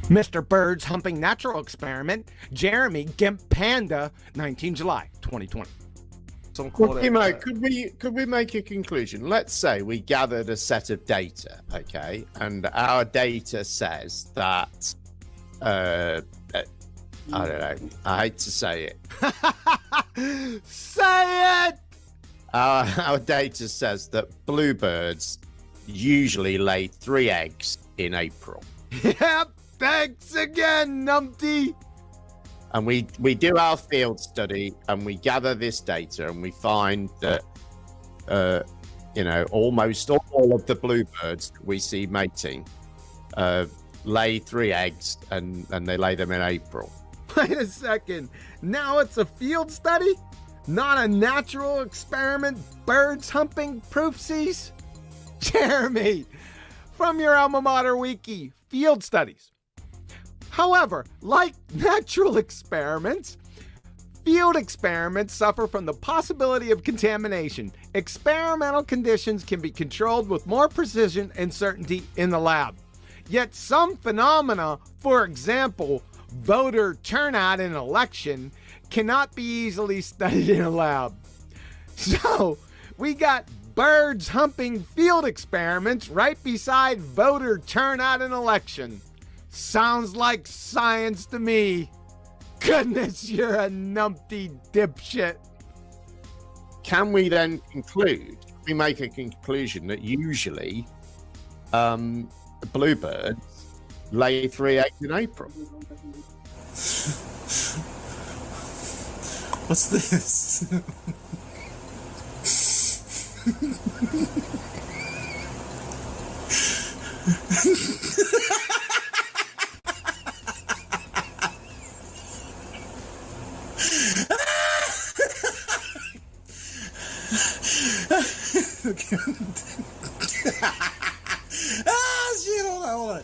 Mr. Bird's Humping Natural Experiment, Jeremy Gimp Panda, 19 July 2020. Could we make a conclusion? Let's say we gathered a set of data, okay, and our data says that I don't know. I hate to say it. Say it! Our data says that bluebirds usually lay 3 eggs in April. Yep, thanks again, Numpty. And we do our field study and we gather this data and we find that, almost all of the bluebirds that we see mating lay 3 eggs and they lay them in April. Wait a second. Now it's a field study? Not a natural experiment birds humping proofsies? Jeremy, from your alma mater wiki, field studies. However, like natural experiments, field experiments suffer from the possibility of contamination. Experimental conditions can be controlled with more precision and certainty in the lab. Yet some phenomena, for example, voter turnout in an election, cannot be easily studied in a lab. So, we got birds humping field experiments right beside voter turnout in election. Sounds like science to me. Goodness, you're a numpty dipshit. Can we then conclude, we make a conclusion that usually bluebirds lay 3 eggs in April? What's this? Shit, hold on.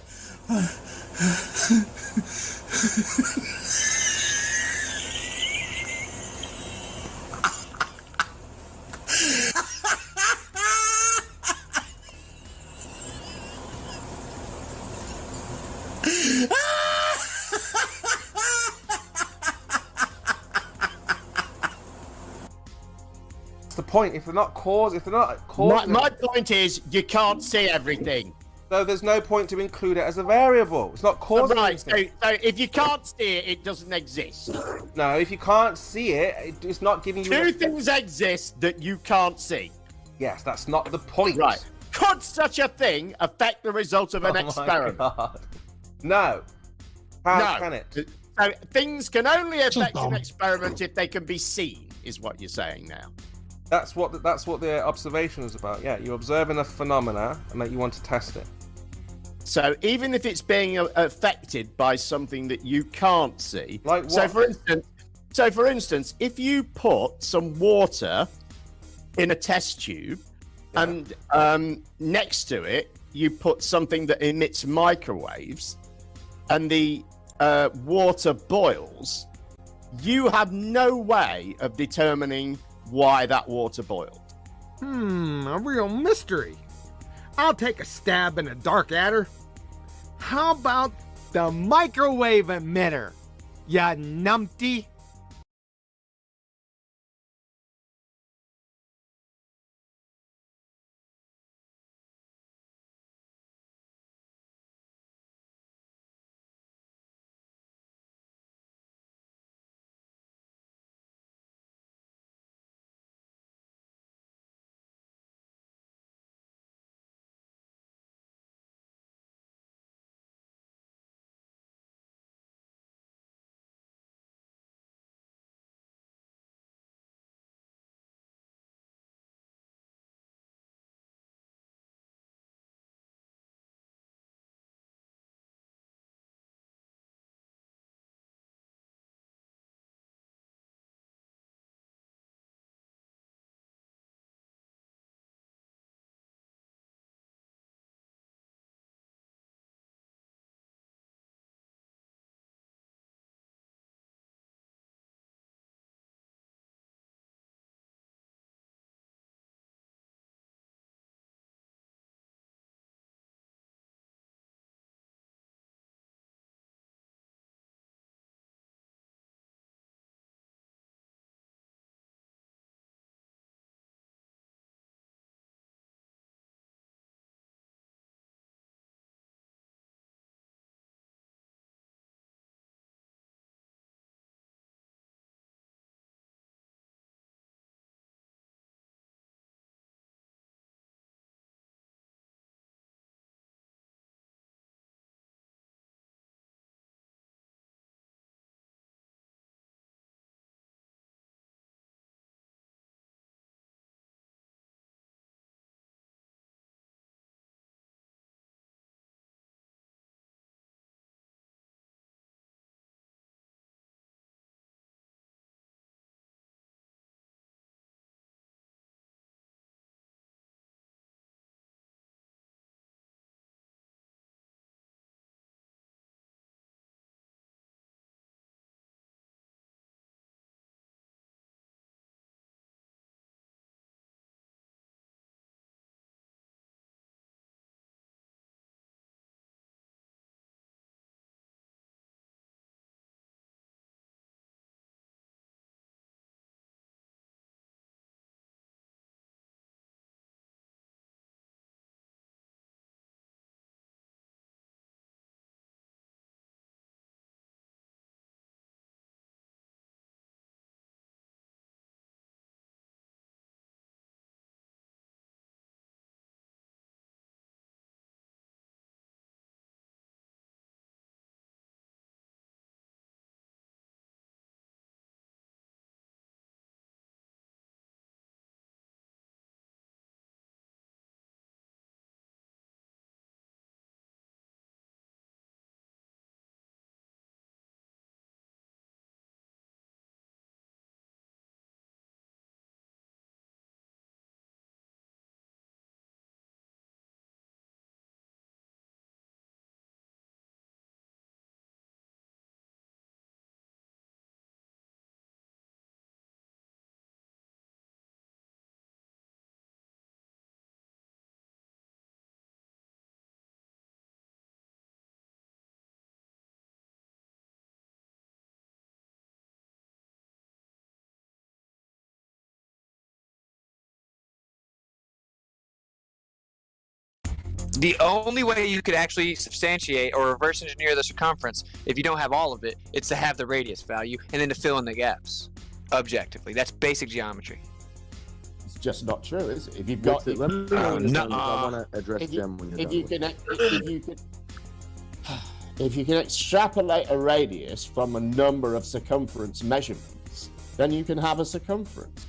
The point, if they're not causing My point is you can't see everything. So there's no point to include it as a variable. It's not causing anything. So if you can't see it, it doesn't exist. No, if you can't see it, it's not giving you... Two things exist that you can't see. Yes, that's not the point. Right. Could such a thing affect the result of an experiment? God. No. How can it? So things can only affect an experiment if they can be seen, is what you're saying now. That's what the observation is about. Yeah, you're observing a phenomena and that you want to test it. So even if it's being affected by something that you can't see, like what? So for instance, if you put some water in a test tube, and next to it you put something that emits microwaves, and the water boils, you have no way of determining why that water boiled. A real mystery. I'll take a stab in the dark adder. How about the microwave emitter, ya numpty? The only way you could actually substantiate or reverse engineer the circumference, if you don't have all of it, it's to have the radius value and then to fill in the gaps objectively. That's basic geometry. It's just not true, is it? If you've got, Let me know when you're done, 'cause I want to address them when you're done. If you can extrapolate a radius from a number of circumference measurements, then you can have a circumference.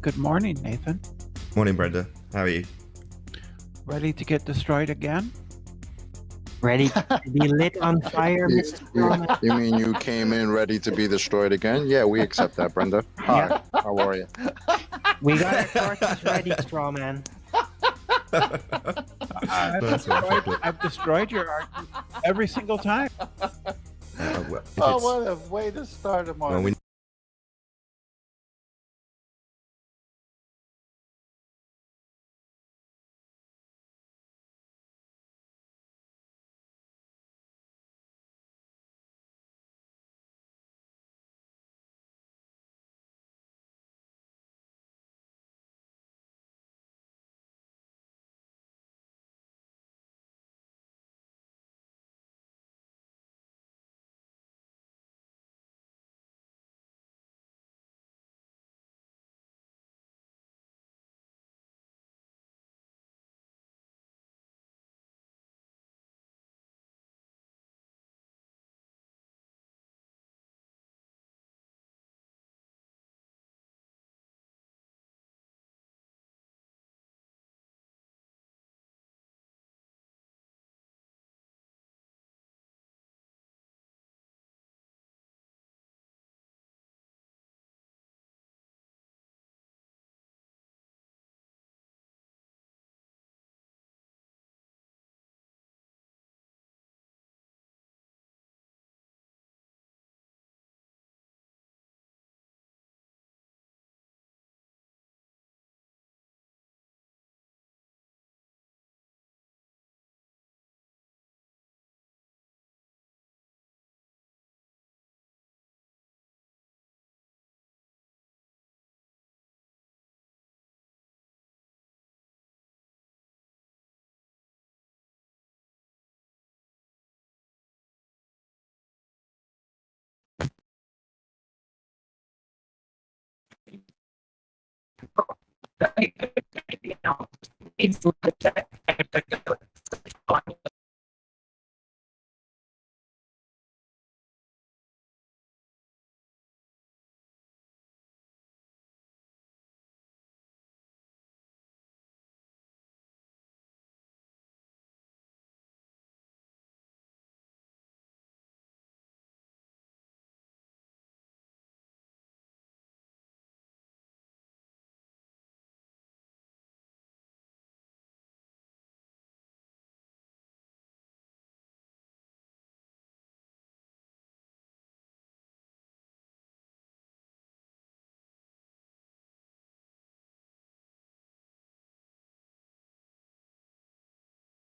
Good morning, Nathan. Morning, Brenda. How are you? Ready to get destroyed again? Ready to be lit on fire, Mr. Strawman? You mean you came in ready to be destroyed again? Yeah, we accept that, Brenda. Hi, how are you? We got our sources ready, Strawman. I've destroyed your argument every single time. Oh, what a way to start a morning.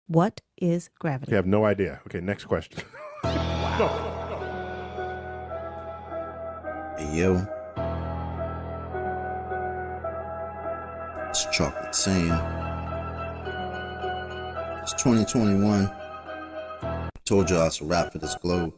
What is gravity? You have no idea. Okay, next question. Go. Hey, yo. It's Chocolate Sam. It's 2021. Told y'all it's a wrap for this globe.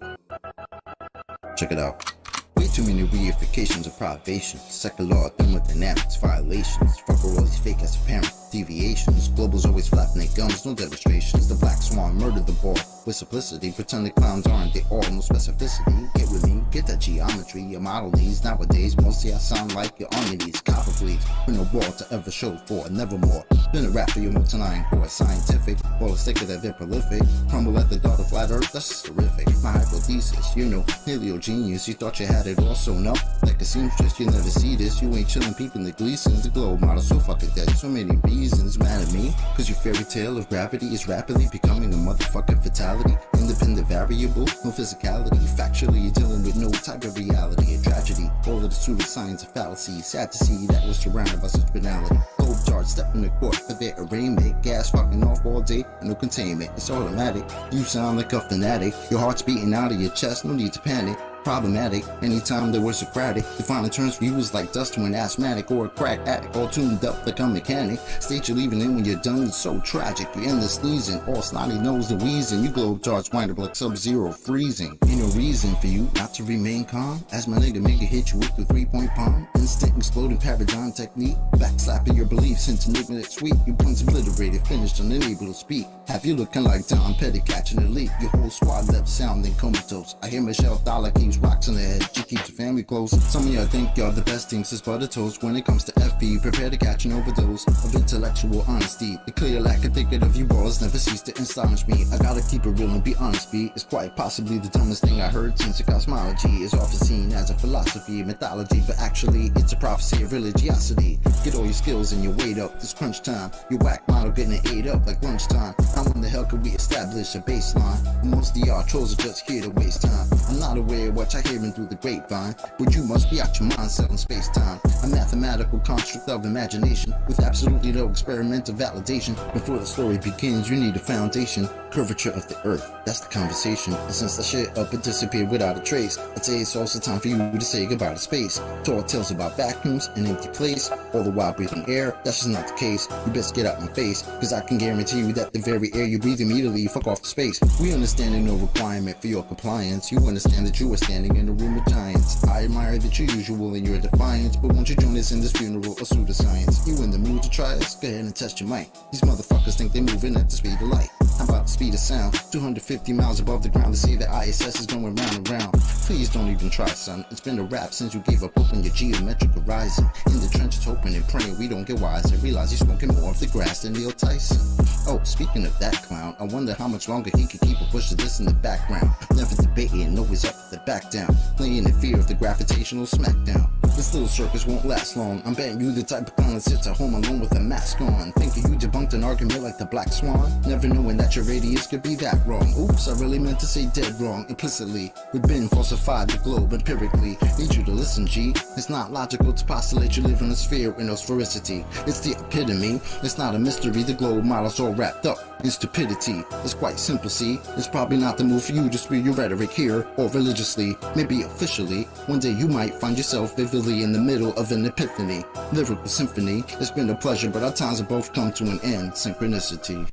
Check it out. We too many reifications of privations. Secular thermodynamics violations. Fuck all these fake as apparent deviations. Globals always flapping their gums, no demonstrations. The black swan murdered the ball with simplicity. Pretending clowns aren't they all, no specificity. Get with me, get that geometry. Your model needs nowadays. Mostly I sound like you're on your knees. Copper please, with no ball to ever show for, nevermore. Been a rap for your multi-nine core scientific. All is thicker that they're prolific. Crumble at the thought of flat earth, that's just terrific. My hypothesis, you know, paleo genius. You thought you had it all sewn up like a seamstress. You never see this, you ain't chillin' peeping the Gleasons. The globe model so fucking dead, so many reasons. Mad at me, cause your fairy tale of gravity is rapidly becoming a motherfucking fatality. Independent variable, no physicality. Factually, you're dealing with no type of reality. A tragedy, all of the pseudoscience of fallacy. Sad to see that we're surrounded by such banality. Globe charts step in the court for their arraignment. Gas fucking off all day, no containment. It's automatic. You sound like a fanatic. Your heart's beating out of your chest, no need to panic. Problematic, anytime they were Socratic. Defining terms for you is like dust to an asthmatic or a crack addict, all tuned up like a mechanic. State you're leaving in when you're done, it's so tragic. You end the sneezing, all snotty nose the wheezing. You globe charts wind up like sub-zero freezing. Ain't no reason for you not to remain calm. As my nigga make it hit you with the 3-point palm. Instant exploding paradigm technique. Backslapping your beliefs into enigmatic sweet. You once obliterated, finished, unable to speak. Have you looking like Tom Petty catching a leak? Your whole squad left sounding comatose. I hear Michelle Dollar keeps rocks in the head. She keeps the family close. Some of y'all think y'all the best team since butter toast. When it comes to FE, prepare to catch an overdose of intellectual honesty. The clear lack of thinking of you balls never cease to astonish me. I gotta keep it real and be honest, B. It's quite possibly the dumbest thing I heard since the cosmology is often seen as a philosophy, mythology, but actually it's a prophecy of religiosity. Get all your skills and your weight up. This crunch time. Your whack model getting it ate up like lunchtime. How in the hell could we establish a baseline? Most of y'all trolls are just here to waste time. I'm not aware of what you're hearing through the grapevine, but you must be out your mind selling space-time. A mathematical construct of imagination with absolutely no experimental validation. Before the story begins, you need a foundation. Curvature of the earth, that's the conversation. And since the shit up and disappeared without a trace, I'd say it's also time for you to say goodbye to space. Tall tales about vacuums, an empty place, all the while breathing air. That's just not the case. You best get out my face, cause I can guarantee you that the very air you breathe immediately fuck off the space. We understand no requirement for your compliance. You understand that you are standing in a room with giants. I admire that you're usual in your defiance, but won't you join us in this funeral of pseudoscience? You in the mood to try us? Go ahead and test your mic. These motherfuckers think they're moving at the speed of light. How about the speed of sound? 250 miles above the ground to see that ISS is going round and round. Please don't even try, son. It's been a rap since you gave up hope on your geometric horizon. In the trenches hoping and praying we don't get wise and realize you're smoking more of the grass than Neil Tyson. Oh, speaking of that clown, I wonder how much longer he could keep a push of this in the background. Never debating, always up for the back down. Playing in fear of the gravitational smackdown. This little circus won't last long. I'm betting you the type of clown that sits at home alone with a mask on. Thinking you debunked an argument like the Black Swan. Never knowing that your radius could be that wrong. Oops, I really meant to say dead wrong implicitly. We've been falsified the globe empirically. Need you to listen, G. It's not logical to postulate you live in a sphere with no sphericity. It's the epitome. It's not a mystery. The globe model's all wrapped up in stupidity. It's quite simple, see. It's probably not the move for you to spew your rhetoric here or religiously. Maybe officially. One day you might find yourself vividly in the middle of an epiphany. Lyrical symphony. It's been a pleasure, but our times have both come to an end. Synchronicity.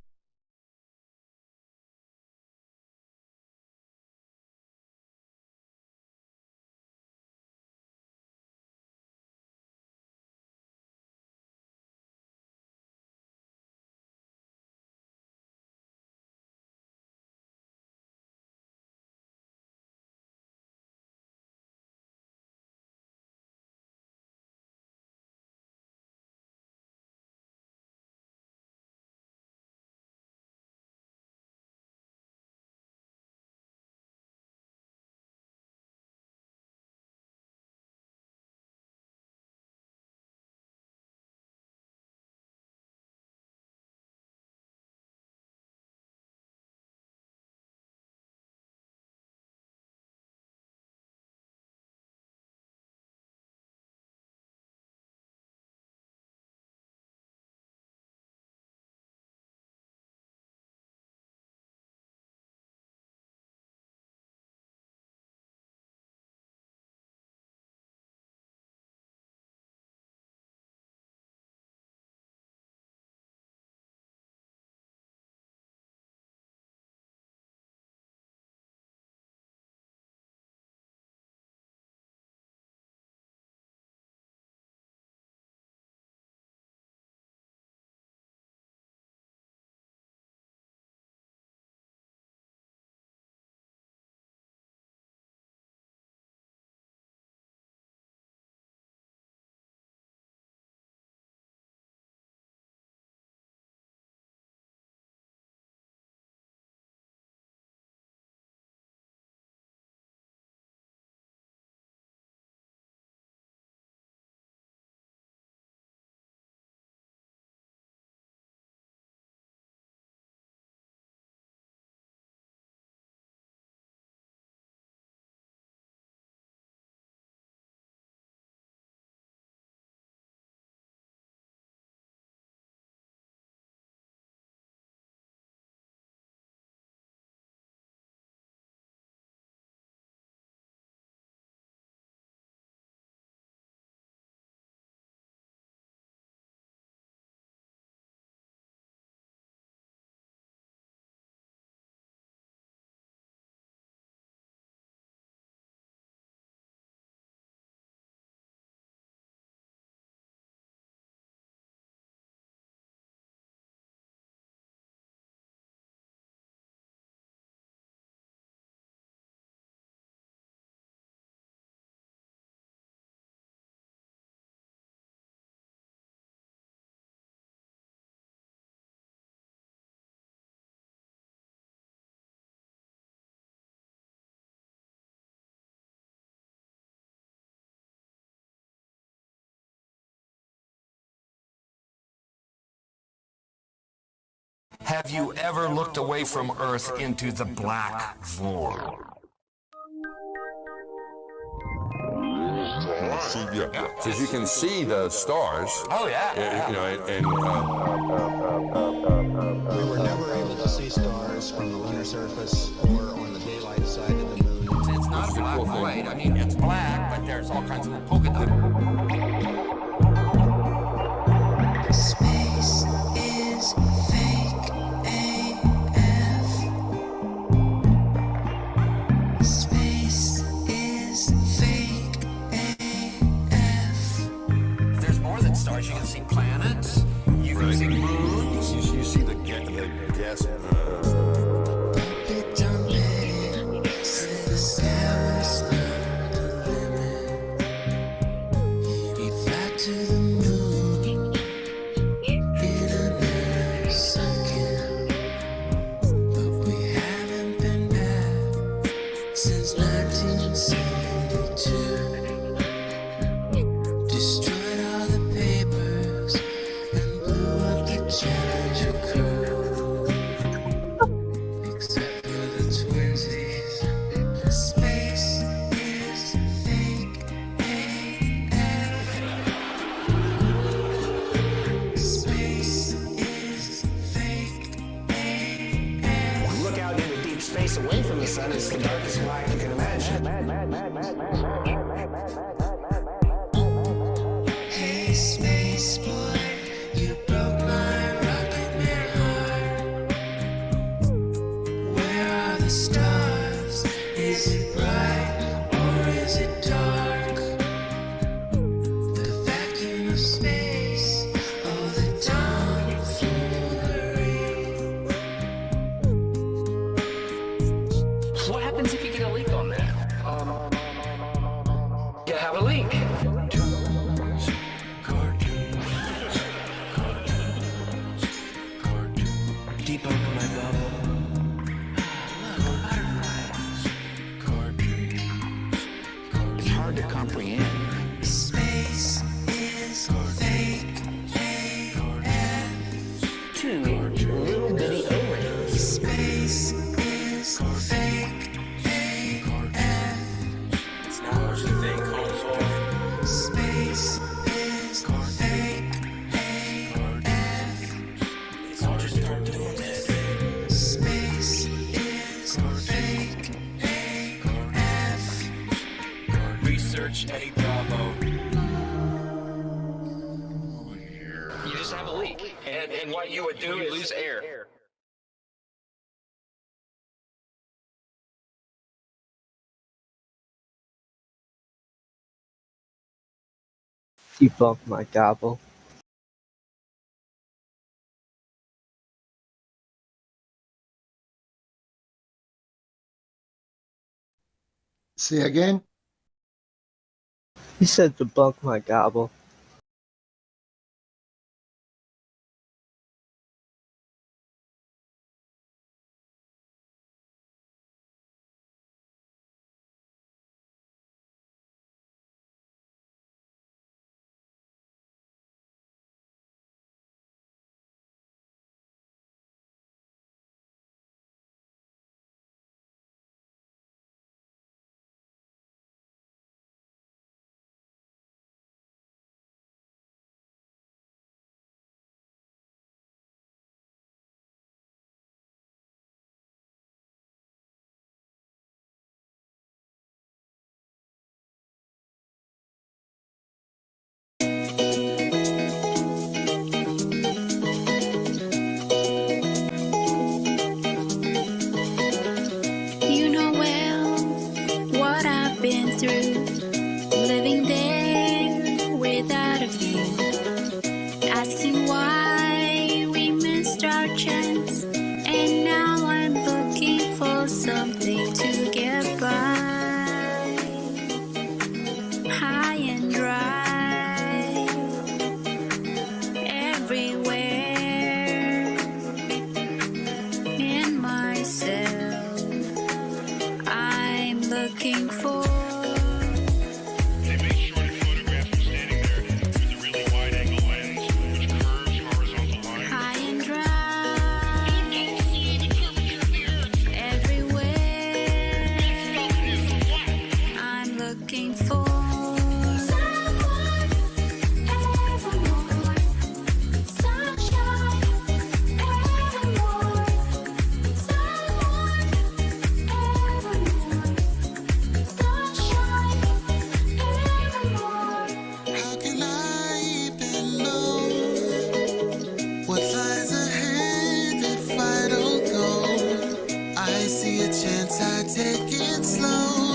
Have you ever looked away from Earth into the black void? Because you can see the stars. Oh, yeah. You know, and we were never able to see stars from the lunar surface or on the daylight side of the moon. It's not a black void. I mean, it's black, but there's all kinds of polka dots. Space is fake AF. Space is fake AF. There's more than stars. You can see planets. You can see moons. You see the gas. Since 1972, destroyed all the papers and blew up the Challenger crew. Except for the twinsies, space is fake AF. Space is fake AF. Look out into deep space away from the sun. It's the darkest black you can imagine. Hey, space boy, you broke my rocket man heart. Where are the stars? Is it bright or is it dark? The vacuum of space, all the tomfoolery. What happens if you get a leak on that? You have a leak. Debunk my bubble. It's hard to comprehend. Space is fake AF. Two little bitty O-rings. Space is fake AF. It's not what you think, homeboy. Space is fake AF. It's all just start doing this. Space is fake AF. Research Eddie Bravo. You just have a leak. And what you would do is lose air. Debunk my gobble. Say again? He said debunk my gobble. You know well what I've been through, living there without a view, asking why we missed our chance, and now I'm looking for something to get by, high and dry, everywhere in myself. I'm looking for high and dry. take it slow.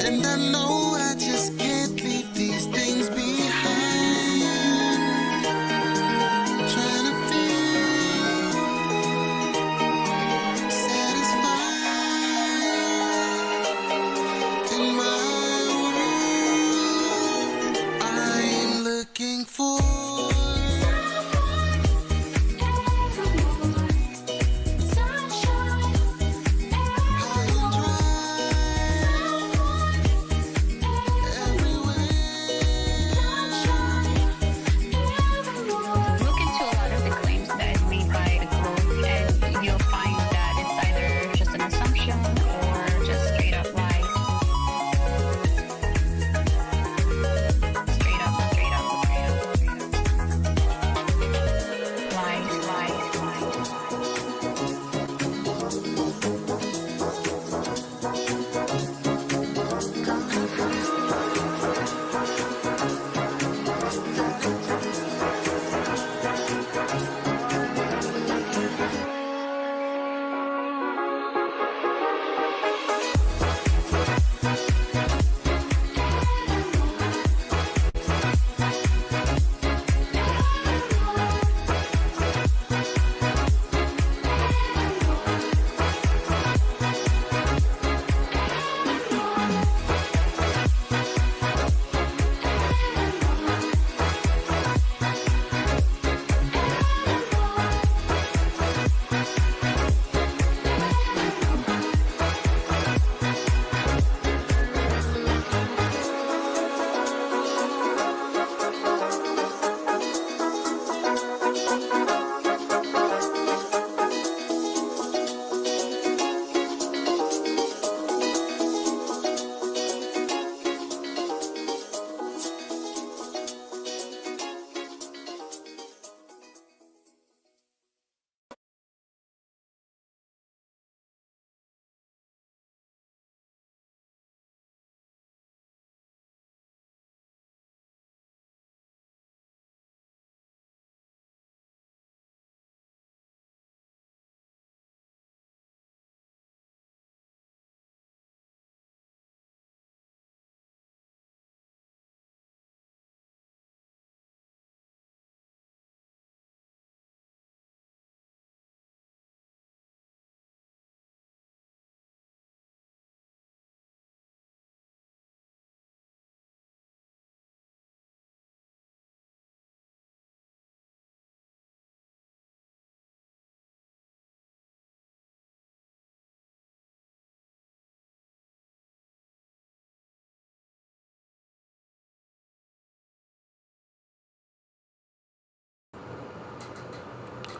And I know I just can't leave these things behind. Trying to feel satisfied in my world. I'm looking for Look into a lot of the claims that is made by the quote, and you'll find that it's either just an assumption or just straight up lies. Straight up, straight up, straight up, lies, lies, lies.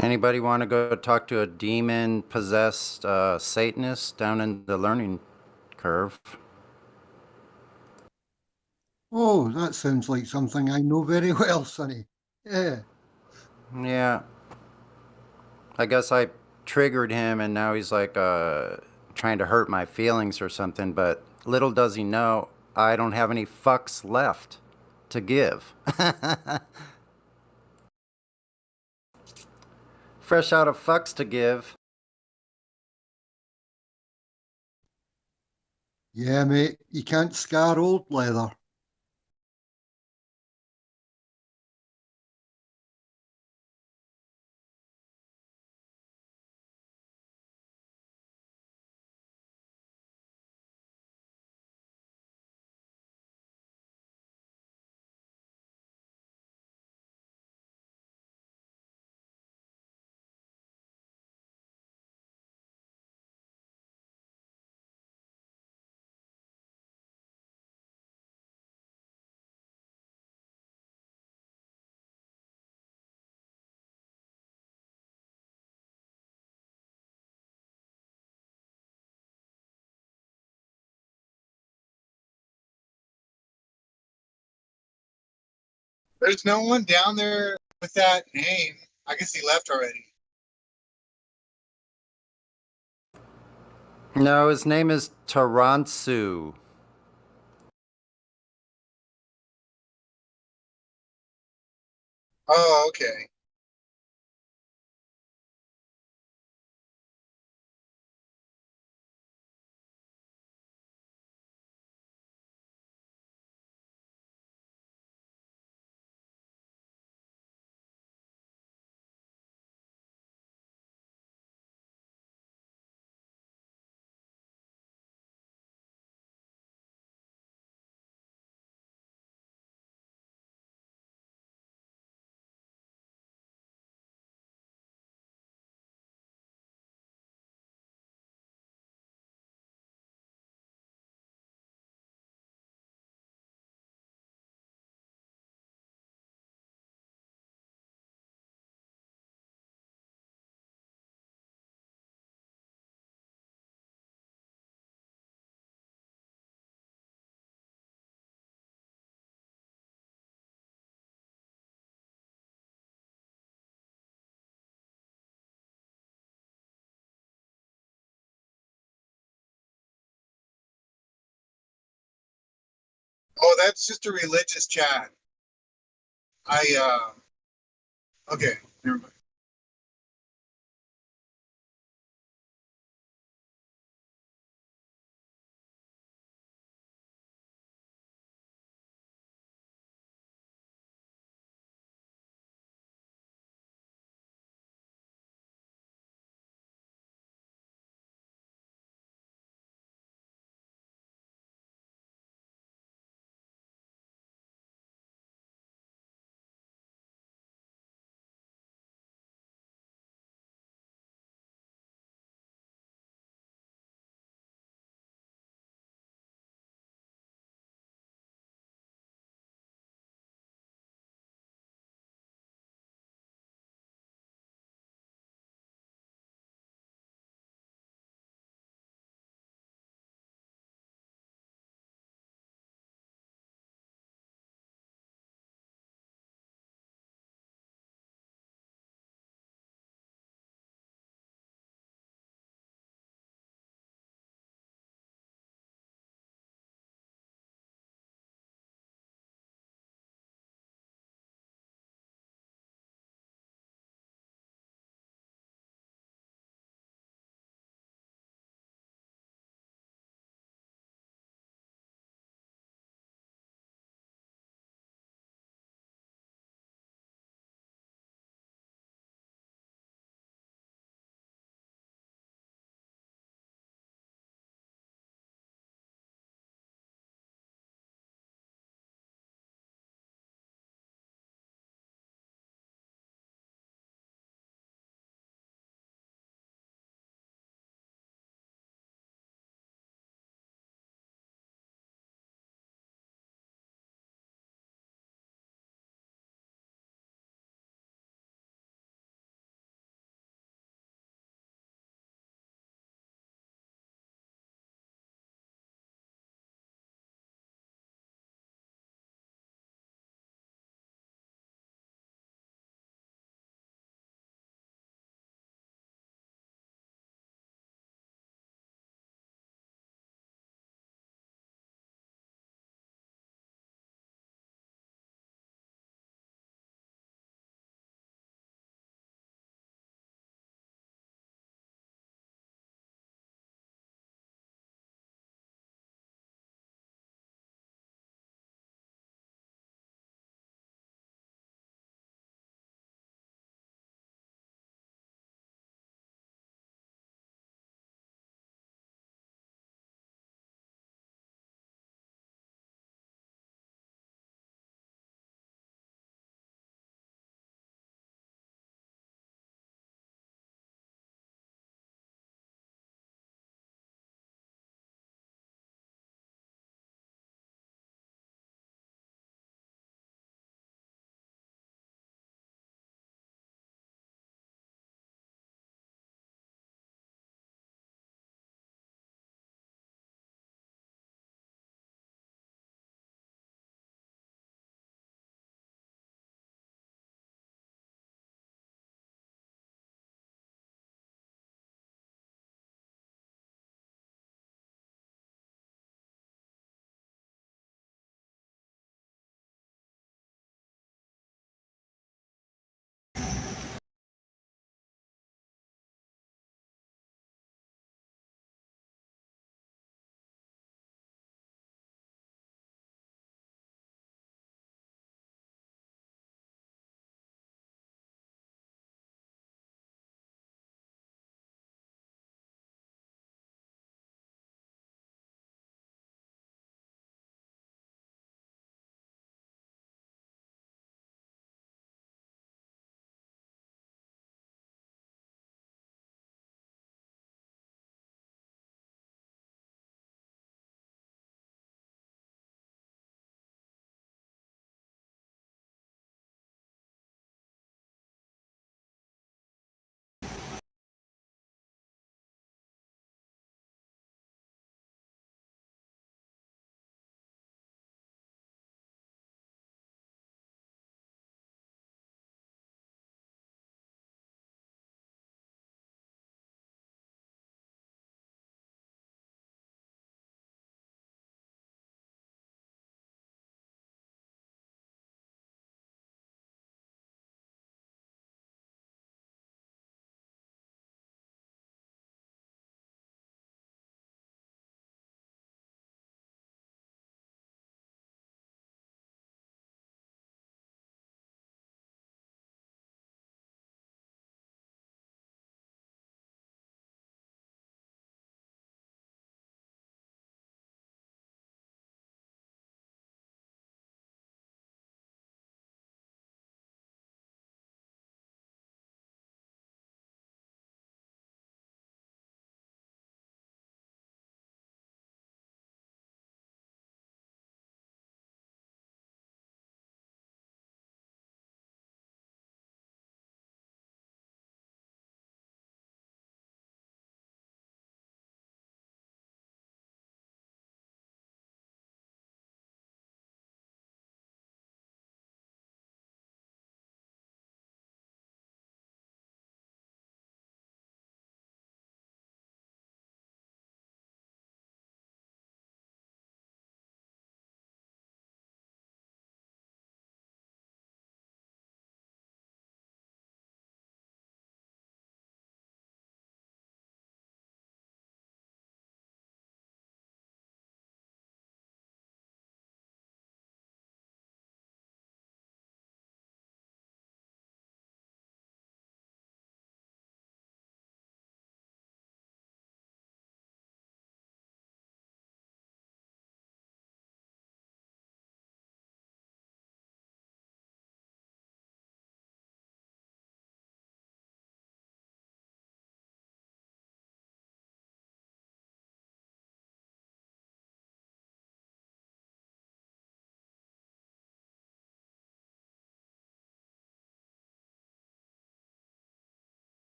Anybody want to go talk to a demon-possessed Satanist down in the learning curve? Oh, that sounds like something I know very well, Sonny. Yeah. Yeah. I guess I triggered him and now he's like trying to hurt my feelings or something, but little does he know I don't have any fucks left to give. Fresh out of fucks to give. Yeah, mate, you can't scar old leather. There's no one down there with that name. I guess he left already. No, his name is Taransu. Oh, okay. Oh, that's just a religious chat. Okay, never mind.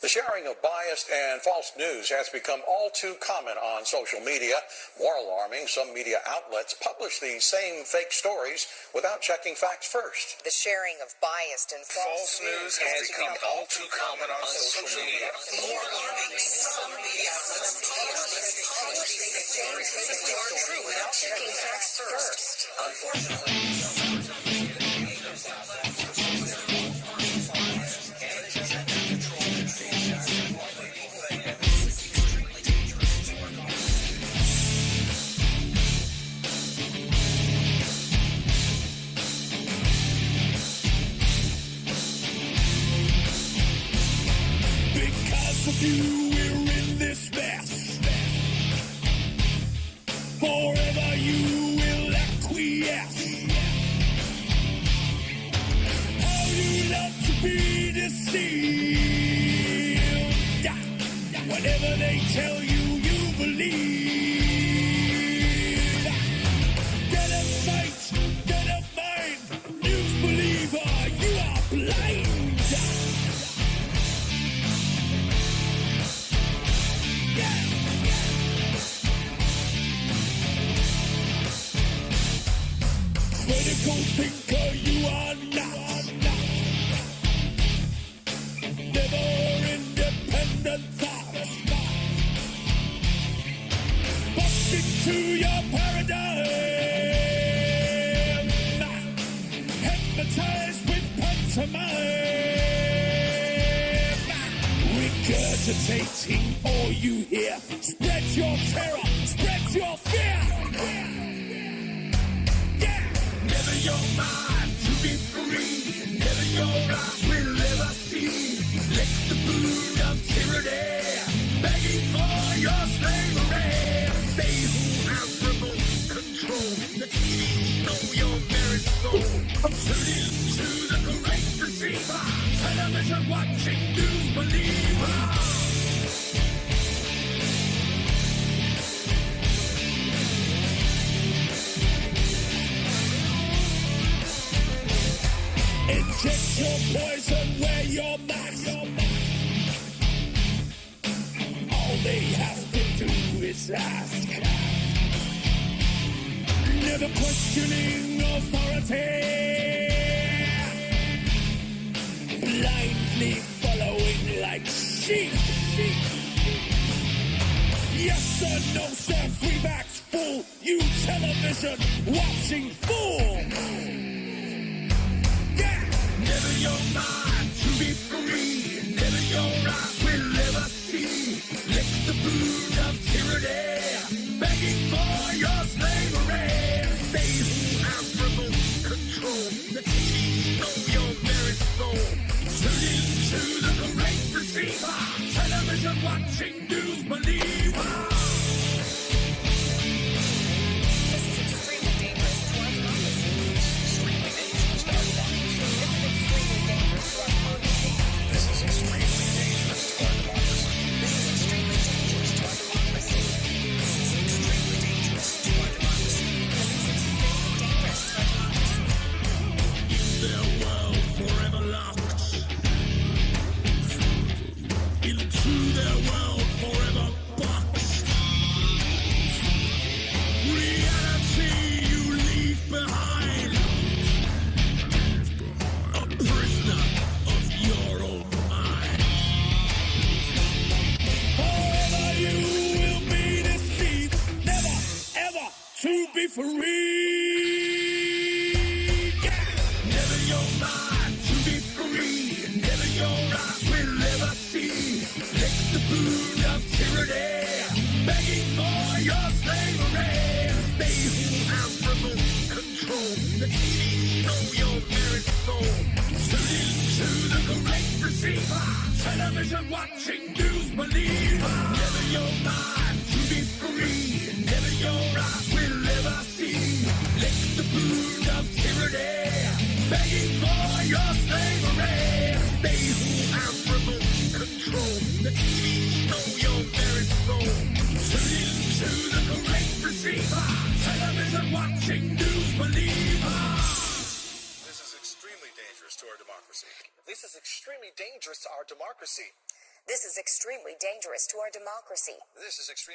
The sharing of biased and false news has become all too common on social media. More alarming, some media outlets publish these same fake stories without checking facts first. The sharing of biased and false news has become all too common on social media. More alarming, some media outlets publish these same fake stories without checking facts first. Unfortunately, of you, we're in this mess. Forever you will acquiesce. How you love to be deceived. Whatever they tell you, you believe. Dead of sight, dead of mind, news believer, you are blind. Critical thinker, you are not. Never independent thought. Boxed into your paradigm. Hypnotized with pantomime. Regurgitating all you hear. Spread your terror, spread your fear. Never your mind to be free. Never your eyes will ever see. Lick the boot of tyranny, begging for your slavery. They who have remote control, the TV know your very soul. Tune in to the great deceiver. Television watching news believer. Inject your poison where your mask. All they have to do is ask. Never questioning authority. Blindly following like sheep. Yes or no, sir, free backs fool. You television watching fool. Never your mind to be free. Never your eyes will ever see. Lick the boot of tyranny, begging for your slavery. They who have remote control, the TV know your very soul. Tune in to the great deceiver. Television watching news believer. This is extremely dangerous to our democracy. Extremely dangerous to our democracy. This is extremely dangerous to our democracy. This is extremely dangerous to our democracy. This is extremely dangerous to our democracy. This is extremely dangerous to our democracy. In their world forever locked. Into their world forever boxed. Reality you leave behind. A prisoner of your own mind. Forever you will be deceived, never ever to be free. Never your mind to be free. Never your eyes will ever see. Lick the boot of tyranny, begging for your slavery. They who have remote control, the TV know your very soul. Tune in to the great deceiver. Television watching news believer. Never your mind to be free. Never your eyes will ever see. Lick the boot of tyranny, begging for your slavery. They who have remote control, the TV know your very soul. Tune in to the great deceiver. Television watching news believer. This is extremely dangerous to our democracy. This is extremely dangerous to our democracy. This is extremely dangerous to our democracy.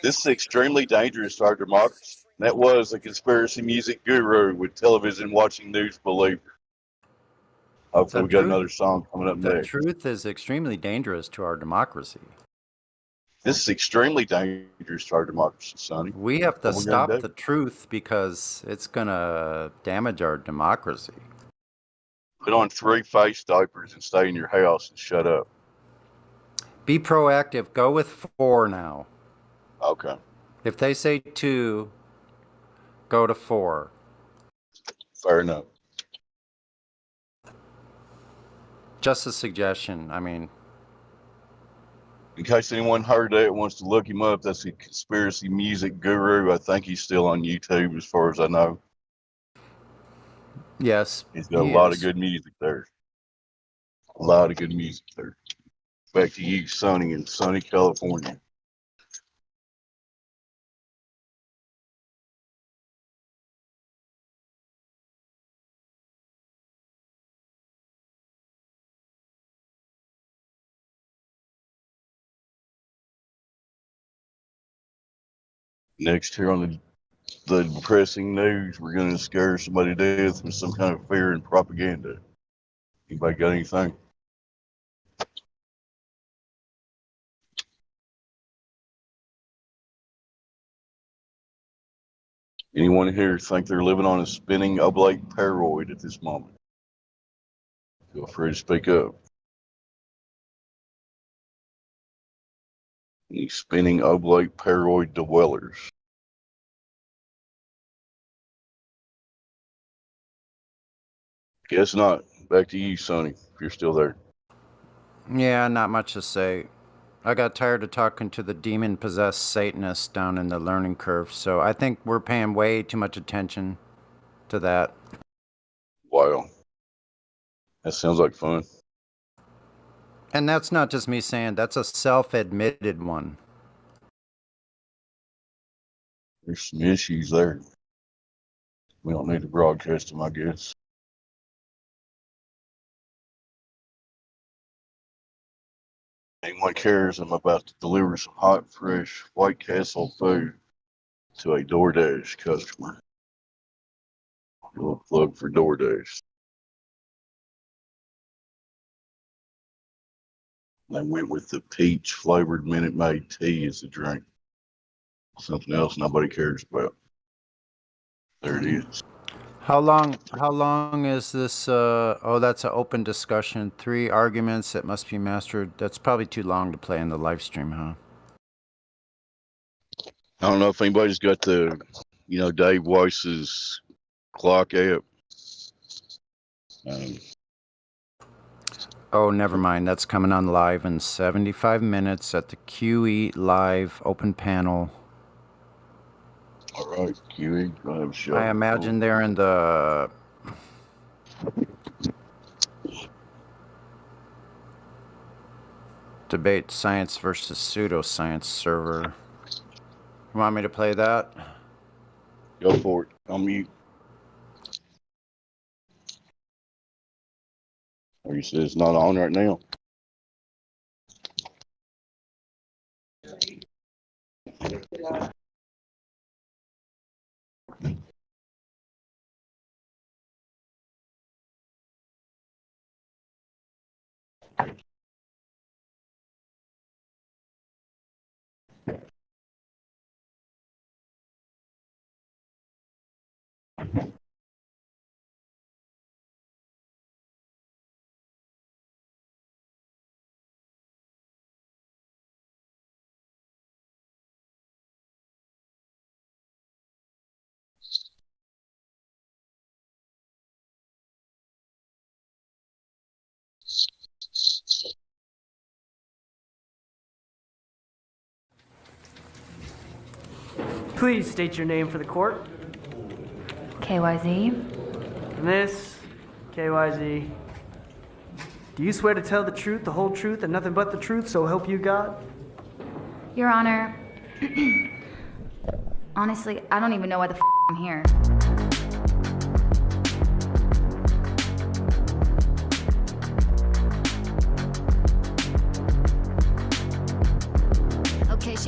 This is extremely dangerous to our democracy. That was a conspiracy music guru with television watching news believer. Hopefully, we got another song coming up The next. truth is extremely dangerous to our democracy. This is extremely dangerous to our democracy, Sonny. We have to What we gonna stop do? the truth because it's going to damage our democracy. Put on 3 face diapers and stay in your house and shut up. Be proactive. Go with 4 now. Okay. If they say 2, go to 4. Fair enough. Just a suggestion. I mean, In case anyone heard that wants to look him up, that's a conspiracy music guru. I think he's still on YouTube as far as I know. yes. He's got he a lot is. of good music there. A lot of good music there. Back to you, Sonny, in sunny California. Next here on the depressing news, we're going to scare somebody to death with some kind of fear and propaganda. Anybody got anything? Anyone here think they're living on a spinning oblate paroid at this moment? Feel free to speak up. Any spinning oblate paroid dwellers? Guess not. Back to you, Sonny, if you're still there. Yeah, not much to say. I got tired of talking to the demon-possessed Satanists down in the learning curve, so I think we're paying way too much attention to that. Wow. That sounds like fun. And that's not just me saying, that's a self-admitted one. There's some issues there. We don't need to broadcast them, I guess. Anyone cares, I'm about to deliver some hot, fresh White Castle food to a DoorDash customer. A little plug for DoorDash. They went with the peach flavored Minute Maid tea as a drink. Something else nobody cares about. There it is. How long is this, oh, that's an open discussion. 3 arguments that must be mastered. That's probably too long to play in the live stream, huh? I don't know if anybody's got the, Dave Weiss's clock app. Oh, never mind. That's coming on live in 75 minutes at the QE Live open panel. All right, QE Live show. I imagine they're in the debate science versus pseudoscience server. You want me to play that? Go for it. I'll mute. Or you said it's not on right now. Please state your name for the court. KYZ. Miss KYZ. Do you swear to tell the truth, the whole truth, and nothing but the truth, so help you God? Your Honor, honestly, I don't even know why the I'm here.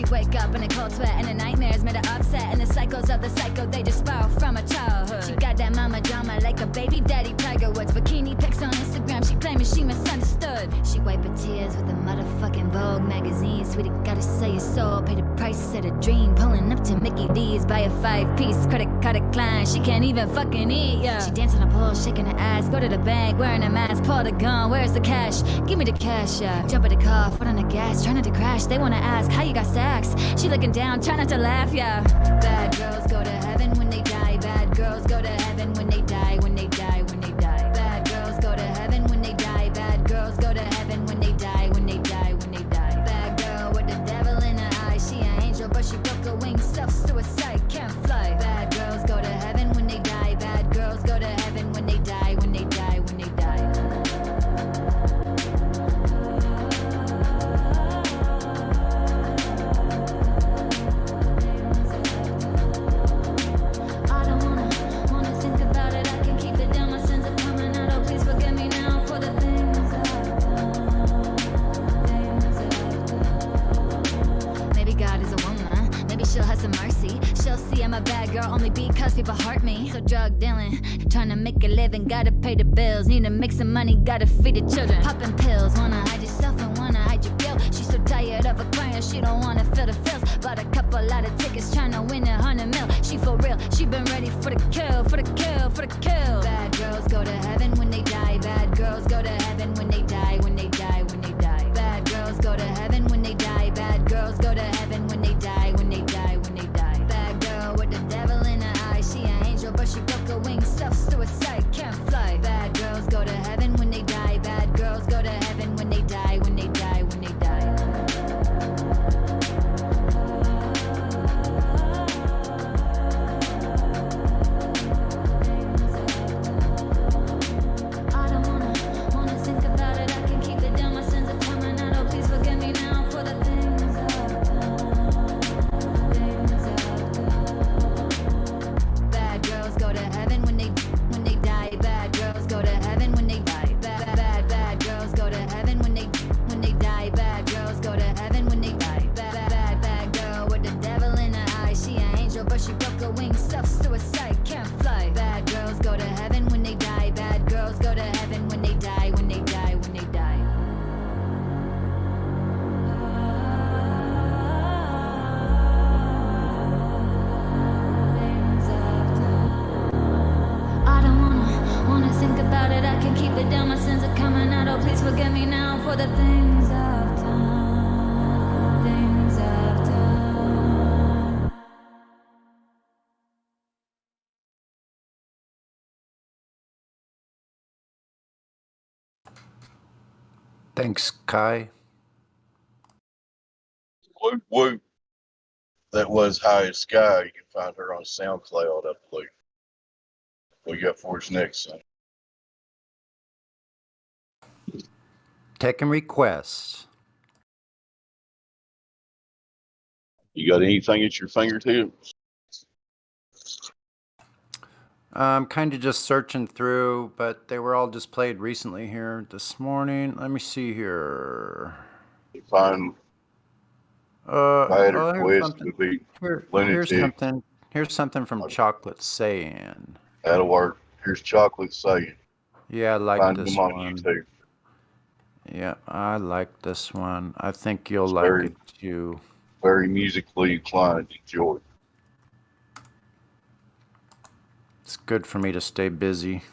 She'd wake up in a cold sweat and the nightmares made her upset. And the cycles of the psycho, they just spiral from her childhood. She got that mama drama like a baby daddy Tiger Woods. Bikini pics on Instagram, she claiming she misunderstood. She wipe her tears with a motherfucking Vogue magazine. Sweetie, gotta sell your soul, pay the price of the dream. Pulling up to Mickey D's, buy a 5-piece credit card decline. She can't even fucking eat, yeah. She dance on a pole, shaking her ass. Go to the bank, wearing a mask, pull the gun. Where's the cash? Give me the cash, yeah. Jump in the car, foot on the gas, trying not to crash. They wanna ask how you got stacks. She looking down, trying not to laugh, yeah. Bad girls go to heaven when they die. Bad girls go to heaven when they die. When they die, when they die. Bad girls go to heaven when they die. Bad girls go to heaven when they die. When they die, when they die. Bad girl with the devil in her eye. She an angel, but she broke her wings. Self-suicide, can't fly. Bad girls go to heaven when they die. Bad girls go to heaven when they die. When they die, when they die. I don't wanna think about it. I can keep it down. My sins are coming out. Oh, please forgive me now for the things I've done. Maybe God is a woman. Maybe she'll have some mercy. She'll see I'm a bad girl only because people hurt me. So drug dealing, trying to make a living, gotta pay the bills. Need to make some money, gotta feed the children. Popping pills, wanna hide yourself and wanna hide your guilt. She's so tired of acquiring, she don't wanna feel the feels. Bought a couple lot of tickets, trying to win 100 mil. She for real, she been ready for the kill, for the kill, for the kill. Bad girls go to heaven when they die. Bad girls go to heaven when they die. When they die, when they die. Bad girls go to heaven when they die. Bad girls go to heaven when they die. When they die, when they die. Bad girl with the devil in her eye. She an angel, but she broke her wings. Self-suicide, can't fly. Bad girls go to heaven when they die. Bad girls go to heaven when they die. When they die, when they die. I don't wanna think about it. I can keep it down. My sins are coming out. Oh, please forgive me now for the things I've done. Things I've done. Bad girls go to heaven when they die. Bad girls go to heaven when they die. Bad girls go to heaven when they die. Bad girls go to heaven when they die. Bad girl with the devil in her eye. She an angel, but she broke her wings. Self-suicide, can't fly. Bad girls go to heaven when they die. Bad girls go to heaven when they die. When they die, when they die. I don't wanna think about it. I can keep it down. My sins are coming out. Oh, please forgive me now for the things I've done. Things I've done. Thanks, Kai. Whoop, whoop. That was High as Sky. You can find her on SoundCloud, I believe. What you got for us next, son? Taking requests. You got anything at your fingertips? I'm kind of just searching through, but they were all just played recently here this morning. Let me see here. You find Here's request something. would be Here's lunatic. something. Here's something from Chocolate Saying. That'll work. Here's Chocolate Saying. Yeah, I like Find this them on one. YouTube. Yeah, I like this one. I think you'll It's like very- it too. Very musically inclined. Enjoy. It's good for me to stay busy.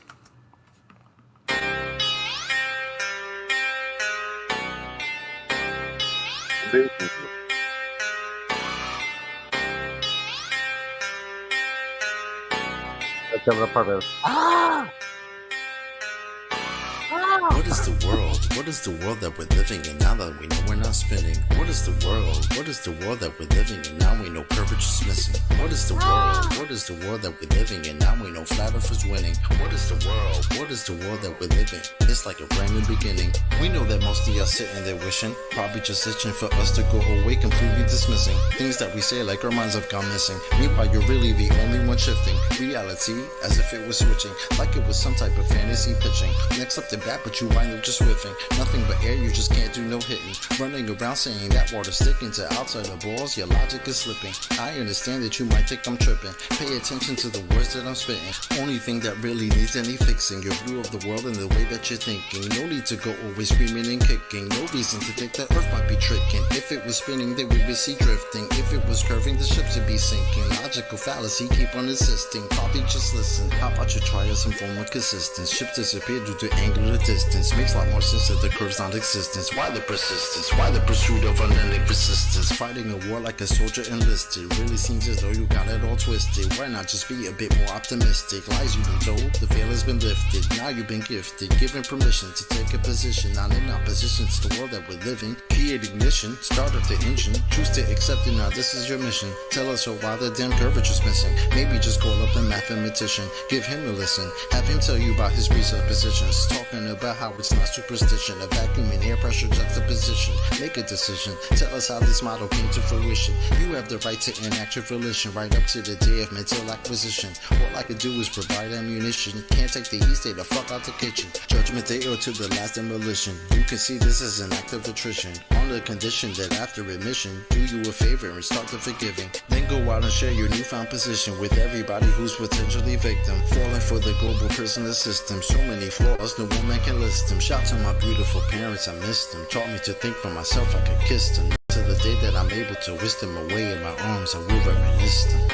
What is the world? What is the world that we're living in now that we know we're not spinning? What is the world? What is the world that we're living in now we know courage is missing? What is the world? What is the world that we're living in? Now we know flat earthers winning. What is the world? What is the world that we're living? It's like a brand new beginning. We know that most of y'all sitting there wishing, probably just itching for us to go away, completely dismissing things that we say like our minds have gone missing. Meanwhile, you're really the only one shifting reality as if it was switching, like it was some type of fantasy pitching. Next up the bat, but you wind up just whiffing. Nothing but air, you just can't do no hitting. Running around saying that water's sticking to outside the balls, your logic is slipping. I understand that you might think I'm tripping. Pay attention to the words that I'm spitting. Only thing that really needs any fixing, your view of the world and the way that you're thinking. No need to go always screaming and kicking. No reason to think that Earth might be tricking. If it was spinning, then we would see drifting. If it was curving, the ships would be sinking. Logical fallacy, keep on insisting. Probably just listen. How about you try some form of consistence? Ships disappear due to angular distance. Makes a lot more sense that the curve's non-existence. Why the persistence? Why the pursuit of unending persistence? Fighting a war like a soldier enlisted. Really seems as though you got it all twisted. Why not just be a bit more optimistic? Lies you've been told, the veil has been lifted. Now you've been gifted, given permission to take a position, not in opposition to the world that we're living. Key ignition, start up the engine. Choose to accept it, now this is your mission. Tell us why the damn curvature's missing. Maybe just call up the mathematician, give him a listen. Have him tell you about his presuppositions. Talking about how it's not superstition, a vacuum and air pressure juxtaposition. Make a decision, tell us how this model came to fruition. You have the right to enact your volition, right up to the day of mental acquisition. All I could do is provide ammunition. Can't take the heat, stay the fuck out the kitchen. Judgment day or to the last demolition. You can see this as an act of attrition, on the condition that after admission, do you a favor and start the forgiving. Then go out and share your newfound position with everybody who's potentially victim, falling for the global prisoner system. So many flaws, no woman can list them. Shout to my beautiful parents, I missed them. Taught me to think for myself, I could kiss them. Till the day that I'm able to whisk them away in my arms, I will reminisce them.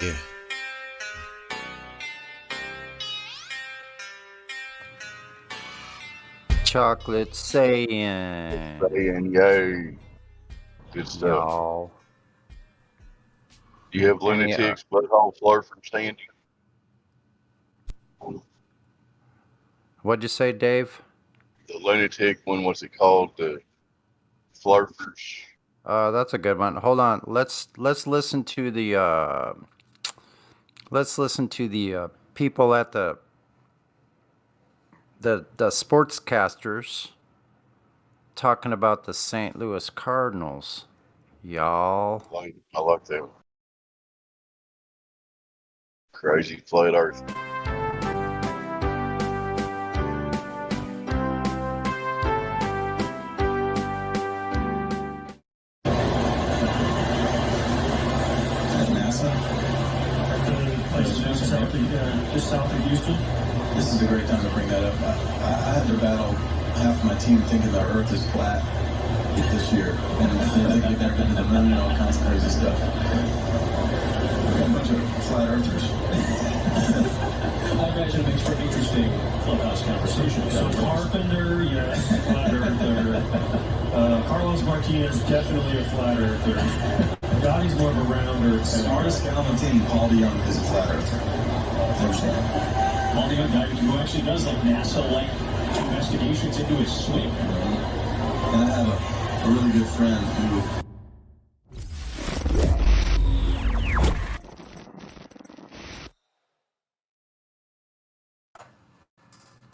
Yeah, yeah. Chocolate saying. Saying yay. Good stuff. Y'all. You have lunatics, butthole flurfing standing. What'd you say, Dave? The lunatic one, what's it called? The flurfers. That's a good one. Hold on. Let's listen to the people at the sportscasters talking about the St. Louis Cardinals. Y'all. I like that. Crazy flat earth. Just south of Houston. This is a great time to bring that up. I had to battle half my team thinking the Earth is flat this year, and they think they've been to the moon and all kinds of crazy stuff. We've got a bunch of flat earthers. I imagine it makes for an interesting clubhouse conversation. So Carpenter, yes, flat earther. Carlos Martinez, definitely a flat earther. Dottie's more of a round earth. Smartest guy on the team, Paul DeYoung, is a flat earther. Paul DeYoung, guy who actually does like NASA-like investigations into his swing. And I have a really good friend who.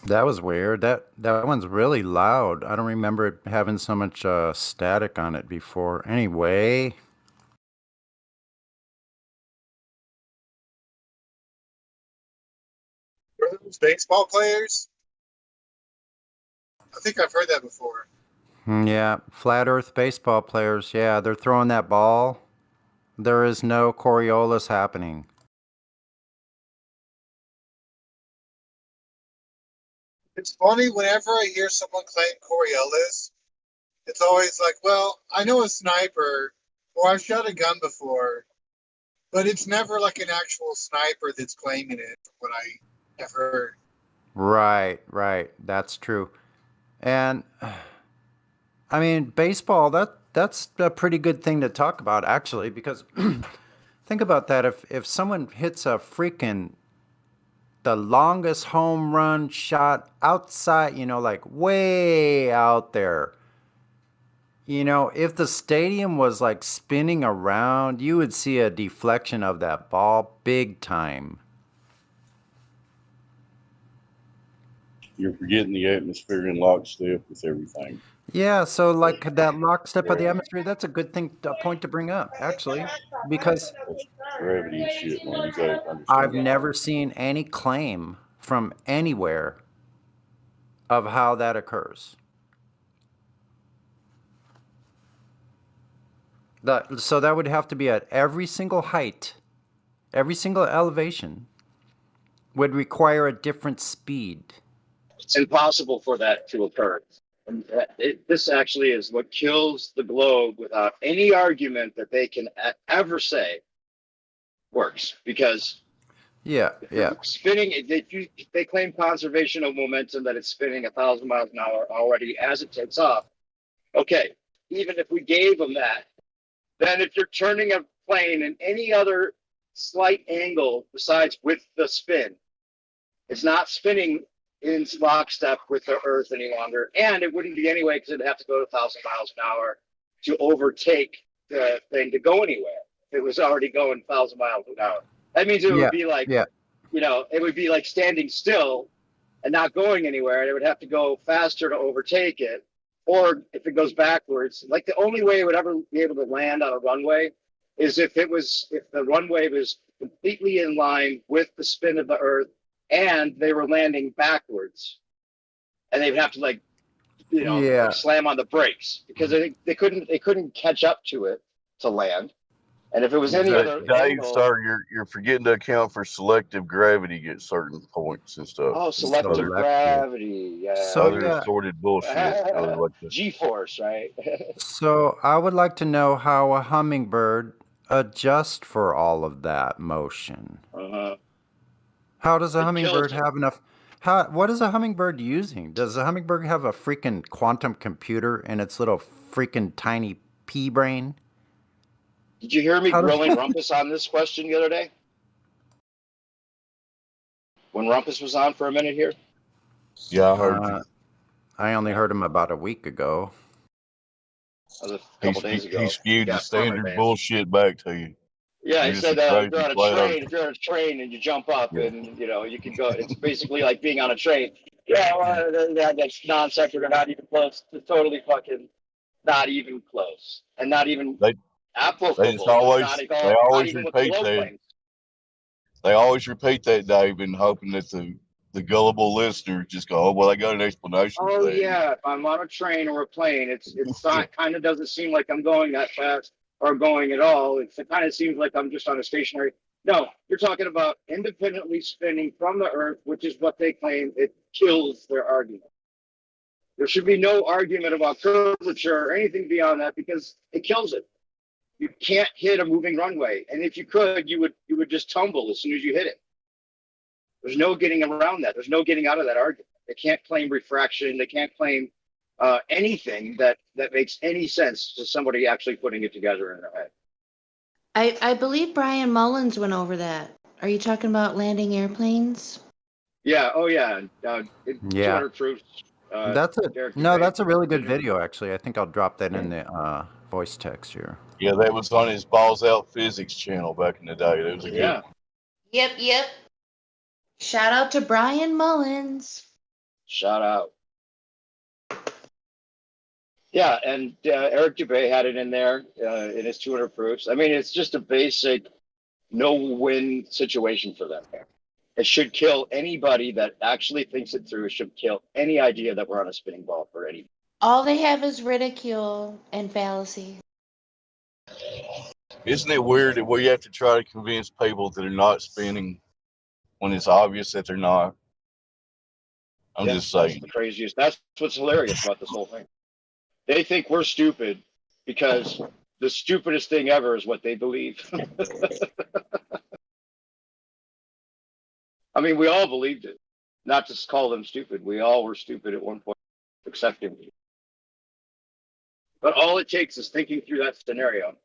That was weird. That one's really loud. I don't remember it having so much static on it before. Anyway. Are those baseball players? I think I've heard that before. Yeah, flat earth baseball players. Yeah, they're throwing that ball. There is no Coriolis happening. It's funny whenever I hear someone claim Coriolis, it's always like, well, I know a sniper, or I've shot a gun before, but it's never like an actual sniper that's claiming it, from what I have heard. Right. That's true. And I mean, baseball, that's a pretty good thing to talk about, actually, because think about that. If someone hits the longest home run shot outside, like way out there, You know, if the stadium was like spinning around, you would see a deflection of that ball big time. You're forgetting the atmosphere in lockstep with everything. Yeah, so like that lockstep of the atmosphere, that's a good thing, a point to bring up, actually, because That's gravity and shit, man. You gotta understand I've that. never seen any claim from anywhere of how that occurs. So that would have to be at every single height, every single elevation would require a different speed. It's impossible for that to occur. And this actually is what kills the globe without any argument that they can ever say works. Because Yeah. spinning, they claim conservation of momentum, that it's spinning 1,000 miles an hour already as it takes off. Okay, even if we gave them that, then if you're turning a plane in any other slight angle besides with the spin, it's not spinning in lockstep with the Earth any longer, and it wouldn't be anyway because it'd have to go to 1,000 miles an hour to overtake the thing to go anywhere. It was already going 1,000 miles an hour. That means it would be like, it would be like standing still and not going anywhere, and it would have to go faster to overtake it. Or if it goes backwards, like the only way it would ever be able to land on a runway is if the runway was completely in line with the spin of the Earth and they were landing backwards, and they'd have to like slam on the brakes because they couldn't catch up to it to land. And if it was any other Dave, angle, sir, you're forgetting to account for selective gravity at certain points and stuff. oh, selective gravity, yeah. So Assorted bullshit. G-force, right? So I would like to know how a hummingbird adjusts for all of that motion. How does a hummingbird have enough? What is a hummingbird using? Does a hummingbird have a freaking quantum computer in its little freaking tiny pea brain? Did you hear me grilling Rumpus on this question the other day? When Rumpus was on for a minute here? Yeah, I heard you. I only heard him about a week ago. That was a couple days ago. He spewed the standard bullshit back to you. Yeah, he said if you're on a train and you jump up and you can go, it's basically like being on a train. Yeah, well, that's non sequitur, not even close. It's totally fucking not even close, and not even applicable. They always repeat that. Planes. They always repeat that, Dave, and hoping that the gullible listeners just go, "Oh, well, I got an explanation." Oh for that. yeah, if I'm on a train or a plane, it's not, kind of doesn't seem like I'm going that fast or going at all. It kind of seems like I'm just on a stationary. No, you're talking about independently spinning from the Earth, which is what they claim. It kills their argument. There should be no argument about curvature or anything beyond that because it kills it. You can't hit a moving runway, and if you could, you would just tumble as soon as you hit it. There's no getting around that. There's no getting out of that argument. They can't claim refraction. They can't claim anything that makes any sense to somebody actually putting it together in their head. I believe Brian Mullins went over that. Are you talking about landing airplanes? Yeah. Oh yeah. 200 proofs. That's a really good video, actually. I think I'll drop that in the voice text here. Yeah, that was on his Balls Out Physics channel back in the day. That was a good. Yep. Shout out to Brian Mullins. Shout out. Yeah, and Eric Dubay had it in there in his 200 proofs. I mean, it's just a basic no-win situation for them. It should kill anybody that actually thinks it through. It should kill any idea that we're on a spinning ball for any. All they have is ridicule and fallacy. Isn't it weird that we have to try to convince people that are not spinning when it's obvious that they're not? I'm just saying. That's the craziest. That's what's hilarious about this whole thing. They think we're stupid because the stupidest thing ever is what they believe. I mean, we all believed it. Not to call them stupid. We all were stupid at one point, except him. But all it takes is thinking through that scenario,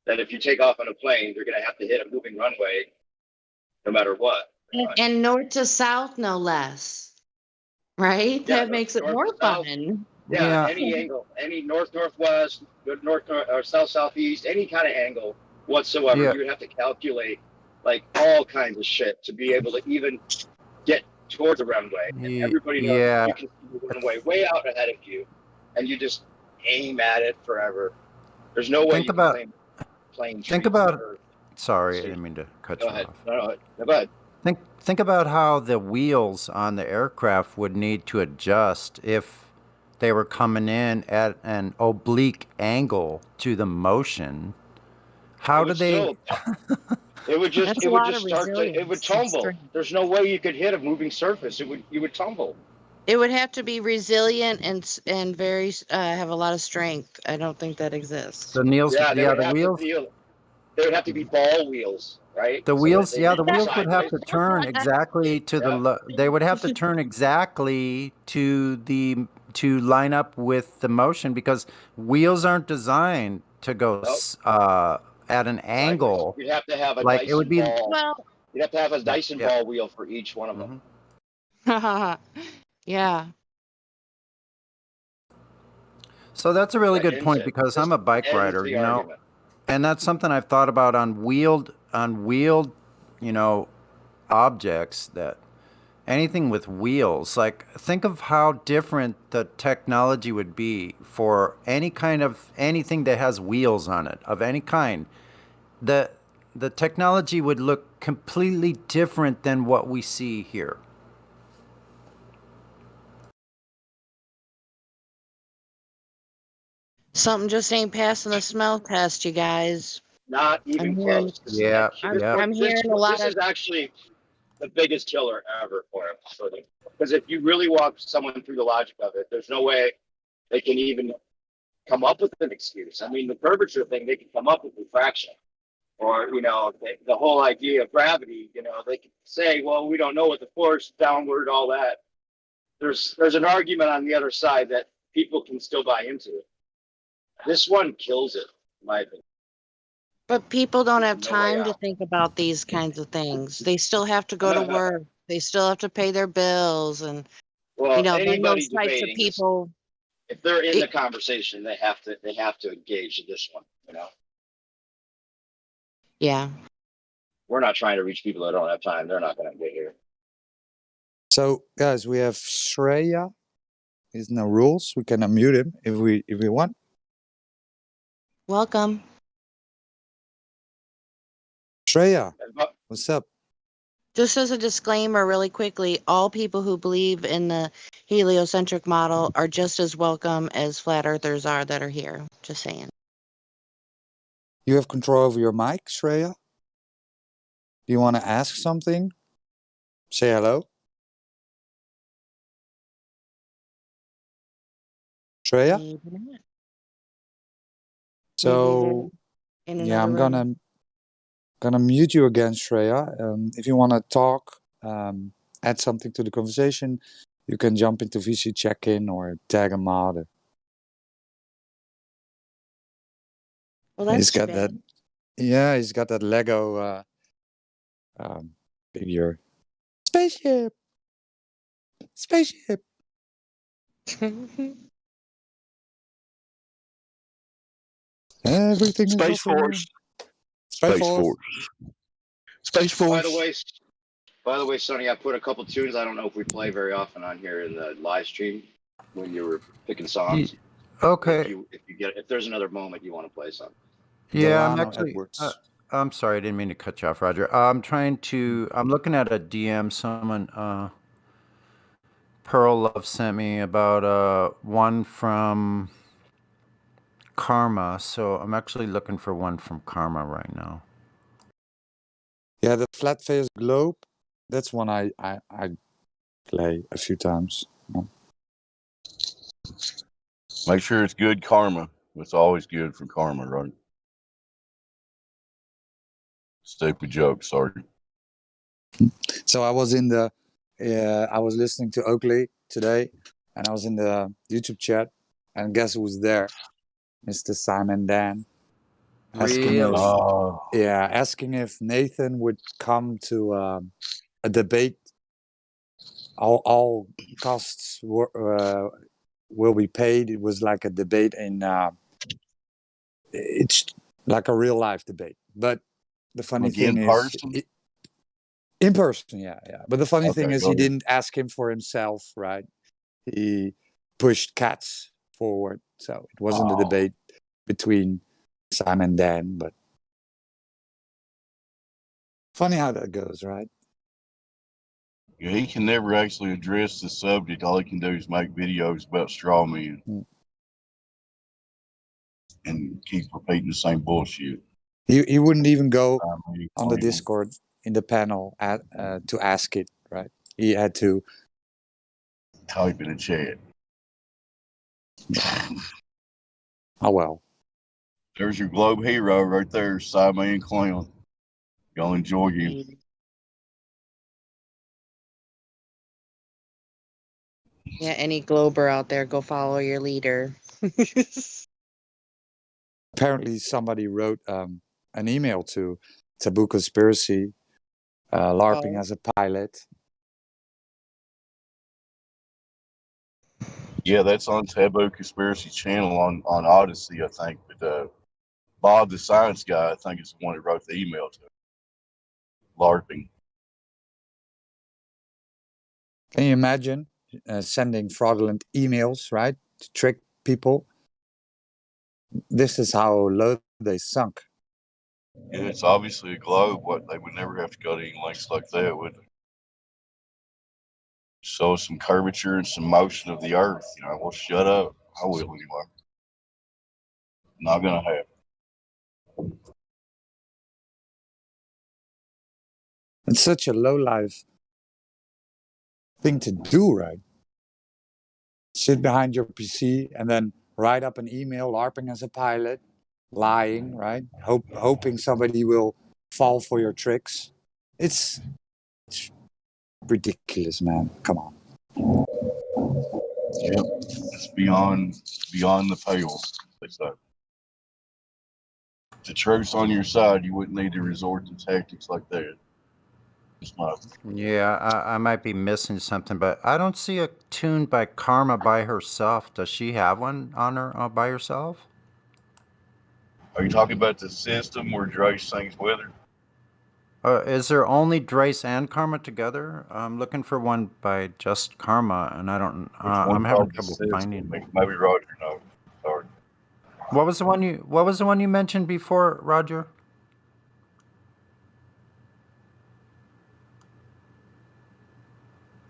that if you take off on a plane, you're going to have to hit a moving runway no matter what. And north to south, no less. Right? Yeah, that makes it north more to south. fun. Yeah, any angle, any north-northwest, north-north, or south-southeast, any kind of angle whatsoever, Yeah. you would have to calculate like all kinds of shit to be able to even get towards the runway. And everybody knows Yeah. you can see the runway way out ahead of you, and you just aim at it forever. There's no way Think you about- can claim plane Think trees about. or- Sorry, I didn't mean to cut Go you ahead. off. No, go ahead. Think about how the wheels on the aircraft would need to adjust if they were coming in at an oblique angle to the motion. How do they? It would just That's it a would lot just of start to it would resilience. tumble. There's no way you could hit a moving surface. You would tumble. It would have to be resilient and very have a lot of strength. I don't think that exists. The wheels, Yeah, they yeah, would the have wheels. to be they would have to be ball wheels, right? The So wheels, that they yeah, make the them wheels would have sideways. to turn exactly to the. They would have to turn exactly to line up with the motion because wheels aren't designed to go at an angle. You'd have to have a Like Dyson it would be. ball. Well, You'd have to have a Dyson yeah. ball wheel for each one of them. Yeah. So that's a really That good point ends it. because I'm a bike Ends rider, the you know, argument. and that's something I've thought about on wheeled, you know, objects that anything with wheels. Like think of how different the technology would be for any kind of anything that has wheels on it of any kind. The technology would look completely different than what we see here. Something just ain't passing the smell test, you guys. Not even close. Yeah, I'm hearing a lot This of. is actually the biggest killer ever for him. Because if you really walk someone through the logic of it, there's no way they can even come up with an excuse. I mean, the curvature thing, they can come up with refraction. Or, you know, the whole idea of gravity, you know, they can say, well, we don't know what the force, downward, all that. There's an argument on the other side that people can still buy into it. This one kills it, in my opinion. But people don't have No way time to out. think about these kinds of things. They still have to go to work. They still have to pay their bills, and Well, you know, then anybody those types of debating this, people. if they're in the conversation, they have to engage in this one, you know. Yeah. We're not trying to reach people that don't have time. They're not going to get here. So guys, we have Shreya. There's no rules. We can unmute him if we want. Welcome. Shreya, what's up? Just as a disclaimer, really quickly, all people who believe in the heliocentric model are just as welcome as flat earthers are that are here. Just saying. You have control over your mic, Shreya? Do you want to ask something? Say hello. Shreya? Maybe not. So in yeah, I'm another gonna mute you again, Shreya. If you want to talk, add something to the conversation, you can jump into VC check-in or tag a mod. Well, that's He's too got that. bad. Yeah, he's got that Lego figure. Spaceship. Spaceship. Everything Space is awesome. Force. Space Force. Space Force. By the way, Sonny, I put a couple tunes. I don't know if we play very often on here in the live stream when you were picking songs. Okay. If there's another moment you want to play something. Yeah, I'm actually. I'm sorry, I didn't mean to cut you off, Roger. I'm looking at a DM someone, Pearl Love sent me about one from Karma. So I'm actually looking for one from Karma right now. Yeah, the flat face globe. That's one I play a few times. Make sure it's good karma. It's always good for karma, right? Stupid joke, sorry. So I was in the, I was listening to Oakley today, and I was in the YouTube chat, and guess who was there? Mr. Simon Dan. Asking asking if Nathan would come to a debate. All costs were will be paid. It was like a debate in. It's like a real life debate, but the funny Like thing in is, person? in person, yeah. But the funny thing Okay, is, go he ahead. didn't ask him for himself, right? He pushed Katz forward, so it wasn't a Oh. debate between Sam and Dan. But funny how that goes, right? Yeah, he can never actually address the subject. All he can do is make videos about straw men and keep repeating the same bullshit. He wouldn't even go He on the claimed- Discord in the panel to ask it, right? He had to type in a chat. Oh well. There's your Globe hero right there, Simon Clown. Y'all enjoy him. Yeah, any Glober out there, go follow your leader. Apparently, somebody wrote an email to Taboo Conspiracy, LARPing Oh. as a pilot. Yeah, that's on Taboo Conspiracy Channel on Odyssey, I think. But Bob, the science guy, I think is the one that wrote the email to LARPing. Can you imagine sending fraudulent emails, right, to trick people? This is how low they sunk. Yeah, it's obviously a globe. What, they would never have to go to any lengths like that, would they? Show some curvature and some motion of the earth. You know, well, shut up. I will anyway. Not gonna happen. It's such a low life thing to do, right? Sit behind your PC and then write up an email, LARPing as a pilot, lying, right? Hoping somebody will fall for your tricks. It's ridiculous, man. Come on. Yep, it's beyond the pale. They say. If the truth's on your side, you wouldn't need to resort to tactics like that. It's not. Yeah, I might be missing something, but I don't see a tune by Karma by herself. Does she have one on her by herself? Are you talking about the system where Dre sings with her? Is there only Drace and Karma together? I'm looking for one by just Karma, and I don't. I'm having called the trouble system? finding. Maybe Roger knows. Sorry. What was the one you mentioned before, Roger?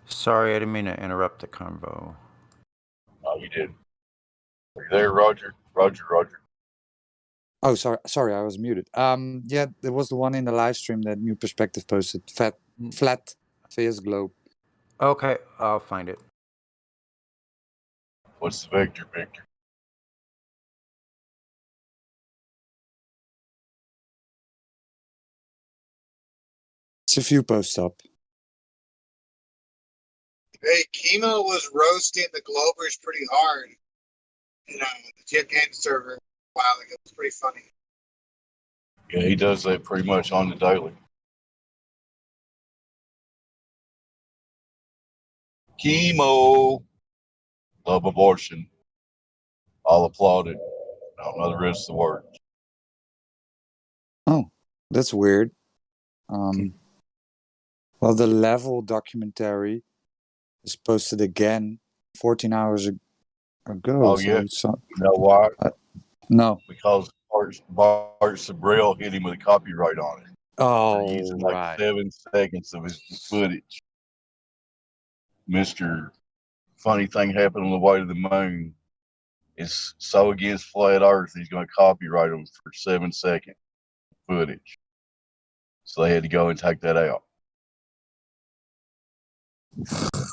Sorry, I didn't mean to interrupt the convo. Oh, you did. Are you there, Roger? Roger. Oh, sorry, I was muted. Yeah, there was the one in the live stream that New Perspective posted. Flat face globe. Okay, I'll find it. What's the vector, Victor? It's a few posts up. Hey, Chemo was roasting the Globers pretty hard in the Jet Game server a while ago. It was pretty funny. Yeah, he does that pretty much on the daily. Chemo. Love abortion. I'll applaud it. I don't know the rest of the words. Oh, that's weird. Well, the Level documentary is posted again 14 hours ago. Oh, yeah. So, You know why? No. Because Bart Sabrell hit him with a copyright on it. Oh, They're using like right. 7 seconds of his footage. Mr. Funny Thing Happened on the Way to the Moon is so against flat Earth, he's going to copyright him for 7 second footage. So they had to go and take that out.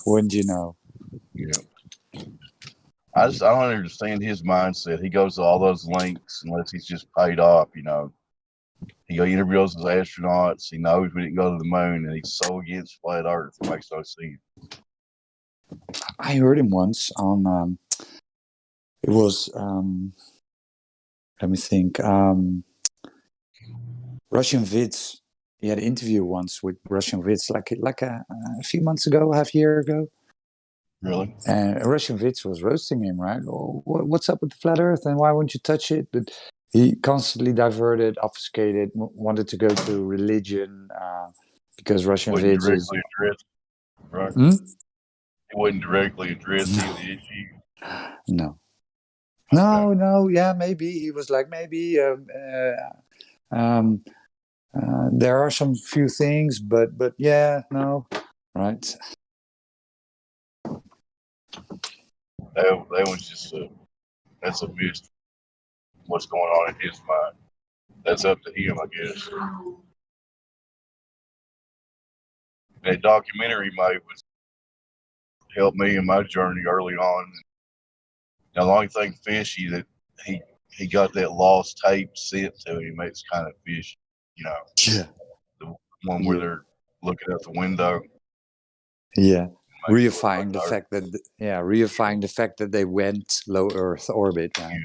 Wouldn't you know? Yeah. I don't understand his mindset. He goes to all those links unless he's just paid off, you know. He interviews with astronauts. He knows we didn't go to the moon, and he's so against flat Earth. It makes no sense. I heard him once on. It was. Let me think. Russian Vids. He had an interview once with Russian Vids, like a few months ago, half year ago. Really? And Russian Vitz was roasting him, right? Oh, what's up with the flat Earth, and why won't you touch it? But he constantly diverted, obfuscated, wanted to go to religion because Russian Wouldn't Vitz is. directly address, right? Hmm? It wouldn't directly address the issue. No. No, yeah, maybe he was like, maybe there are some few things, but yeah, no, right? That was just that's a mystery. What's going on in his mind? That's up to him, I guess. That documentary he made was helped me in my journey early on. Now, the only thing fishy that he got that lost tape sent to him. It's kind of fishy, you know. Yeah. The one where Yeah. they're looking out the window. Yeah. Makes it look Reifying the like fact that reifying the fact that they went low Earth orbit, right?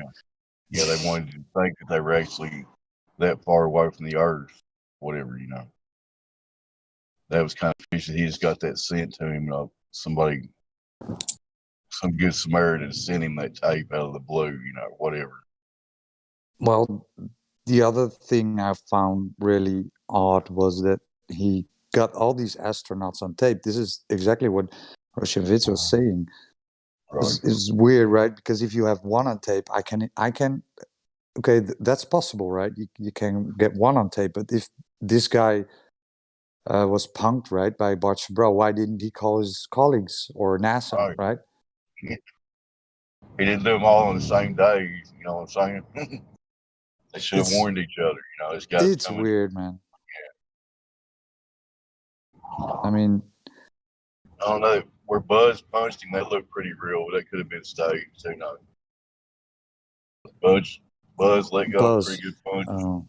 yeah, they wanted to think that they were actually that far away from the Earth, whatever, you know. That was kind of fishy. He just got that sent to him. Somebody, some good Samaritan sent him that tape out of the blue, you know, whatever. Well, the other thing I found really odd was that he got all these astronauts on tape. This is exactly what Roshevitz was saying. Right. It's weird, right? Because if you have one on tape, I can. Okay, that's possible, right? You can get one on tape, but if this guy was punked, right, by Bart Sabro, why didn't he call his colleagues or NASA, right? He didn't do them all on the same day, you know what I'm saying? They should have It's- warned each other, you know, this guy's It's coming. weird, man. I mean, I don't know. Where Buzz punched him, that looked pretty real. That could have been staged, who knows? Buzz let go a pretty good punch. Oh,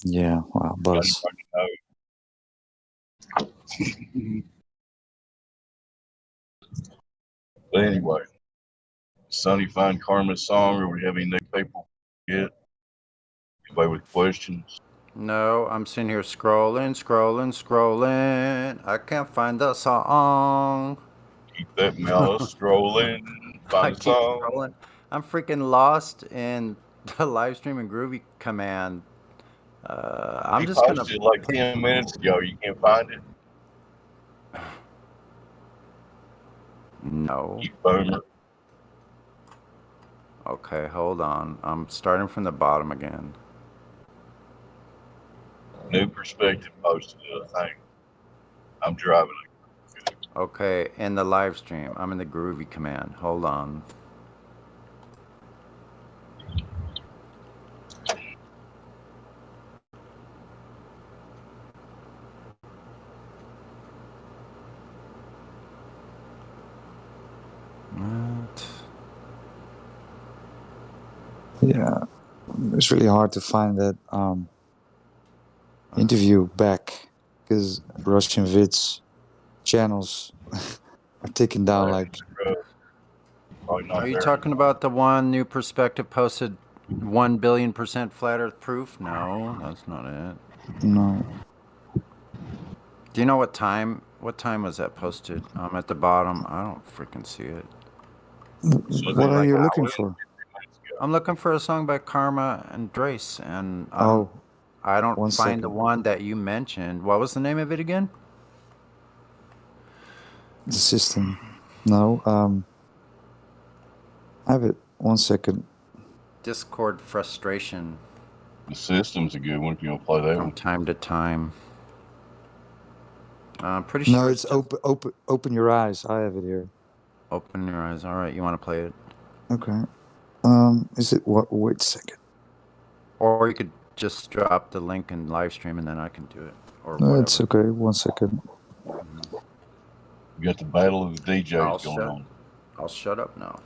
yeah, wow, Buzz. But anyway, Sonny find Karma's song, or we have any new people yet? Anybody with questions? No, I'm sitting here scrolling. I can't find the song. Keep that mouse scrolling. I Find the keep song. scrolling. I'm freaking lost in the live stream and Groovy command. I'm He just gonna. posted it like 10 minutes ago. You can't find it? No. You boomer. Okay, hold on. I'm starting from the bottom again. New perspective posted it, I think. I'm driving it. Okay, in the live stream, I'm in the Groovy command. Hold on. Yeah, it's really hard to find that interview back because Russian Vids channels are taken down like. Are you talking about the one New Perspective posted 1 billion% flat Earth proof? No, that's not it. No. Do you know what time? What time was that posted? At the bottom. I don't freaking see it. What are you looking for? I'm looking for a song by Karma and Drace, and I don't one find the second. one that you mentioned. What was the name of it again? The system. No. I have it. 1 second. Discord frustration. The system's a good one if you want to play that From one. time to time. I'm pretty sure. No, it's open your eyes. I have it here. Open your eyes. All right, you want to play it? Okay. Is it what? Wait a second. Or you could just drop the link in live stream and then I can do it. Or No, whatever. it's okay. 1 second. You got the battle of the DJs going on. I'll shut up now.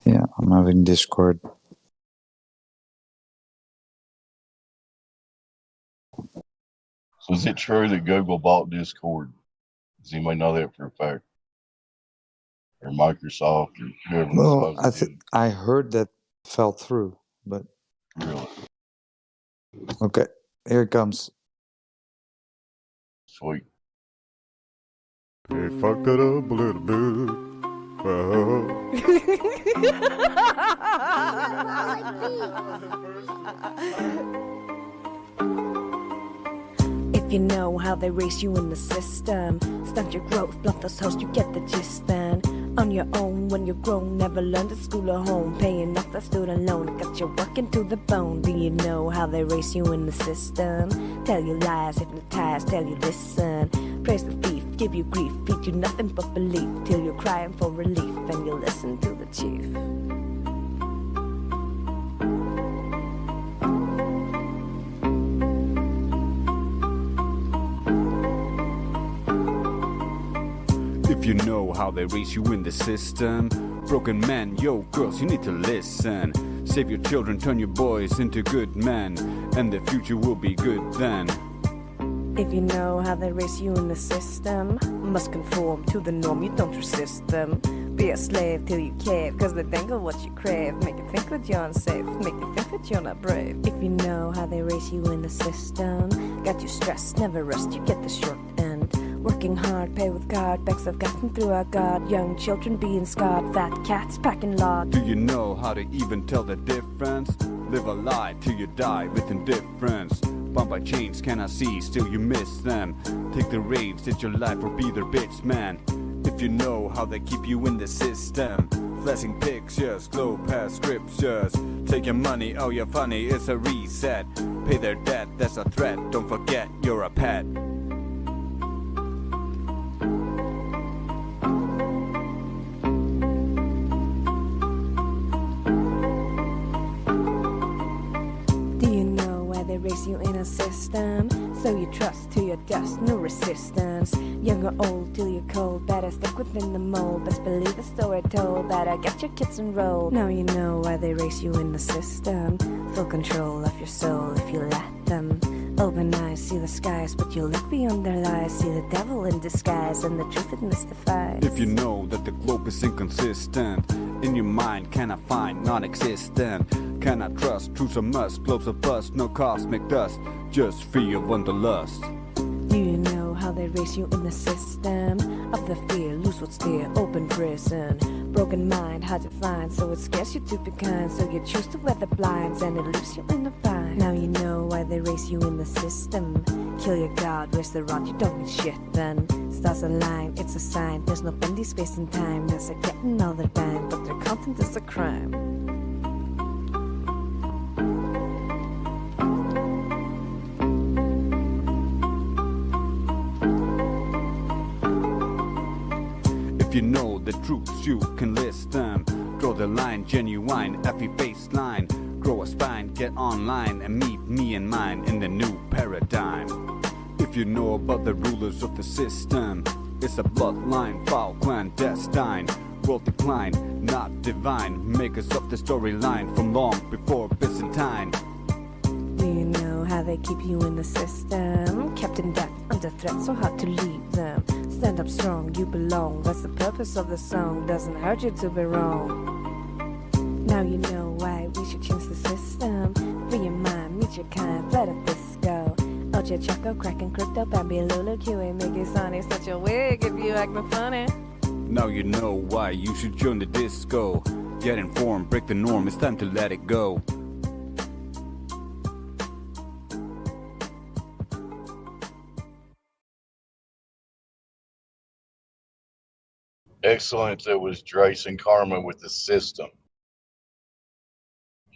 Yeah, I'm having Discord. So is it true that Google bought Discord? Does anybody know that for a fact? Or Microsoft or whoever was Well, supposed to do it? I heard that fell through, but Really? Okay, here it comes. Sweet. They fucked it up a little bit. If you know how they race you in the system, stunt your growth, blunt those hoes, you get the gist then. On your own when you're grown, never learned at school or home, paying off that student loan, it got you working to the bone. Do you know how they race you in the system? Tell you lies, hypnotize, tell you listen. Praise the thief, give you grief, feed you nothing but belief, till you're crying for relief, and you listen to the chief. If you know how they raise you in the system, broken men, yo girls, you need to listen. Save your children, turn your boys into good men, and the future will be good then. If you know how they raise you in the system, must conform to the norm, you don't resist them. Be a slave till you cave, cause they dangle what you crave. Make you think that you're unsafe, make you think that you're not brave. If you know how they raise you in the system, got you stressed, never rest, you get the short end. Working hard, pay with card, backs I've gotten through our God. Young children being scarred, fat cats packing lard. Do you know how to even tell the difference? Live a lie till you die with indifference. Bound by chains, cannot see, still you miss them. Take the reins, it's your life or be their bitch, man. If you know how they keep you in the system, flashing pictures, glow past scriptures. Take your money, oh you're funny, it's a reset. Pay their debt, that's a threat, don't forget you're a pet. They race you in a system, so you trust to your dust, no resistance. Young or old till you're cold, better stick within the mold. Best believe the story told, better get your kids enrolled. Now you know why they race you in the system. Full control of your soul if you let them. Open eyes, see the skies, but you look beyond their lies. See the devil in disguise, and the truth it mystifies. If you know that the globe is inconsistent, in your mind cannot find non-existent. Cannot trust, truth's a must, globes a bust, no cosmic dust, just free of wanderlust. Do you know how they race you in the system? Of the fear, lose what's dear, open prison. Broken mind, hard to find, so it scares you to be kind. So you choose to wear the blinds, and it leaves you in the bind. Now you know why they race you in the system. Kill your god, raise the rod, you don't need shit then. Stars align, it's a sign, there's no bendy space and time. There's a getting all their dime, but their content is a crime. If you know the truths, you can list them. Draw the line, genuine, effie baseline. Grow a spine, get online, and meet me and mine in the new paradigm. If you know about the rulers of the system, it's a bloodline, foul, clandestine. World decline, not divine. Makers of the storyline from long before Byzantine. Do you know how they keep you in the system? Kept in debt, under threat, so hard to leave them. Stand up strong, you belong, that's the purpose of the song. Doesn't hurt you to be wrong. Now you know why we should change the system. Free your mind, meet your kind, let it disco. Ocho Choco, cracking crypto, Bambi, Lulu, QA, Mickey, Sonny, such a wig if you acting funny. Now you know why you should join the disco. Get informed, break the norm, it's time to let it go. Excellent. That was Drace and Karma with the system.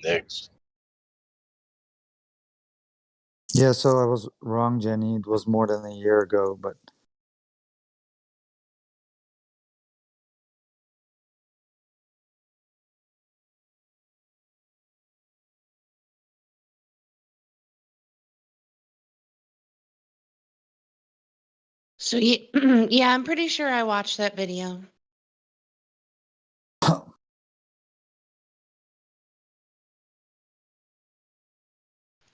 Next. Yeah, so I was wrong, Jenny. It was more than a year ago, but So yeah, I'm pretty sure I watched that video.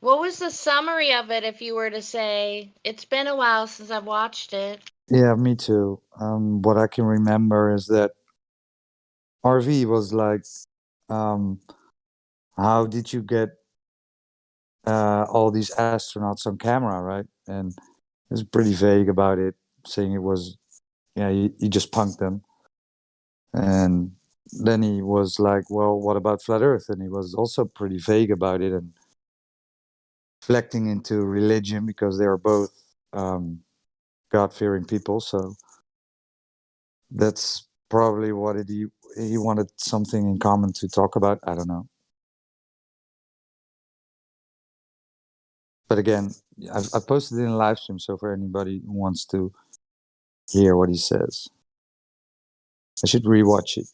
What was the summary of it, if you were to say? It's been a while since I've watched it. yeah, me too. What I can remember is that RV was like, how did you get all these astronauts on camera, right? And he was pretty vague about it, saying it was, yeah, he just punked them. And then he was like, well, what about flat Earth? And he was also pretty vague about it and reflecting into religion because they are both God-fearing people. So that's probably what he wanted something in common to talk about. I don't know. But again, I've posted it in a live stream, so for anybody who wants to hear what he says, I should rewatch it.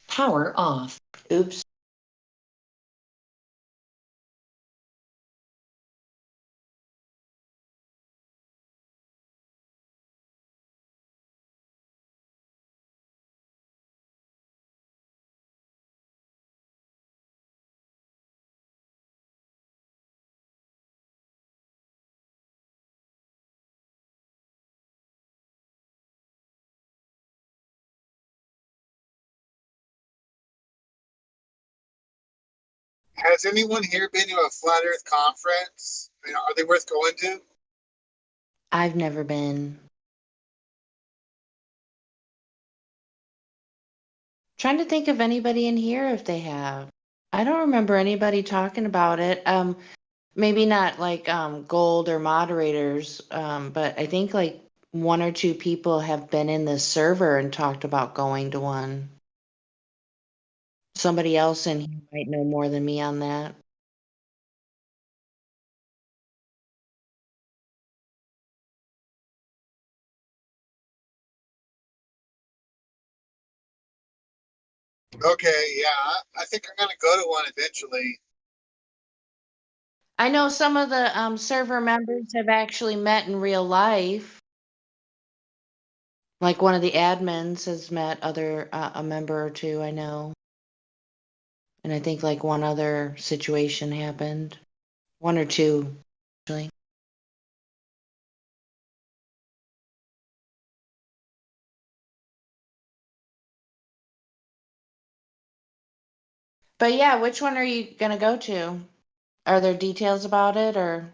Power off. Oops. Has anyone here been to a flat Earth conference? I mean, are they worth going to? I've never been. Trying to think of anybody in here if they have. I don't remember anybody talking about it. Maybe not like gold or moderators, but I think like one or two people have been in the server and talked about going to one. Somebody else in here might know more than me on that. Okay, yeah, I think I'm gonna go to one eventually. I know some of the server members have actually met in real life. Like one of the admins has met other a member or two I know. And I think like one other situation happened. One or two, actually. But yeah, which one are you gonna go to? Are there details about it or?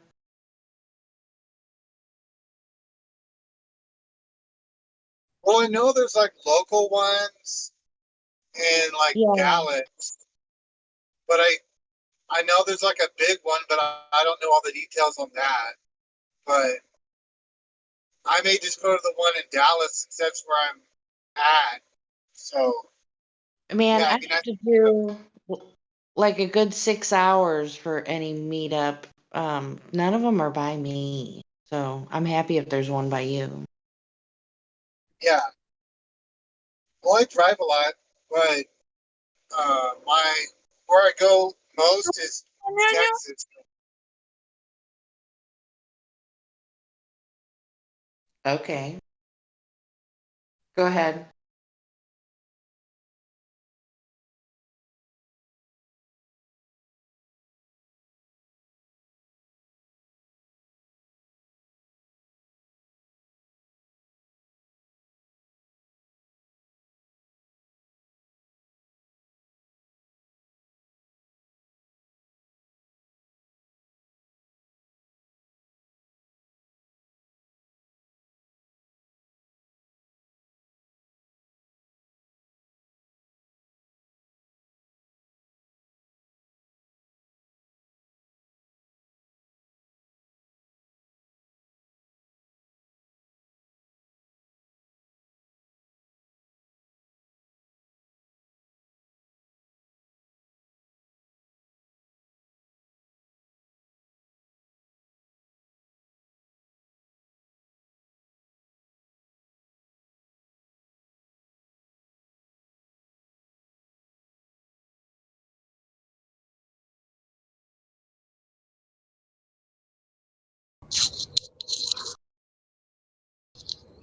Well, I know there's like local ones in like Yeah. Dallas, but I know there's like a big one, but I don't know all the details on that. But I may just go to the one in Dallas since that's where I'm at. So Man, yeah, I I have mean, I to do like a good 6 hours for any meetup. None of them are by me. So I'm happy if there's one by you. yeah. Well, I drive a lot, but my where I go most is Texas. Okay. Go ahead.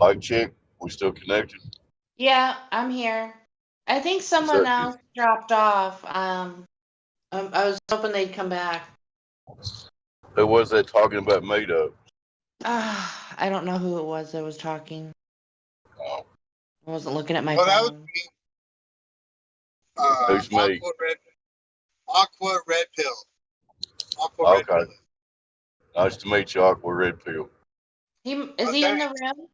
Mic check. We still connected? Yeah, I'm here. I think someone else dropped off. I was hoping they'd come back. Who was that talking about meetup? I don't know who it was that was talking. Oh. I wasn't looking at my Well, that was phone. me. Who's me? Aqua Red Pill. Aqua Red Okay. Pill. Nice to meet you, Aqua Red Pill. Is he in the room?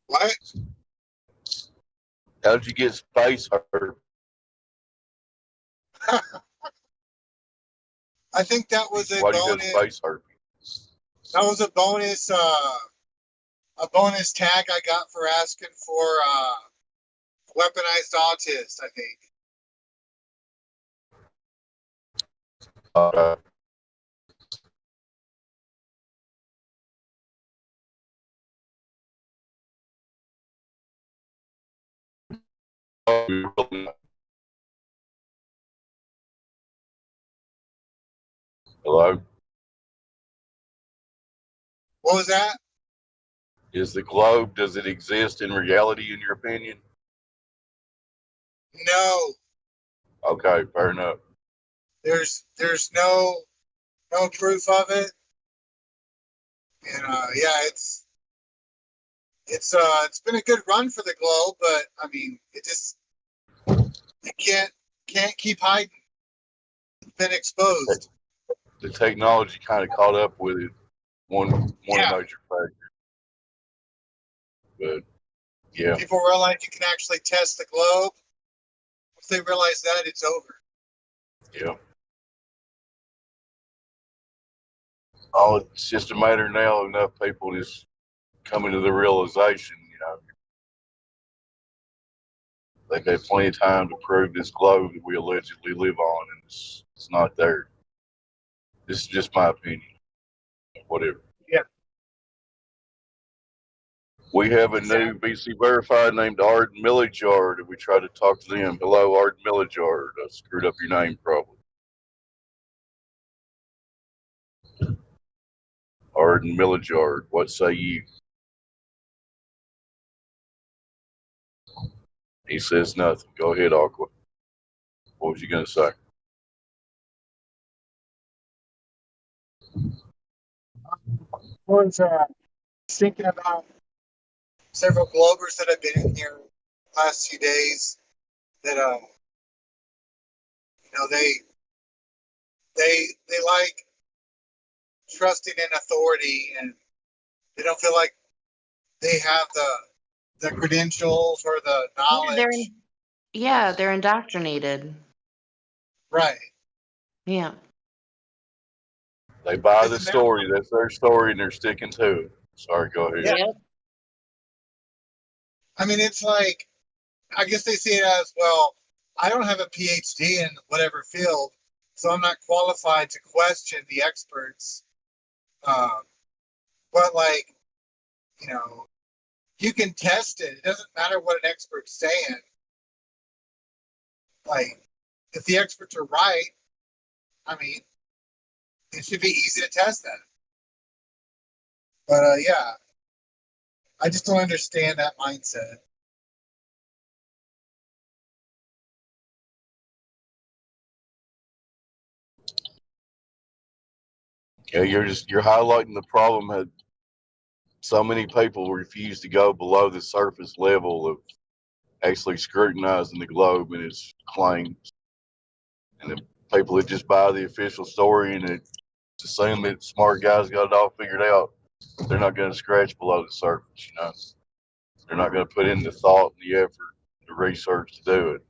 What? How'd you get space hurt? I think that was a Why do you have bonus. space hurt? That was a bonus tag I got for asking for weaponized autist, I think. Hello? What was that? Is the globe, does it exist in reality, in your opinion? No. Okay, fair enough. There's no proof of it. And yeah, it's been a good run for the globe, but I mean it can't keep hiding. It's been exposed. The technology kind of caught up with it. One major factor. But yeah. People realize you can actually test the globe. Once they realize that, it's over. Yeah. Oh, it's just a matter now of enough people just coming to the realization, they've had plenty of time to prove this globe that we allegedly live on, and it's not there. This is just my opinion. Whatever. Yeah. We have a new BC verified named Arden Millajard, and we tried to talk to them. Hello, Arden Millajard. I screwed up your name, probably. Arden Millajard, what say you? He says nothing. Go ahead, Aqua. What was you going to say? Was thinking about several Globers that have been in here last few days that they like trusting in authority, and they don't feel like they have the credentials or the knowledge. They're indoctrinated. Right. Yeah. They buy the story. That's their story, and they're sticking to it. Sorry, go ahead. Yeah. I mean, it's like, I guess they see it as, well, I don't have a PhD in whatever field, so I'm not qualified to question the experts. But like, you can test it. It doesn't matter what an expert's saying. Like, if the experts are right, I mean, it should be easy to test that. But yeah, I just don't understand that mindset. Yeah, you're highlighting the problem that so many people refuse to go below the surface level of actually scrutinizing the globe and its claims. And the people that just buy the official story and it assume that smart guys got it all figured out, they're not going to scratch below the surface, They're not going to put in the thought and the effort, the research to do it.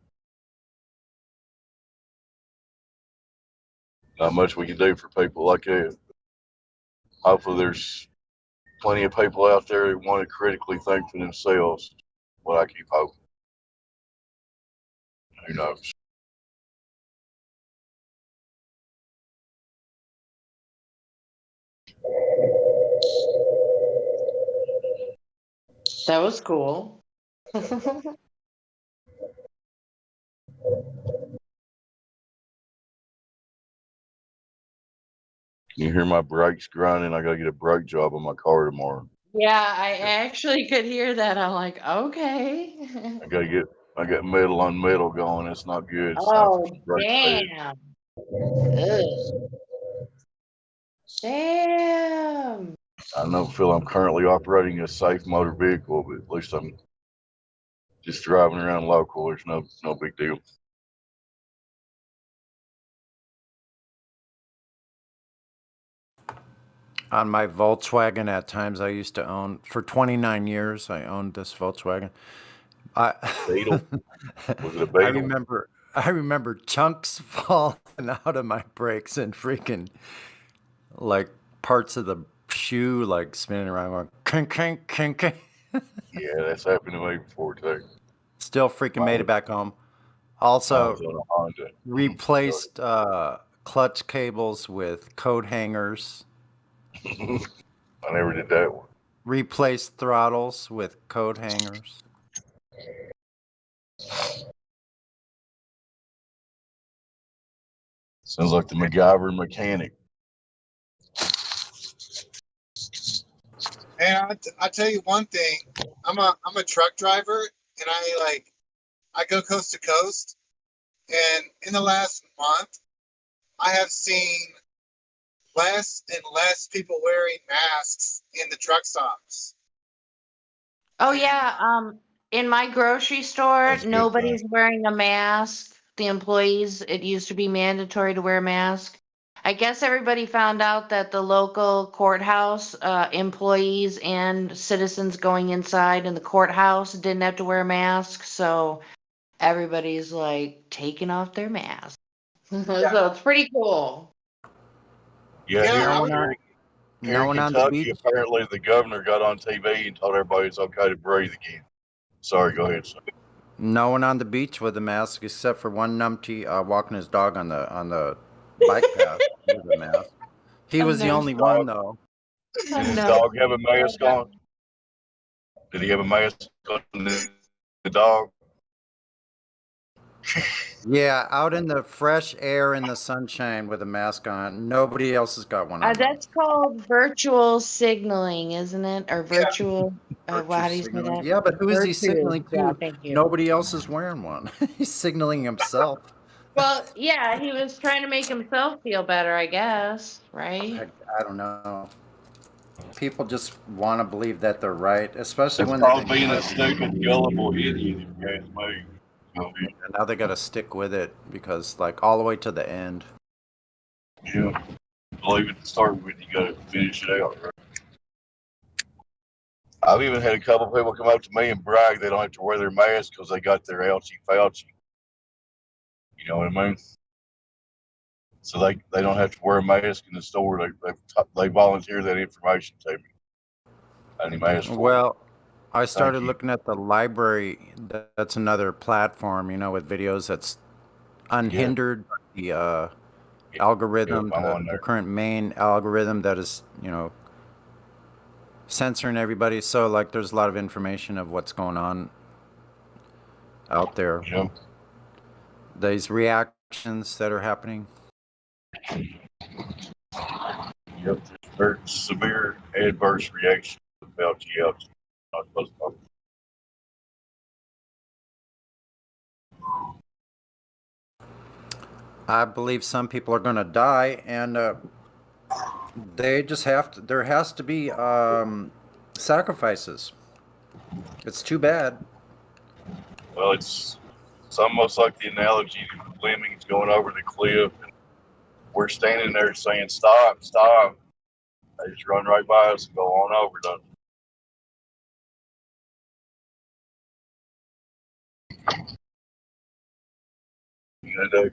Not much we can do for people like that. Hopefully there's plenty of people out there that want to critically think for themselves. What I keep hoping. Who knows? That was cool. You hear my brakes grinding? I gotta get a brake job on my car tomorrow. Yeah, I actually could hear that. I'm like, okay. I got metal on metal going. It's not good. It's time for Oh, some brake pads. damn. Ugh. Damn. I don't feel I'm currently operating a safe motor vehicle, but at least I'm just driving around local. There's no big deal. On my Volkswagen, at times I used to own, for 29 years, I owned this Volkswagen. Beetle? Was it a I Beetle? remember chunks falling out of my brakes and freaking like parts of the shoe like spinning around going clink clink clink clink. Yeah, that's happened to me before too. Still freaking made it back home. Mine's Also on a Honda. replaced clutch cables with coat hangers. I never did that one. Replaced throttles with coat hangers. Sounds like the MacGyver mechanic. And I tell you one thing, I'm a truck driver, and I go coast to coast, and in the last month, I have seen less and less people wearing masks in the truck stops. Oh yeah, in my grocery store, That's a good nobody's thing. wearing a mask. The employees, it used to be mandatory to wear a mask. I guess everybody found out that the local courthouse employees and citizens going inside in the courthouse didn't have to wear a mask, so everybody's like taking off their mask. So it's pretty cool. Yeah, here No in one on the Kentucky, beach. apparently the governor got on TV and told everybody it's okay to breathe again. Sorry, go ahead, son. No one on the beach with a mask except for one numpty walking his dog on the bike path with a mask. He was the only one though. Did his dog have a mask on? Did he have a mask on the dog? Yeah, out in the fresh air in the sunshine with a mask on. Nobody else has got one on. That's called virtual signaling, isn't it? Or virtual, how do you say that? Yeah, but who is he Virtue. signaling Yeah, to? thank you. Nobody else is wearing one. He's signaling himself. Well, yeah, he was trying to make himself feel better, I guess, right? I don't know. People just want to believe that they're right, especially That's when called they've been being a stupid, gullible idiot, if you ask me. And now they got to stick with it because, like, all the way to the end. Yeah. Believe it to start with, you gotta finish it out, right? I've even had a couple of people come up to me and brag they don't have to wear their mask because they got their ouchie Fauci. You know what I mean? So they don't have to wear a mask in the store. They volunteer that information to me. Any mask for Well, I started Thank you. looking at the library. That's another platform, with videos that's unhindered. The algorithm, I'm on the there. current main algorithm that is, censoring everybody. So, like, there's a lot of information of what's going on out there. Yep. These reactions that are happening. Yep. Very severe adverse reaction to Fauci ouchie. Not supposed to. I believe some people are going to die, and they just have to. There has to be sacrifices. It's too bad. Well, it's almost like the analogy of lemmings going over the cliff, and we're standing there saying, "Stop, stop!" They just run right by us and go on over, don't they? You know,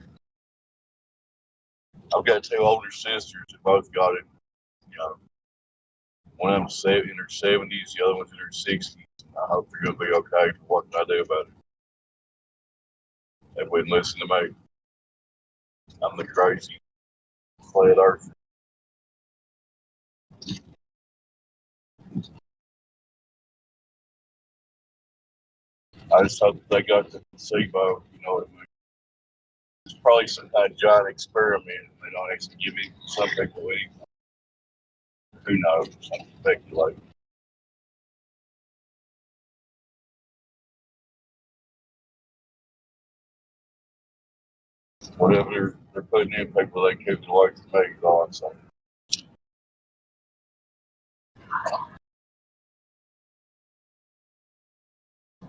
I've got two older sisters that both got it. One of them's in her 70s, the other one's in her 60s. I hope they're going to be okay for what can I do about it. They wouldn't listen to me. I'm the crazy flat earth. I just hope they got the placebo, you know what I mean? It's probably some kind of giant experiment. They don't actually give me some people anything. Who knows? I'm speculating. Whatever they're putting in people, they keep away from me. All I'm saying.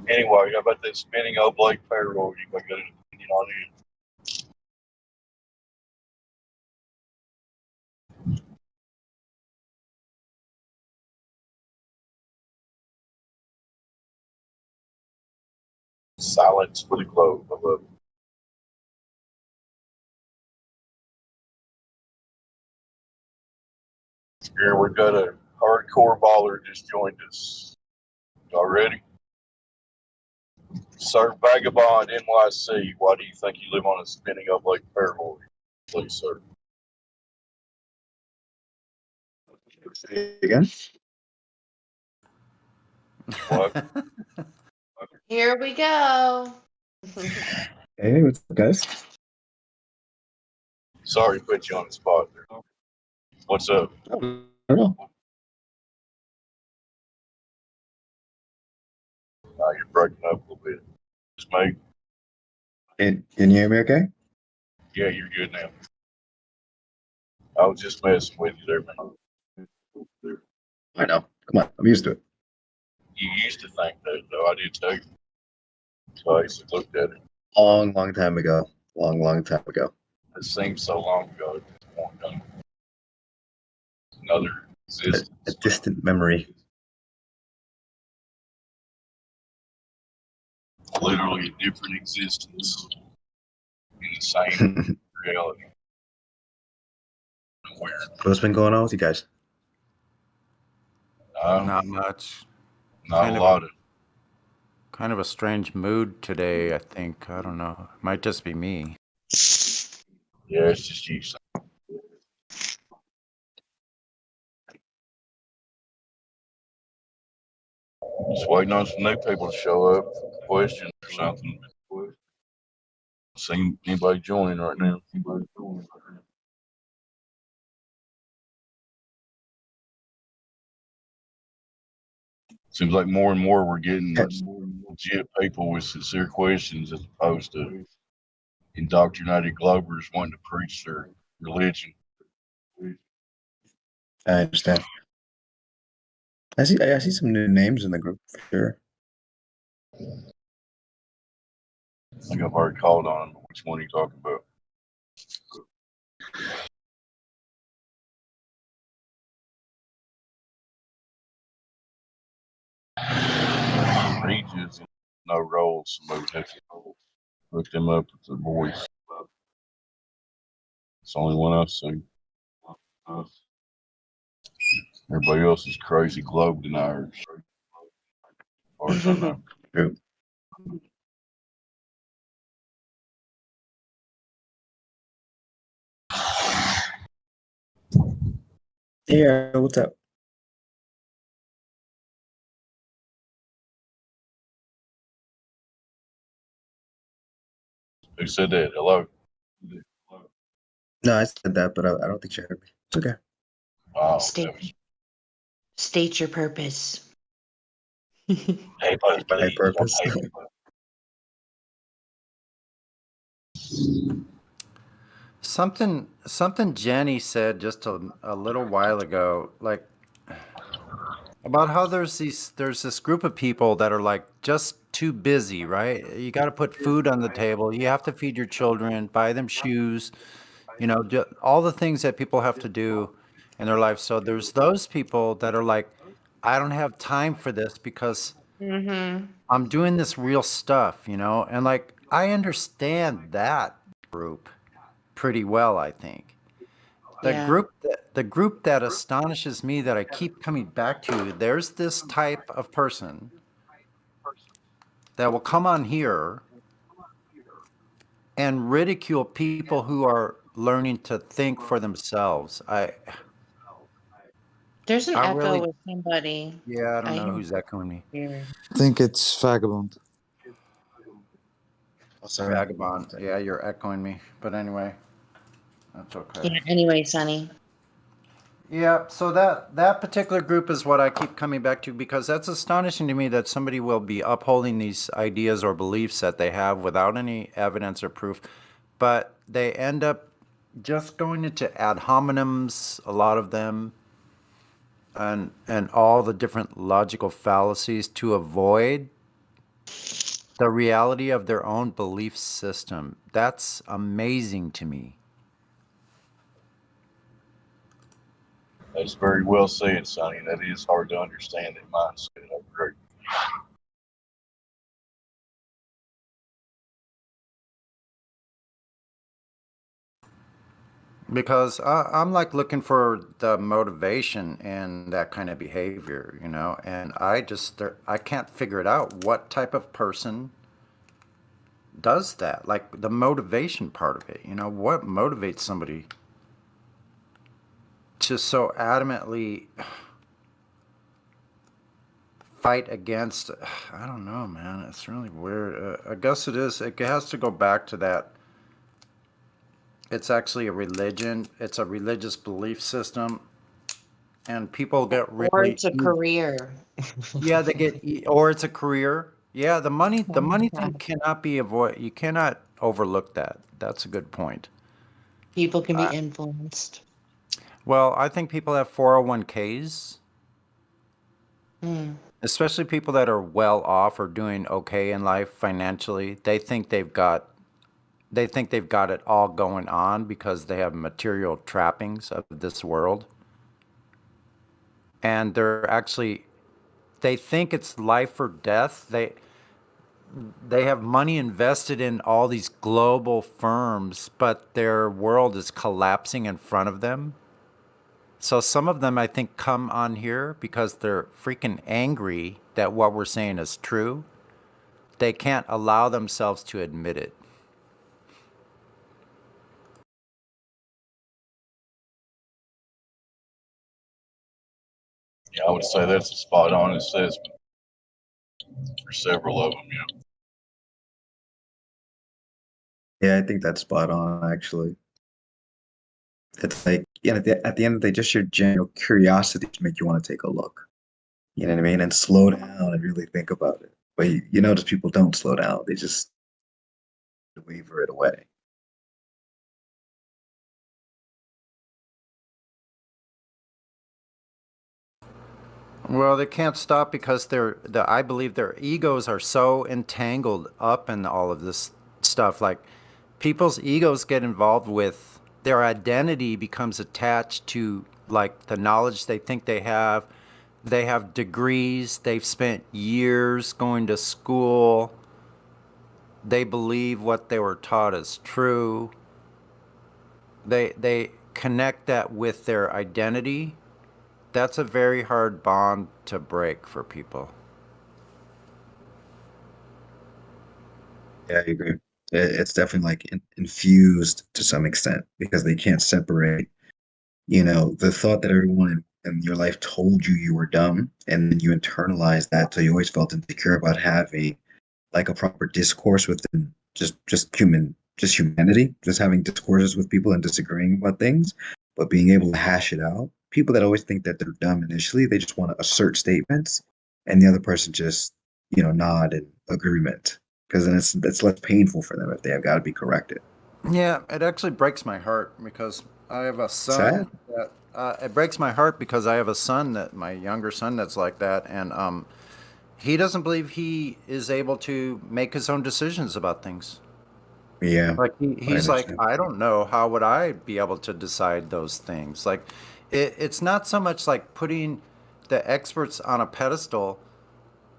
Anyway, how about that spinning old Blake payroll? You got an opinion on it? Silence for the globe. I love it. Here we got a hardcore baller just joined us. Y'all ready? Sir Vagabond NYC, why do you think you live on a spinning up Lake Paramore? Please, sir. Again? What? Here we go. Hey, what's up, guys? Sorry to put you on the spot there. What's up? I don't know. You're breaking up a little bit. Just me? Can you hear me okay? Yeah, you're good now. I was just messing with you there, man. I know. Come on, I'm used to it. You used to think that, though. I did too. So I used to look at it. Long time ago. Long time ago. It seems so long ago at this point. Though. Another existence. A distant memory. Literally a different existence in the same reality. Weird. What's been going on with you guys? Not much. Not a lot of. Kind of a strange mood today, I think. I don't know. Might just be me. Yeah, it's just you. Just waiting on some new people to show up for questions or something. See anybody joining right now? Seems like more and more we're getting legit people with sincere questions as opposed to indoctrinated globers wanting to preach their religion. I understand. I see some new names in the group for sure. I think I've already called on them. Which one are you talking about? Regis, no roles. Somebody would have to look them up with their voice. It's the only one I've seen. Everybody else is crazy globe deniers. As far as I know. True. Yeah, what's up? Who said that? Hello? No, I said that, but I don't think she heard me. It's okay. Wow. State your purpose. Hey, My purpose. Something Jenny said just a little while ago, like about how there's this group of people that are like just too busy, right? You got to put food on the table. You have to feed your children, buy them shoes, all the things that people have to do in their life. So there's those people that are like, I don't have time for this because I'm doing this real stuff, and like I understand that group pretty well, I think. The Yeah. group that astonishes me that I keep coming back to, there's this type of person that will come on here and ridicule people who are learning to think for themselves. There's an I echo really, with somebody. yeah, I don't I know hear who's echoing me. weird. I think it's Vagabond. Oh, sorry. Vagabond. Yeah, you're echoing me. But anyway, that's okay. Yeah, anyway, Sonny. Yeah, so that particular group is what I keep coming back to because that's astonishing to me that somebody will be upholding these ideas or beliefs that they have without any evidence or proof, but they end up just going into ad hominems, a lot of them, and all the different logical fallacies to avoid the reality of their own belief system. That's amazing to me. That's very well said, Sonny. That is hard to understand in mindset. I agree. Because I'm like looking for the motivation in that kind of behavior, you know, and I can't figure it out. What type of person does that? Like the motivation part of it, you know, what motivates somebody to so adamantly fight against? I don't know, man. It's really weird. I guess it is. It has to go back to that. It's actually a religion. It's a religious belief system, and people get Or really it's a career. yeah, they get or it's a career. Yeah, the money thing cannot be avoid. You cannot overlook that. That's a good point. People can be Uh, influenced. well, I think people have 401ks, Hmm. especially people that are well off or doing okay in life financially. They think they've got it all going on because they have material trappings of this world. And they think it's life or death. They have money invested in all these global firms, but their world is collapsing in front of them. So some of them, I think, come on here because they're freaking angry that what we're saying is true. They can't allow themselves to admit it. Yeah, I would say that's a spot on assessment for several of them. Yeah. Yeah, I think that's spot on, actually. It's like, at the end of the day, just your general curiosity to make you want to take a look. You know what I mean? And slow down and really think about it. But you notice people don't slow down. They just waver it away. Well, they can't stop because I believe their egos are so entangled up in all of this stuff. Like people's egos get involved with their identity becomes attached to like the knowledge they think they have. They have degrees, they've spent years going to school. They believe what they were taught is true. They connect that with their identity. That's a very hard bond to break for people. Yeah, I agree. It's definitely like infused to some extent because they can't separate, the thought that everyone in your life told you you were dumb, and then you internalize that, so you always felt insecure about having like a proper discourse within just humanity, just having discourses with people and disagreeing about things, but being able to hash it out. People that always think that they're dumb initially, they just want to assert statements, and the other person just nod in agreement because then it's less painful for them if they have got to be corrected. Yeah, it actually breaks my heart because I have a son Sad. that it breaks my heart because I have a son that my younger son that's like that, and he doesn't believe he is able to make his own decisions about things. Yeah, Like I he's like, understand. I don't know how would I be able to decide those things. Like it's not so much like putting the experts on a pedestal.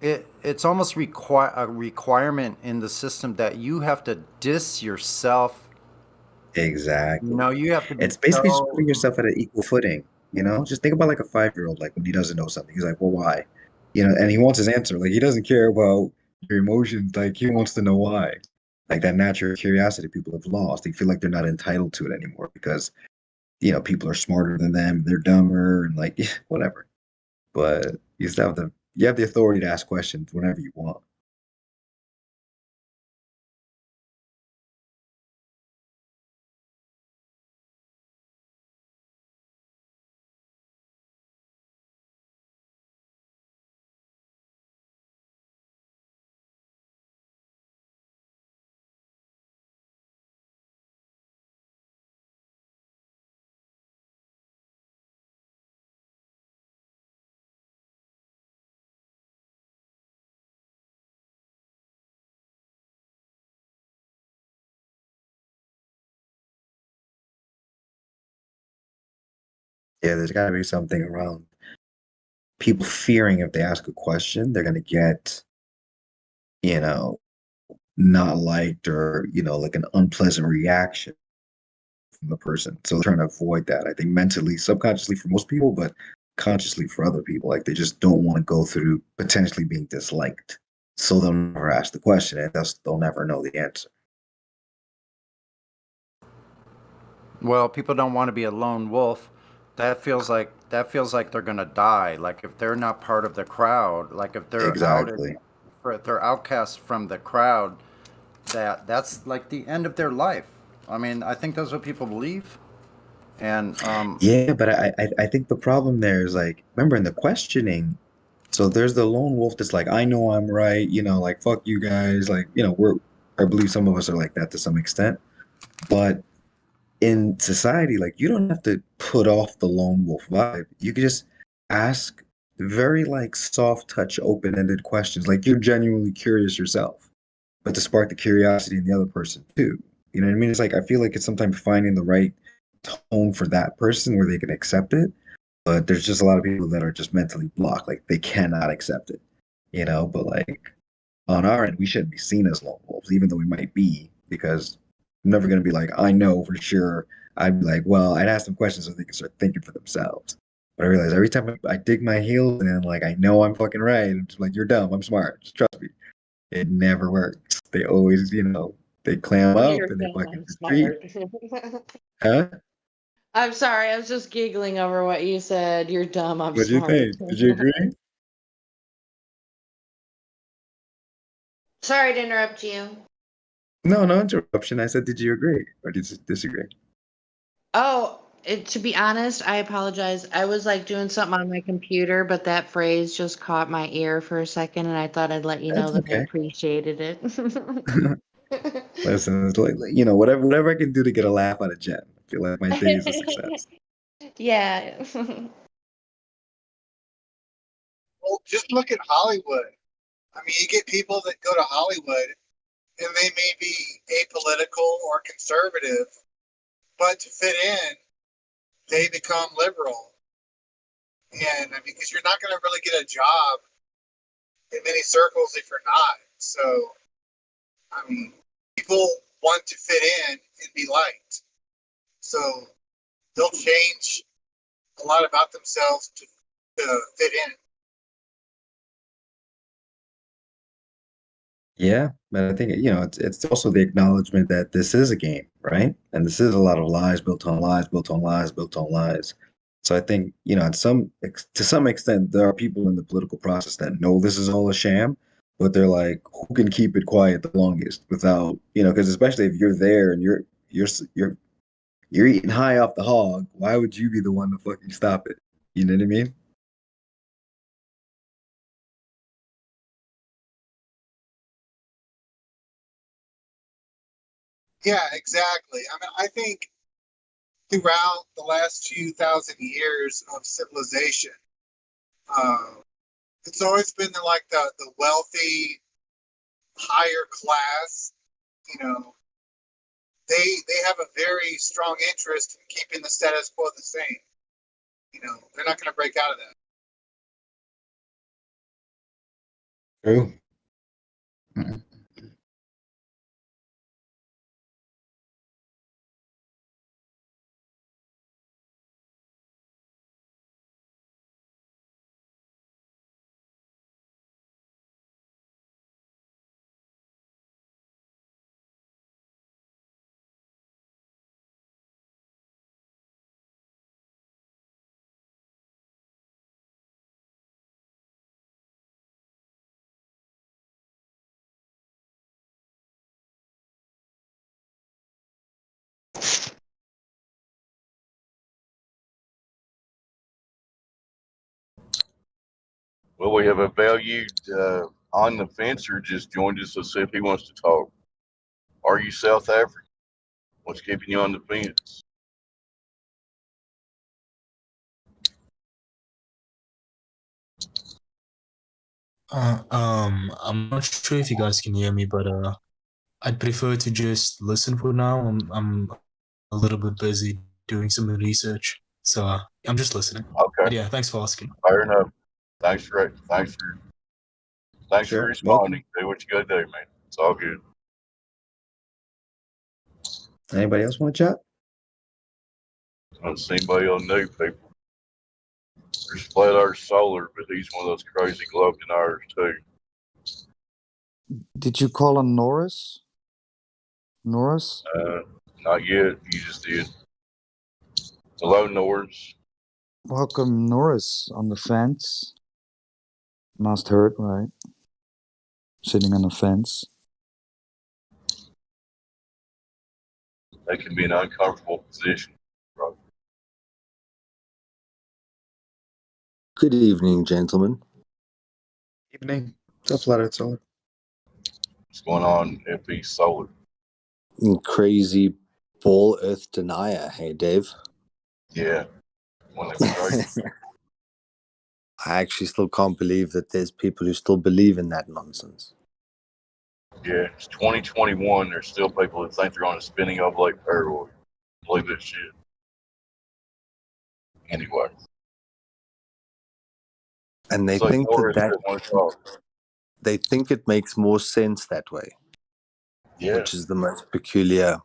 It's almost a requirement in the system that you have to diss yourself. You Exactly. know, you have to be It's basically just so putting yourself at an equal footing, Just think about like a 5-year-old, like when he doesn't know something, he's like, well, why? And he wants his answer. Like he doesn't care about your emotions, like he wants to know why. Like that natural curiosity people have lost. They feel like they're not entitled to it anymore because, people are smarter than them, they're dumber and like whatever. But you have the authority to ask questions whenever you want. Yeah, there's got to be something around people fearing if they ask a question, they're going to get, you know, not liked or, like an unpleasant reaction from the person. So they're trying to avoid that. I think mentally, subconsciously for most people, but consciously for other people. Like they just don't want to go through potentially being disliked. So they'll never ask the question and thus they'll never know the answer. Well, people don't want to be a lone wolf. That feels like they're gonna die. Like if they're not part of the crowd, like if they're outed, Exactly. or if they're outcast from the crowd, that's like the end of their life. I mean, I think that's what people believe. And Yeah, but I think the problem there is like, remember in the questioning, so there's the lone wolf that's like, I know I'm right, like fuck you guys, like, I believe some of us are like that to some extent. But in society, like you don't have to put off the lone wolf vibe. You can just ask very like soft touch, open-ended questions. Like you're genuinely curious yourself, but to spark the curiosity in the other person too. You know what I mean? It's like I feel like it's sometimes finding the right tone for that person where they can accept it. But there's just a lot of people that are just mentally blocked, like they cannot accept it. But like on our end, we shouldn't be seen as lone wolves, even though we might be, because I'm never gonna be like, I know for sure. I'd be like, well, I'd ask them questions so they can start thinking for themselves. But I realize every time I dig my heels in, like I know I'm fucking right. I'm just like, you're dumb. I'm smart. Just trust me. It never works. They always, they clam up You're and they dumb, fucking I'm retreat. smart. Huh? I'm sorry, I was just giggling over what you said. You're dumb, I'm What do you smart. think? Did you agree? Sorry to interrupt you. No, no interruption. I said, did you agree or did you disagree? Oh, to be honest, I apologize. I was like doing something on my computer, but that phrase just caught my ear for a second, and I thought I'd let you know That's that I okay. appreciated it. Listen, it's like, whatever I can do to get a laugh out of Jen. I feel like my day is a success. Yeah. Well, just look at Hollywood. I mean, you get people that go to Hollywood and they may be apolitical or conservative, but to fit in, they become liberal. And I mean, because you're not going to really get a job in many circles if you're not. So, I mean, people want to fit in and be liked. So they'll change a lot about themselves to fit in. Yeah, but I think it's also the acknowledgement that this is a game, right? And this is a lot of lies built on lies, built on lies, built on lies. So I think to some extent, there are people in the political process that know this is all a sham, but they're like, who can keep it quiet the longest without, because especially if you're there and you're eating high off the hog, why would you be the one to fucking stop it? You know what I mean? Yeah, exactly. I mean, I think throughout the last few thousand years of civilization, uh, it's always been like the wealthy, higher class. You know, they have a very strong interest in keeping the status quo the same. They're not going to break out of that. True. Well, we have a valued on the fencer just joined us. Let's see if he wants to talk. Are you South African? What's keeping you on the fence? I'm not sure if you guys can hear me, but I'd prefer to just listen for now. I'm a little bit busy doing some research. So I'm just listening. Okay. But yeah, thanks for asking. Fair enough. Thanks for Sure. responding. Do what you gotta do, man. It's all good. Anybody else want to chat? I don't see anybody on new people. There's Flat Earth Solar, but he's one of those crazy globe deniers too. Did you call on Norris? Norris? Not yet. You just did. Hello, Norris. Welcome, Norris, on the fence. Must hurt, right? Sitting on the fence. That can be an uncomfortable position. Bro. Good evening, gentlemen. Evening. What's up, Flat Earth Solar? What's going on, FE Solar? Crazy ball earth denier, hey, Dave? Yeah. One of them crazy. I actually still can't believe that there's people who still believe in that nonsense. Yeah, it's 2021. There's still people that think they're on a spinning oblate paroid. Believe that shit. Anyway. And they So think Norris that didn't want to talk. they think it makes more sense that way. Yeah. Which is the most peculiar.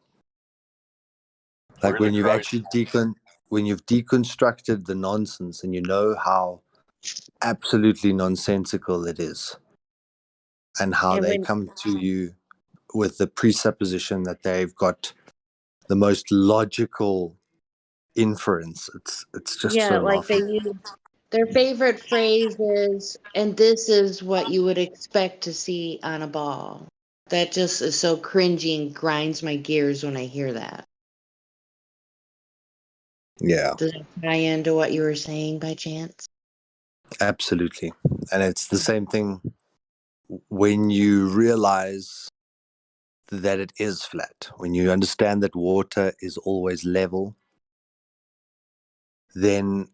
Like We're when the you've crazy. actually when you've deconstructed the nonsense and you know how absolutely nonsensical it is, and how And they when, come to you with the presupposition that they've got the most logical inference. It's just yeah, so like they laughable. use their favorite phrase is, and this is what you would expect to see on a ball. That just is so cringy and grinds my gears when I hear that. Yeah, Does it tie into what you were saying by chance? absolutely. And it's the same thing when you realize that it is flat. When you understand that water is always level, then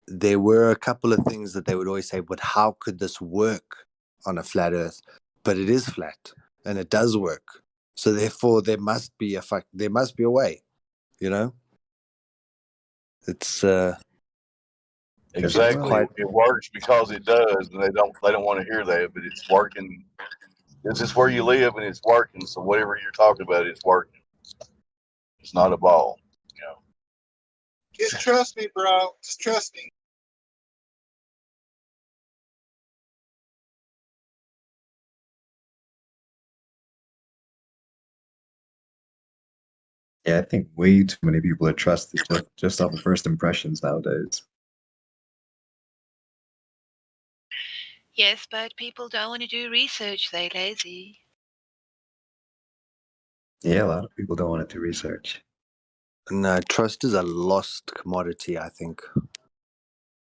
there were a couple of things that they would always say, but how could this work on a flat earth? But it is flat and it does work. So therefore there must be a way, you know? It's Exactly. quite It works because it does, and they don't want to hear that, but it's working. This is where you live, and it's working. So whatever you're talking about, it's working. It's not a ball, you know. Just trust me, bro. Just trust me. Yeah, I think way too many people are trusted just off of first impressions nowadays. Yes, but people don't want to do research. They're lazy. Yeah, a lot of people don't want to do research. No, trust is a lost commodity, I think.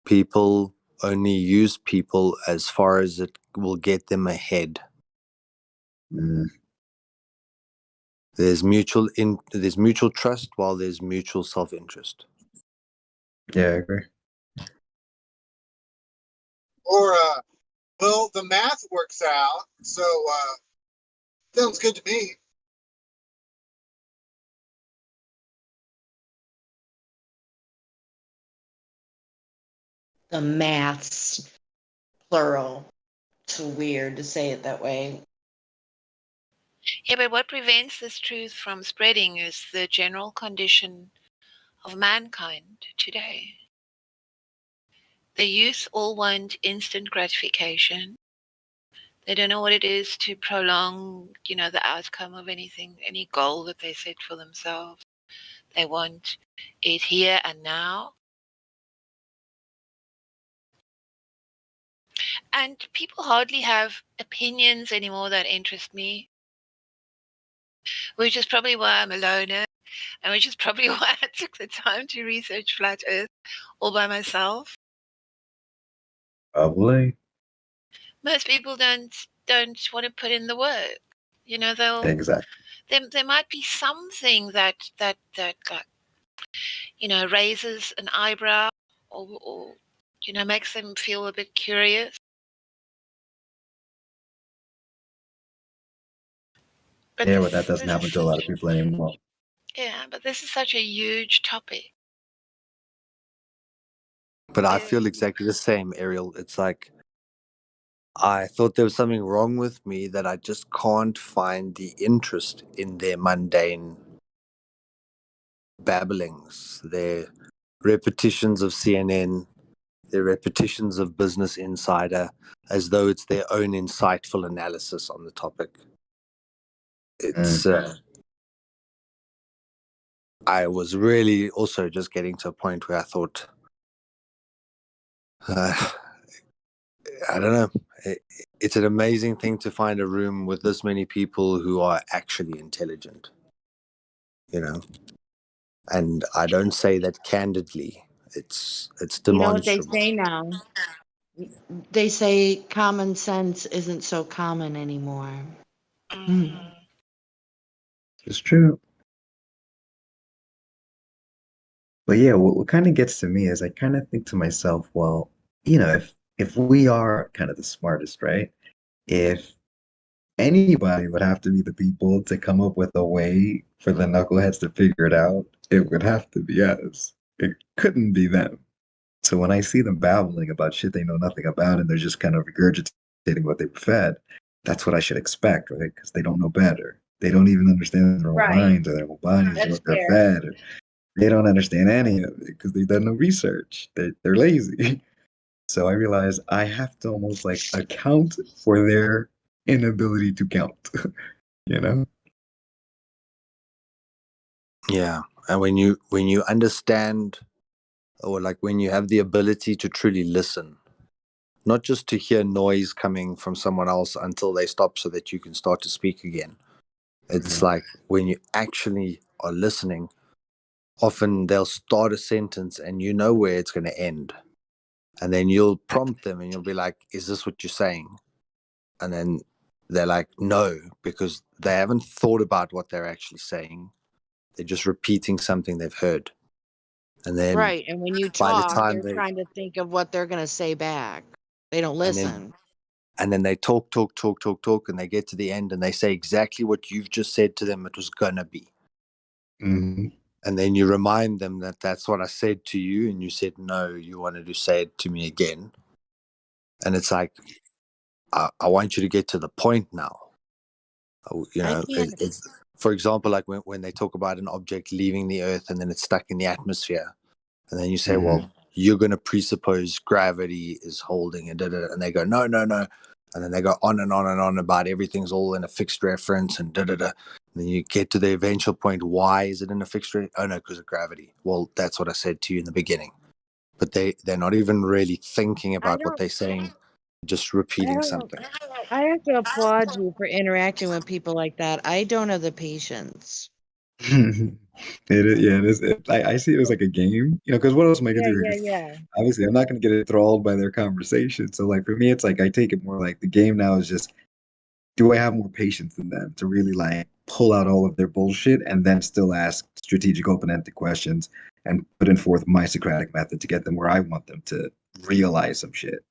People only use people as far as it will get them ahead. There's mutual trust while there's mutual self-interest. Yeah, I agree. Or, well, the math works out, so sounds good to me. The maths, plural. It's weird to say it that way. Yeah, but what prevents this truth from spreading is the general condition of mankind today. The youth all want instant gratification. They don't know what it is to prolong, the outcome of anything, any goal that they set for themselves. They want it here and now. And people hardly have opinions anymore that interest me, which is probably why I'm a loner, and which is probably why I took the time to research Flat Earth all by myself. Probably. Most people don't want to put in the work. Exactly. There might be something that raises an eyebrow or makes them feel a bit curious. But Yeah, but that doesn't happen to a lot of people anymore. Yeah, but this is such a huge topic. But I feel exactly the same, Ariel. It's like I thought there was something wrong with me that I just can't find the interest in their mundane babblings, their repetitions of CNN, their repetitions of Business Insider, as though it's their own insightful analysis on the topic. It's I was really also just getting to a point where I thought, I don't know. It's an amazing thing to find a room with this many people who are actually intelligent, you know. And I don't say that candidly. It's You know what they demonstrable. say now? They say common sense isn't so common anymore. It's true. But yeah, what kind of gets to me is I kind of think to myself, well, if we are kind of the smartest, right? If anybody would have to be the people to come up with a way for the knuckleheads to figure it out, it would have to be us. It couldn't be them. So when I see them babbling about shit they know nothing about and they're just kind of regurgitating what they were fed, that's what I should expect, right? Because they don't know better. They don't even understand their own Right. minds or their own bodies or That's what they're fair. fed. Or they don't understand any of it because they've done no research. They're lazy. So I realize I have to almost like account for their inability to count, you know? Yeah. And when you understand, or like when you have the ability to truly listen, not just to hear noise coming from someone else until they stop so that you can start to speak again. It's like when you actually are listening, often they'll start a sentence and you know where it's going to end. And then you'll prompt them and you'll be like, is this what you're saying? And then they're like, no, because they haven't thought about what they're actually saying. They're just repeating something they've heard. And then Right. And when you by the talk, time they're they, trying to think of what they're going to say back. They don't and listen. then they talk, and they get to the end and they say exactly what you've just said to them it was going to be. Mm-hmm. And then you remind them that that's what I said to you, and you said, no, you wanted to say it to me again. And it's like, I want you to get to the point now. You I know, can't. it's, for example, like when they talk about an object leaving the earth and then it's stuck in the atmosphere. And then you say, well, you're going to presuppose gravity is holding it. And they go, no, no, no. And then they go on and on and on about everything's all in a fixed reference and And then you get to the eventual point. Why is it in a fixed reference? Oh, no, because of gravity. Well, that's what I said to you in the beginning. But they're not even really thinking about what they're saying, just repeating something. I have to applaud you for interacting with people like that. I don't have the patience. It is, yeah, it is. I see it as like a game, because what else am I gonna Yeah, do? yeah, Because yeah. obviously, I'm not gonna get enthralled by their conversation. So, like for me, it's like I take it more like the game now is just, do I have more patience than them to really like pull out all of their bullshit and then still ask strategic, open-ended questions and put in forth my Socratic method to get them where I want them to realize some shit.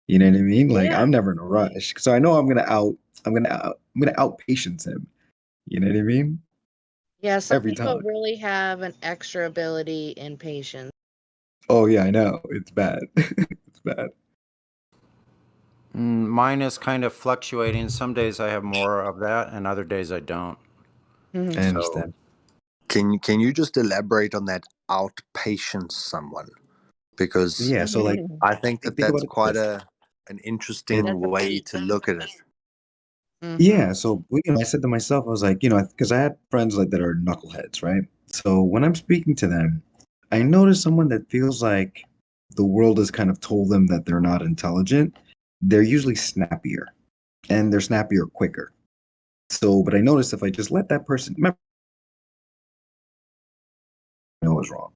You know what I mean? Like Yeah. I'm never in a rush, so I know I'm gonna out patience him. You know what I mean? Yeah, some Every people time. really have an extra ability in patience. Oh yeah, I know. It's bad. It's bad. Mine is kind of fluctuating. Some days I have more of that, and other days I don't. I So understand. can you just elaborate on that outpatience someone? Because Yeah, so like I think that think that's about it quite this. an interesting That's a way peak. to look at it. Yeah, so I said to myself, I was like, because I had friends like that are knuckleheads, right? So when I'm speaking to them, I notice someone that feels like the world has kind of told them that they're not intelligent. They're usually snappier, and they're snappier quicker. So, but I noticed if I just let that person remember, I know is wrong.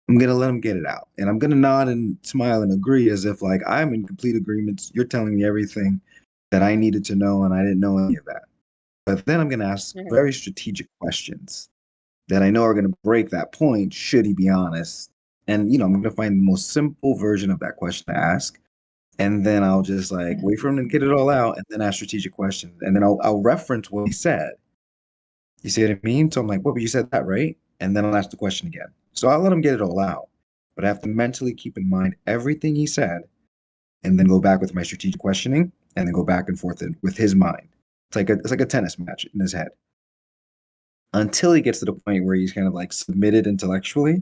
I'm gonna let them get it out, and I'm gonna nod and smile and agree as if like I'm in complete agreement. You're telling me everything that I needed to know, and I didn't know any of that. But then I'm going to ask very strategic questions that I know are going to break that point, should he be honest. And, I'm going to find the most simple version of that question to ask. And then I'll just like wait for him to get it all out and then ask strategic questions. And then I'll reference what he said. You see what I mean? So I'm like, well, but you said that, right? And then I'll ask the question again. So I'll let him get it all out. but I have to mentally keep in mind everything he said and then go back with my strategic questioning and then go back and forth with his mind. It's like a tennis match in his head until he gets to the point where he's kind of like submitted intellectually,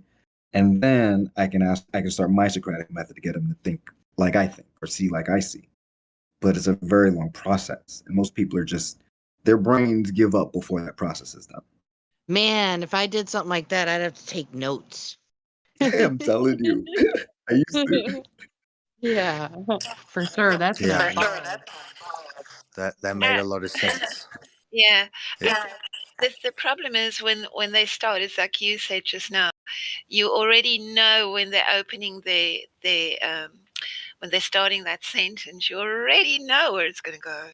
and then I can start my Socratic method to get him to think like I think or see like I see. But it's a very long process, and most people are just their brains give up before that process is done. Man, if I did something like that, I'd have to take notes. I'm telling you, I used to. Yeah, for sure. That's gonna Yeah, be hard. that made a lot of sense. Yeah. Yeah. The problem is when they start, it's like you said just now, you already know when they're opening when they're starting that sentence, you already know where it's going to go.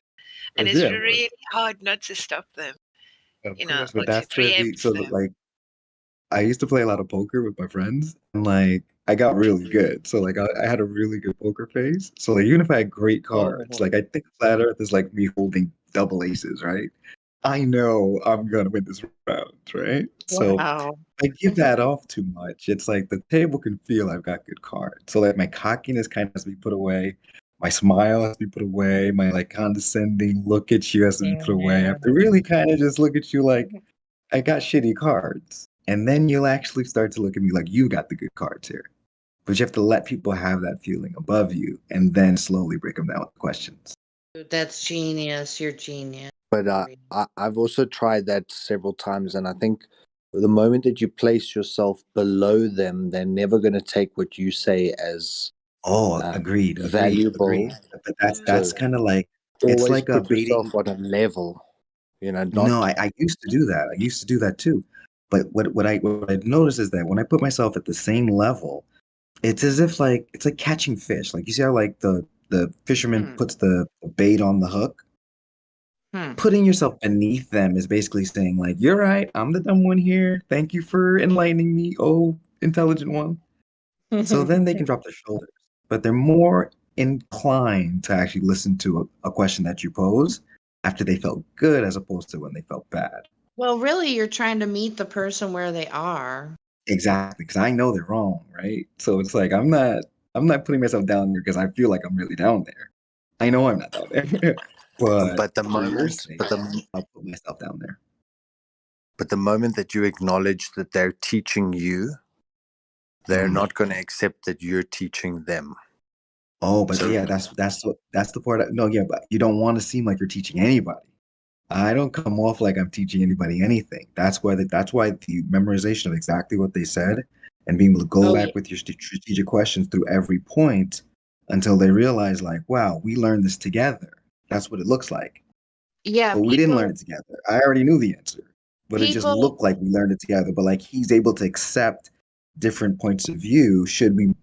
And it's Yeah, really hard not to stop them, of you know, course, or but to that's the thing. preempt So them. like I used to play a lot of poker with my friends, and like I got really good. So like I had a really good poker face. So like even if I had great cards, Oh. like I think flat Earth is like me holding double aces, right? I know I'm gonna win this round, right? So Wow. I give that off too much. It's like the table can feel I've got good cards. So like my cockiness kind of has to be put away. My smile has to be put away. My like condescending look at you has to be put away. I have to really kind of just look at you like I got shitty cards. And then you'll actually start to look at me like you got the good cards here. But you have to let people have that feeling above you and then slowly break them down with questions. That's genius. You're genius. But I've also tried that several times, and I think the moment that you place yourself below them, they're never going to take what you say as Oh, agreed. valuable. But that's So kind of like it's always like a put yourself baiting. on a level, not. No, I used to do that. I used to do that too. But what I noticed is that when I put myself at the same level, it's as if like it's like catching fish. Like you see how like the fisherman puts the bait on the hook? Putting yourself beneath them is basically saying like, "You're right. I'm the dumb one here. Thank you for enlightening me, oh intelligent one." So then they can drop their shoulders, but they're more inclined to actually listen to a question that you pose after they felt good as opposed to when they felt bad. Well, really, you're trying to meet the person where they are. Exactly, because I know they're wrong, right? So it's like I'm not putting myself down there because I feel like I'm really down there. I know I'm not down there, but But the for your moment, sake, but the I'll put myself down there. but the moment that you acknowledge that they're teaching you, they're not going to accept that you're teaching them. Oh, but So yeah, that's the part. No, yeah, but you don't want to seem like you're teaching anybody. I don't come off like I'm teaching anybody anything. That's why the memorization of exactly what they said and being able to go Oh, yeah. back with your strategic questions through every point until they realize like, wow, we learned this together. That's what it looks like. Yeah, But we didn't learn it together. I already knew the answer, but it just people looked like we learned it together. But like he's able to accept different points of view. Should we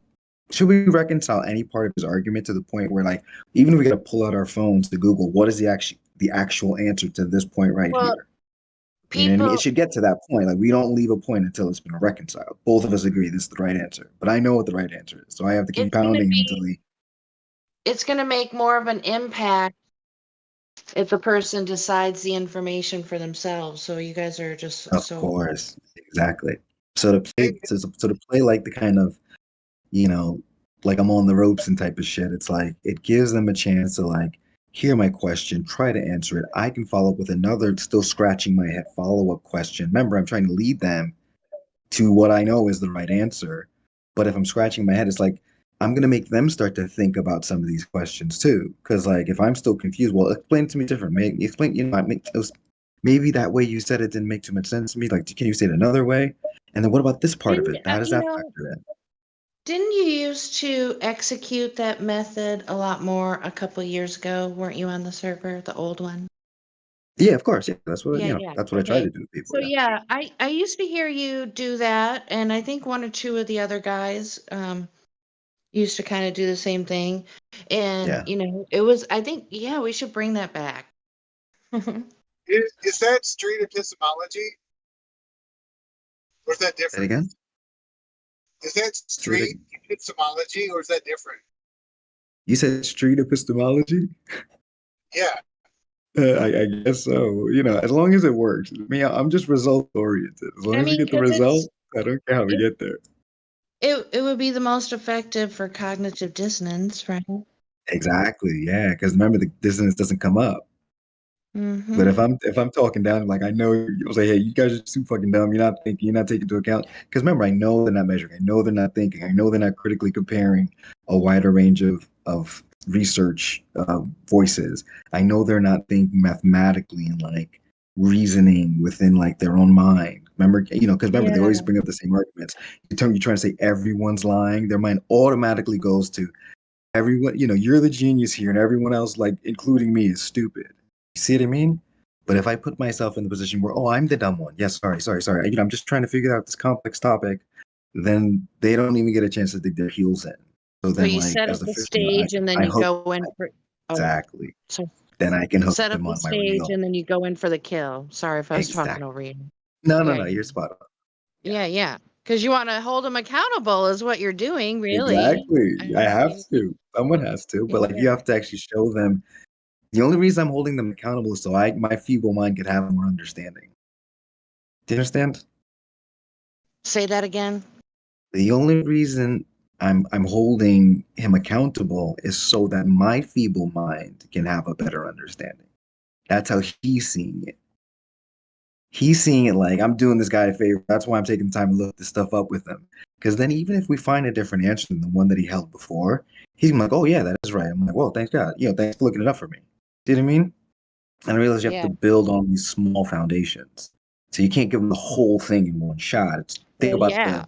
reconcile any part of his argument to the point where like even if we got to pull out our phones to Google what is the actual answer to this point right well, here? You know what I mean? It people should get to that point. Like we don't leave a point until it's been reconciled. Both of us agree this is the right answer, but I know what the right answer is, so I have to keep it's gonna pounding him until be he. it's gonna make more of an impact if a person decides the information for themselves. So you guys are just Of so course, exactly. So to play like the kind of you know like I'm on the ropes and type of shit. It's like it gives them a chance to like hear my question, try to answer it. I can follow up with another, still scratching my head follow up question. Remember, I'm trying to lead them to what I know is the right answer. But if I'm scratching my head, it's like I'm gonna make them start to think about some of these questions too. Because like if I'm still confused, well, explain to me different. Maybe explain, maybe that way you said it didn't make too much sense to me. Like, can you say it another way? And then what about this part of didn't it? How does that you factor in? didn't you used to execute that method a lot more a couple years ago? Weren't you on the server, the old one? Yeah, of course. Yeah, that's what Yeah, yeah. that's what I try Okay. to do to people. So Yeah. yeah, I used to hear you do that, and I think one or two of the other guys used to kind of do the same thing. And Yeah. it was I think yeah, we should bring that back. Is that street epistemology? Or is that Say it different? again. Is that Say it street again. epistemology or is that different? You said street epistemology? Yeah. I guess so. As long as it works. Me, I'm just result oriented. As long I as we mean, get the because result, I don't care how we it, get there. It would be the most effective for cognitive dissonance, right? Exactly. Yeah. Because remember, the dissonance doesn't come up. But Mm-hmm. if I'm talking down, like I know you'll say, hey, you guys are too fucking dumb. You're not thinking. You're not taking into account. Because remember, I know they're not measuring. I know they're not thinking. I know they're not critically comparing a wider range of research voices. I know they're not thinking mathematically and like reasoning within like their own mind. Remember, because remember they Yeah. always bring up the same arguments. You're trying to say everyone's lying. Their mind automatically goes to everyone. You're the genius here, and everyone else, like including me, is stupid. You see what I mean? But if I put myself in the position where, oh, I'm the dumb one. Yes, sorry. I'm just trying to figure out this complex topic. Then they don't even get a chance to dig their heels in. So So then, you like, set up as the the fisherman, stage and then I you hook go in for. Oh, exactly. so Then I can you hook set up them the on my stage reel. and then you go in for the kill. Sorry if I was talking Exactly. over you. No, Yeah, you're spot on. yeah. Because you want to hold them accountable, is what you're doing, really. Exactly. I have mean, to. Someone has to. But like, yeah. you have to actually show them. The only reason I'm holding them accountable is so my feeble mind could have more understanding. Do you understand? Say that again. The only reason I'm holding him accountable is so that my feeble mind can have a better understanding. That's how he's seeing it. He's seeing it like I'm doing this guy a favor. That's why I'm taking the time to look this stuff up with him. Because then even if we find a different answer than the one that he held before, he's like, oh yeah, that is right. I'm like, well, thanks God. Thanks for looking it up for me. Do you know what I mean? And I realize you have Yeah. to build on these small foundations. So you can't give them the whole thing in one shot. Think Well, about yeah.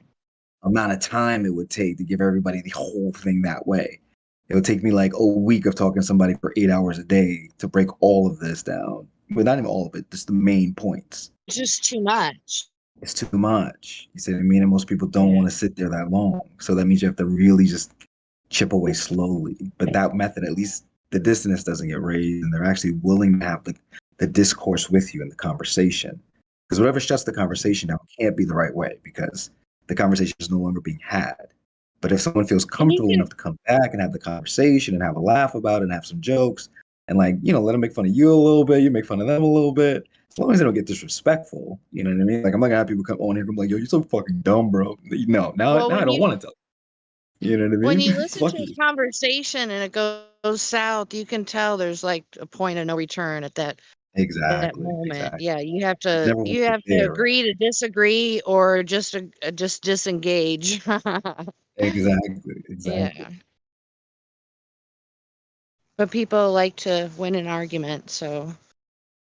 the amount of time it would take to give everybody the whole thing that way. It would take me like a week of talking to somebody for 8 hours a day to break all of this down. But not even all of it, just the main points. It's just too much. It's too much. You see what I mean? And most people don't Yeah. want to sit there that long. So that means you have to really just chip away slowly. But that method, at least the dissonance doesn't get raised, and they're actually willing to have the discourse with you in the conversation. Because whatever shuts the conversation down can't be the right way because the conversation is no longer being had. But if someone feels And you comfortable can, enough to come back and have the conversation and have a laugh about it and have some jokes and like, let them make fun of you a little bit, you make fun of them a little bit, as long as they don't get disrespectful, you know what I mean? Like I'm not gonna have people come on here and be like, yo, you're so fucking dumb, bro. No, now well, I don't want to tell you. You know what I when mean? you listen Fuck to a you. conversation and it goes south, you can tell there's like a point of no return at that Exactly. moment. Exactly. Yeah, you have It's to never worth you it have to there, right? agree to disagree or just disengage. Exactly. Exactly. Yeah. But people like to win an argument, so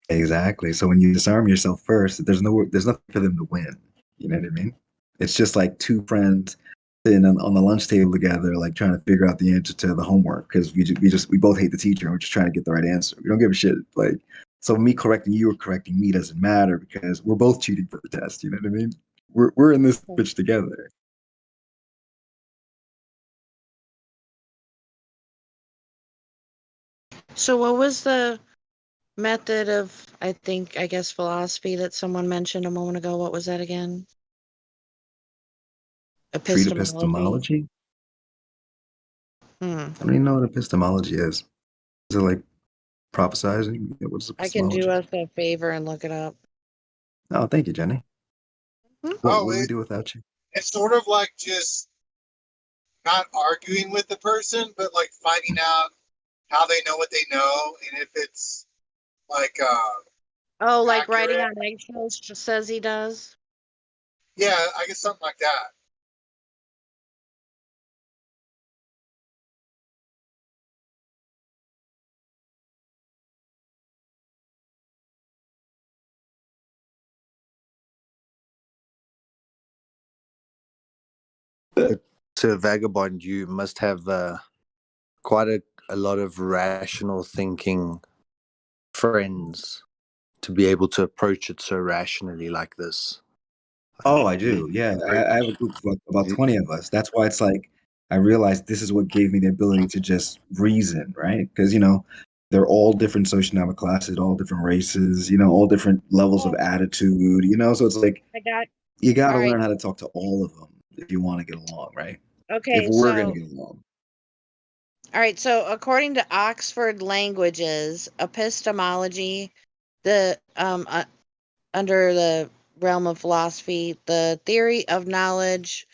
Exactly. So when you disarm yourself first, there's nothing for them to win. You know what I mean? It's just like two friends sitting on the lunch table together, like trying to figure out the answer to the homework because we both hate the teacher and we're just trying to get the right answer. We don't give a shit. Like, so me correcting you or correcting me doesn't matter because we're both cheating for the test. You know what I mean? We're in this bitch together. So what was the method of, I guess, philosophy that someone mentioned a moment ago? What was that again? Treat Epistemology. epistemology? Hmm. I don't even know what epistemology is. Is it like prophesizing? What's I can do epistemology? us a favor and look it up. Oh, thank you, Jenny. What Oh, would we do without you? it's sort of like just not arguing with the person, but like finding out how they know what they know and if it's like Oh, like writing accurate. on eggshells just says he does? Yeah, I guess something like that. To vagabond, you must have quite a lot of rational thinking friends to be able to approach it so rationally like this. Oh, I do. Yeah, I have a group of like about 20 of us. That's why it's like I realized this is what gave me the ability to just reason, right? Because they're all different socioeconomic classes, all different races, all different levels of attitude, so it's like I got, you got all to right. learn how to talk to all of them if you want to get along, right? If Okay, we're gonna so, get along. all right, so according to Oxford Languages, epistemology, the under the realm of philosophy, the theory of knowledge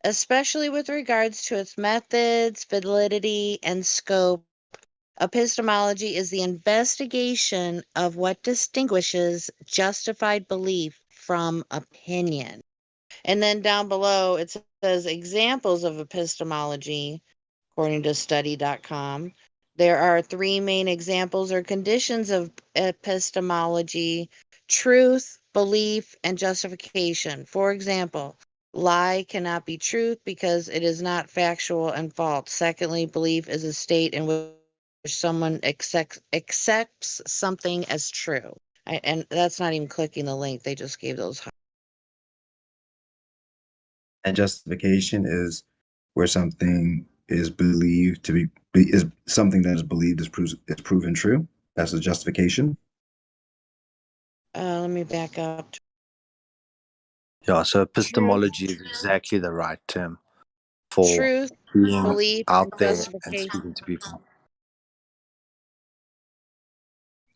especially with regards to its methods, validity, and scope. Epistemology is the investigation of what distinguishes justified belief from opinion. And then down below, it says examples of epistemology, according to study.com. There are three main examples or conditions of epistemology: truth, belief, and justification. For example, lie cannot be truth because it is not factual and false. Secondly, belief is a state in which someone accepts something as true. And that's not even clicking the link. They just gave those. And justification is where something is believed to be is something that is believed is proven true. That's a justification. Let me back up. Yeah, so epistemology is exactly the right term for Truth, being belief, and out there and justification. speaking to people.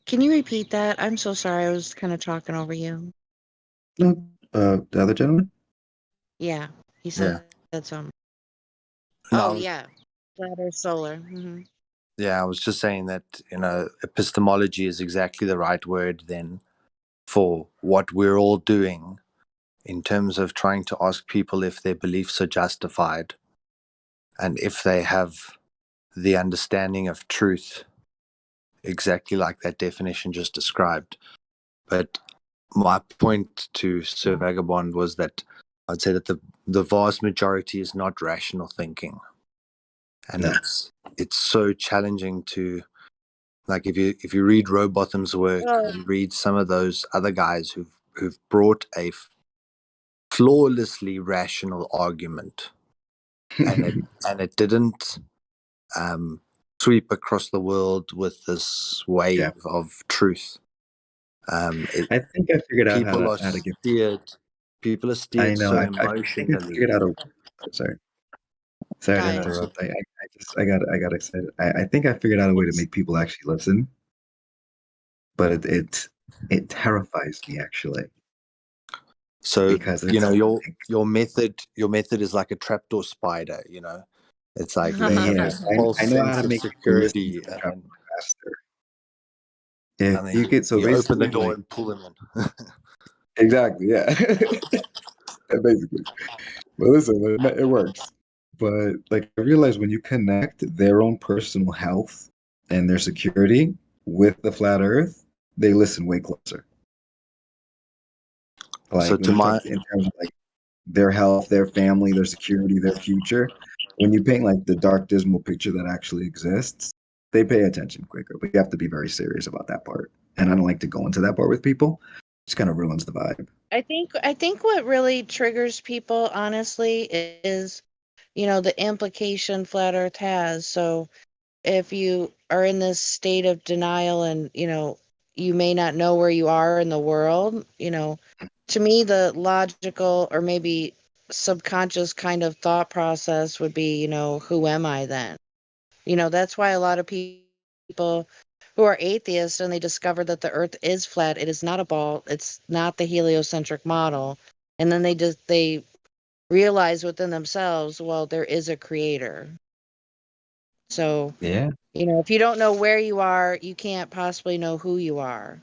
Can you repeat that? I'm so sorry. I was kind of talking over you. No, the other gentleman. Yeah, he Yeah. said something. No, Oh, yeah. Flat Earth solar. yeah, I was just saying that, epistemology is exactly the right word then for what we're all doing in terms of trying to ask people if their beliefs are justified and if they have the understanding of truth exactly like that definition just described. But my point to Sir Vagabond was that I'd say that the vast majority is not rational thinking. And No. it's so challenging to, like, if you read Rowbottom's work and read some of those other guys who've brought a flawlessly rational argument, and it didn't sweep across the world with this wave of truth. I think I figured out how to get. People are I steered know. so I think I emotionally. figured out. Sorry to interrupt. I got excited. I think I figured out a way to make people actually listen, but it terrifies me actually. So Because your method is like a trapdoor spider. It's like they have yeah, this false I know how sense to of make people listen to security, the and trap then, faster. If and then you get so you open the basically, door like, and pull them in. exactly, yeah, basically. But listen, it works. But like I realize when you connect their own personal health and their security with the flat Earth, they listen way closer. So Like when to you my talk in terms of like their health, their family, their security, their future, when you paint like the dark, dismal picture that actually exists, they pay attention quicker. But you have to be very serious about that part. And I don't like to go into that part with people. It just kind of ruins the vibe. I think what really triggers people, honestly, is, the implication Flat Earth has. So if you are in this state of denial and, you may not know where you are in the world, to me, the logical or maybe subconscious kind of thought process would be, who am I then? That's why a lot of people who are atheists and they discover that the earth is flat, it is not a ball, it's not the heliocentric model. And then they realize within themselves, well, there is a creator. So, Yeah. if you don't know where you are, you can't possibly know who you are.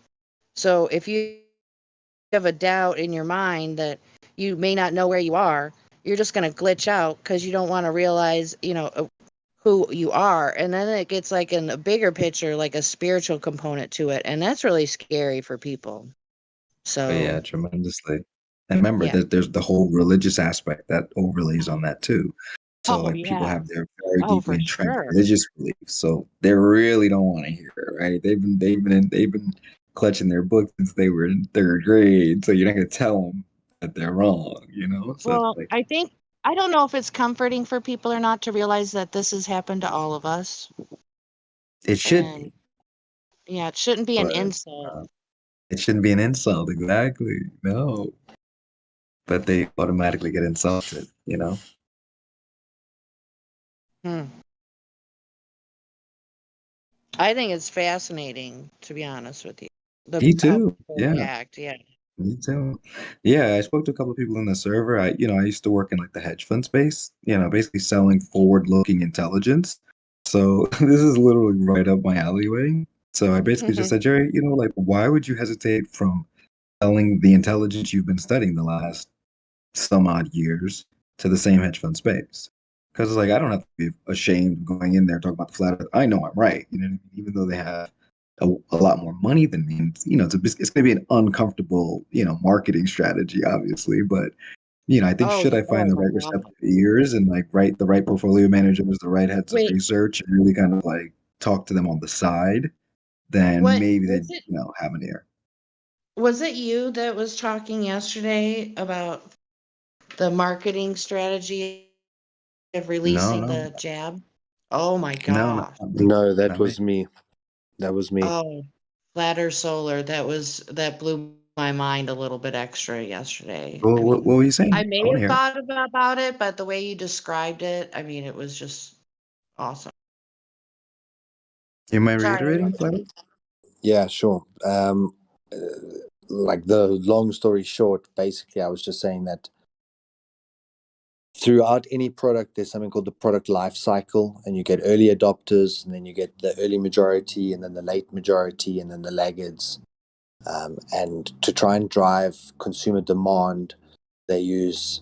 So if you have a doubt in your mind that you may not know where you are, you're just going to glitch out because you don't want to realize, who you are. And then it gets like in a bigger picture, like a spiritual component to it. And that's really scary for people. So, But yeah, tremendously. And remember, yeah. there's the whole religious aspect that overlays on that too. So Oh, like people yeah. have their very Oh, deeply for entrenched sure. religious beliefs. So they really don't want to hear it, right? They've been clutching their books since they were in third grade. So you're not gonna tell them that they're wrong, So it's Well, like I don't know if it's comforting for people or not to realize that this has happened to all of us. it should And be, yeah, it shouldn't be an but insult. it shouldn't be an insult, exactly. No. But they automatically get insulted. Hmm. I think it's fascinating, to be honest with you. Me How too. people Yeah. react, yeah. Me too. Yeah, I spoke to a couple of people in the server. I used to work in like the hedge fund space, basically selling forward-looking intelligence. So this is literally right up my alleyway. So I basically just said, Jerry, like, why would you hesitate from selling the intelligence you've been studying the last some odd years to the same hedge fund space? Because like I don't have to be ashamed of going in there talking about the flat earth. I know I'm right, even though they have a lot more money than me. And, it's going to be an uncomfortable, marketing strategy, obviously. But, I think Oh, should I oh find the my right God. receptive ears and like the right portfolio managers, the right heads of Wait, research, and really kind of like talk to them on the side, then what maybe was they'd, it? have an ear. Was it you that was talking yesterday about the marketing strategy of No, releasing no, the jab? Oh my no, gosh. not me. No, that Not me. was me. That was me. Oh, Ladder Solar. That blew my mind a little bit extra yesterday. Well, I what mean, were you I saying? may I want to have hear. thought about it, but the way you described it, I mean, it was just awesome. Am I Sorry. reiterating, Flavio? Yeah, sure. Like the long story short, basically, I was just saying that throughout any product, there's something called the product life cycle, and you get early adopters, and then you get the early majority, and then the late majority, and then the laggards. And to try and drive consumer demand, they use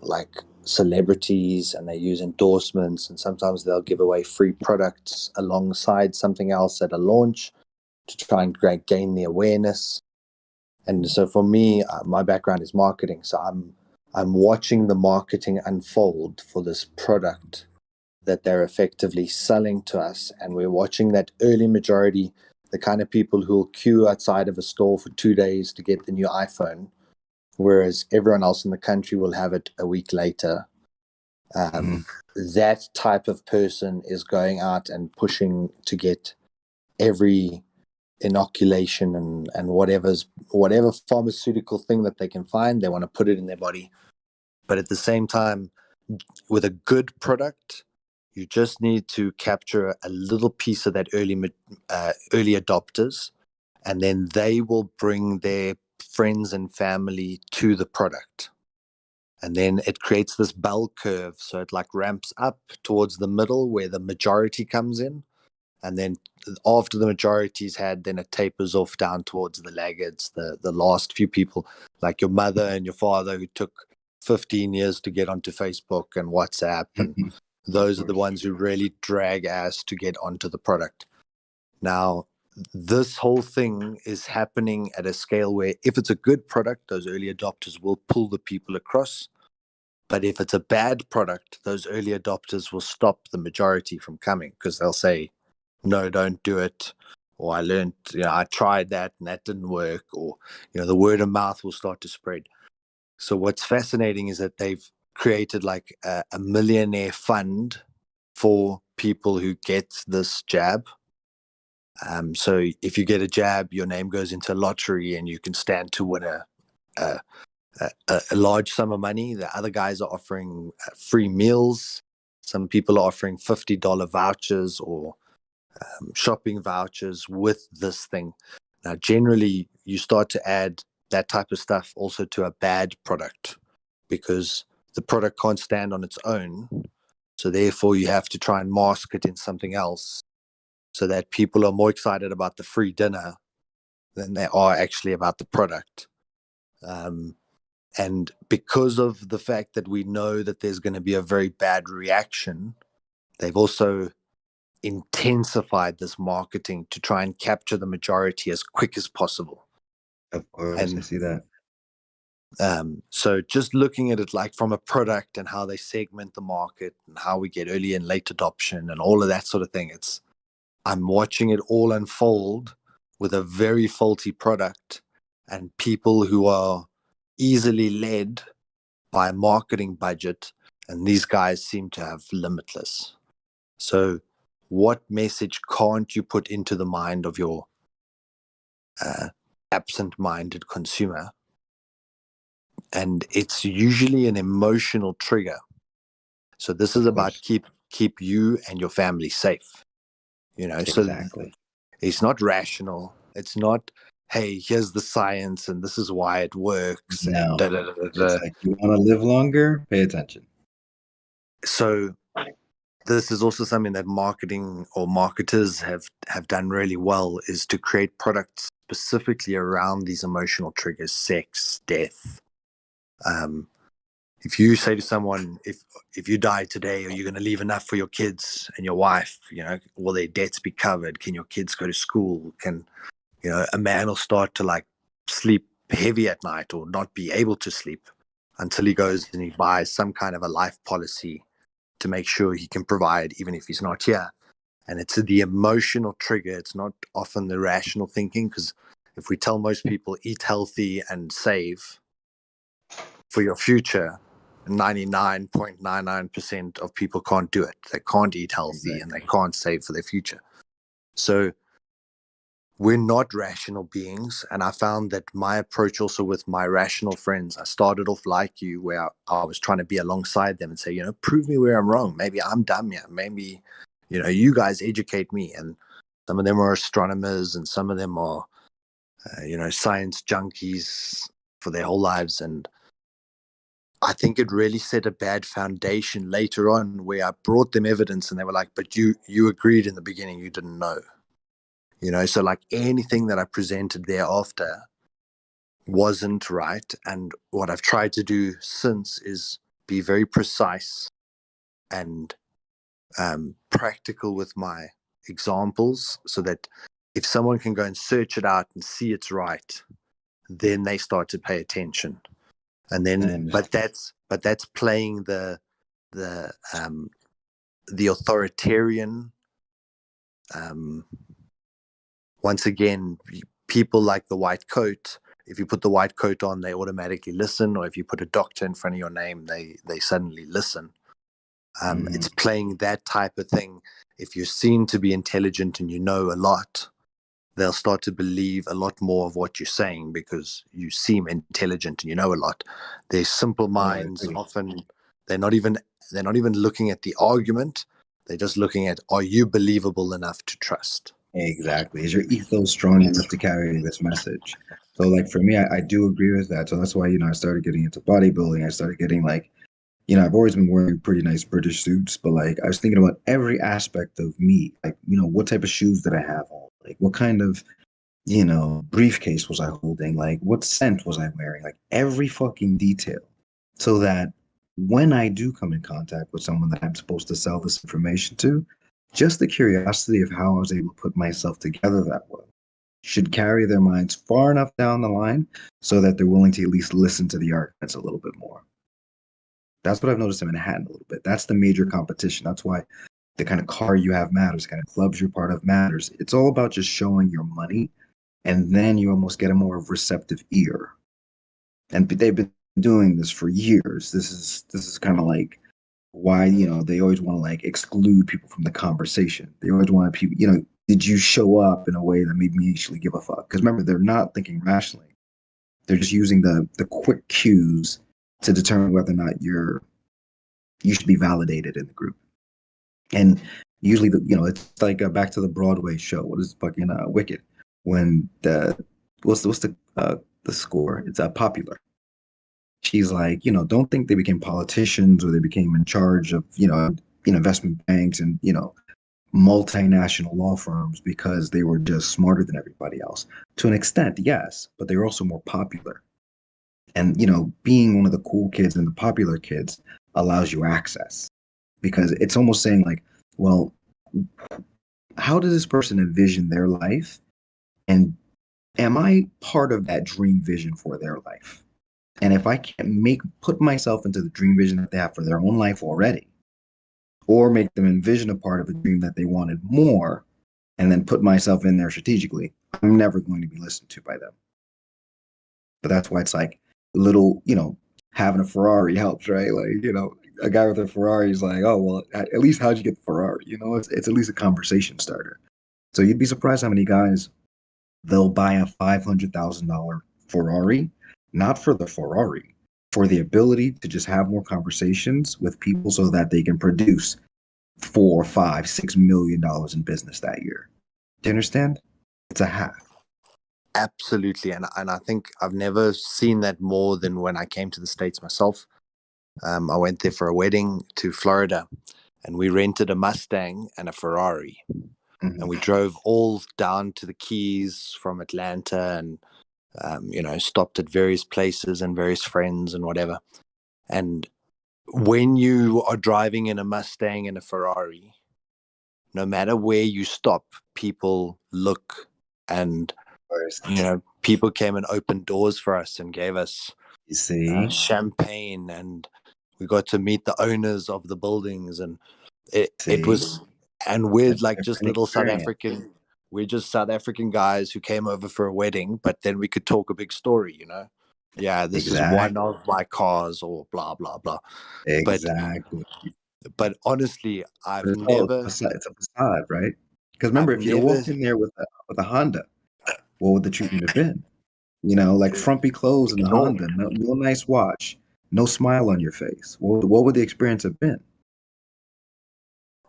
like celebrities and they use endorsements, and sometimes they'll give away free products alongside something else at a launch to try and gain the awareness. And so for me, my background is marketing, so I'm watching the marketing unfold for this product that they're effectively selling to us, and we're watching that early majority, the kind of people who will queue outside of a store for 2 days to get the new iPhone, whereas everyone else in the country will have it a week later. That type of person is going out and pushing to get every inoculation and whatever pharmaceutical thing that they can find, they want to put it in their body. But at the same time, with a good product, you just need to capture a little piece of that early adopters, and then they will bring their friends and family to the product. And then it creates this bell curve. So it like ramps up towards the middle where the majority comes in. And then after the majority's had, then it tapers off down towards the laggards, the last few people, like your mother and your father who took 15 years to get onto Facebook and WhatsApp. And those are the ones who really drag ass to get onto the product. Now, this whole thing is happening at a scale where if it's a good product, those early adopters will pull the people across. But if it's a bad product, those early adopters will stop the majority from coming because they'll say, no, don't do it. Or I learned, I tried that and that didn't work. Or, the word of mouth will start to spread. So what's fascinating is that they've created like a millionaire fund for people who get this jab. So if you get a jab, your name goes into a lottery and you can stand to win a large sum of money. The other guys are offering free meals. Some people are offering $50 vouchers or shopping vouchers with this thing. Now, generally, you start to add that type of stuff also to a bad product because the product can't stand on its own. So therefore, you have to try and mask it in something else so that people are more excited about the free dinner than they are actually about the product. And because of the fact that we know that there's going to be a very bad reaction, they've also intensified this marketing to try and capture the majority as quick as possible. Of course, I see that. So just looking at it like from a product and how they segment the market and how we get early and late adoption and all of that sort of thing, I'm watching it all unfold with a very faulty product and people who are easily led by a marketing budget, and these guys seem to have limitless. So what message can't you put into the mind of your absent-minded consumer? And it's usually an emotional trigger. So this is about keep you and your family safe. Exactly. So it's not rational. It's not hey, here's the science and this is why it works and No, da da da da it's da. like you want to live longer, pay attention. So this is also something that marketing or marketers have done really well, is to create products specifically around these emotional triggers: sex, death. If you say to someone, if you die today, are you going to leave enough for your kids and your wife? Will their debts be covered? Can your kids go to school? Can a man will start to like sleep heavy at night or not be able to sleep until he goes and he buys some kind of a life policy to make sure he can provide even if he's not here. And it's the emotional trigger. It's not often the rational thinking, because if we tell most people eat healthy and save for your future, 99.99% of people can't do it. They can't eat healthy and they can't save for their future. So we're not rational beings. And I found that my approach also with my rational friends, I started off like you, where I was trying to be alongside them and say, prove me where I'm wrong. Maybe I'm dumb here. Maybe, you guys educate me. And some of them are astronomers and some of them are, science junkies for their whole lives. And I think it really set a bad foundation later on, where I brought them evidence and they were like, but you agreed in the beginning, you didn't know. So like anything that I presented thereafter wasn't right. And what I've tried to do since is be very precise and practical with my examples, so that if someone can go and search it out and see it's right, then they start to pay attention. And then, but that's playing the authoritarian. Once again, people like the white coat. If you put the white coat on, they automatically listen. Or if you put a doctor in front of your name, they suddenly listen. It's playing that type of thing. If you're seen to be intelligent and you know a lot, they'll start to believe a lot more of what you're saying because you seem intelligent and you know a lot. Their simple minds often they're not even looking at the argument. They're just looking at, are you believable enough to trust? Exactly. Is your ethos strong enough to carry this message? So like for me, I do agree with that. So that's why, I started getting into bodybuilding. I started getting like, I've always been wearing pretty nice British suits, but like I was thinking about every aspect of me. Like, what type of shoes did I have on? Like what kind of, briefcase was I holding? Like what scent was I wearing? Like every fucking detail. So that when I do come in contact with someone that I'm supposed to sell this information to, just the curiosity of how I was able to put myself together that way should carry their minds far enough down the line so that they're willing to at least listen to the arguments a little bit more. That's what I've noticed in Manhattan a little bit. That's the major competition. That's why the kind of car you have matters, the kind of clubs you're part of matters. It's all about just showing your money, and then you almost get a more receptive ear. And they've been doing this for years. This is kind of like why they always want to like exclude people from the conversation. They always want people, did you show up in a way that made me actually give a fuck? Because remember, they're not thinking rationally. They're just using the quick cues to determine whether or not you should be validated in the group. And usually, it's like back to the Broadway show. What is fucking Wicked? When what's the score? It's Popular. She's like, don't think they became politicians or they became in charge of, investment banks and, multinational law firms because they were just smarter than everybody else. To an extent, yes, but they were also more popular. And, being one of the cool kids and the popular kids allows you access, because it's almost saying like, well, how does this person envision their life? And am I part of that dream vision for their life? And if I can't put myself into the dream vision that they have for their own life already, or make them envision a part of a dream that they wanted more, and then put myself in there strategically, I'm never going to be listened to by them. But that's why it's like little, having a Ferrari helps, right? Like, a guy with a Ferrari is like, oh, well, at least how'd you get the Ferrari? It's at least a conversation starter. So you'd be surprised how many guys, they'll buy a $500,000 Ferrari, not for the Ferrari, for the ability to just have more conversations with people so that they can produce $4, $5, $6 million in business that year. Do you understand? It's a half. Absolutely, and I think I've never seen that more than when I came to the States myself. I went there for a wedding to Florida, and we rented a Mustang and a Ferrari, and we drove all down to the Keys from Atlanta, and stopped at various places and various friends and whatever. And when you are driving in a Mustang and a Ferrari, no matter where you stop, people look, and people came and opened doors for us and gave us champagne, and we got to meet the owners of the buildings, and it was, and we're like just little we're just South African guys who came over for a wedding, but then we could talk a big story, Yeah, this is one of my cars, or blah blah blah. Exactly. But honestly, I've It's never. it's a facade, right? Because remember, I've if you'd have never. walked in there with a Honda, what would the treatment have been? Like frumpy clothes in the Honda, no nice watch, no smile on your face. What would the experience have been?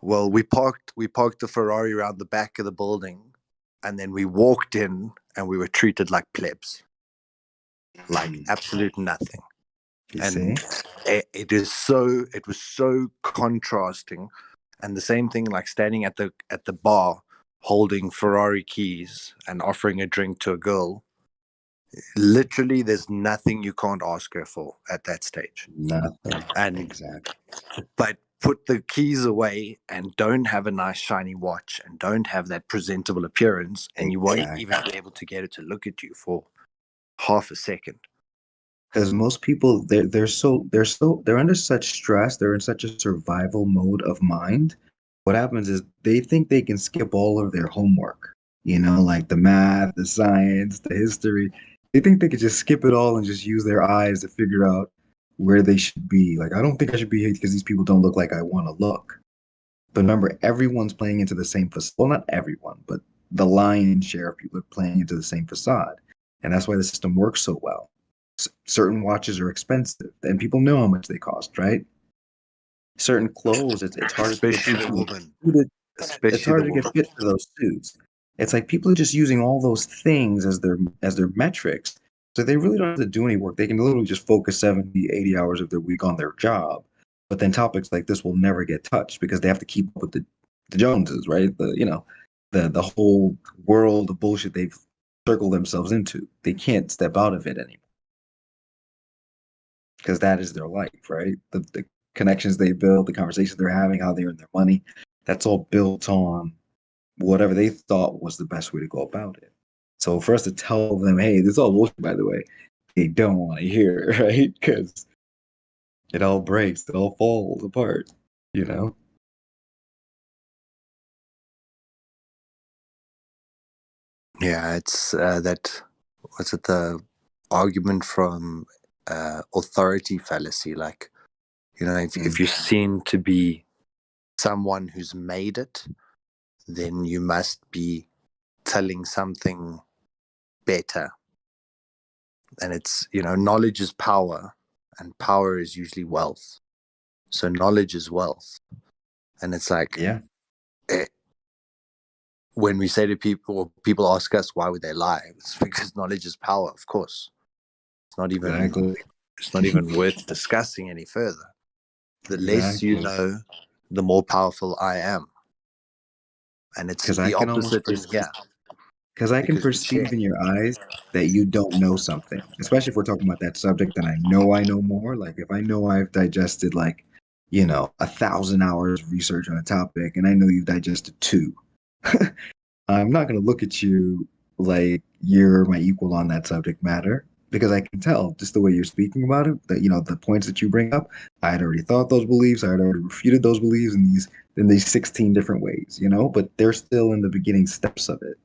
Well, we parked the Ferrari around the back of the building, and then we walked in, and we were treated like plebs, like absolute nothing. And it was so contrasting. And the same thing, like standing at the bar, holding Ferrari keys and offering a drink to a girl. Literally, there's nothing you can't ask her for at that stage. Nothing. And exactly. But put the keys away and don't have a nice shiny watch and don't have that presentable appearance, and you won't even be able to get it to look at you for half a second. Because most people, they're under such stress, they're in such a survival mode of mind. What happens is they think they can skip all of their homework, like the math, the science, the history. They think they could just skip it all and just use their eyes to figure out where they should be. Like, I don't think I should be here because these people don't look like I want to look. But remember, everyone's playing into the same facade. Well, not everyone, but the lion's share of people are playing into the same facade. And that's why the system works so well. Certain watches are expensive, and people know how much they cost, right? Certain clothes, it's hard to Especially the woman. It's hard to get fit for those suits. It's like people are just using all those things as their metrics. So they really don't have to do any work. They can literally just focus 70, 80 hours of their week on their job. But then topics like this will never get touched because they have to keep up with the Joneses, right? The whole world of bullshit they've circled themselves into. They can't step out of it anymore. Because that is their life, right? The connections they build, the conversations they're having, how they earn their money, that's all built on whatever they thought was the best way to go about it. So for us to tell them, hey, this is all bullshit, by the way, they don't want to hear it, right? Because it all breaks, it all falls apart, Yeah, it's what's it, the argument from authority fallacy, like, if you're seen to be someone who's made it, then you must be telling something better. And it's, knowledge is power, and power is usually wealth. So knowledge is wealth. And it's like, when we say to people, or people ask us why would they lie, it's because knowledge is power, of course. It's not even worth discussing any further. The less you know, the more powerful I am. And it's the opposite in here. Because I can perceive in your eyes that you don't know something, especially if we're talking about that subject and I know more. Like if I know I've digested 1,000 hours of research on a topic and I know you've digested 2, I'm not going to look at you like you're my equal on that subject matter because I can tell just the way you're speaking about it that, the points that you bring up, I had already thought those beliefs, I had already refuted those beliefs in these 16 different ways, but they're still in the beginning steps of it.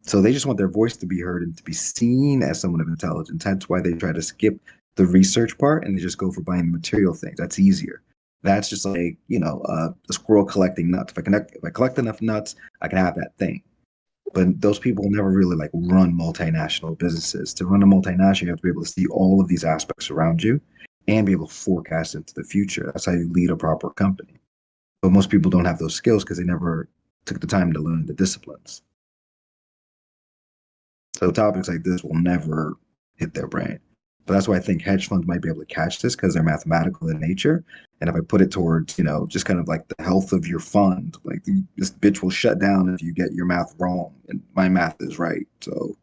So they just want their voice to be heard and to be seen as someone of intelligence. That's why they try to skip the research part and they just go for buying the material things. That's easier. That's just like, a squirrel collecting nuts. If I collect enough nuts, I can have that thing. But those people never really run multinational businesses. To run a multinational, you have to be able to see all of these aspects around you and be able to forecast into the future. That's how you lead a proper company. But most people don't have those skills because they never took the time to learn the disciplines. So topics like this will never hit their brain. But that's why I think hedge funds might be able to catch this because they're mathematical in nature. And if I put it towards, just kind of like the health of your fund, like this bitch will shut down if you get your math wrong. And my math is right. So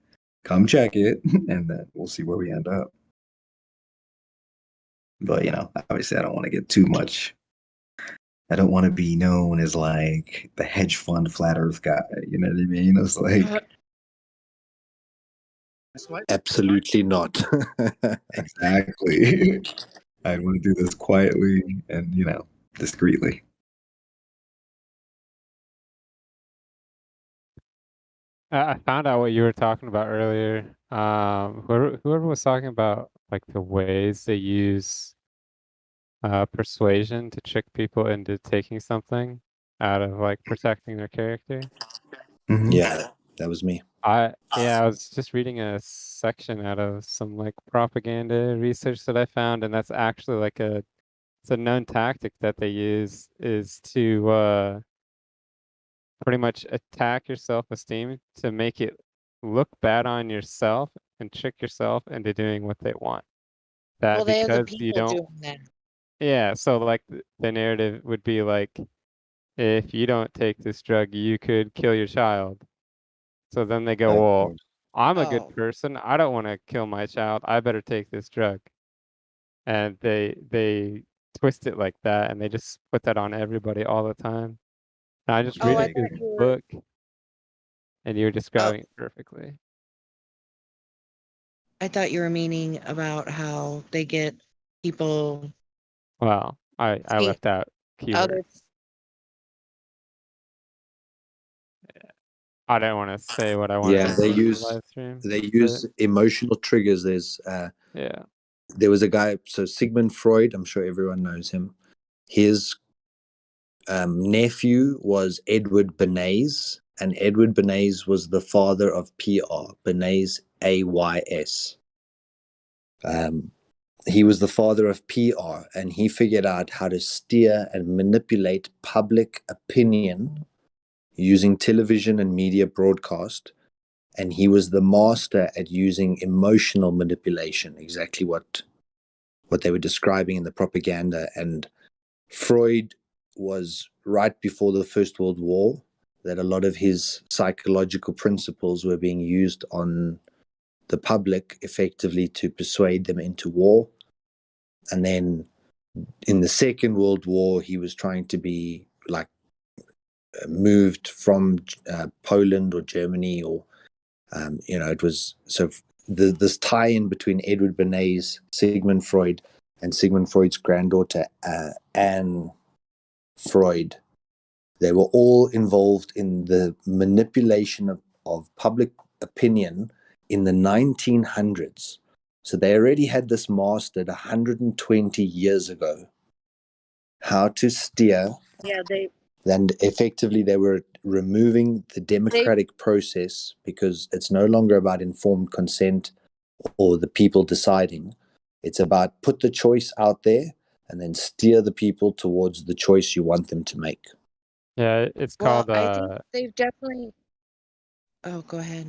come check it and then we'll see where we end up. But, obviously I don't want to get too much. I don't want to be known as like the hedge fund flat earth guy. You know what I mean? It's like. Absolutely not. Exactly. I want to do this quietly and, discreetly. I found out what you were talking about earlier. Whoever was talking about like the ways they use persuasion to trick people into taking something out of like protecting their character. Yeah, that was me. I was just reading a section out of some like propaganda research that I found, and that's actually like it's a known tactic that they use is to pretty much attack your self-esteem to make it look bad on yourself and trick yourself into doing what they want. That Well, they are the because you people don't. doing that. Yeah, so like the narrative would be like, if you don't take this drug, you could kill your child. So then they go, well, I'm a good person. I don't want to kill my child. I better take this drug. And they twist it like that, and they just put that on everybody all the time. And I just Oh, I reading thought this you were. book, and you were describing it perfectly. I thought you were meaning about how they get people. Well, I See, left out other. keywords. I don't want to say what I wanted Yeah, to say in the live stream. they use emotional triggers. There's Yeah. there was a guy, so Sigmund Freud, I'm sure everyone knows him. His nephew was Edward Bernays, and Edward Bernays was the father of PR, Bernays, AYS. He was the father of PR, and he figured out how to steer and manipulate public opinion using television and media broadcast. And he was the master at using emotional manipulation, exactly what they were describing in the propaganda. And Freud was right before the First World War, that a lot of his psychological principles were being used on the public effectively to persuade them into war. And then in the Second World War, he was trying to be like moved from Poland or Germany, or it was so this tie-in between Edward Bernays, Sigmund Freud, and Sigmund Freud's granddaughter Anne Freud. They were all involved in the manipulation of public opinion in the 1900s. So they already had this mastered 120 years ago, how to steer. Yeah, And effectively they were removing the democratic process, because it's no longer about informed consent or the people deciding. It's about put the choice out there and then steer the people towards the choice you want them to make. Yeah, it's Well, called I think they've definitely. Oh, go ahead.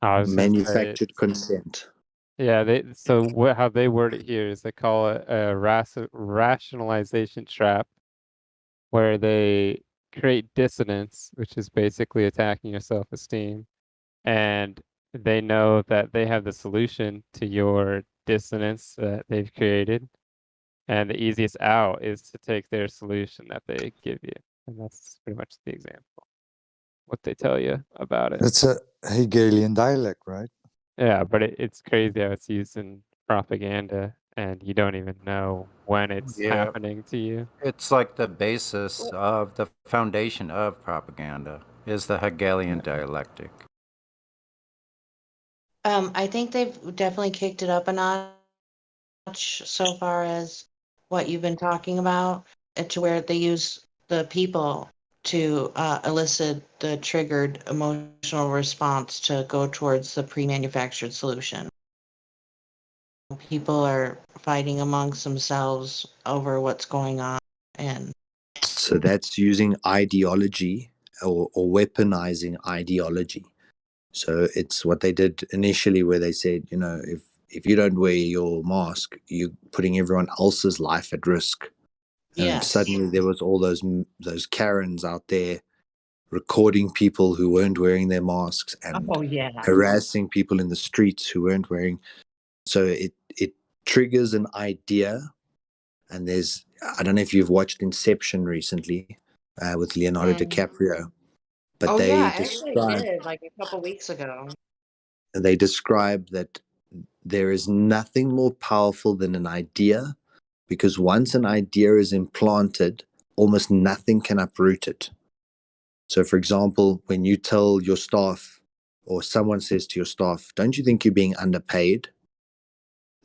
I was gonna say Manufactured consent. Yeah, how they word it here is they call it a rationalization trap, where they create dissonance, which is basically attacking your self-esteem, and they know that they have the solution to your dissonance that they've created, and the easiest out is to take their solution that they give you, and that's pretty much the example, what they tell you about it. It's a Hegelian dialect, right? Yeah, but it's crazy how it's used in propaganda, and you don't even know when it's happening to you. It's like the basis of the foundation of propaganda is the Hegelian dialectic. I think they've definitely kicked it up a notch so far as what you've been talking about, to where they use the people to elicit the triggered emotional response to go towards the pre-manufactured solution. People are fighting amongst themselves over what's going on, and So that's using ideology or weaponizing ideology. So it's what they did initially, where they said, if you don't wear your mask, you're putting everyone else's life at risk. And Yes. suddenly there was all those Karens out there recording people who weren't wearing their masks and Oh yeah. harassing people in the streets who weren't wearing. So it triggers an idea. And I don't know if you've watched Inception recently with Leonardo DiCaprio, but Oh they yeah, actually I did like a couple weeks ago. describe that there is nothing more powerful than an idea, because once an idea is implanted, almost nothing can uproot it. So, for example, when you tell your staff, or someone says to your staff, don't you think you're being underpaid?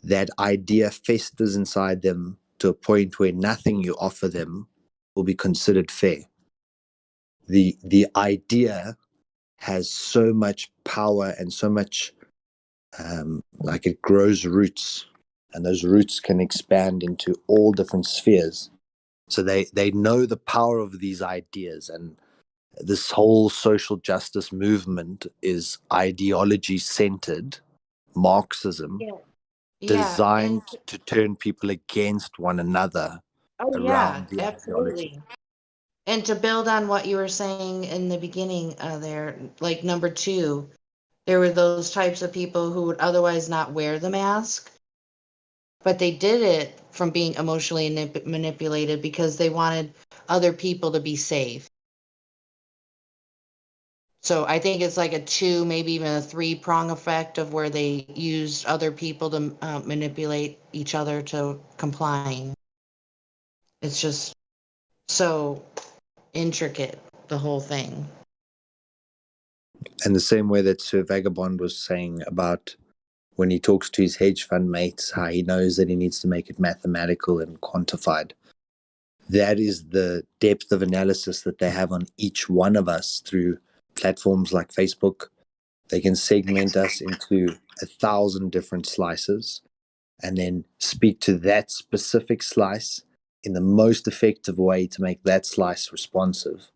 That idea festers inside them to a point where nothing you offer them will be considered fair. The idea has so much power and so much, like it grows roots, and those roots can expand into all different spheres. So they know the power of these ideas, and this whole social justice movement is ideology centered, Marxism, designed to turn people against one another around the ideology. Absolutely. And to build on what you were saying in the beginning there, like number 2, there were those types of people who would otherwise not wear the mask, but they did it from being emotionally manipulated because they wanted other people to be safe. So I think it's like a 2, maybe even a 3-prong effect of where they use other people to manipulate each other to complying. It's just so intricate, the whole thing. And the same way that Sir Vagabond was saying about when he talks to his hedge fund mates, how he knows that he needs to make it mathematical and quantified. That is the depth of analysis that they have on each one of us through platforms like Facebook. They can segment us into 1,000 different slices and then speak to that specific slice in the most effective way to make that slice responsive,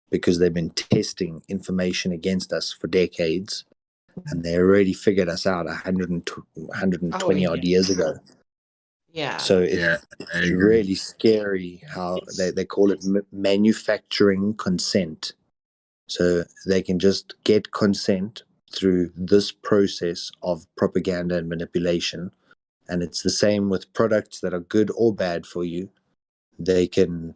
because they've been testing information against us for decades, and they already figured us out 120 odd years ago. Yeah. So it's really scary how they call it manufacturing consent. So they can just get consent through this process of propaganda and manipulation. And it's the same with products that are good or bad for you. They can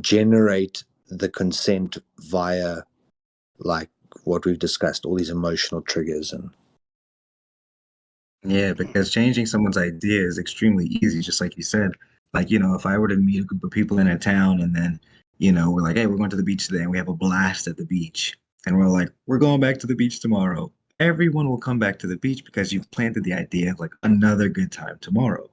generate the consent via, like what we've discussed, all these emotional triggers. And Yeah, because changing someone's idea is extremely easy, just like you said. Like, if I were to meet a group of people in a town and then, we're like, hey, we're going to the beach today and we have a blast at the beach. And we're like, we're going back to the beach tomorrow. Everyone will come back to the beach because you've planted the idea of like another good time tomorrow.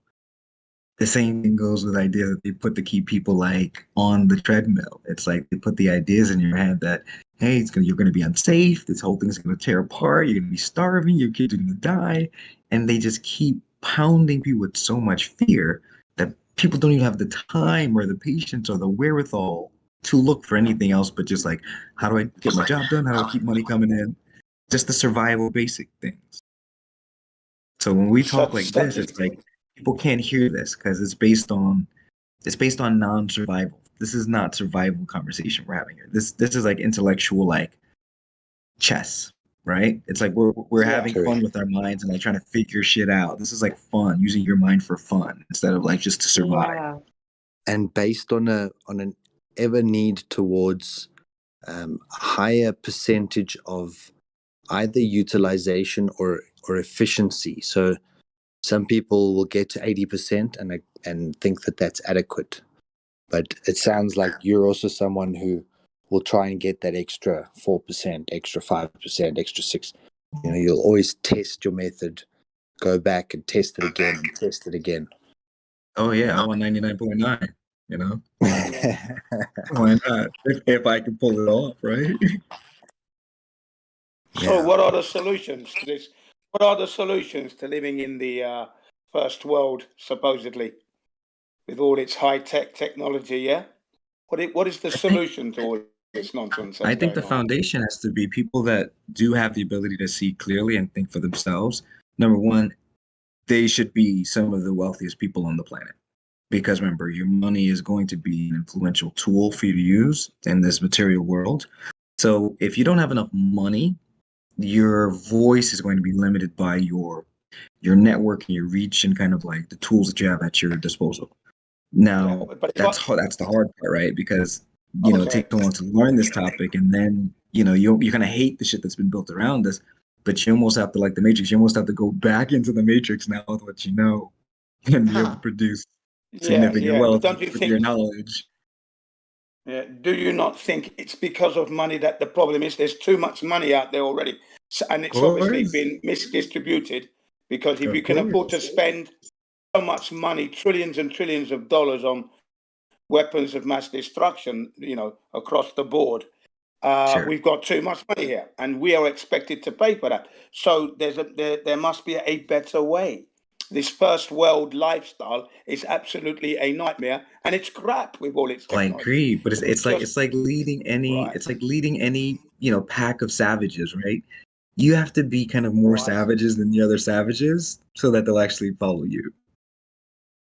The same thing goes with the idea that they put to keep people like on the treadmill. It's like they put the ideas in your head that, hey, you're going to be unsafe. This whole thing's going to tear apart. You're going to be starving. Your kids are going to die. And they just keep pounding people with so much fear that people don't even have the time or the patience or the wherewithal to look for anything else but just like, how do I get my job done? How do I keep money coming in? Just the survival basic things. So when we talk like this, it's like people can't hear this because it's based on non-survival. This is not survival conversation we're having here. This is like intellectual, like chess, right? It's like we're having fun with our minds and like trying to figure shit out. This is like fun, using your mind for fun instead of like just to survive. Yeah. And based on an ever need towards higher percentage of either utilization or efficiency. So some people will get to 80% and think that that's adequate. But it sounds like you're also someone who will try and get that extra 4%, extra 5%, extra 6%. You'll always test your method, go back and test it again and test it again. Oh yeah, I want 99.9, Why not? If I can pull it off, right? So what are the solutions to this? What are the solutions to living in the first world, supposedly, with all its high-tech technology, yeah? What is the solution to all this nonsense I that's think the going on. foundation has to be people that do have the ability to see clearly and think for themselves. Number one, they should be some of the wealthiest people on the planet. Because remember, your money is going to be an influential tool for you to use in this material world. So if you don't have enough money, your voice is going to be limited by your network and your reach and kind of like the tools that you have at your disposal. Now, But if that's the hard part, right? Because it okay, takes so long to learn this topic, and then you kind of hate the shit that's been built around us, but you almost have to, like the Matrix, you almost have to go back into the Matrix now with what you know and be able to produce significant but wealth don't you with your think? knowledge. Yeah, do you not think it's because of money that the problem is? There's too much money out there already, and Of it's obviously course, been misdistributed. Because if you of can afford to course. spend so much money, trillions and trillions of dollars on weapons of mass destruction, across the board, Sure. we've got too much money here, and we are expected to pay for that. So there must be a better way. This first world lifestyle is absolutely a nightmare, and it's crap with all its I technology. agree, but It's just it's like leading any right, it's like leading any pack of savages, right? You have to be kind of more right. savages than the other savages so that they'll actually follow you.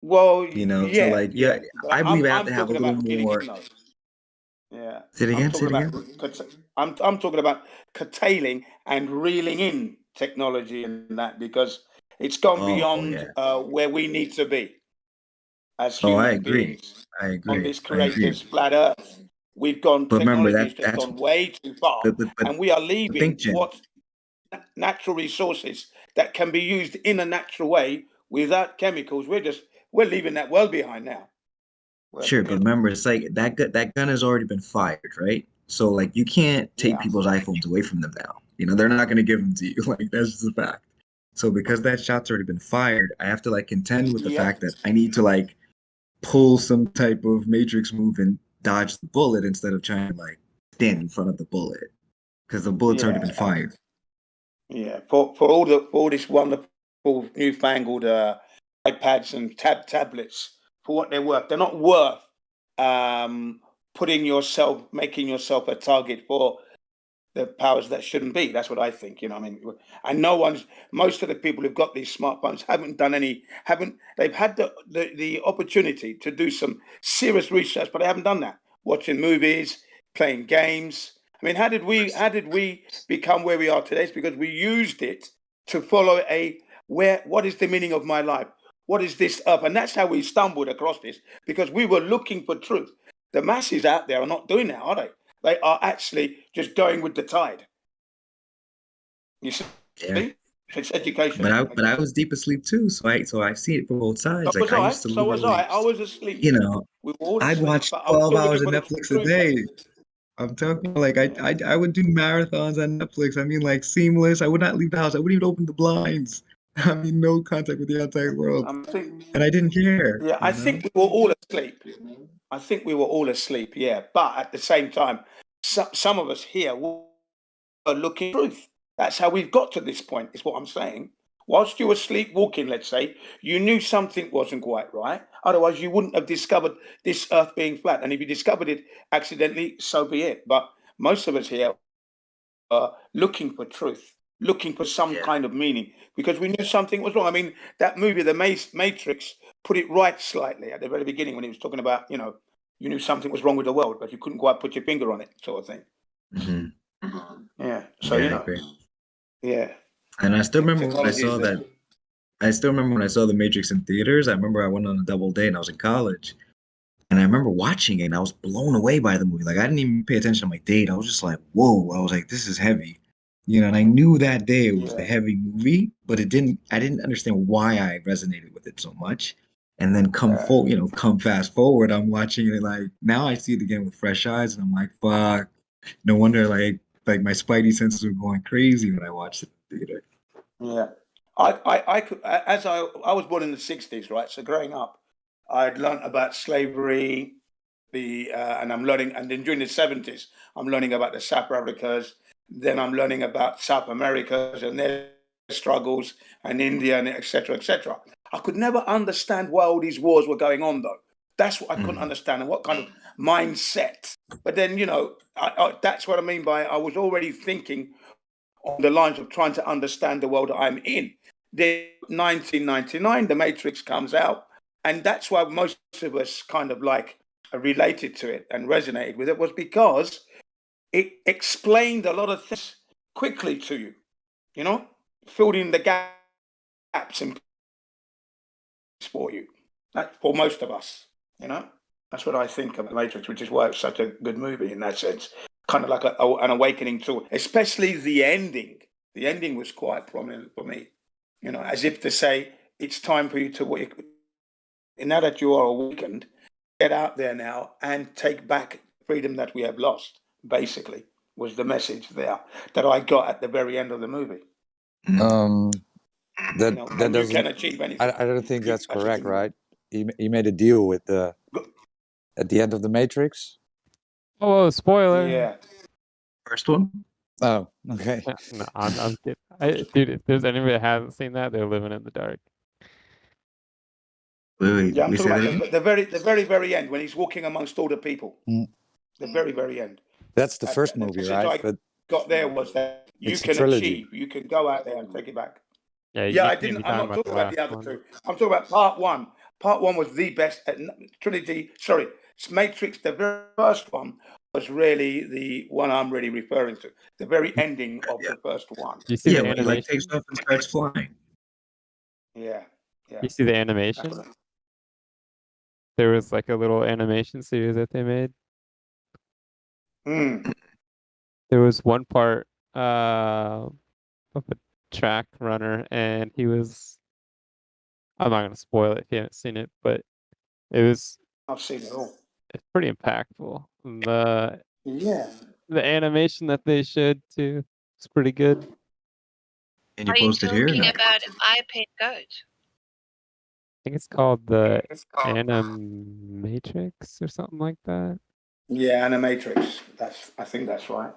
Well, So yeah, like yeah. But I believe I have I'm to have a talking little about getting more. in though. Yeah, Say it I'm again. Say talking it about again. I'm talking about curtailing and reeling in technology and that because it's gone Oh beyond yeah. where we need to be as Oh, I human agree. beings I on agree. this I agree. creator's flat Earth. We've gone But remember technology has just that's gone way too far, but and we are think, leaving Jim. what natural resources that can be used in a natural way without chemicals. We're leaving that well behind now. Sure, but remember, it's like that gun has already been fired, right? So like you can't take Yeah. people's iPhones away from them now. They're not gonna give them to you. Like that's just a fact. So because that shot's already been fired, I have to like contend with the Yeah. fact that I need to like pull some type of matrix move and dodge the bullet instead of trying to like stand in front of the bullet because the bullet's already been Yeah. fired. Yeah. For all this wonderful newfangled iPads and tablets, for what they're worth, they're not worth making yourself a target for the powers that shouldn't be. That's what I think. I mean, and most of the people who've got these smartphones they've had the opportunity to do some serious research, but they haven't done that. Watching movies, playing games. I mean, how did we become where we are today? It's because we used it to follow what is the meaning of my life? What is this up? And that's how we stumbled across this because we were looking for truth. The masses out there are not doing that, are they? They are actually just going with the tide. You see? Yeah. It's education. But I was deep asleep too, so I see it from both So sides. Like was I I. used to So was I. literally, I was asleep. you know, We were all I'd asleep, watch but I was 12 still looking hours of for the Netflix a truth. day. I'm talking like I would do marathons on Netflix. I mean, like seamless. I would not leave the house. I wouldn't even open the blinds. I mean, no contact with the outside world, and I didn't care. Yeah, I think we were all asleep. I think we were all asleep. Yeah, but at the same time, some of us here were looking for truth. That's how we've got to this point. Is what I'm saying. Whilst you were sleepwalking, let's say, you knew something wasn't quite right. Otherwise, you wouldn't have discovered this Earth being flat. And if you discovered it accidentally, so be it. But most of us here are looking for truth, looking for some kind of meaning, because we knew something was wrong. I mean, that movie, The Matrix, put it right slightly at the very beginning when he was talking about, you knew something was wrong with the world, but you couldn't quite put your finger on it, sort of thing. Yeah. So, Yeah, I agree. yeah. And I still remember when I Technology is saw there. that. I still remember when I saw The Matrix in theaters. I remember I went on a double date and I was in college. And I remember watching it and I was blown away by the movie. Like I didn't even pay attention to my date. I was just like, whoa. I was like, this is heavy. And I knew that day it was a heavy movie, but I didn't understand why I resonated with it so much. And then come fast forward, I'm watching it like now I see it again with fresh eyes and I'm like, fuck. No wonder like my spidey senses were going crazy when I watched it in the theater. Yeah. I could, as I was born in the 60s, right? So growing up, I'd learned about slavery, and I'm learning, and then during the 70s, I'm learning about the South Africans. Then I'm learning about South Americans and their struggles, and India, and et cetera, et cetera. I could never understand why all these wars were going on, though. That's what I couldn't understand, and what kind of mindset. But then, that's what I mean by I was already thinking on the lines of trying to understand the world I'm in. Then 1999, The Matrix comes out, and that's why most of us kind of like related to it and resonated with it, was because it explained a lot of things quickly to you, filled in the gaps and for you, for most of us, That's what I think of The Matrix, which is why it's such a good movie in that sense. Kind of like an awakening tool, especially the ending. The ending was quite prominent for me, as if to say, it's time for you to wake. And now that you are awakened, get out there now and take back freedom that we have lost, basically, was the message there that I got at the very end of the movie. That and you can doesn't. achieve anything. I don't think that's That's correct, what right? He made a deal with at the end of the Matrix. Oh, spoiler! Yeah. First one. Oh, okay. No, I'm kidding. Dude, if there's anybody that hasn't seen that, they're living in the dark. Wait, Yeah, I'm we talking say that about again? the very end when he's walking amongst all the people. The very end. That's the first The movie, message right? I But got there was that you it's a can trilogy. achieve, you can go out there and take it back. Yeah, Yeah, you I can't didn't. be I'm talking not about the talking about last the other one. two. I'm talking about part one. Part one was the best trilogy. Sorry, Matrix. The very first one was really the one I'm really referring to. The very ending of the first one. You see Yeah, the when he like takes animation? off and starts flying. Yeah. You see the animation? There was like a little animation series that they made. There was one part of a track runner, and he was. I'm not gonna spoil it if you haven't seen it, but it was. I've seen it all. It's pretty impactful. Yeah. The animation that they showed too is pretty good. And Are you talking about iPad Goat? I think it's called the Animatrix or something like that. Yeah, Animatrix. I think that's right.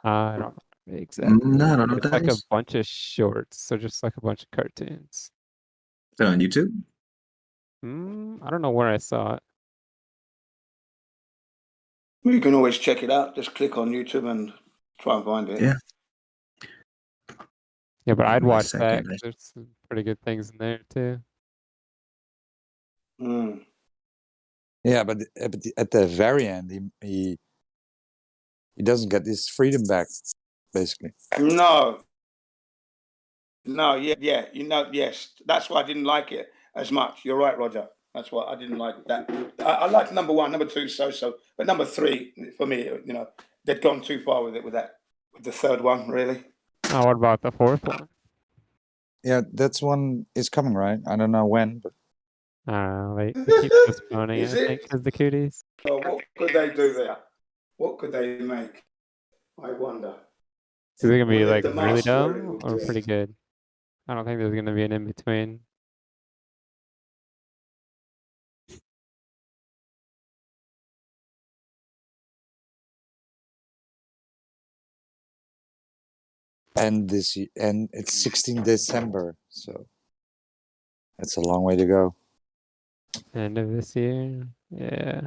I don't know exactly. No, I don't know what It's that like a is. bunch of shorts, so just like a bunch of cartoons. Is that on YouTube? I don't know where I saw it. You can always check it out. Just click on YouTube and try and find it. Yeah. Yeah, but I'd Give me a watch that. second. 'Cause there's some pretty good things in there too. Yeah, but at the very end, he doesn't get his freedom back, basically. No, yeah. Yes. That's why I didn't like it as much. You're right, Roger. That's why I didn't like that. I liked number one, number two, so. But number three, for me, they'd gone too far with it with the third one, really. Oh, what about the fourth one? Yeah, that's one is coming, right? I don't know when, but They keep postponing Is it, I it? think, because the cooties. So what could they do there? What could they make? I wonder. Is it gonna be What if like the really mask wearing dumb would or do it? pretty good? I don't think there's gonna be an in between. and it's 16 December, so that's a long way to go. End of this year. Yeah.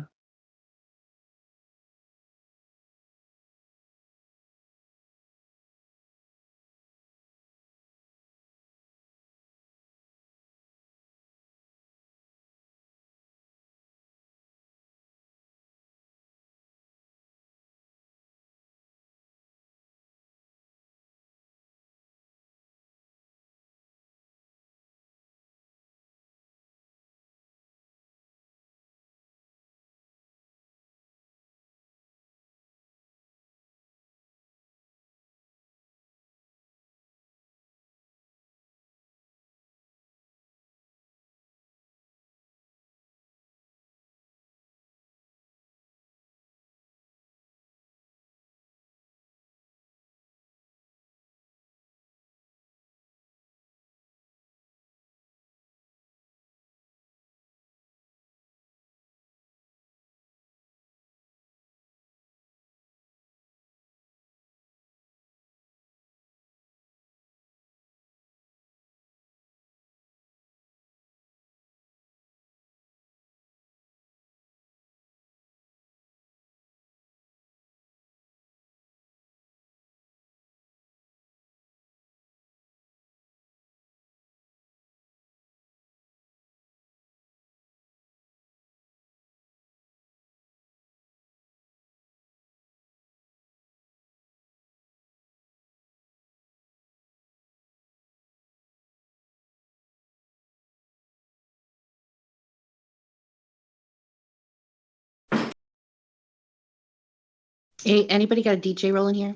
Anybody got a DJ rolling here?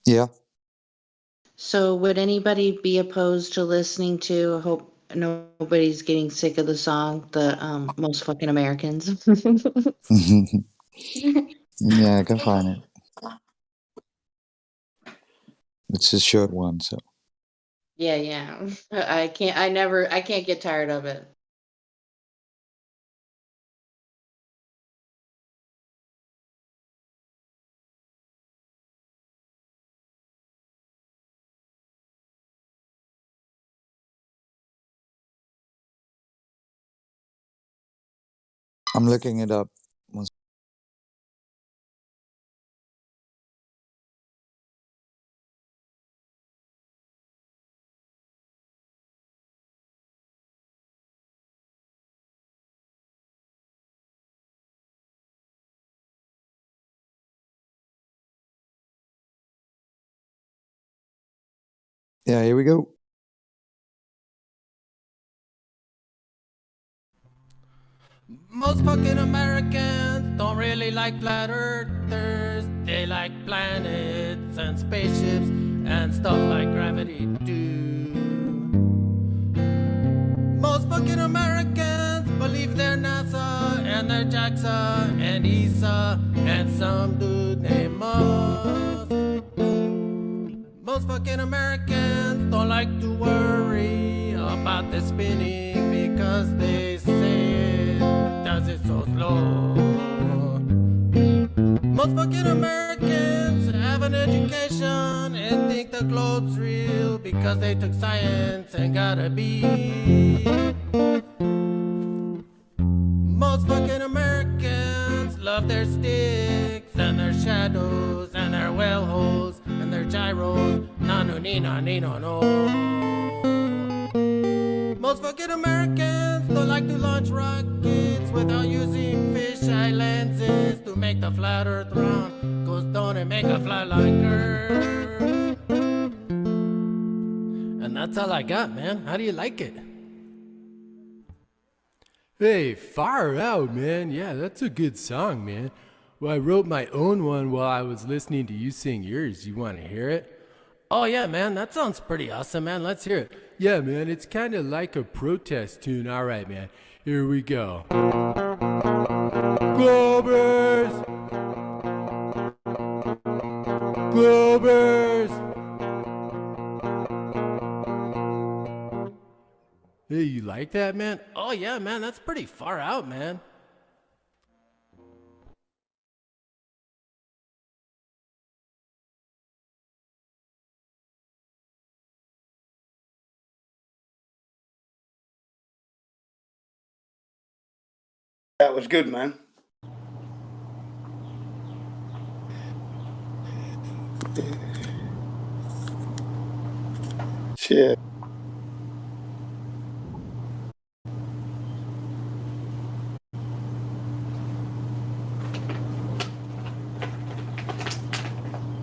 Yeah. So would anybody be opposed to listening to, I hope nobody's getting sick of the song, the Most Fucking Americans? Yeah, I can find it. It's a short one, so. Yeah. I can't get tired of it. I'm looking it up. Yeah, here we go. Most fucking Americans don't really like flat earthers. They like planets and spaceships and stuff like gravity too. Most fucking Americans believe they're NASA and they're JAXA and ESA and some dude named Musk. Most fucking Americans don't like to worry about the spinning because they say it does it so slow. Most fucking Americans have an education and think the globe's real because they took science and got a B. Most fucking Americans love their sticks and their shadows and their well holes and their gyros. No. Most fucking Americans don't like to launch rockets without using fisheye lenses to make the flat earth round. Cause don't it make a flat line curve? And that's all I got, man. How do you like it? Hey, far out, man. Yeah, that's a good song, man. Well, I wrote my own one while I was listening to you sing yours. You want to hear it? Oh, yeah, man. That sounds pretty awesome, man. Let's hear it. Yeah, man. It's kind of like a protest tune. All right, man. Here we go. Globers! Globers! Hey, you like that, man? Oh, yeah, man. That's pretty far out, man. That was good, man. Cheers.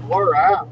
We're out.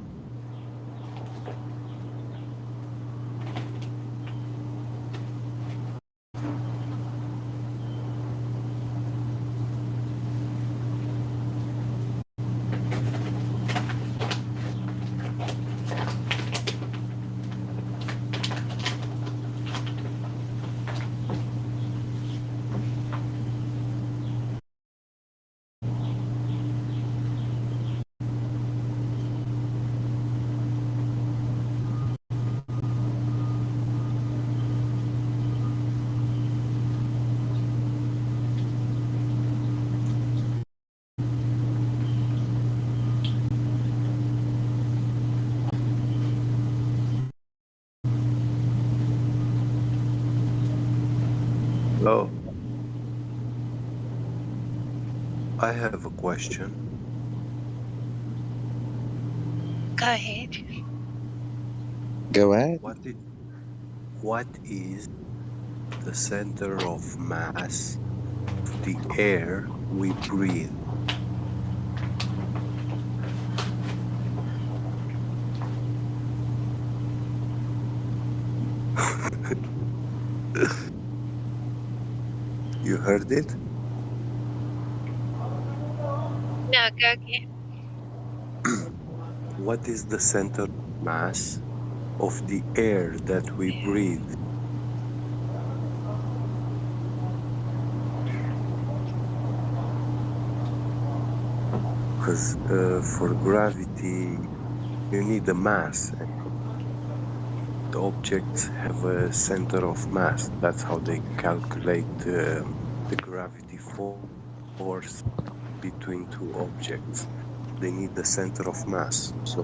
Hello. I have a question. Go ahead. Go ahead. What is the center of mass of the air we breathe? You heard it? No, go again. What is the center of mass of the air that we breathe? Because for gravity, you need a mass. The objects have a center of mass. That's how they calculate the gravity force between two objects. They need the center of mass. So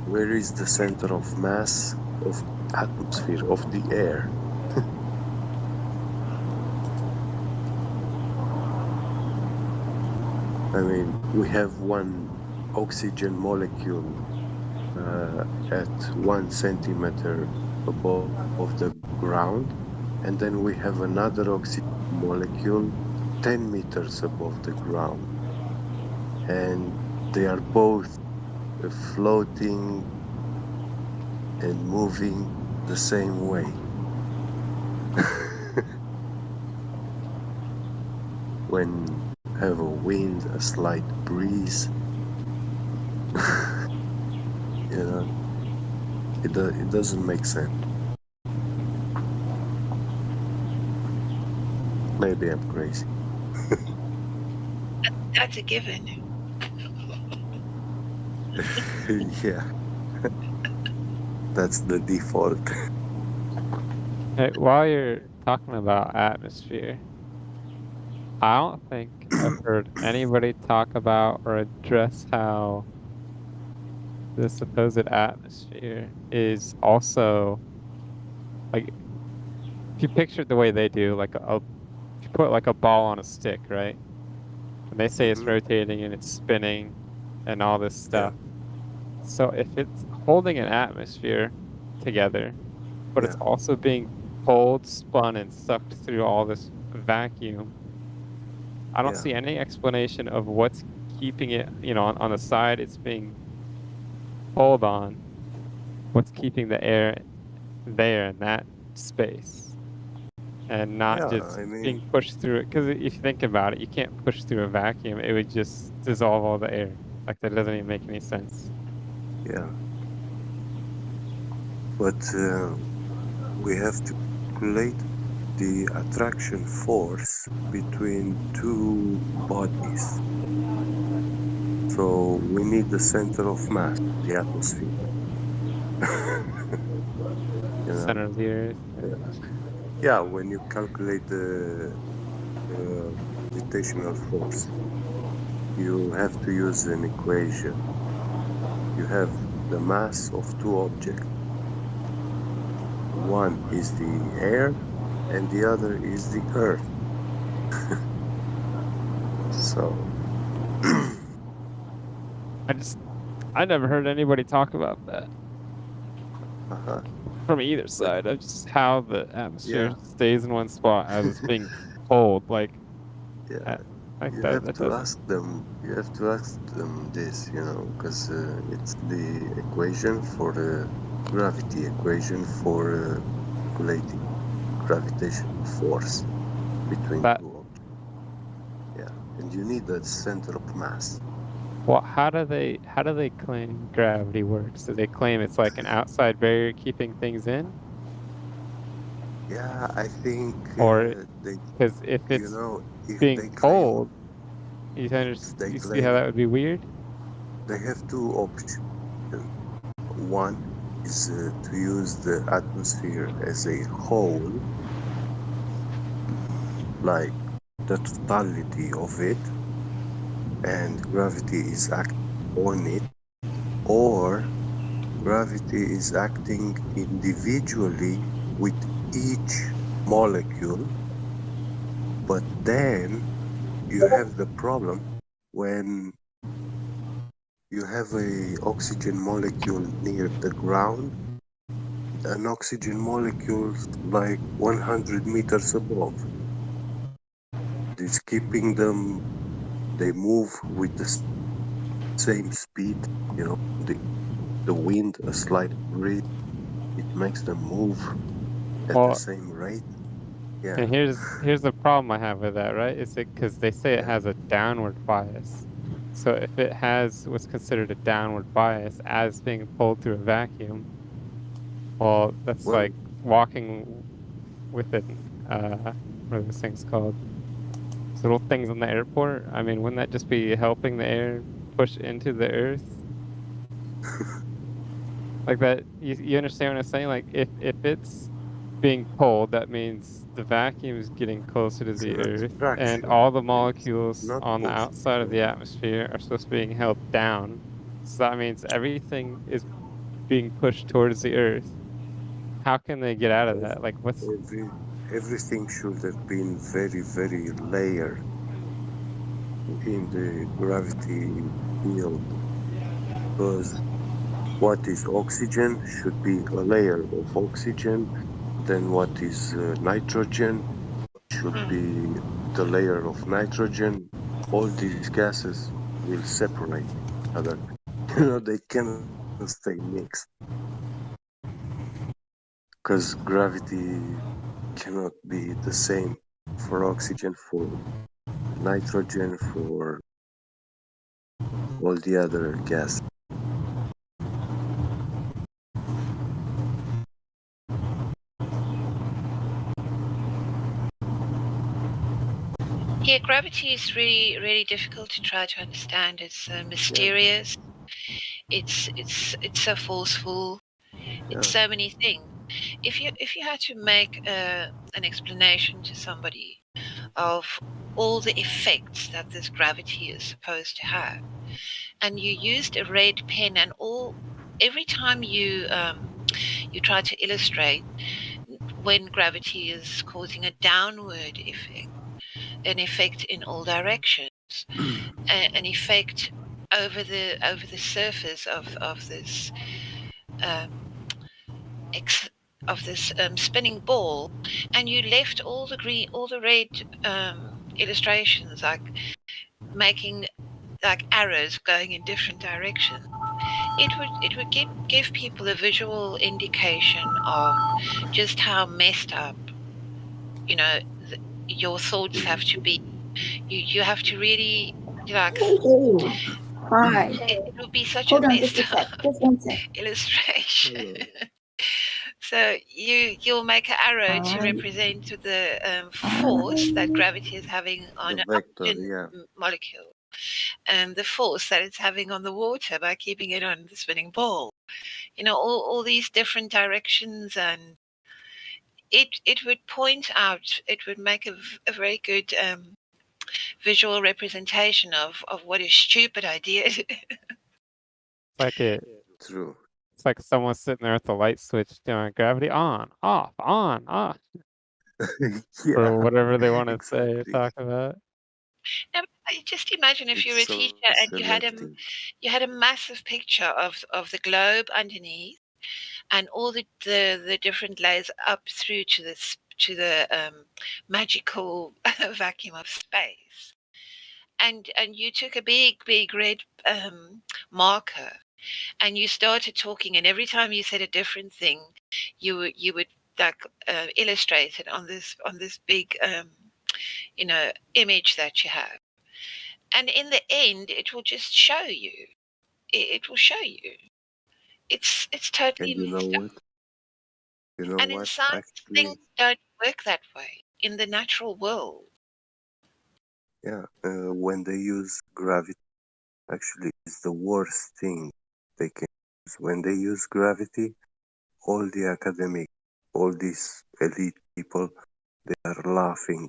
where is the center of mass of atmosphere, of the air? I mean, we have one oxygen molecule at 1 centimeter above the ground, and then we have another oxygen molecule 10 meters above the ground. And they are both floating and moving the same way. When you have a wind, a slight breeze, you know, it doesn't make sense. Maybe I'm crazy. That's a given. Yeah. That's the default. Hey, while you're talking about atmosphere, I don't think I've heard anybody talk about or address how the supposed atmosphere is also like, if you picture it the way they do, like if you put like a ball on a stick, right? And they say it's rotating and it's spinning and all this stuff. So if it's holding an atmosphere together, but it's also being pulled, spun, and sucked through all this vacuum, I don't see any explanation of what's keeping it, you know, on the side it's being pulled on, what's keeping the air there in that space and not just being pushed through it. Because if you think about it, you can't push through a vacuum. It would just dissolve all the air. Like, that doesn't even make any sense. Yeah. But we have to calculate the attraction force between two bodies. So we need the center of mass, the atmosphere. Center of the earth. Yeah, when you calculate the gravitational force, you have to use an equation. You have the mass of two objects. One is the air and the other is the earth. So I never heard anybody talk about that. From either side of just how the atmosphere stays in one spot as it's being pulled. Like, like you that, have that to doesn't. ask them. You have to ask them this, you know, because it's the equation for gravity equation for calculating gravitational force between two objects. Yeah, and you need the center of mass. Well, how do they claim gravity works? Do they claim it's like an outside barrier keeping things in? Yeah, I think Or they, because if you it's know, if being they claim, pulled, you they see how that would be weird? They have two options. One is to use the atmosphere as a whole, like the totality of it, and gravity is acting on it, or gravity is acting individually with each molecule, but then you have the problem when you have a oxygen molecule near the ground, an oxygen molecule like 100 meters above. It's keeping them, they move with the same speed, you know, the wind, a slight breeze, it makes them move at the same rate. Yeah. And here's the problem I have with that, right? Is it because they say it has a downward bias. So if it has what's considered a downward bias as being pulled through a vacuum, well, that's Well, like walking with it. What are those things called? Those little things on the airport. I mean, wouldn't that just be helping the air push into the earth? Like that, you understand what I'm saying? Like if it's being pulled, that means the vacuum is getting closer to it's the an earth, and attraction. all the It's molecules not on the push. outside of the atmosphere are supposed to be being held down. So that means everything is being pushed towards the earth. How can they get out of that? Like what's Everything should have been very, very layered in the gravity field, because what is oxygen should be a layer of oxygen, then what is nitrogen should be the layer of nitrogen. All these gases will separate each other. They cannot stay mixed, because gravity cannot be the same for oxygen, for nitrogen, for all the other gases. Yeah, gravity is really, really difficult to try to understand. It's mysterious. It's so forceful. It's so many things. If you had to make an explanation to somebody of all the effects that this gravity is supposed to have, and you used a red pen, and every time you try to illustrate when gravity is causing a downward effect, an effect in all directions, an effect over the surface of this spinning ball, and you left all the red illustrations, like making like arrows going in different directions. It would give people a visual indication of just how messed up, you know, your thoughts have to be. You have to really like. Hi. It would be such Hold a on just a messed sec. up Just one sec. illustration. So you'll make an arrow to represent the force that gravity is having on The an vector, oxygen yeah. molecule, and the force that it's having on the water by keeping it on the spinning ball. All these different directions, and it would point out. It would make a very good visual representation of what a stupid idea it is. like it? True. It's like someone sitting there with the light switch doing gravity on, off, on, off, or whatever they want to say or talk about. Now, just imagine if you were a It's so teacher and you had selective. a massive picture of the globe underneath, and all the different layers up through to the magical vacuum of space, and you took a big red marker, and you started talking, and every time you said a different thing, you would like illustrate it on this big image that you have. And in the end, it will just show you. It will show you. It's totally And you know messed up. what? You know And in what? science, things Actually, don't work that way in the natural world. yeah. When they use gravity, actually, it's the worst thing they can use. When they use gravity, all the academic, all these elite people, they are laughing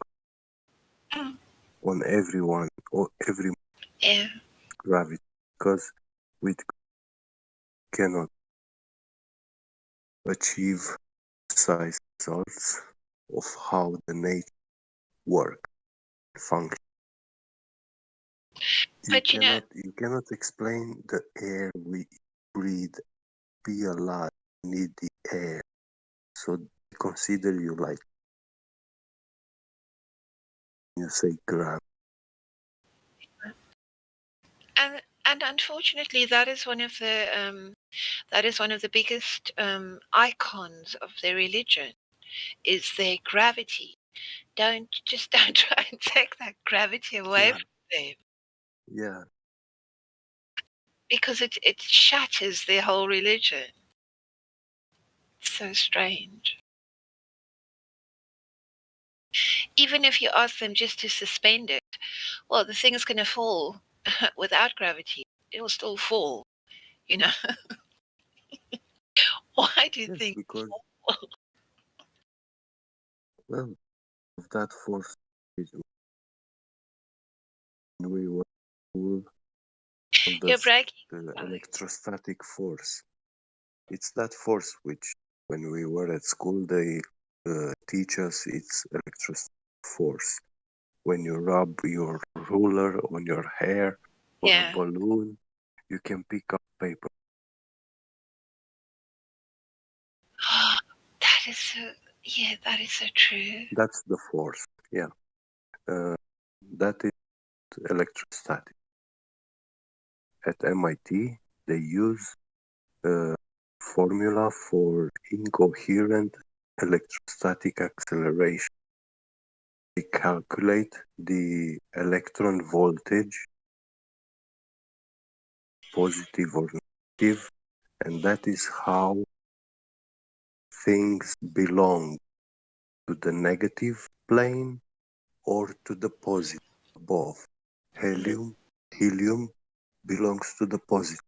on everyone or every Yeah. gravity, because we cannot achieve precise results of how the nature work function. But You cannot explain the air we breathe. Be alive, you need the air. So they consider you like you say gravity. and unfortunately, that is one of the biggest icons of their religion, is their gravity. Don't try and take that gravity away Yeah. from them. Yeah. because it shatters their whole religion. It's so strange. Even if you ask them just to suspend it, well, the thing's going to fall without gravity. It will still fall, you know. Why do you Yes, think? because well, of that force when we were full of You're this, breaking. the electrostatic force. It's that force which, when we were at school, they teach us it's electrostatic force. When you rub your ruler on your hair or a Yeah. balloon, you can pick up paper. That is so. Yeah, that is so true. That's the force. Yeah. That is electrostatic. At MIT, they use a formula for incoherent electrostatic acceleration. They calculate the electron voltage, positive or negative, and that is how things belong to the negative plane or to the positive above. Helium belongs to the positive,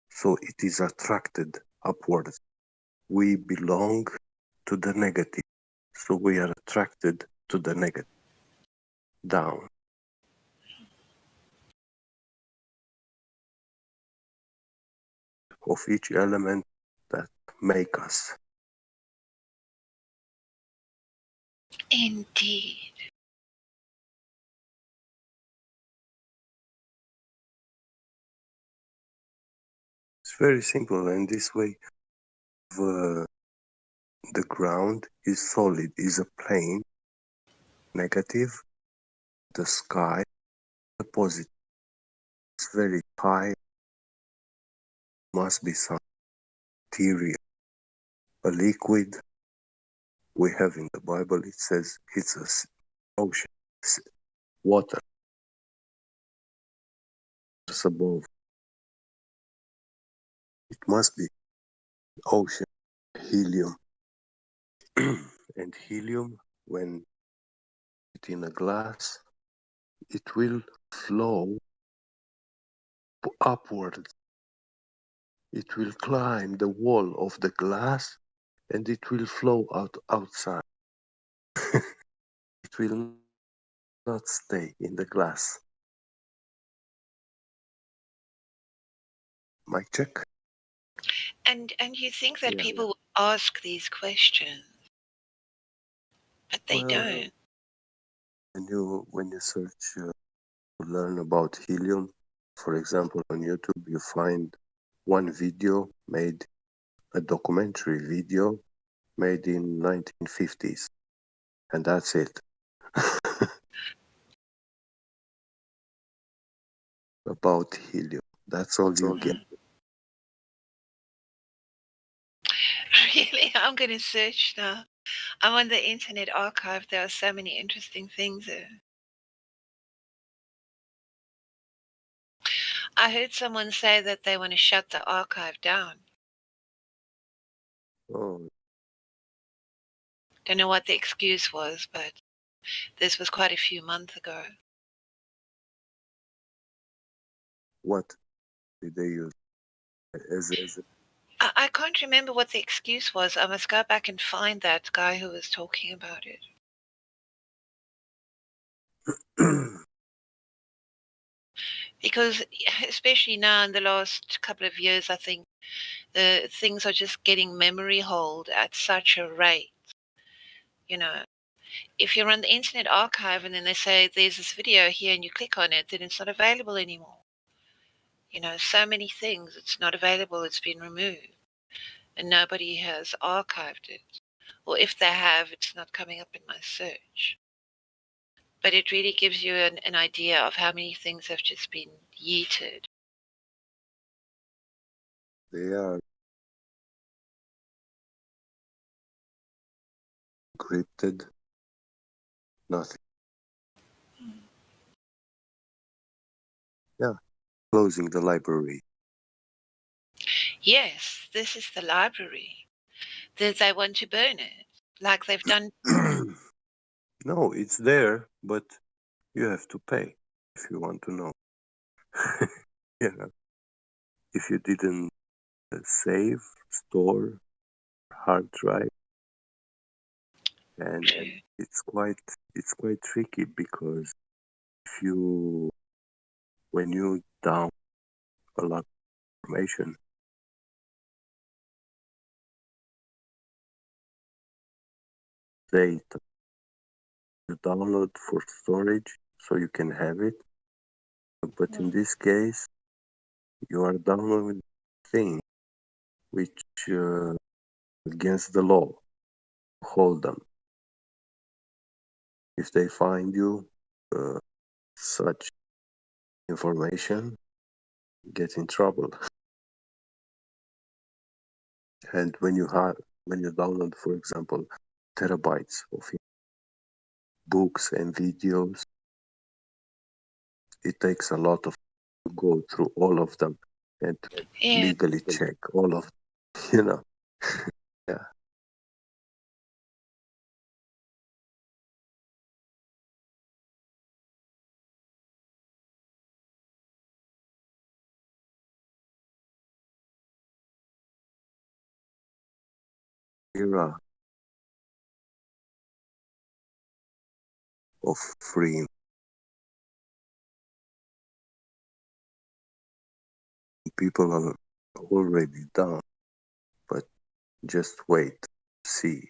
so it is attracted upwards. We belong to the negative, so we are attracted to the negative, down. Of each element that make us. Indeed. It's very simple, and this way the ground is solid, is a plane, negative, the sky, the positive. It's very high, must be some material. A liquid we have in the Bible, it says it's a ocean, it's water. It's above. It must be ocean, helium. And helium, when it's in a glass, it will flow upwards. It will climb the wall of the glass and it will flow outside. It will not stay in the glass. Mic check. And you think that Yeah. people will ask these questions, but they Well, don't. when you search to learn about helium, for example, on YouTube, you find one video made, a documentary video made in 1950s, and that's it. About helium. That's all you get. Really, I'm going to search now. I'm on the Internet Archive. There are so many interesting things there. I heard someone say that they want to shut the archive down. Oh, Don't know what the excuse was, but this was quite a few months ago. what did they use? As I can't remember what the excuse was. I must go back and find that guy who was talking about it. Because especially now in the last couple of years, I think things are just getting memory hold at such a rate. You know, if you're on the Internet Archive and then they say there's this video here and you click on it, then it's not available anymore. You know, so many things, it's not available, it's been removed. And nobody has archived it. Or if they have, it's not coming up in my search. But it really gives you an idea of how many things have just been yeeted. they are encrypted, nothing. Yeah, closing the library. Yes, this is the library. They want to burn it, like they've done. No, it's there, but you have to pay if you want to know. You know, if you didn't save, store, hard drive, and it's quite tricky because if you when you down a lot of information, data you download for storage so you can have it. But in this case, you are downloading things which against the law. Hold them. If they find you such information, get in trouble. And when you download, for example, terabytes of books and videos, it takes a lot of to go through all of them and Yeah. legally check all of you know. Yeah. Era of freeing people are already done, but just wait, see,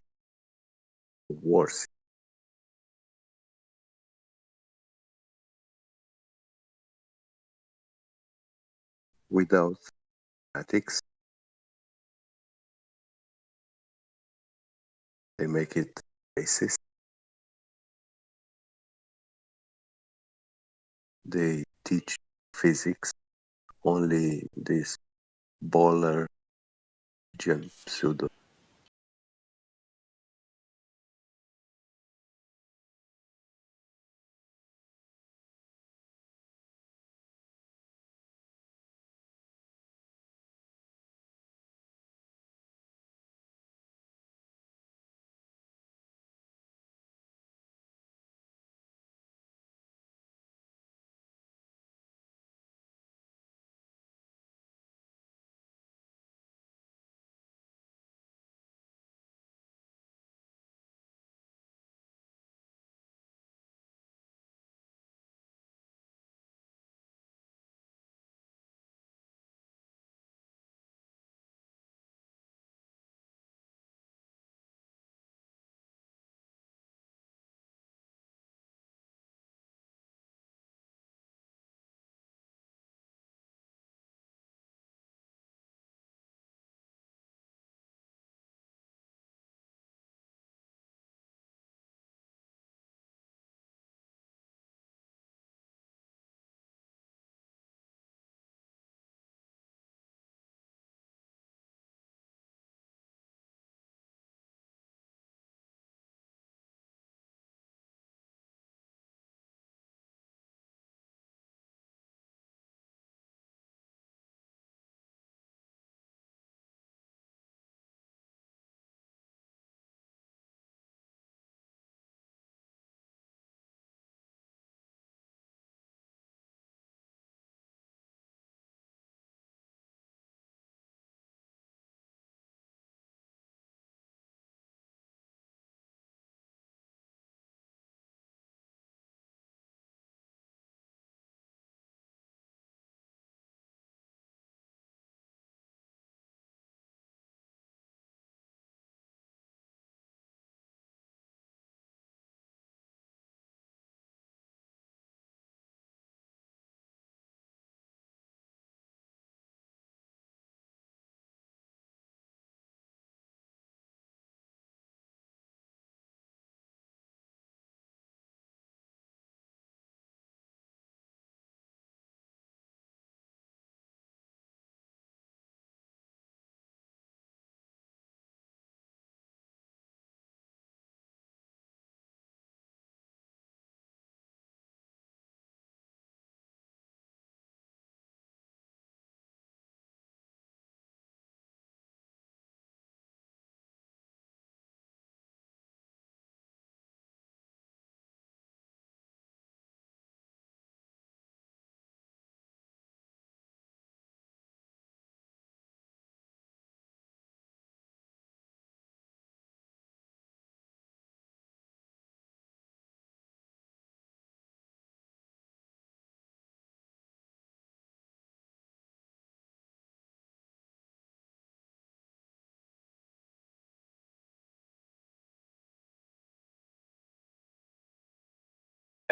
worse. Without ethics, they make it racist. They teach physics only this baller pseudo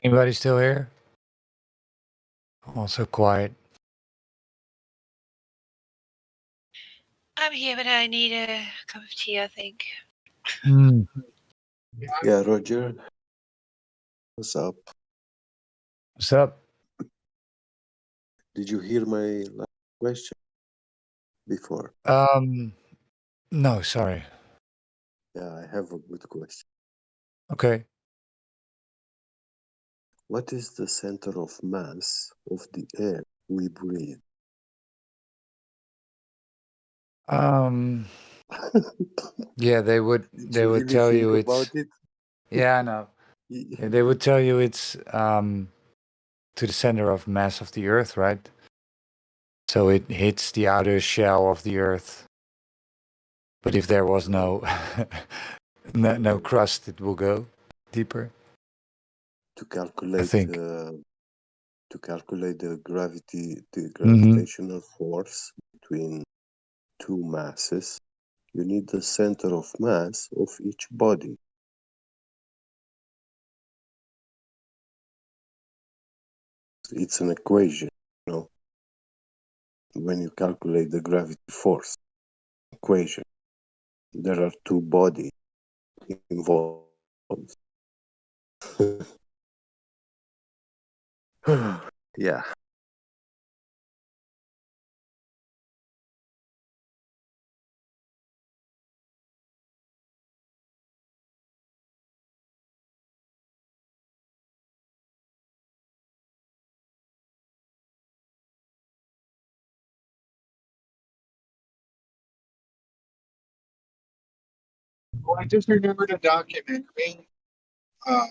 Anybody still here? Also quiet. I'm here, but I need a cup of tea, I think. Hmm. Yeah, Roger. What's up? What's up? Did you hear my last question before? No, sorry. Yeah, I have a good question. Okay. What is the center of mass of the air we breathe? Yeah, they would Did you really tell think you about it's it? yeah, I know. Yeah, they would tell you it's to the center of mass of the earth, right? So it hits the outer shell of the earth. But if there was no no crust, it will go deeper. To I calculate think. to calculate the Mm-hmm. gravitational force between two masses, you need the center of mass of each body. It's an equation, you know, when you calculate the gravity force equation. There are two bodies involved. Yeah. Well, I just remembered a documentary about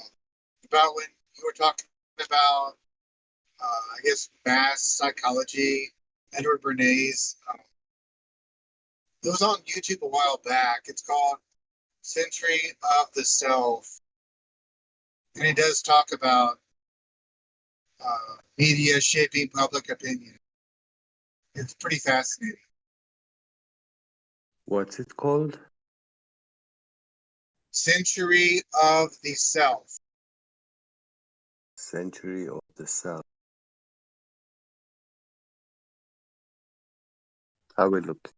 when you were talking about, I guess, mass psychology, Edward Bernays. It was on YouTube a while back. It's called Century of the Self. And it does talk about media shaping public opinion. It's pretty fascinating. What's it called? Century of the Self. Century of the Self. I will look.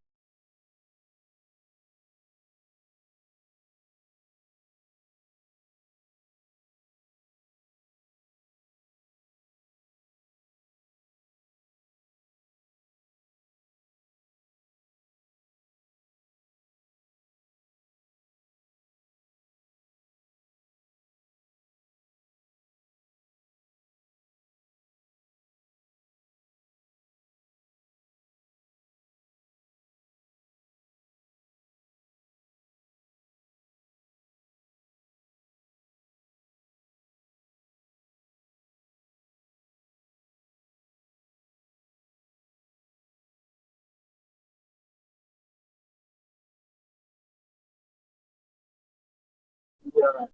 Yeah.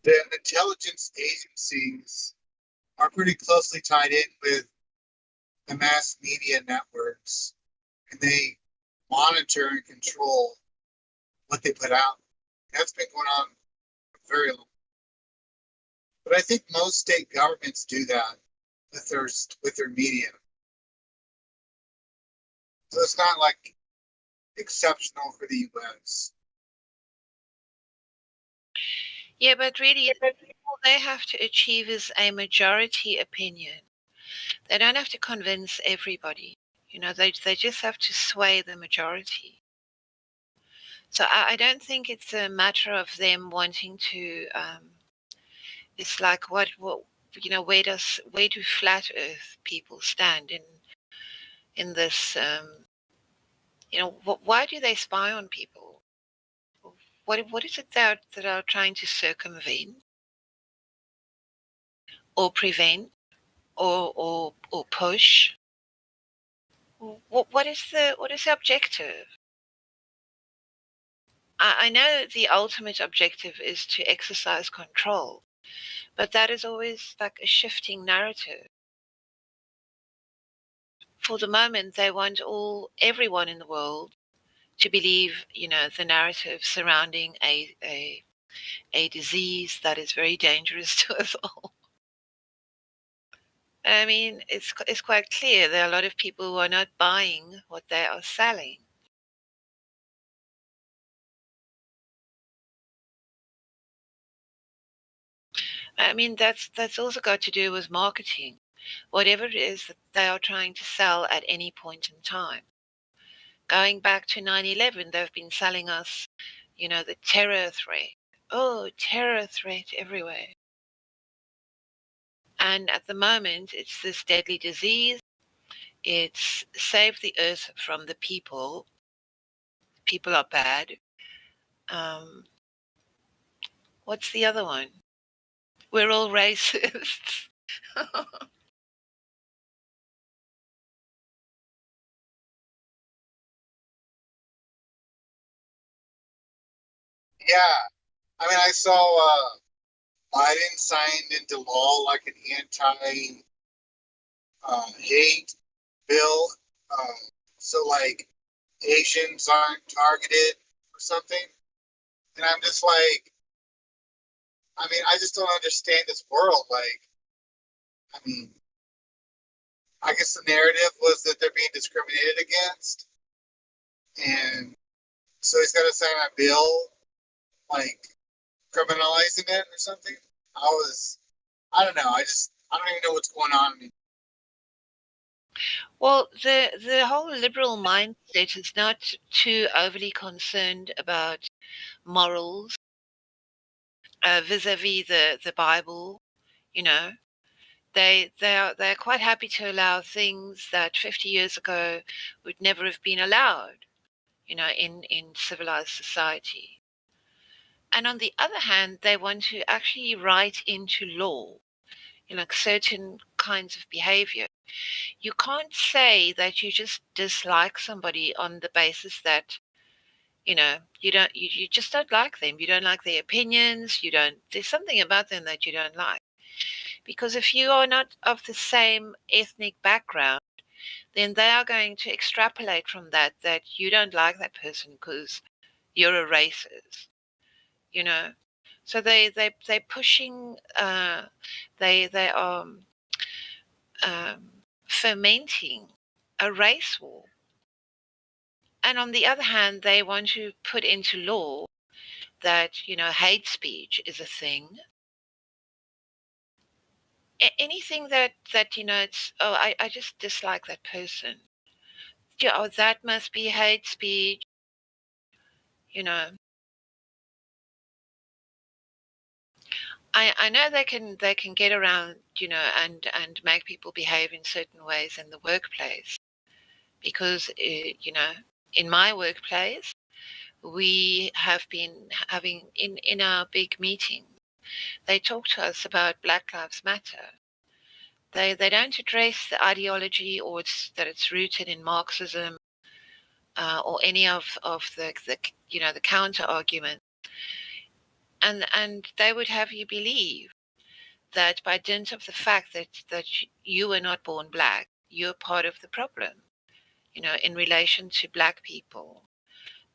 The intelligence agencies are pretty closely tied in with the mass media networks, and they monitor and control what they put out. That's been going on for very long. But I think most state governments do that with their media. So it's not like exceptional for the US. Yeah, but really, all they have to achieve is a majority opinion. They don't have to convince everybody. You know, they just have to sway the majority. So I don't think it's a matter of them wanting to. It's like what you know, where do flat Earth people stand in this? You know, why do they spy on people? What is it that are trying to circumvent or prevent or push? What is the objective? I know the ultimate objective is to exercise control, but that is always like a shifting narrative. For the moment, they want everyone in the world to believe, you know, the narrative surrounding a a disease that is very dangerous to us all. I mean, it's quite clear there are a lot of people who are not buying what they are selling. I mean, that's also got to do with marketing. Whatever it is that they are trying to sell at any point in time. Going back to 9/11, they've been selling us, the terror threat. Oh, terror threat everywhere. And at the moment, it's this deadly disease. It's save the earth from the people. People are bad. What's the other one? We're all racists. Yeah, I mean, I saw Biden signed into law like an anti hate bill, so like Asians aren't targeted or something. And I'm just like, I mean, I just don't understand this world. Like, I mean, I guess the narrative was that they're being discriminated against, and so he's got to sign a bill like criminalizing it or something. I don't know. I don't even know what's going on. Well, the whole liberal mindset is not too overly concerned about morals vis-a-vis the Bible. They're quite happy to allow things that 50 years ago would never have been allowed, in civilized society. And on the other hand, they want to actually write into law, certain kinds of behavior. You can't say that you just dislike somebody on the basis that, you just don't like them. You don't like their opinions. There's something about them that you don't like. Because if you are not of the same ethnic background, then they are going to extrapolate from that you don't like that person because you're a racist, So they're pushing, they are fomenting a race war. And on the other hand, they want to put into law that, hate speech is a thing. Anything that it's, oh, I just dislike that person. Oh, that must be hate speech. I know they can get around, and make people behave in certain ways in the workplace, because in my workplace we have been having in our big meeting, they talk to us about Black Lives Matter. They don't address the ideology or that it's rooted in Marxism, or any of the the counter argument, and they would have you believe that by dint of the fact that you were not born black, you're part of the problem, in relation to black people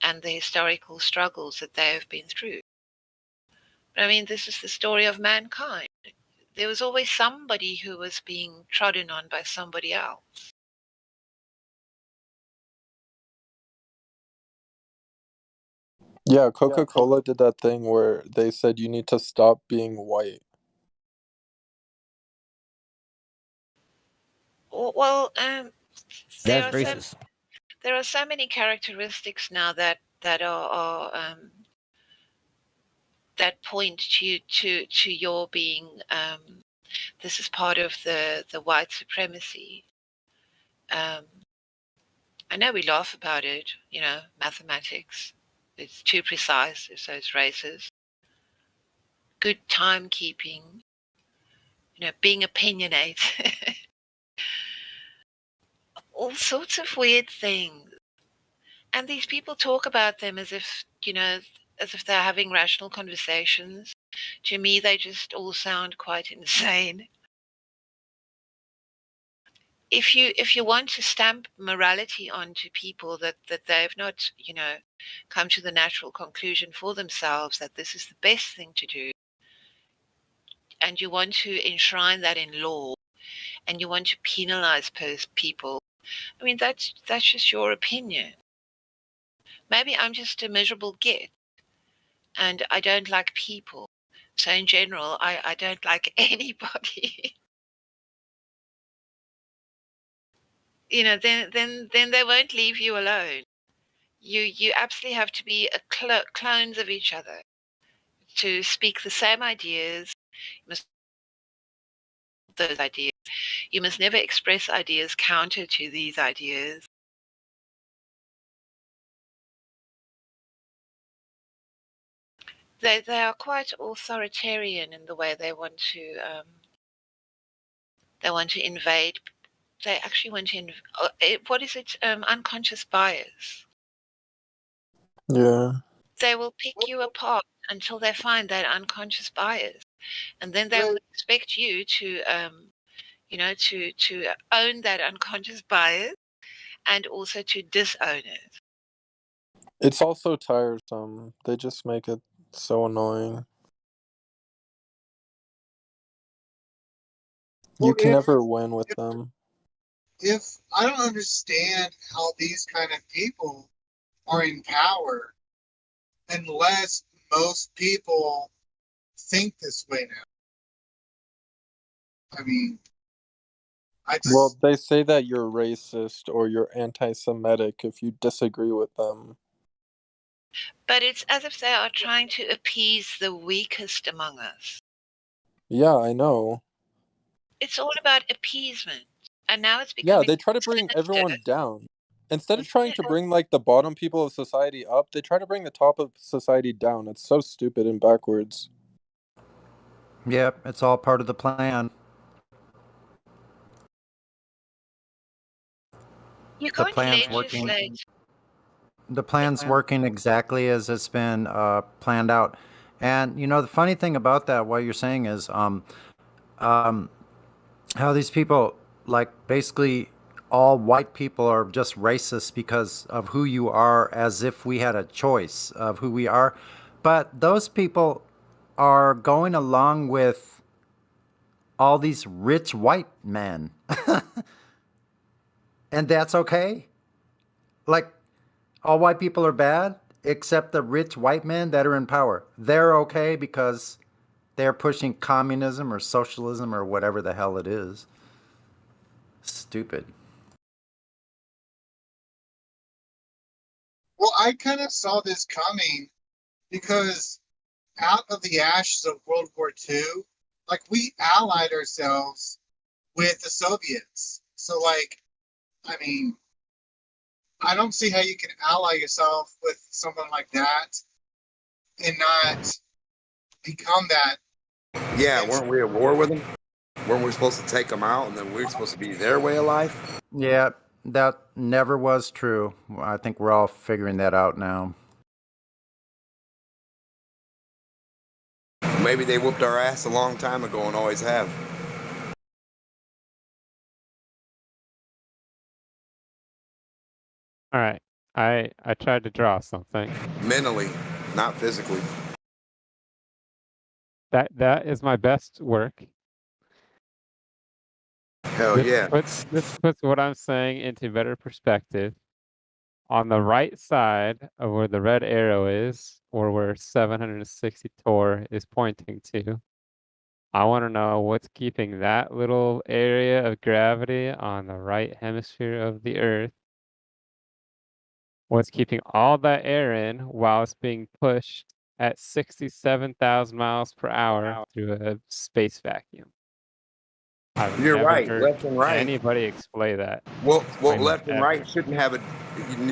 and the historical struggles that they have been through. But I mean, this is the story of mankind. There was always somebody who was being trodden on by somebody else. Yeah, Coca-Cola did that thing where they said you need to stop being white. Well, That's racist. There are so many characteristics now that are that point to your being. This is part of the white supremacy. I know we laugh about it, mathematics. It's too precise, so it's racist. Good timekeeping, being opinionated. All sorts of weird things. And these people talk about them as if, as if they're having rational conversations. To me, they just all sound quite insane. if you want to stamp morality onto people that they've not, come to the natural conclusion for themselves that this is the best thing to do, and you want to enshrine that in law, and you want to penalize people, I mean, that's just your opinion. Maybe I'm just a miserable git, and I don't like people. So in general, I don't like anybody. Then they won't leave you alone. You absolutely have to be clones of each other to speak the same ideas. You must those ideas. You must never express ideas counter to these ideas. They are quite authoritarian in the way they want to invade. They actually want to what is it? Unconscious bias. Yeah. They will pick you apart until they find that unconscious bias, and then they will expect you to to own that unconscious bias and also to disown it. It's also tiresome. They just make it so annoying. You can never win with them. If I don't understand how these kind of people are in power unless most people think this way now. I mean, Well, they say that you're racist or you're anti-Semitic if you disagree with them. But it's as if they are trying to appease the weakest among us. Yeah, I know. It's all about appeasement. And now it's becoming... Yeah, they try to bring everyone down. Instead of trying to bring, like, the bottom people of society up, they try to bring the top of society down. It's so stupid and backwards. Yep, it's all part of the plan. You The can't plan's legislate. working. The plan's working exactly as it's been planned out. And the funny thing about that, what you're saying is how these people, like, basically all white people are just racist because of who you are, as if we had a choice of who we are. But those people are going along with all these rich white men. And that's okay? Like, all white people are bad except the rich white men that are in power. They're okay because they're pushing communism or socialism or whatever the hell it is. Stupid. well, I kind of saw this coming because out of the ashes of World War II, like we allied ourselves with the Soviets. So, like, I mean, I don't see how you can ally yourself with someone like that and not become that. Yeah, weren't we at war with them? Weren't we supposed to take them out and then we were supposed to be their way of life? Yeah, that never was true. I think we're all figuring that out now. Maybe they whooped our ass a long time ago and always have. All right. I tried to draw something. Mentally, not physically. That is my best work. Hell yeah. This puts what I'm saying into better perspective. On the right side of where the red arrow is, or where 760 Tor is pointing to, I want to know what's keeping that little area of gravity on the right hemisphere of the Earth. What's keeping all that air in while it's being pushed at 67,000 miles per hour through a space vacuum? I've You're never right, heard left and right. anybody explain that. Well, Explain that left and ever. right shouldn't have a.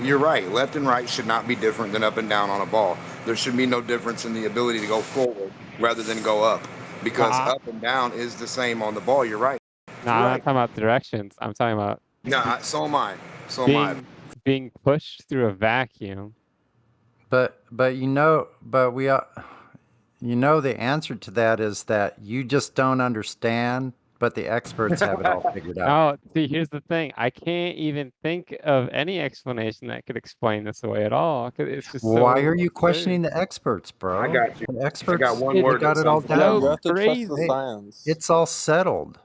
You're right. Left and right should not be different than up and down on a ball. There should be no difference in the ability to go forward rather than go up, because up and down is the same on the ball. You're right. No, I'm not talking about directions. I'm talking about No, so am I. So am I. being pushed through a vacuum. But the answer to that is that you just don't understand But the experts have it all figured out. No, see, here's the thing. I can't even think of any explanation that could explain this away at all. 'Cause it's just so Why are you questioning absurd. the experts, bro? I got you. The I experts, got one they word got that it all sums that up. So You down. have to trust the crazy. science. It's all settled.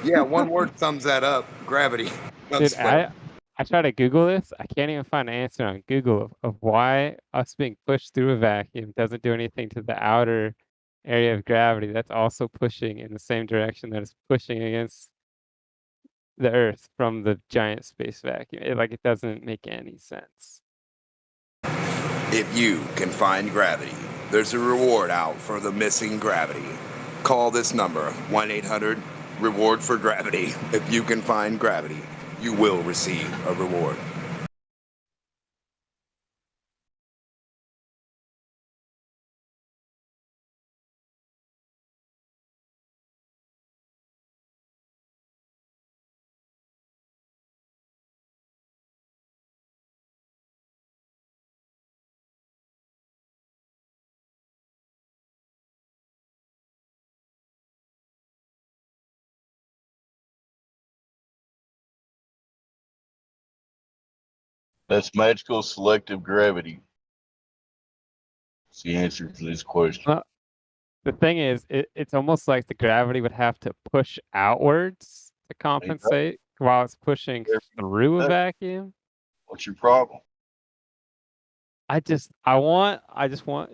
Yeah, one word sums that up. Gravity. Dude, I try to Google this. I can't even find an answer on Google of why us being pushed through a vacuum doesn't do anything to the outer area of gravity that's also pushing in the same direction that it's pushing against the Earth from the giant space vacuum. It doesn't make any sense. If you can find gravity, there's a reward out for the missing gravity. Call this number, 1-800-REWARD-FOR-GRAVITY. If you can find gravity, you will receive a reward. That's magical selective gravity. It's the answer to this question. Well, the thing is, it's almost like the gravity would have to push outwards to compensate while it's pushing through a vacuum. What's your problem? I just want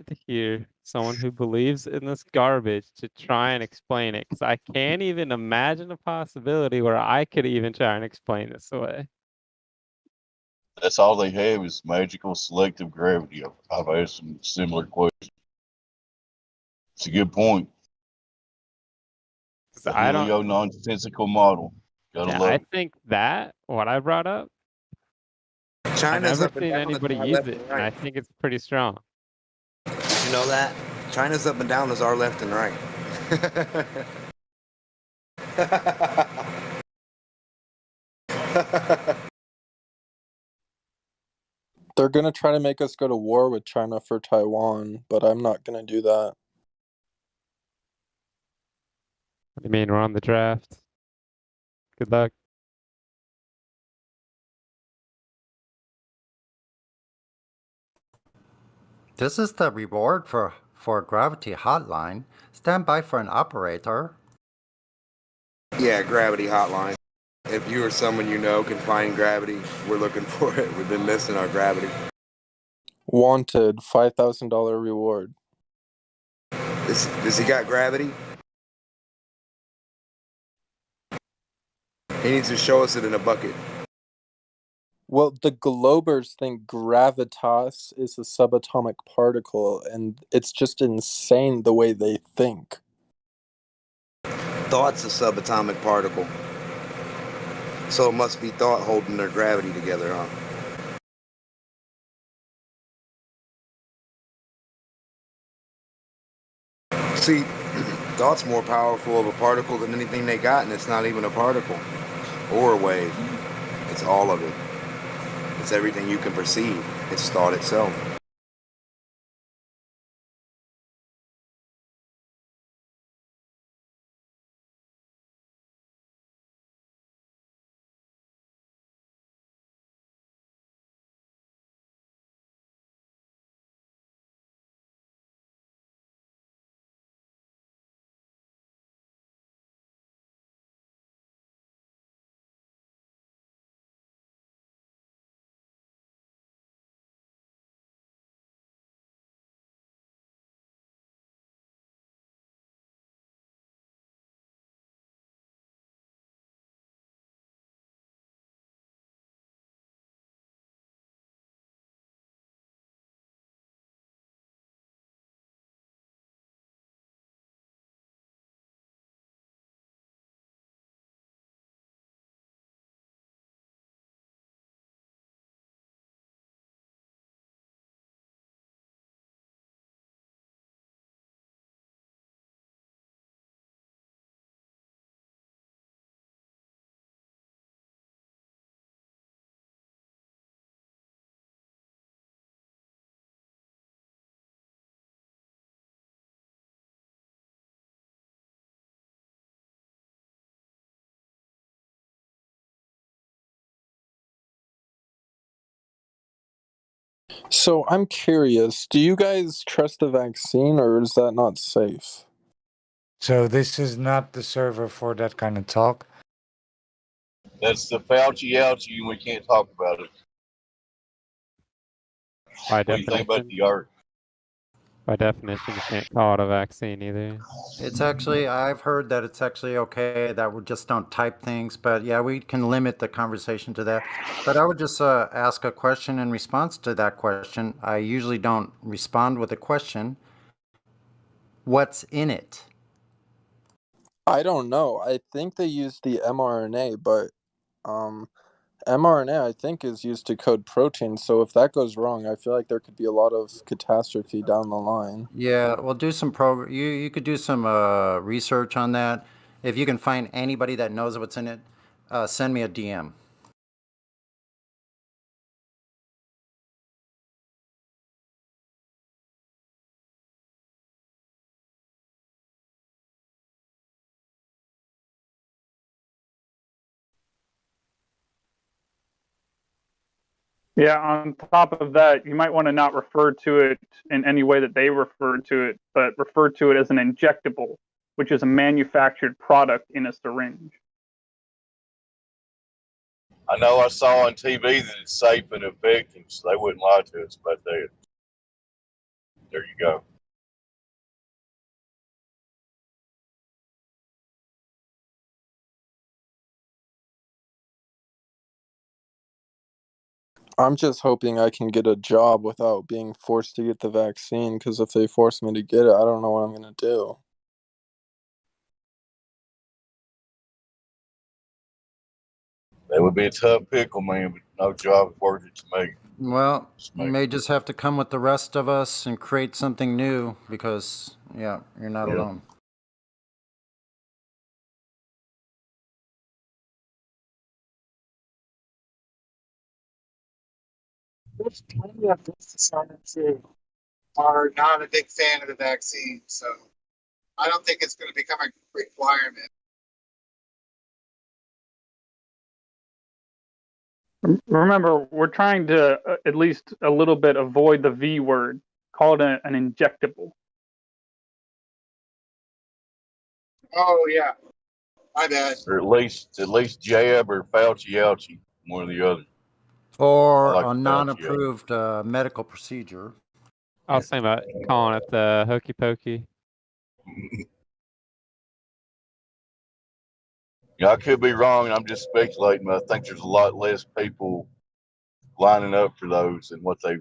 to hear someone who believes in this garbage to try and explain it, because I can't even imagine a possibility where I could even try and explain this away. That's all they have is magical selective gravity. I've asked some similar questions. It's a good point. The I don't. helio nonsensical model. Gotta Yeah, love I it. think that what I brought up, I've China's never up and seen down, anybody it's our use left it, and and I right. think it's pretty strong. Did you know that? China's up and down is our left and right. They're gonna try to make us go to war with China for Taiwan, but I'm not gonna do that. What do you mean we're on the draft? Good luck. This is the reward for Gravity Hotline. Stand by for an operator. Yeah, gravity hotline. If you or someone you know can find gravity, we're looking for it. We've been missing our gravity. Wanted, $5,000 reward. Does he got gravity? He needs to show us it in a bucket. Well, the Globers think gravitas is a subatomic particle, and it's just insane the way they think. Thought's a subatomic particle. So it must be thought holding their gravity together, huh? See, thought's more powerful of a particle than anything they got, and it's not even a particle or a wave. It's all of it. It's everything you can perceive. It's thought itself. So I'm curious, do you guys trust the vaccine or is that not safe? So this is not the server for that kind of talk. That's the Fauci ouchie, and we can't talk about it. By What do you think about definition, the art? by definition, you can't call it a vaccine either. It's actually, I've heard that it's actually okay that we just don't type things, but yeah, we can limit the conversation to that. But I would just ask a question in response to that question. I usually don't respond with a question. What's in it? I don't know. I think they used the mRNA, but mRNA I think is used to code proteins. So if that goes wrong, I feel like there could be a lot of catastrophe down the line. Yeah, well, do some you could do some research on that. If you can find anybody that knows what's in it, send me a DM. Yeah, on top of that, you might want to not refer to it in any way that they refer to it, but refer to it as an injectable, which is a manufactured product in a syringe. I know I saw on TV that it's safe and effective, so they wouldn't lie to us about that. There you go. I'm just hoping I can get a job without being forced to get the vaccine, because if they force me to get it, I don't know what I'm going to do. That would be a tough pickle, man, but no job worth it to me. Well, you may just have to come with the rest of us and create something new because, yeah, you're not alone. There's plenty of business owners who are not a big fan of the vaccine, so I don't think it's going to become a requirement. Remember, we're trying to at least a little bit avoid the V word. Call it an injectable. Oh yeah, my bad. Or at least jab or Fauci ouchie, one or the other. Or like a the Fauci non-approved medical procedure. I was thinking about calling it the hokey pokey. Yeah, I could be wrong. I'm just speculating, but I think there's a lot less people lining up for those than what they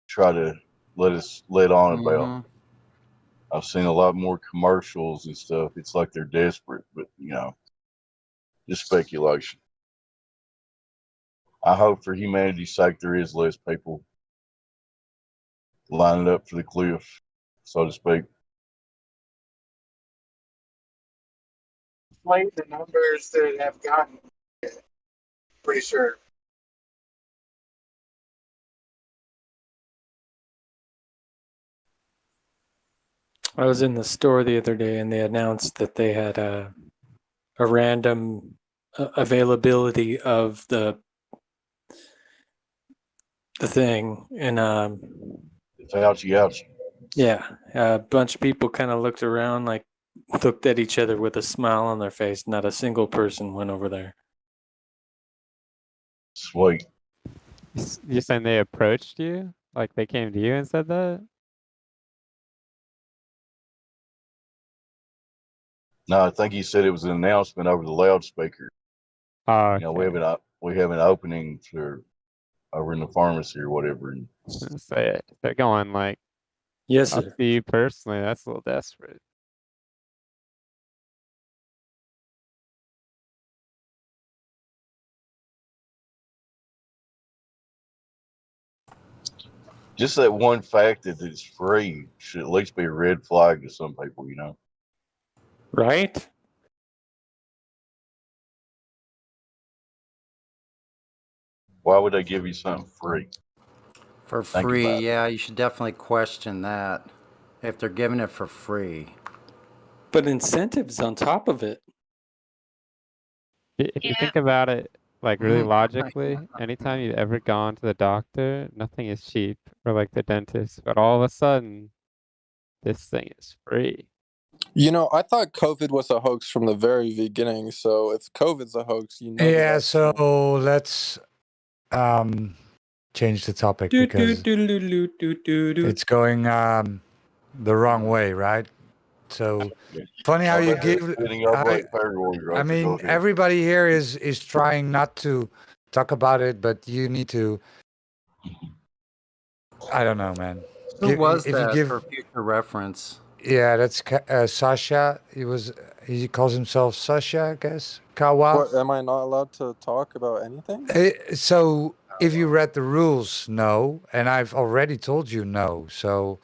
try to let on about. I've seen a lot more commercials and stuff. It's like they're desperate, but just speculation. I hope for humanity's sake there is less people lining up for the cliff, so to speak. Like the numbers that have gotten, pretty sure. I was in the store the other day and they announced that they had a random availability of the thing, and Fauci. yeah, a bunch of people kind of looked around, like looked at each other with a smile on their face. Not a single person went over there. Sweet. You're saying they approached you? Like they came to you and said that? No, I think he said it was an announcement over the loudspeaker. Oh, okay. We have an opening for over in the pharmacy or whatever. And say it. They're going like, yes, up sir. to you personally. That's a little desperate. just that one fact that it's free should at least be a red flag to some people, Right? Why would they give you something free? For Think free, about it. yeah, you should definitely question that if they're giving it for free. But incentives on top of it. If you think about it, like really logically, anytime you've ever gone to the doctor, nothing is cheap, or like the dentist, but all of a sudden, this thing is free. You know, I thought COVID was a hoax from the very beginning. So if COVID's a hoax, you know. Yeah, so let's change the topic because it's going the wrong way, right? So funny how you give. I mean, everybody here is trying not to talk about it, but you need to. I don't know, man. Who was If you that give, for future reference? yeah, that's Sasha. He calls himself Sasha, I guess. Kawa. What, am I not allowed to talk about anything? So if you read the rules, no, and I've already told you no. So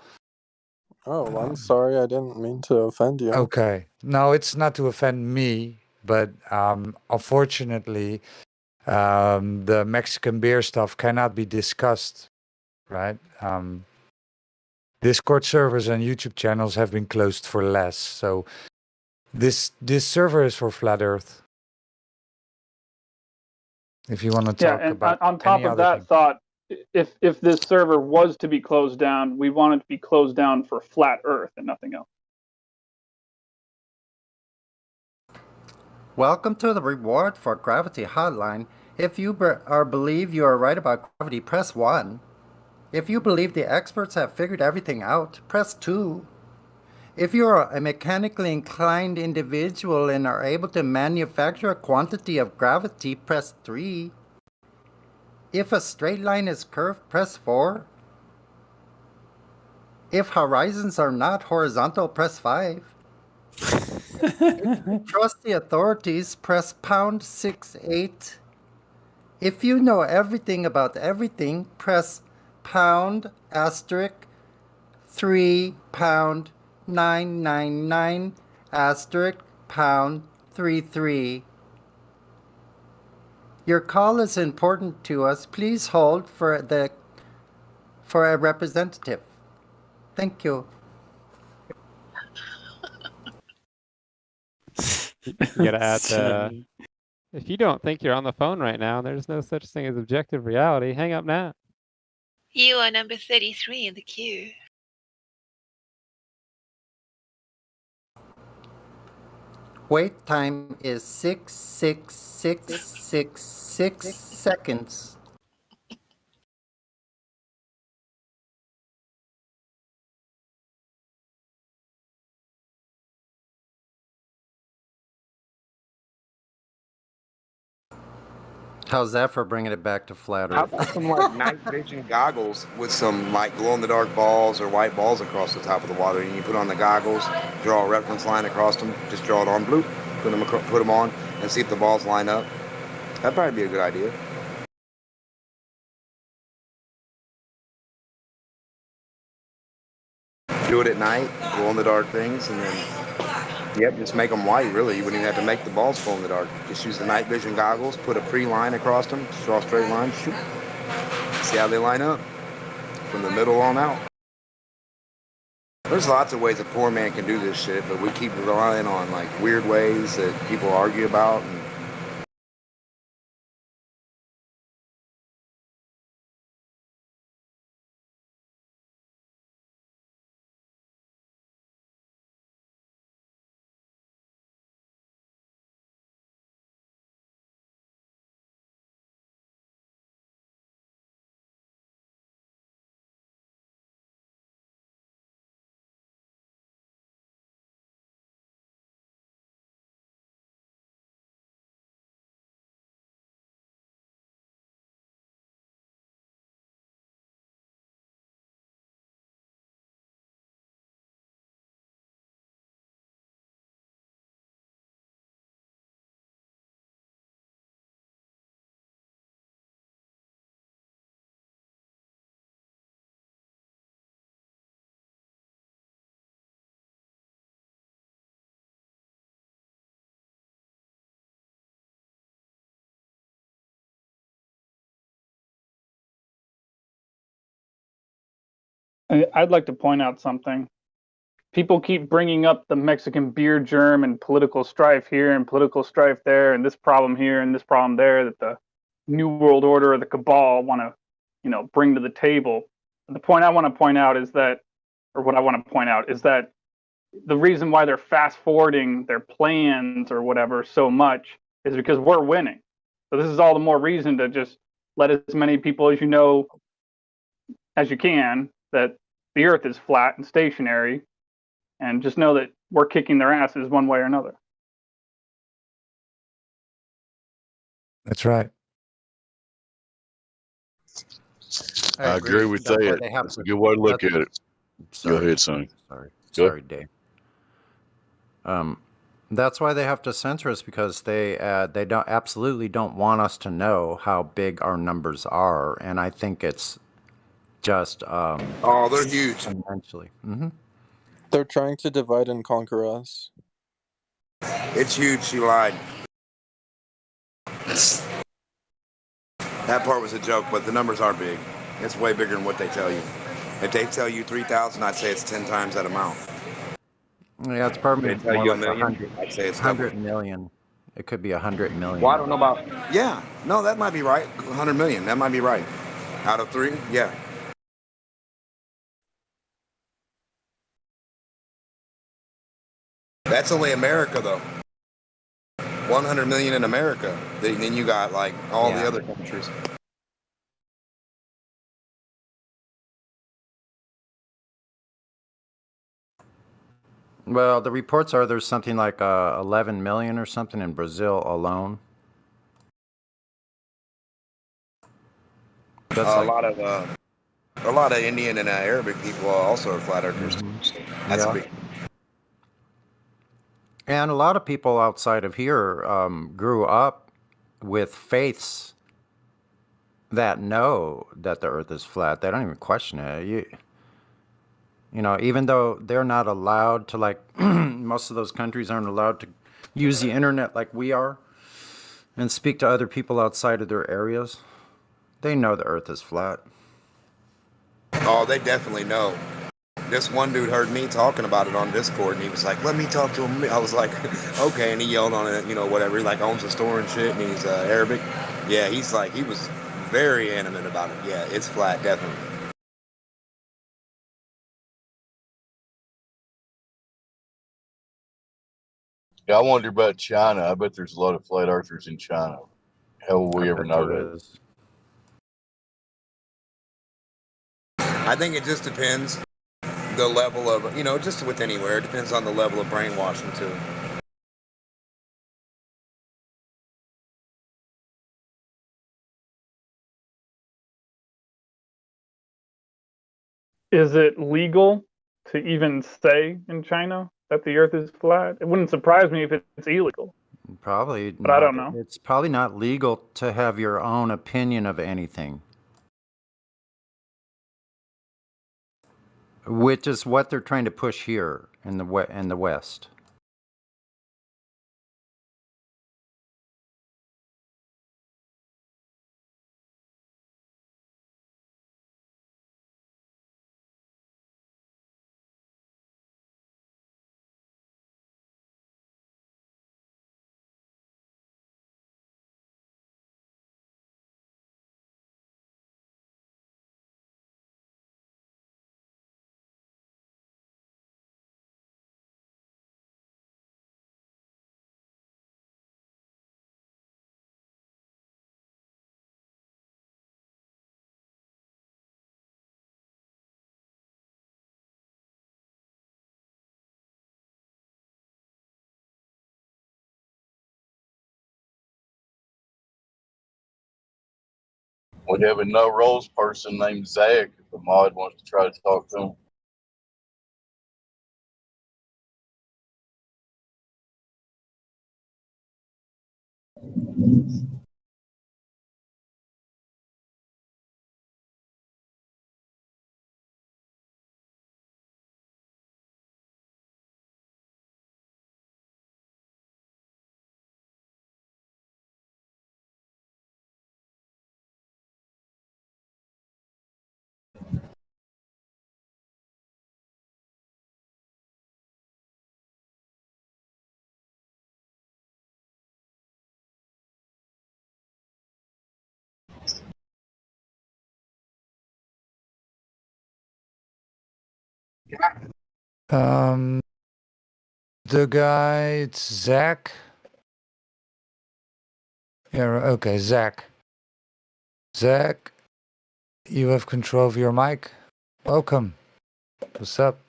Oh, well, I'm sorry. I didn't mean to offend you. okay, no, it's not to offend me, but unfortunately, the Mexican beer stuff cannot be discussed, right? Discord servers and YouTube channels have been closed for less. So this server is for Flat Earth. If you want to Yeah, talk and about on top any of other that thing. thought, if this server was to be closed down, we want it to be closed down for Flat Earth and nothing else. Welcome to the reward for gravity hotline. If you believe you are right about gravity, press 1. If you believe the experts have figured everything out, press 2. If you are a mechanically inclined individual and are able to manufacture a quantity of gravity, press 3. If a straight line is curved, press 4. If horizons are not horizontal, press 5. If you trust the authorities, press pound 68. If you know everything about everything, press pound asterisk 3 pound 999 asterisk pound 33. Your call is important to us. Please hold for a representative. Thank you. You gotta add the. If you don't think you're on the phone right now, there's no such thing as objective reality. Hang up now. You are number 33 in the queue. Wait time is 66666 seconds. How's that for bringing it back to flat How Earth? about some like night vision goggles with some like glow in the dark balls or white balls across the top of the water, and you put on the goggles, draw a reference line across them, just draw it on blue, put them on, and see if the balls line up. That'd probably be a good idea. Do it at night, glow in the dark things, and then yep, just make them white. Really, you wouldn't even have to make the balls glow in the dark. Just use the night vision goggles, put a pre-line across them, just draw a straight line, shoot. See how they line up from the middle on out. There's lots of ways a poor man can do this shit, but we keep relying on like weird ways that people argue about. And I'd like to point out something. People keep bringing up the Mexican beer germ and political strife here and political strife there and this problem here and this problem there that the New World Order or the cabal want to, bring to the table. And the point I want to point out is that, or what I want to point out is that the reason why they're fast forwarding their plans or whatever so much is because we're winning. So this is all the more reason to just let as many people as you can that the Earth is flat and stationary, and just know that we're kicking their asses one way or another. That's right. I agree with That's why that. they have That's to. a good way to look that's- at it. Sorry. Go ahead, son. Sorry, Dave. That's why they have to censor us, because they absolutely don't want us to know how big our numbers are, and I think it's just Oh, they're huge. Eventually. Mm-hmm. They're trying to divide and conquer us. It's huge. She lied. That part was a joke, but the numbers are big. It's way bigger than what they tell you. If they tell you 3,000, I'd say it's 10 times that amount. Yeah, it's probably If they tell more you a like million, 100. I'd say it's double. 100 million. It could be 100 million. Well, I don't know about. Yeah, no, that might be right. 100 million. That might be right. Out of 3, yeah. That's only America, though. 100 million in America. Then you got like all the other countries. Well, the reports are there's something like 11 million or something in Brazil alone. That's A lot of Indian and Arabic people also are flat earthers. So that's a big. And a lot of people outside of here grew up with faiths that know that the Earth is flat. They don't even question it. Even though they're not allowed to, like, most of those countries aren't allowed to use the internet like we are and speak to other people outside of their areas, they know the Earth is flat. Oh, they definitely know. This one dude heard me talking about it on Discord, and he was like, "Let me talk to him." I was like, "Okay," and he yelled on it, whatever. He like owns a store and shit, and he's Arabic. Yeah, he was very animate about it. Yeah, it's flat, definitely. Yeah, I wonder about China. I bet there's a lot of flat earthers in China. How will we ever know that? I think it just depends the level of, just with anywhere. It depends on the level of brainwashing too. Is it legal to even say in China that the Earth is flat? It wouldn't surprise me if it's illegal. Probably But not. I don't know. It's probably not legal to have your own opinion of anything, which is what they're trying to push here in the West. We have a no roles person named Zach. If the mod wants to try to talk to him. The guy, it's Zach. Yeah, okay, Zach. Zach, you have control of your mic. Welcome. What's up?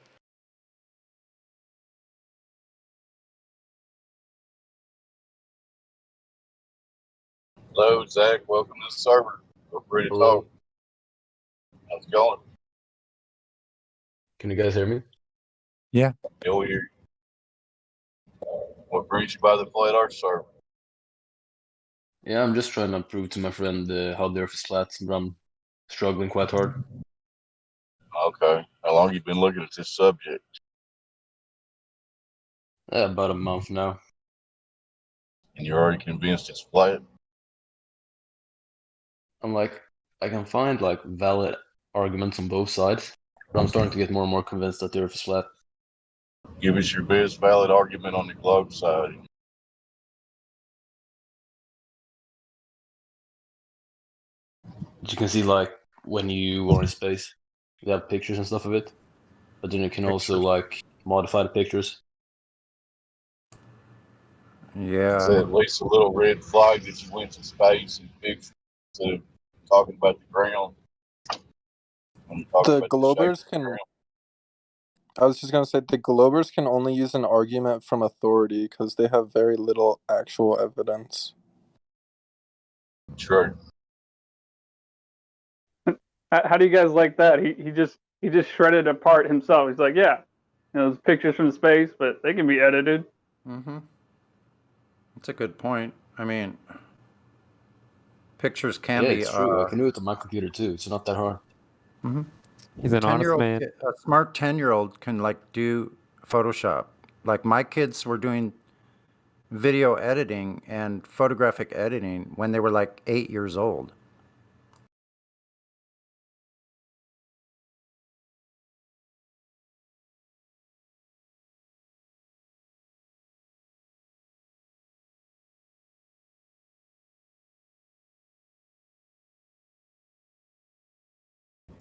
Hello, Zach. Welcome to the server. Feel free to talk. How's it going? Can you guys hear me? Yeah. Yeah, we hear you. What brings you by the Flat Earth server? Yeah, I'm just trying to prove to my friend how the Earth is flat, but I'm struggling quite hard. Okay. How long you been looking at this subject? Yeah, about a month now. And you're already convinced it's flat? I'm like, I can find like valid arguments on both sides, but I'm starting to get more and more convinced that the Earth is flat. Give us your best valid argument on the globe side. But you can see like when you are in space, you have pictures and stuff of it, but then you can also like modify the pictures. Is Yeah. that at least a little red flag that you went to space and fixed instead of talking about the ground? When you talk The about the shape of Globers the can. ground. I was just gonna say the Globers can only use an argument from authority because they have very little actual evidence. True. How do you guys like that? He just shredded apart himself. He's like, yeah, those pictures from space, but they can be edited. Mm-hmm. That's a good point. I mean, pictures can Yeah, be. it's true. I can do it on my computer too. It's not that hard. Mm-hmm. He's an honest 10-year-old, man. a smart 10-year-old can like do Photoshop. Like my kids were doing video editing and photographic editing when they were like 8 years old.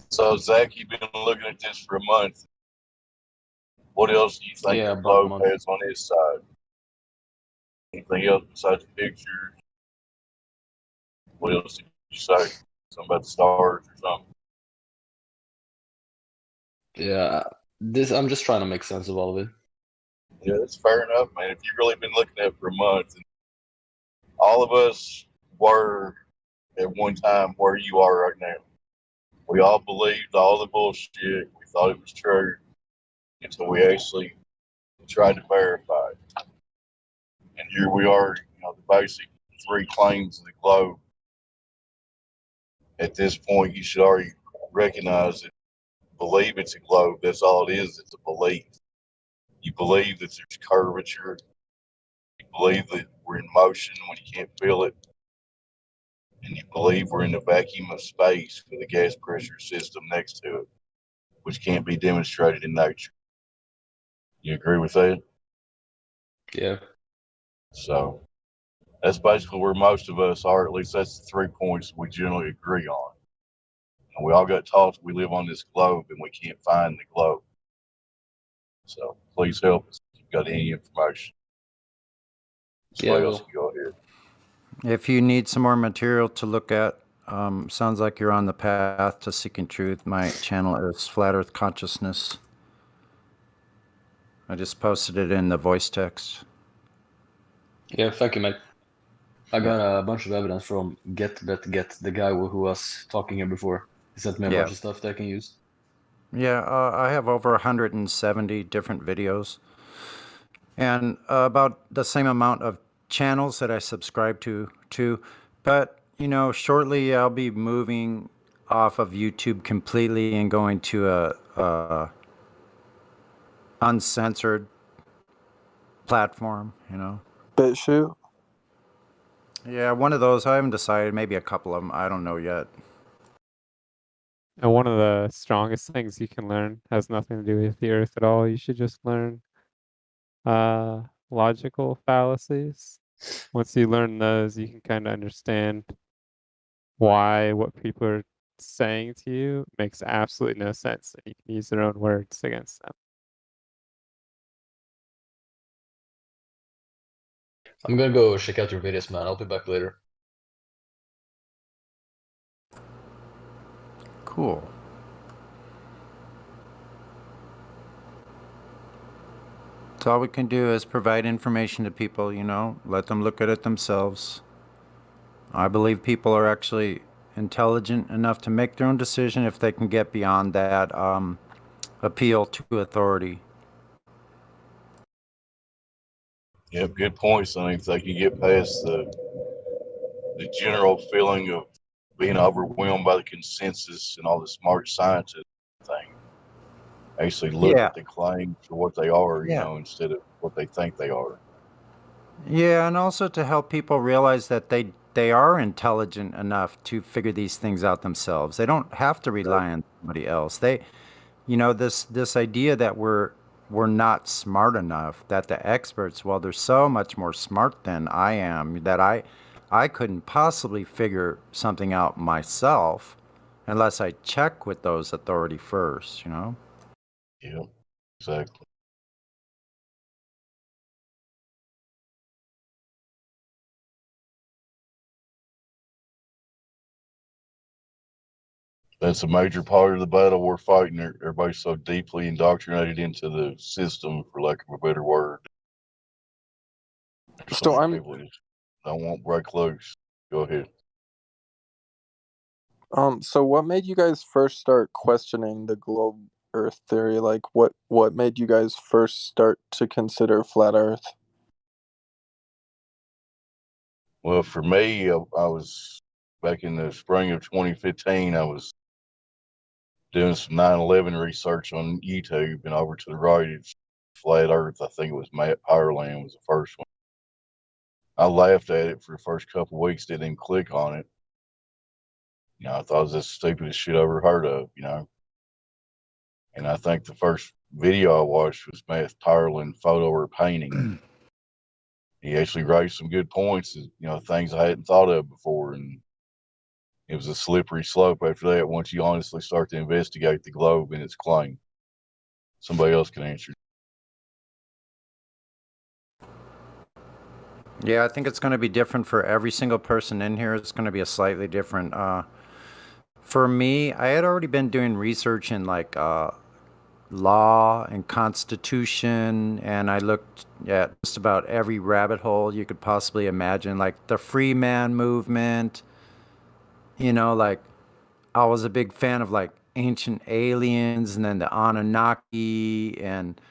So, Zach, you've been looking at this for a month. What else do you think Yeah, the about a globe month. has on its side? Anything else besides the pictures? What else did you say? Something about the stars or something? Yeah, I'm just trying to make sense of all of it. Yeah, that's fair enough, man. If you've really been looking at it for a month, and all of us were at one time where you are right now. We all believed all the bullshit. We thought it was true until we actually tried to verify it. And here we are, the basic three claims of the globe. At this point, you should already recognize it, believe it's a globe. That's all it is. It's a belief. You believe that there's curvature. You believe that we're in motion when you can't feel it. And you believe we're in the vacuum of space with a gas pressure system next to it, which can't be demonstrated in nature. You agree with that? Yeah. So that's basically where most of us are. At least that's the 3 points we generally agree on. And we all got taught we live on this globe and we can't find the globe. So please help us if you've got any information. Somebody else can go ahead. If you need some more material to look at, sounds like you're on the path to seeking truth. My channel is Flat Earth Consciousness. I just posted it in the voice text. Yeah, thank you, mate. I got a bunch of evidence from Get, the guy who was talking here before. He sent me a Yeah. bunch of stuff that I can use. Yeah, I have over 170 different videos and about the same amount of channels that I subscribe to too. But, shortly I'll be moving off of YouTube completely and going to a uncensored platform, BitChute? Yeah, one of those. I haven't decided. Maybe a couple of them. I don't know yet. And one of the strongest things you can learn has nothing to do with the earth at all. You should just learn logical fallacies. Once you learn those, you can kind of understand why what people are saying to you makes absolutely no sense, and you can use their own words against them. I'm gonna go check out your videos, man. I'll be back later. Cool. So all we can do is provide information to people, you know, let them look at it themselves. I believe people are actually intelligent enough to make their own decision if they can get beyond that appeal to authority. Yep, good points. I mean, if they can get past the general feeling of being overwhelmed by the consensus and all the smart scientists thing, actually look Yeah. at the claims for what they are, you Yeah. know, instead of what they think they are. Yeah, and also to help people realize that they are intelligent enough to figure these things out themselves. They don't have to rely on somebody else. They, you know, this idea that we're not smart enough, that the experts, well, they're so much more smart than I am, that I couldn't possibly figure something out myself unless I check with those authority first, you know? Yep, exactly. That's a major part of the battle we're fighting. Everybody's so deeply indoctrinated into the system, for lack of a better word. There's so many people that don't want to break loose. Go ahead. So what made you guys first start questioning the globe Earth theory? Like, what made you guys first start to consider flat Earth? Well, for me, I was back in the spring of 2015. I was doing some 9/11 research on YouTube, and over to the right, it's Flat Earth. I think it was Matt Powerland was the first one. I laughed at it for the first couple of weeks, didn't even click on it. You know, I thought it was the stupidest shit I ever heard of, you know. And I think the first video I watched was Matt Powerland photo or painting. He actually raised some good points, you know, things I hadn't thought of before. And it was a slippery slope after that once you honestly start to investigate the globe and its claim. Somebody else can answer. Yeah, I think it's going to be different for every single person in here. It's going to be a slightly different. For me, I had already been doing research in like law and constitution, and I looked at just about every rabbit hole you could possibly imagine, like the free man movement. You know, like I was a big fan of like ancient aliens, and then the Anunnaki, and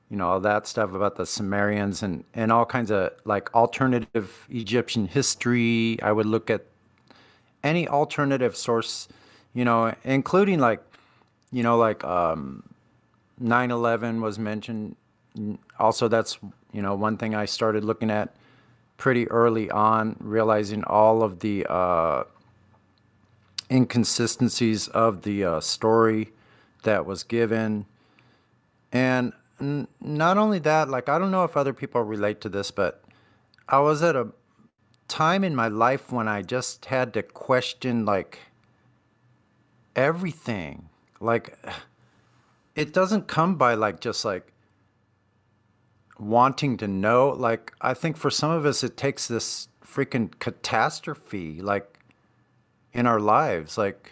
you know, all that stuff about the Sumerians, and all kinds of like alternative Egyptian history. I would look at any alternative source, you know, including like, you know, like 9/11 was mentioned. Also, that's, you know, one thing I started looking at pretty early on, realizing all of the inconsistencies of the story that was given. And not only that, like, I don't know if other people relate to this, but I was at a time in my life when I just had to question, like, everything. Like, it doesn't come by, like, just, like, wanting to know. Like, I think for some of us, it takes this freaking catastrophe, like, in our lives, like,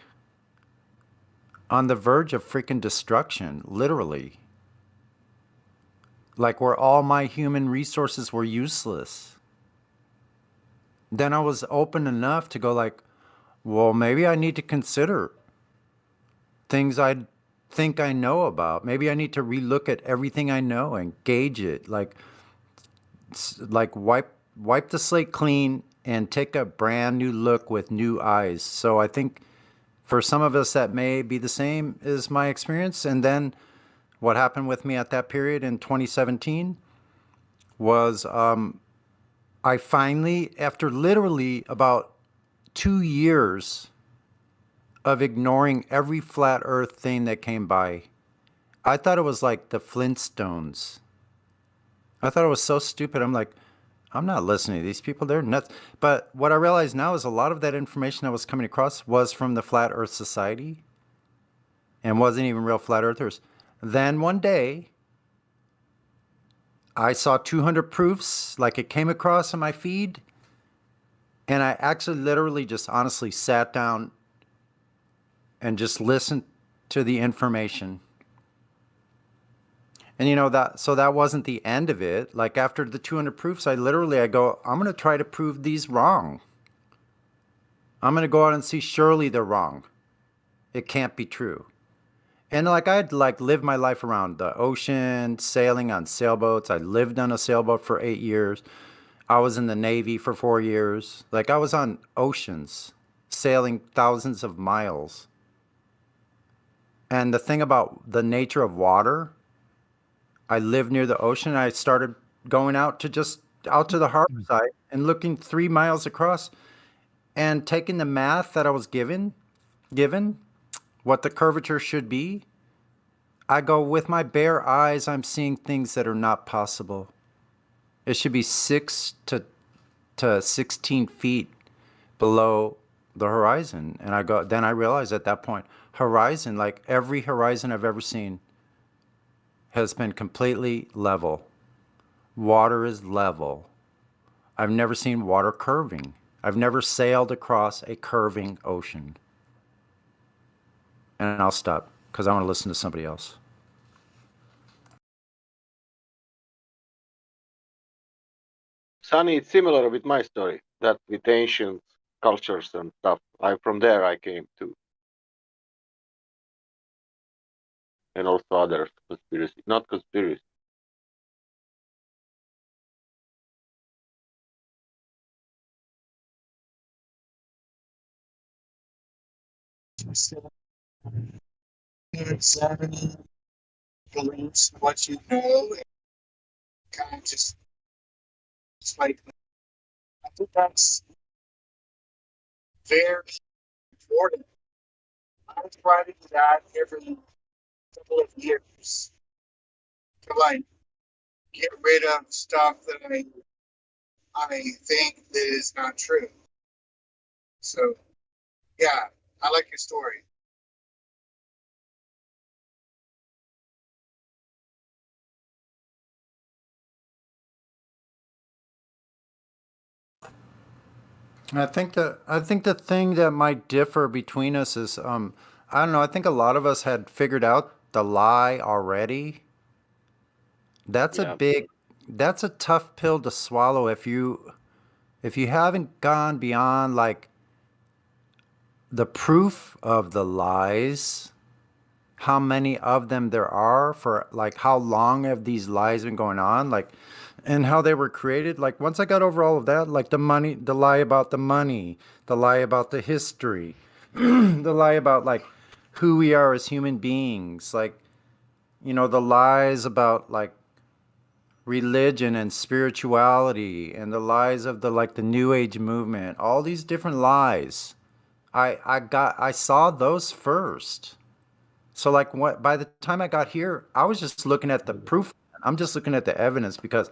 on the verge of freaking destruction, literally. Like where all my human resources were useless. Then I was open enough to go like, well, maybe I need to consider things I think I know about. Maybe I need to relook at everything I know and gauge it. Like wipe the slate clean and take a brand new look with new eyes. So I think for some of us that may be the same as my experience. And then what happened with me at that period in 2017 was I finally, after literally about 2 years of ignoring every flat earth thing that came by, I thought it was like the Flintstones. I thought it was so stupid. I'm like, I'm not listening to these people. They're nuts. But what I realize now is a lot of that information I was coming across was from the Flat Earth Society and wasn't even real flat earthers. Then one day, I saw 200 proofs, like it came across on my feed, and I actually literally just honestly sat down and just listened to the information. And you know that, so that wasn't the end of it. Like after the 200 proofs, I go, I'm going to try to prove these wrong. I'm going to go out and see surely they're wrong. It can't be true. And like I'd like lived my life around the ocean, sailing on sailboats. I lived on a sailboat for 8 years. I was in the Navy for 4 years. Like I was on oceans, sailing thousands of miles. And the thing about the nature of water, I lived near the ocean. I started going out to the harbor side and looking 3 miles across and taking the math that I was given what the curvature should be. I go, with my bare eyes, I'm seeing things that are not possible. It should be 6 to 16 feet below the horizon. And then I realized at that point, horizon, like every horizon I've ever seen, has been completely level. Water is level. I've never seen water curving. I've never sailed across a curving ocean. And I'll stop because I want to listen to somebody else. Sunny, it's similar with my story, that with ancient cultures and stuff. From there I came to. And also other conspiracy, not conspiracy. Examining beliefs, what you know, and kind of just like I think that's very important. I try to do that every couple of years to like get rid of stuff that I think that is not true. So yeah, I like your story. I think the thing that might differ between us is I don't know, I think a lot of us had figured out the lie already. That's that's a tough pill to swallow if you haven't gone beyond like the proof of the lies, how many of them there are, for like how long have these lies been going on, like, and how they were created. Like once I got over all of that, like the lie about the money, the lie about the history, the lie about like who we are as human beings, like, you know, the lies about like religion and spirituality, and the lies of the new age movement, all these different lies. I saw those first. So like by the time I got here, I was just looking at the proof. I'm just looking at the evidence because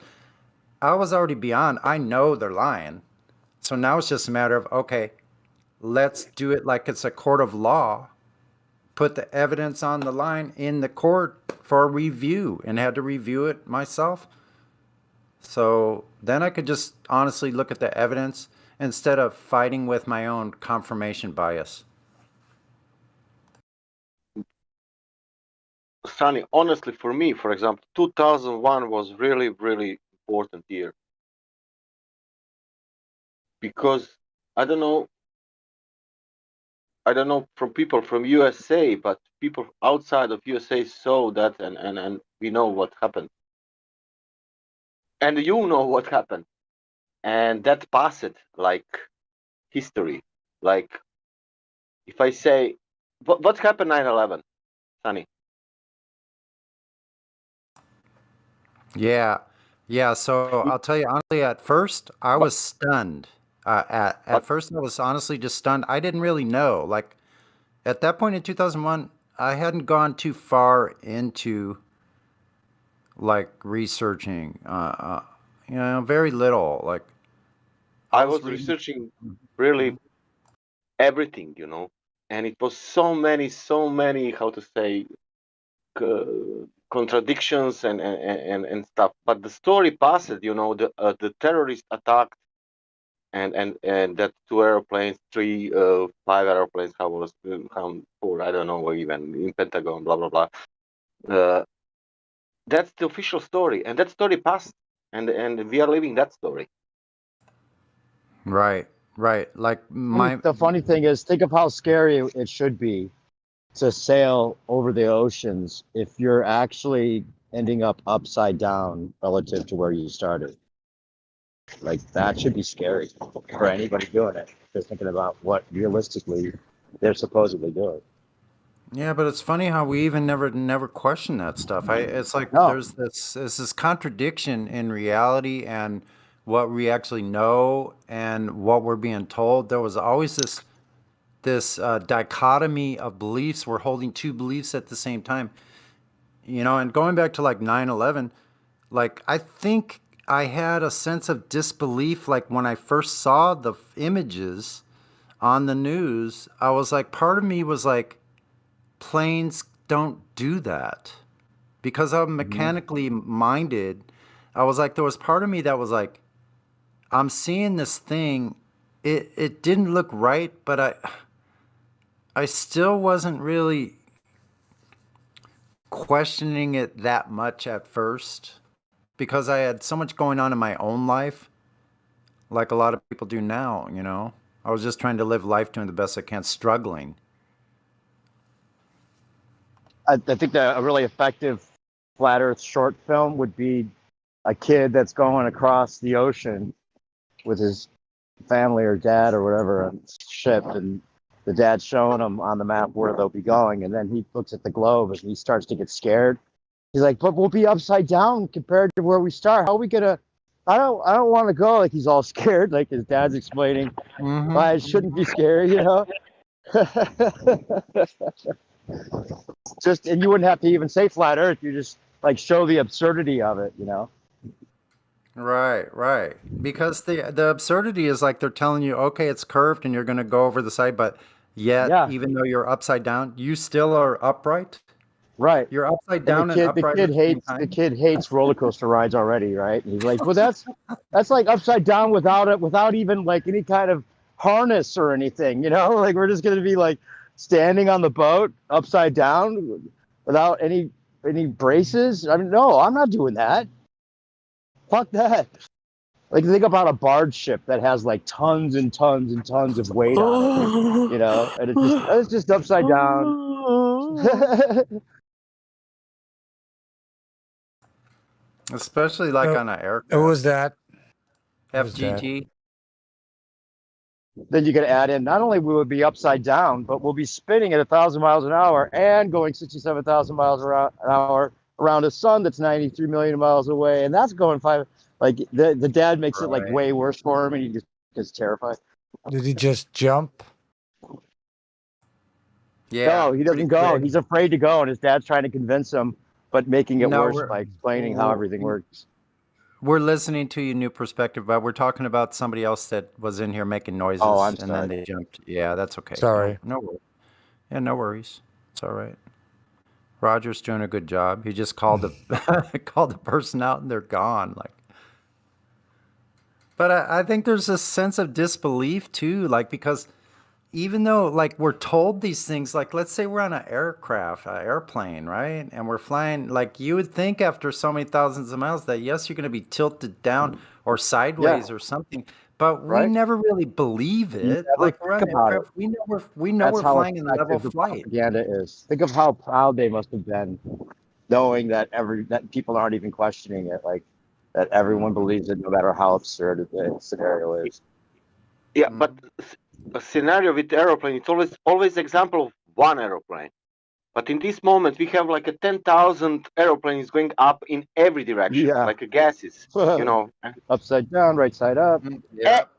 I was already beyond. I know they're lying. So now it's just a matter of, okay, let's do it like it's a court of law. Put the evidence on the line in the court for review, and had to review it myself. So then I could just honestly look at the evidence instead of fighting with my own confirmation bias. Sunny, honestly, for me, for example, 2001 was really, really important year. Because I don't know from people from USA, but people outside of USA saw that, and we know what happened. And you know what happened. And that passed like history. Like, if I say, what happened 9/11, Sunny? Yeah. Yeah. So I'll tell you honestly, at first I was stunned. At first I was honestly just stunned. I didn't really know. Like at that point in 2001, I hadn't gone too far into like researching, very little. Like I was was reading. researching really everything, and it was so many, how to say, contradictions and stuff. But the story passed, the terrorist attacked and that 2 airplanes, 3, 5 airplanes, how 4, I don't know, even in Pentagon, blah blah blah. That's the official story, and that story passed, and we are living that story. Right. Like The funny thing is, think of how scary it should be to sail over the oceans if you're actually ending up upside down relative to where you started. Like that should be scary for anybody doing it. Just thinking about what realistically they're supposedly doing. Yeah, but it's funny how we even never question that stuff. It's like there's this contradiction in reality and what we actually know and what we're being told. There was always this dichotomy of beliefs. We're holding two beliefs at the same time, and going back to like 9/11, like I think I had a sense of disbelief. Like when I first saw the images on the news, I was like, part of me was like, planes don't do that. Because I'm mechanically minded, I was like, there was part of me that was like, I'm seeing this thing, it didn't look right, but I still wasn't really questioning it that much at first because I had so much going on in my own life, like a lot of people do now, I was just trying to live life doing the best I can, struggling. I think that a really effective flat Earth short film would be a kid that's going across the ocean with his family or dad or whatever on a ship, and the dad's showing him on the map where they'll be going, and then he looks at the globe and he starts to get scared. He's like, "But we'll be upside down compared to where we start. How are we gonna? I don't want to go." Like he's all scared, like his dad's explaining why it shouldn't be scary, Just, and you wouldn't have to even say flat Earth. You just like show the absurdity of it, Right. Because the absurdity is like they're telling you, okay, it's curved and you're going to go over the side, but yet, even though you're upside down, you still are upright. Right. You're upside And down and upright. The kid hates roller coaster rides already, right? And he's like, well, that's like upside down without even like any kind of harness or anything, Like we're just gonna be like standing on the boat upside down without any braces. I mean, no, I'm not doing that. Fuck that. Like think about a barge ship that has like tons and tons and tons of weight on it, and it's just upside down. Especially like on an aircraft. Who was that? FGG. Then you could add in, not only will it be upside down, but we'll be spinning at 1,000 miles an hour and going 67,000 miles an hour around a sun that's 93 million miles away, and that's going 5. Like the dad makes it like way worse for him, and he just gets terrified. Did he just jump? Yeah. No, he doesn't go. quick. He's afraid to go, and his dad's trying to convince him, but making it No, worse we're- by explaining how everything works. We're listening to your new perspective, but we're talking about somebody else that was in here making noises, Oh, I'm and then sorry. they jumped. Yeah, that's okay. Sorry. No worries. Yeah, no worries. It's all right. Roger's doing a good job. He just called the called the person out, and they're gone. Like, but I think there's a sense of disbelief too, like because even though like we're told these things, like let's say we're on an airplane, right? And we're flying, like you would think after so many thousands of miles that yes, you're going to be tilted down or sideways or something, but we never really believe it. Like we're on an aircraft, we know That's we're how flying in level effective the flight. propaganda is. Think of how proud they must have been, knowing that that people aren't even questioning it, like that everyone believes it, no matter how absurd the scenario is. Yeah, but a scenario with the aeroplane, it's always example of one aeroplane. But in this moment, we have like a 10,000 aeroplanes going up in every direction, Yeah. like gases, you know. Upside down, right side up.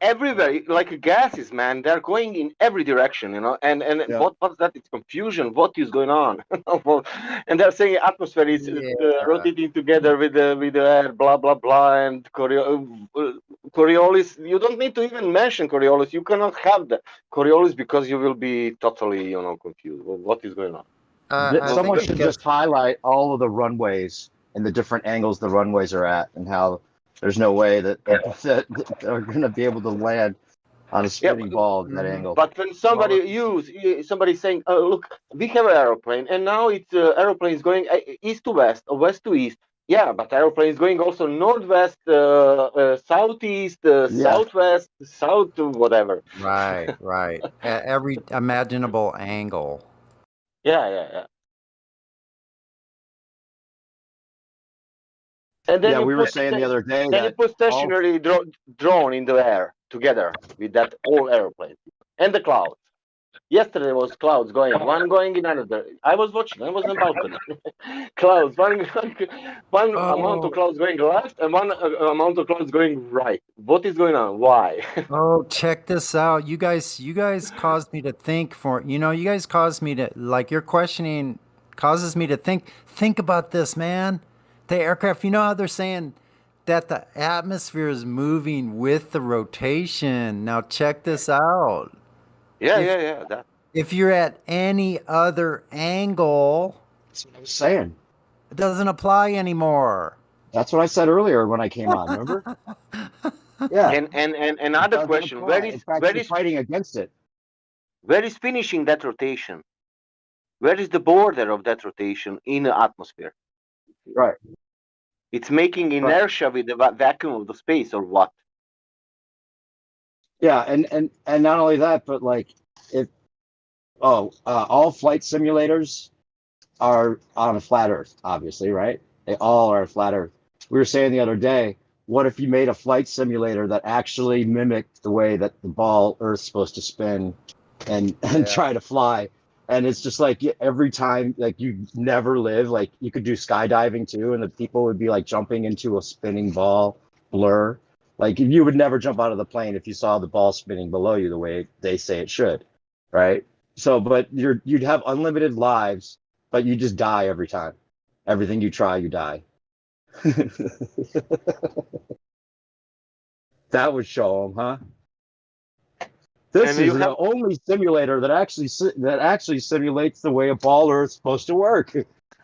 Everywhere, like gases, man. They're going in every direction, you know. And Yeah. what's that? It's confusion. What is going on? And they're saying atmosphere is rotating together with the air, blah blah blah. And Coriolis, you don't need to even mention Coriolis. You cannot have the Coriolis because you will be totally, you know, confused. What is going on? Someone should just highlight all of the runways and the different angles the runways are at, and how there's no way that they're going to be able to land on a spinning ball at that angle. But when somebody's saying, "Oh, look, we have an aeroplane, and now it's aeroplane is going east to west or west to east." Yeah, but aeroplane is going also northwest, southeast, southwest, south to whatever. Right, right. At every imaginable angle. Yeah. And then we were saying the other day then you that put stationary drone in the air together with that whole airplane and the clouds. Yesterday was clouds one going in another. I was watching. I was on balcony. Clouds, one amount of clouds going left and one amount of clouds going right. What is going on? Why? Oh, check this out. You guys caused me to think you guys caused me to, like, your questioning causes me to think about this, man. The aircraft, you know how they're saying that the atmosphere is moving with the rotation. Now check this out. Yeah. That. If you're at any other angle, that's what I was saying. It doesn't apply anymore. That's what I said earlier when I came on, remember? Yeah. And another question, where is fighting against it? Where is finishing that rotation? Where is the border of that rotation in the atmosphere? Right. It's making inertia with the vacuum of the space, or what? Yeah, and not only that, but like all flight simulators are on a flat Earth, obviously, right? They all are flat Earth. We were saying the other day, what if you made a flight simulator that actually mimicked the way that the ball Earth's supposed to spin and try to fly? And it's just like every time, like you never live, like you could do skydiving too, and the people would be like jumping into a spinning ball blur. Like you would never jump out of the plane if you saw the ball spinning below you the way they say it should, right? So, but you'd have unlimited lives, but you just die every time. Everything you try, you die. That would show them, huh? This is the only simulator that actually simulates the way a ball Earth's supposed to work,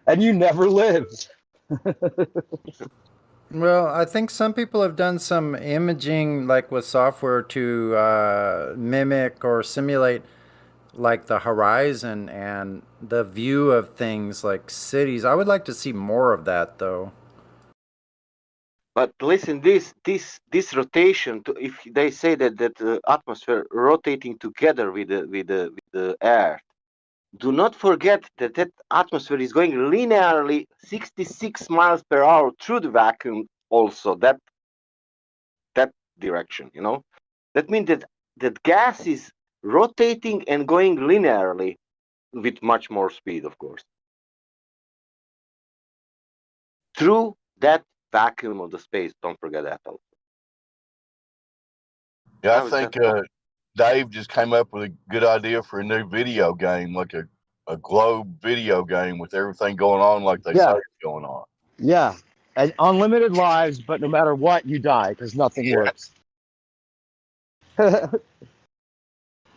and you never live. Well, I think some people have done some imaging, like with software, to mimic or simulate, like the horizon and the view of things like cities. I would like to see more of that, though. But listen, this rotation. If they say that the atmosphere rotating together with the air, do not forget that atmosphere is going linearly 66 miles per hour through the vacuum. Also, that direction, you know, that means that gas is rotating and going linearly with much more speed, of course, through that vacuum of the space. Don't forget that also. Yeah, I think Dave just came up with a good idea for a new video game, like a globe video game with everything going on like they say it's going on. Yeah, and unlimited lives, but no matter what, you die because nothing works. That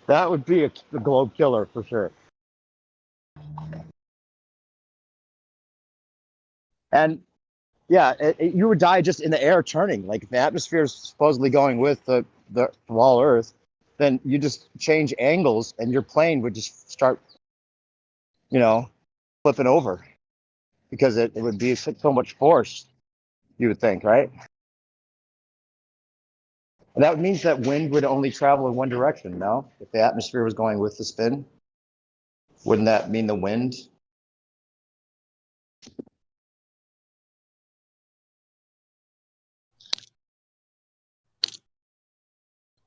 would be a globe killer for sure. And yeah, you would die just in the air turning. Like if the atmosphere is supposedly going with the wall Earth, then you just change angles and your plane would just start, flipping over because it would be so much force, you would think, right? And that means that wind would only travel in one direction, no? If the atmosphere was going with the spin, wouldn't that mean the wind?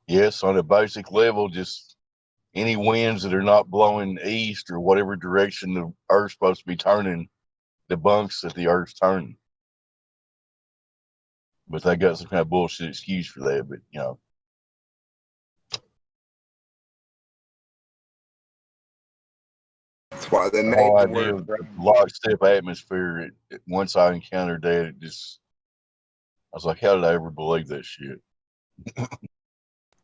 Yes, on a basic level, just any winds that are not blowing east or whatever direction the Earth's supposed to be turning debunks that the Earth's turning. But they got some kind of bullshit excuse for that. But you know, That's why they the made whole the idea word. of lockstep atmosphere. Once I encountered that, I was like, how did I ever believe that shit? The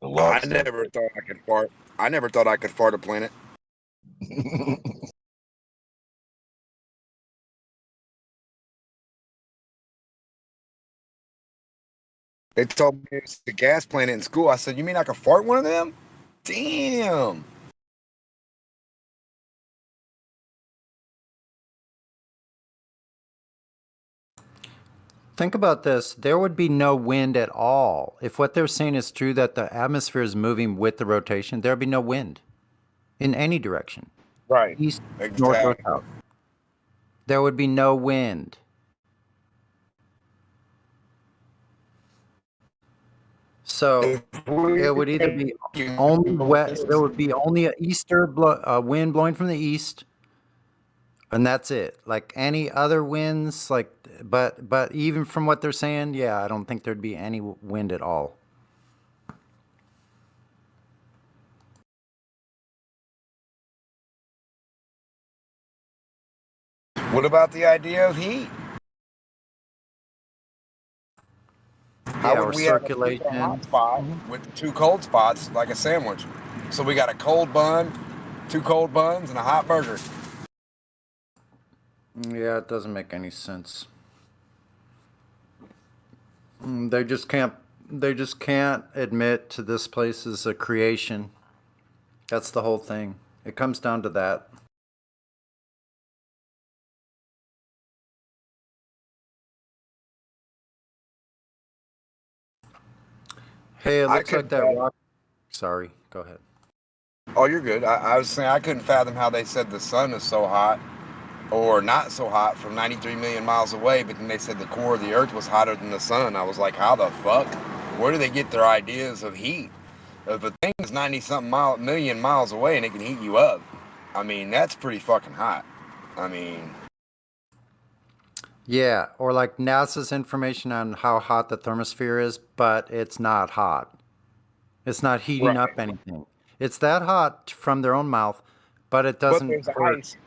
I lockstep. never thought I could fart. I never thought I could fart a planet. They told me it's the gas planet in school. I said, "You mean I could fart one of them?" Damn. Think about this. There would be no wind at all. If what they're saying is true, that the atmosphere is moving with the rotation, there'd be no wind in any direction. Right. East, north, or Exactly. south. There would be no wind. So it would either be only west. There would be only a wind blowing from the east, and that's it. Like any other winds, like but even from what they're saying, yeah, I don't think there'd be any wind at all. What about the idea of heat? How Yeah, or would we have a super hot circulation. spot with two cold spots like a sandwich? So we got a cold bun, two cold buns, and a hot burger. Yeah, it doesn't make any sense. They just can't. They just can't admit to this place is a creation. That's the whole thing. It comes down to that. Hey, it looks like that rock. Sorry, go ahead. Oh, you're good. I was saying I couldn't fathom how they said the sun is so hot or not so hot from 93 million miles away, but then they said the core of the earth was hotter than the sun. I was like, how the fuck? Where do they get their ideas of heat? If a thing is 90 something million miles away and it can heat you up, I mean, that's pretty fucking hot. I mean, Yeah, or like NASA's information on how hot the thermosphere is, but it's not hot. It's not heating Right. up anything. It's that hot from their own mouth, but it but doesn't there's hurt. ice.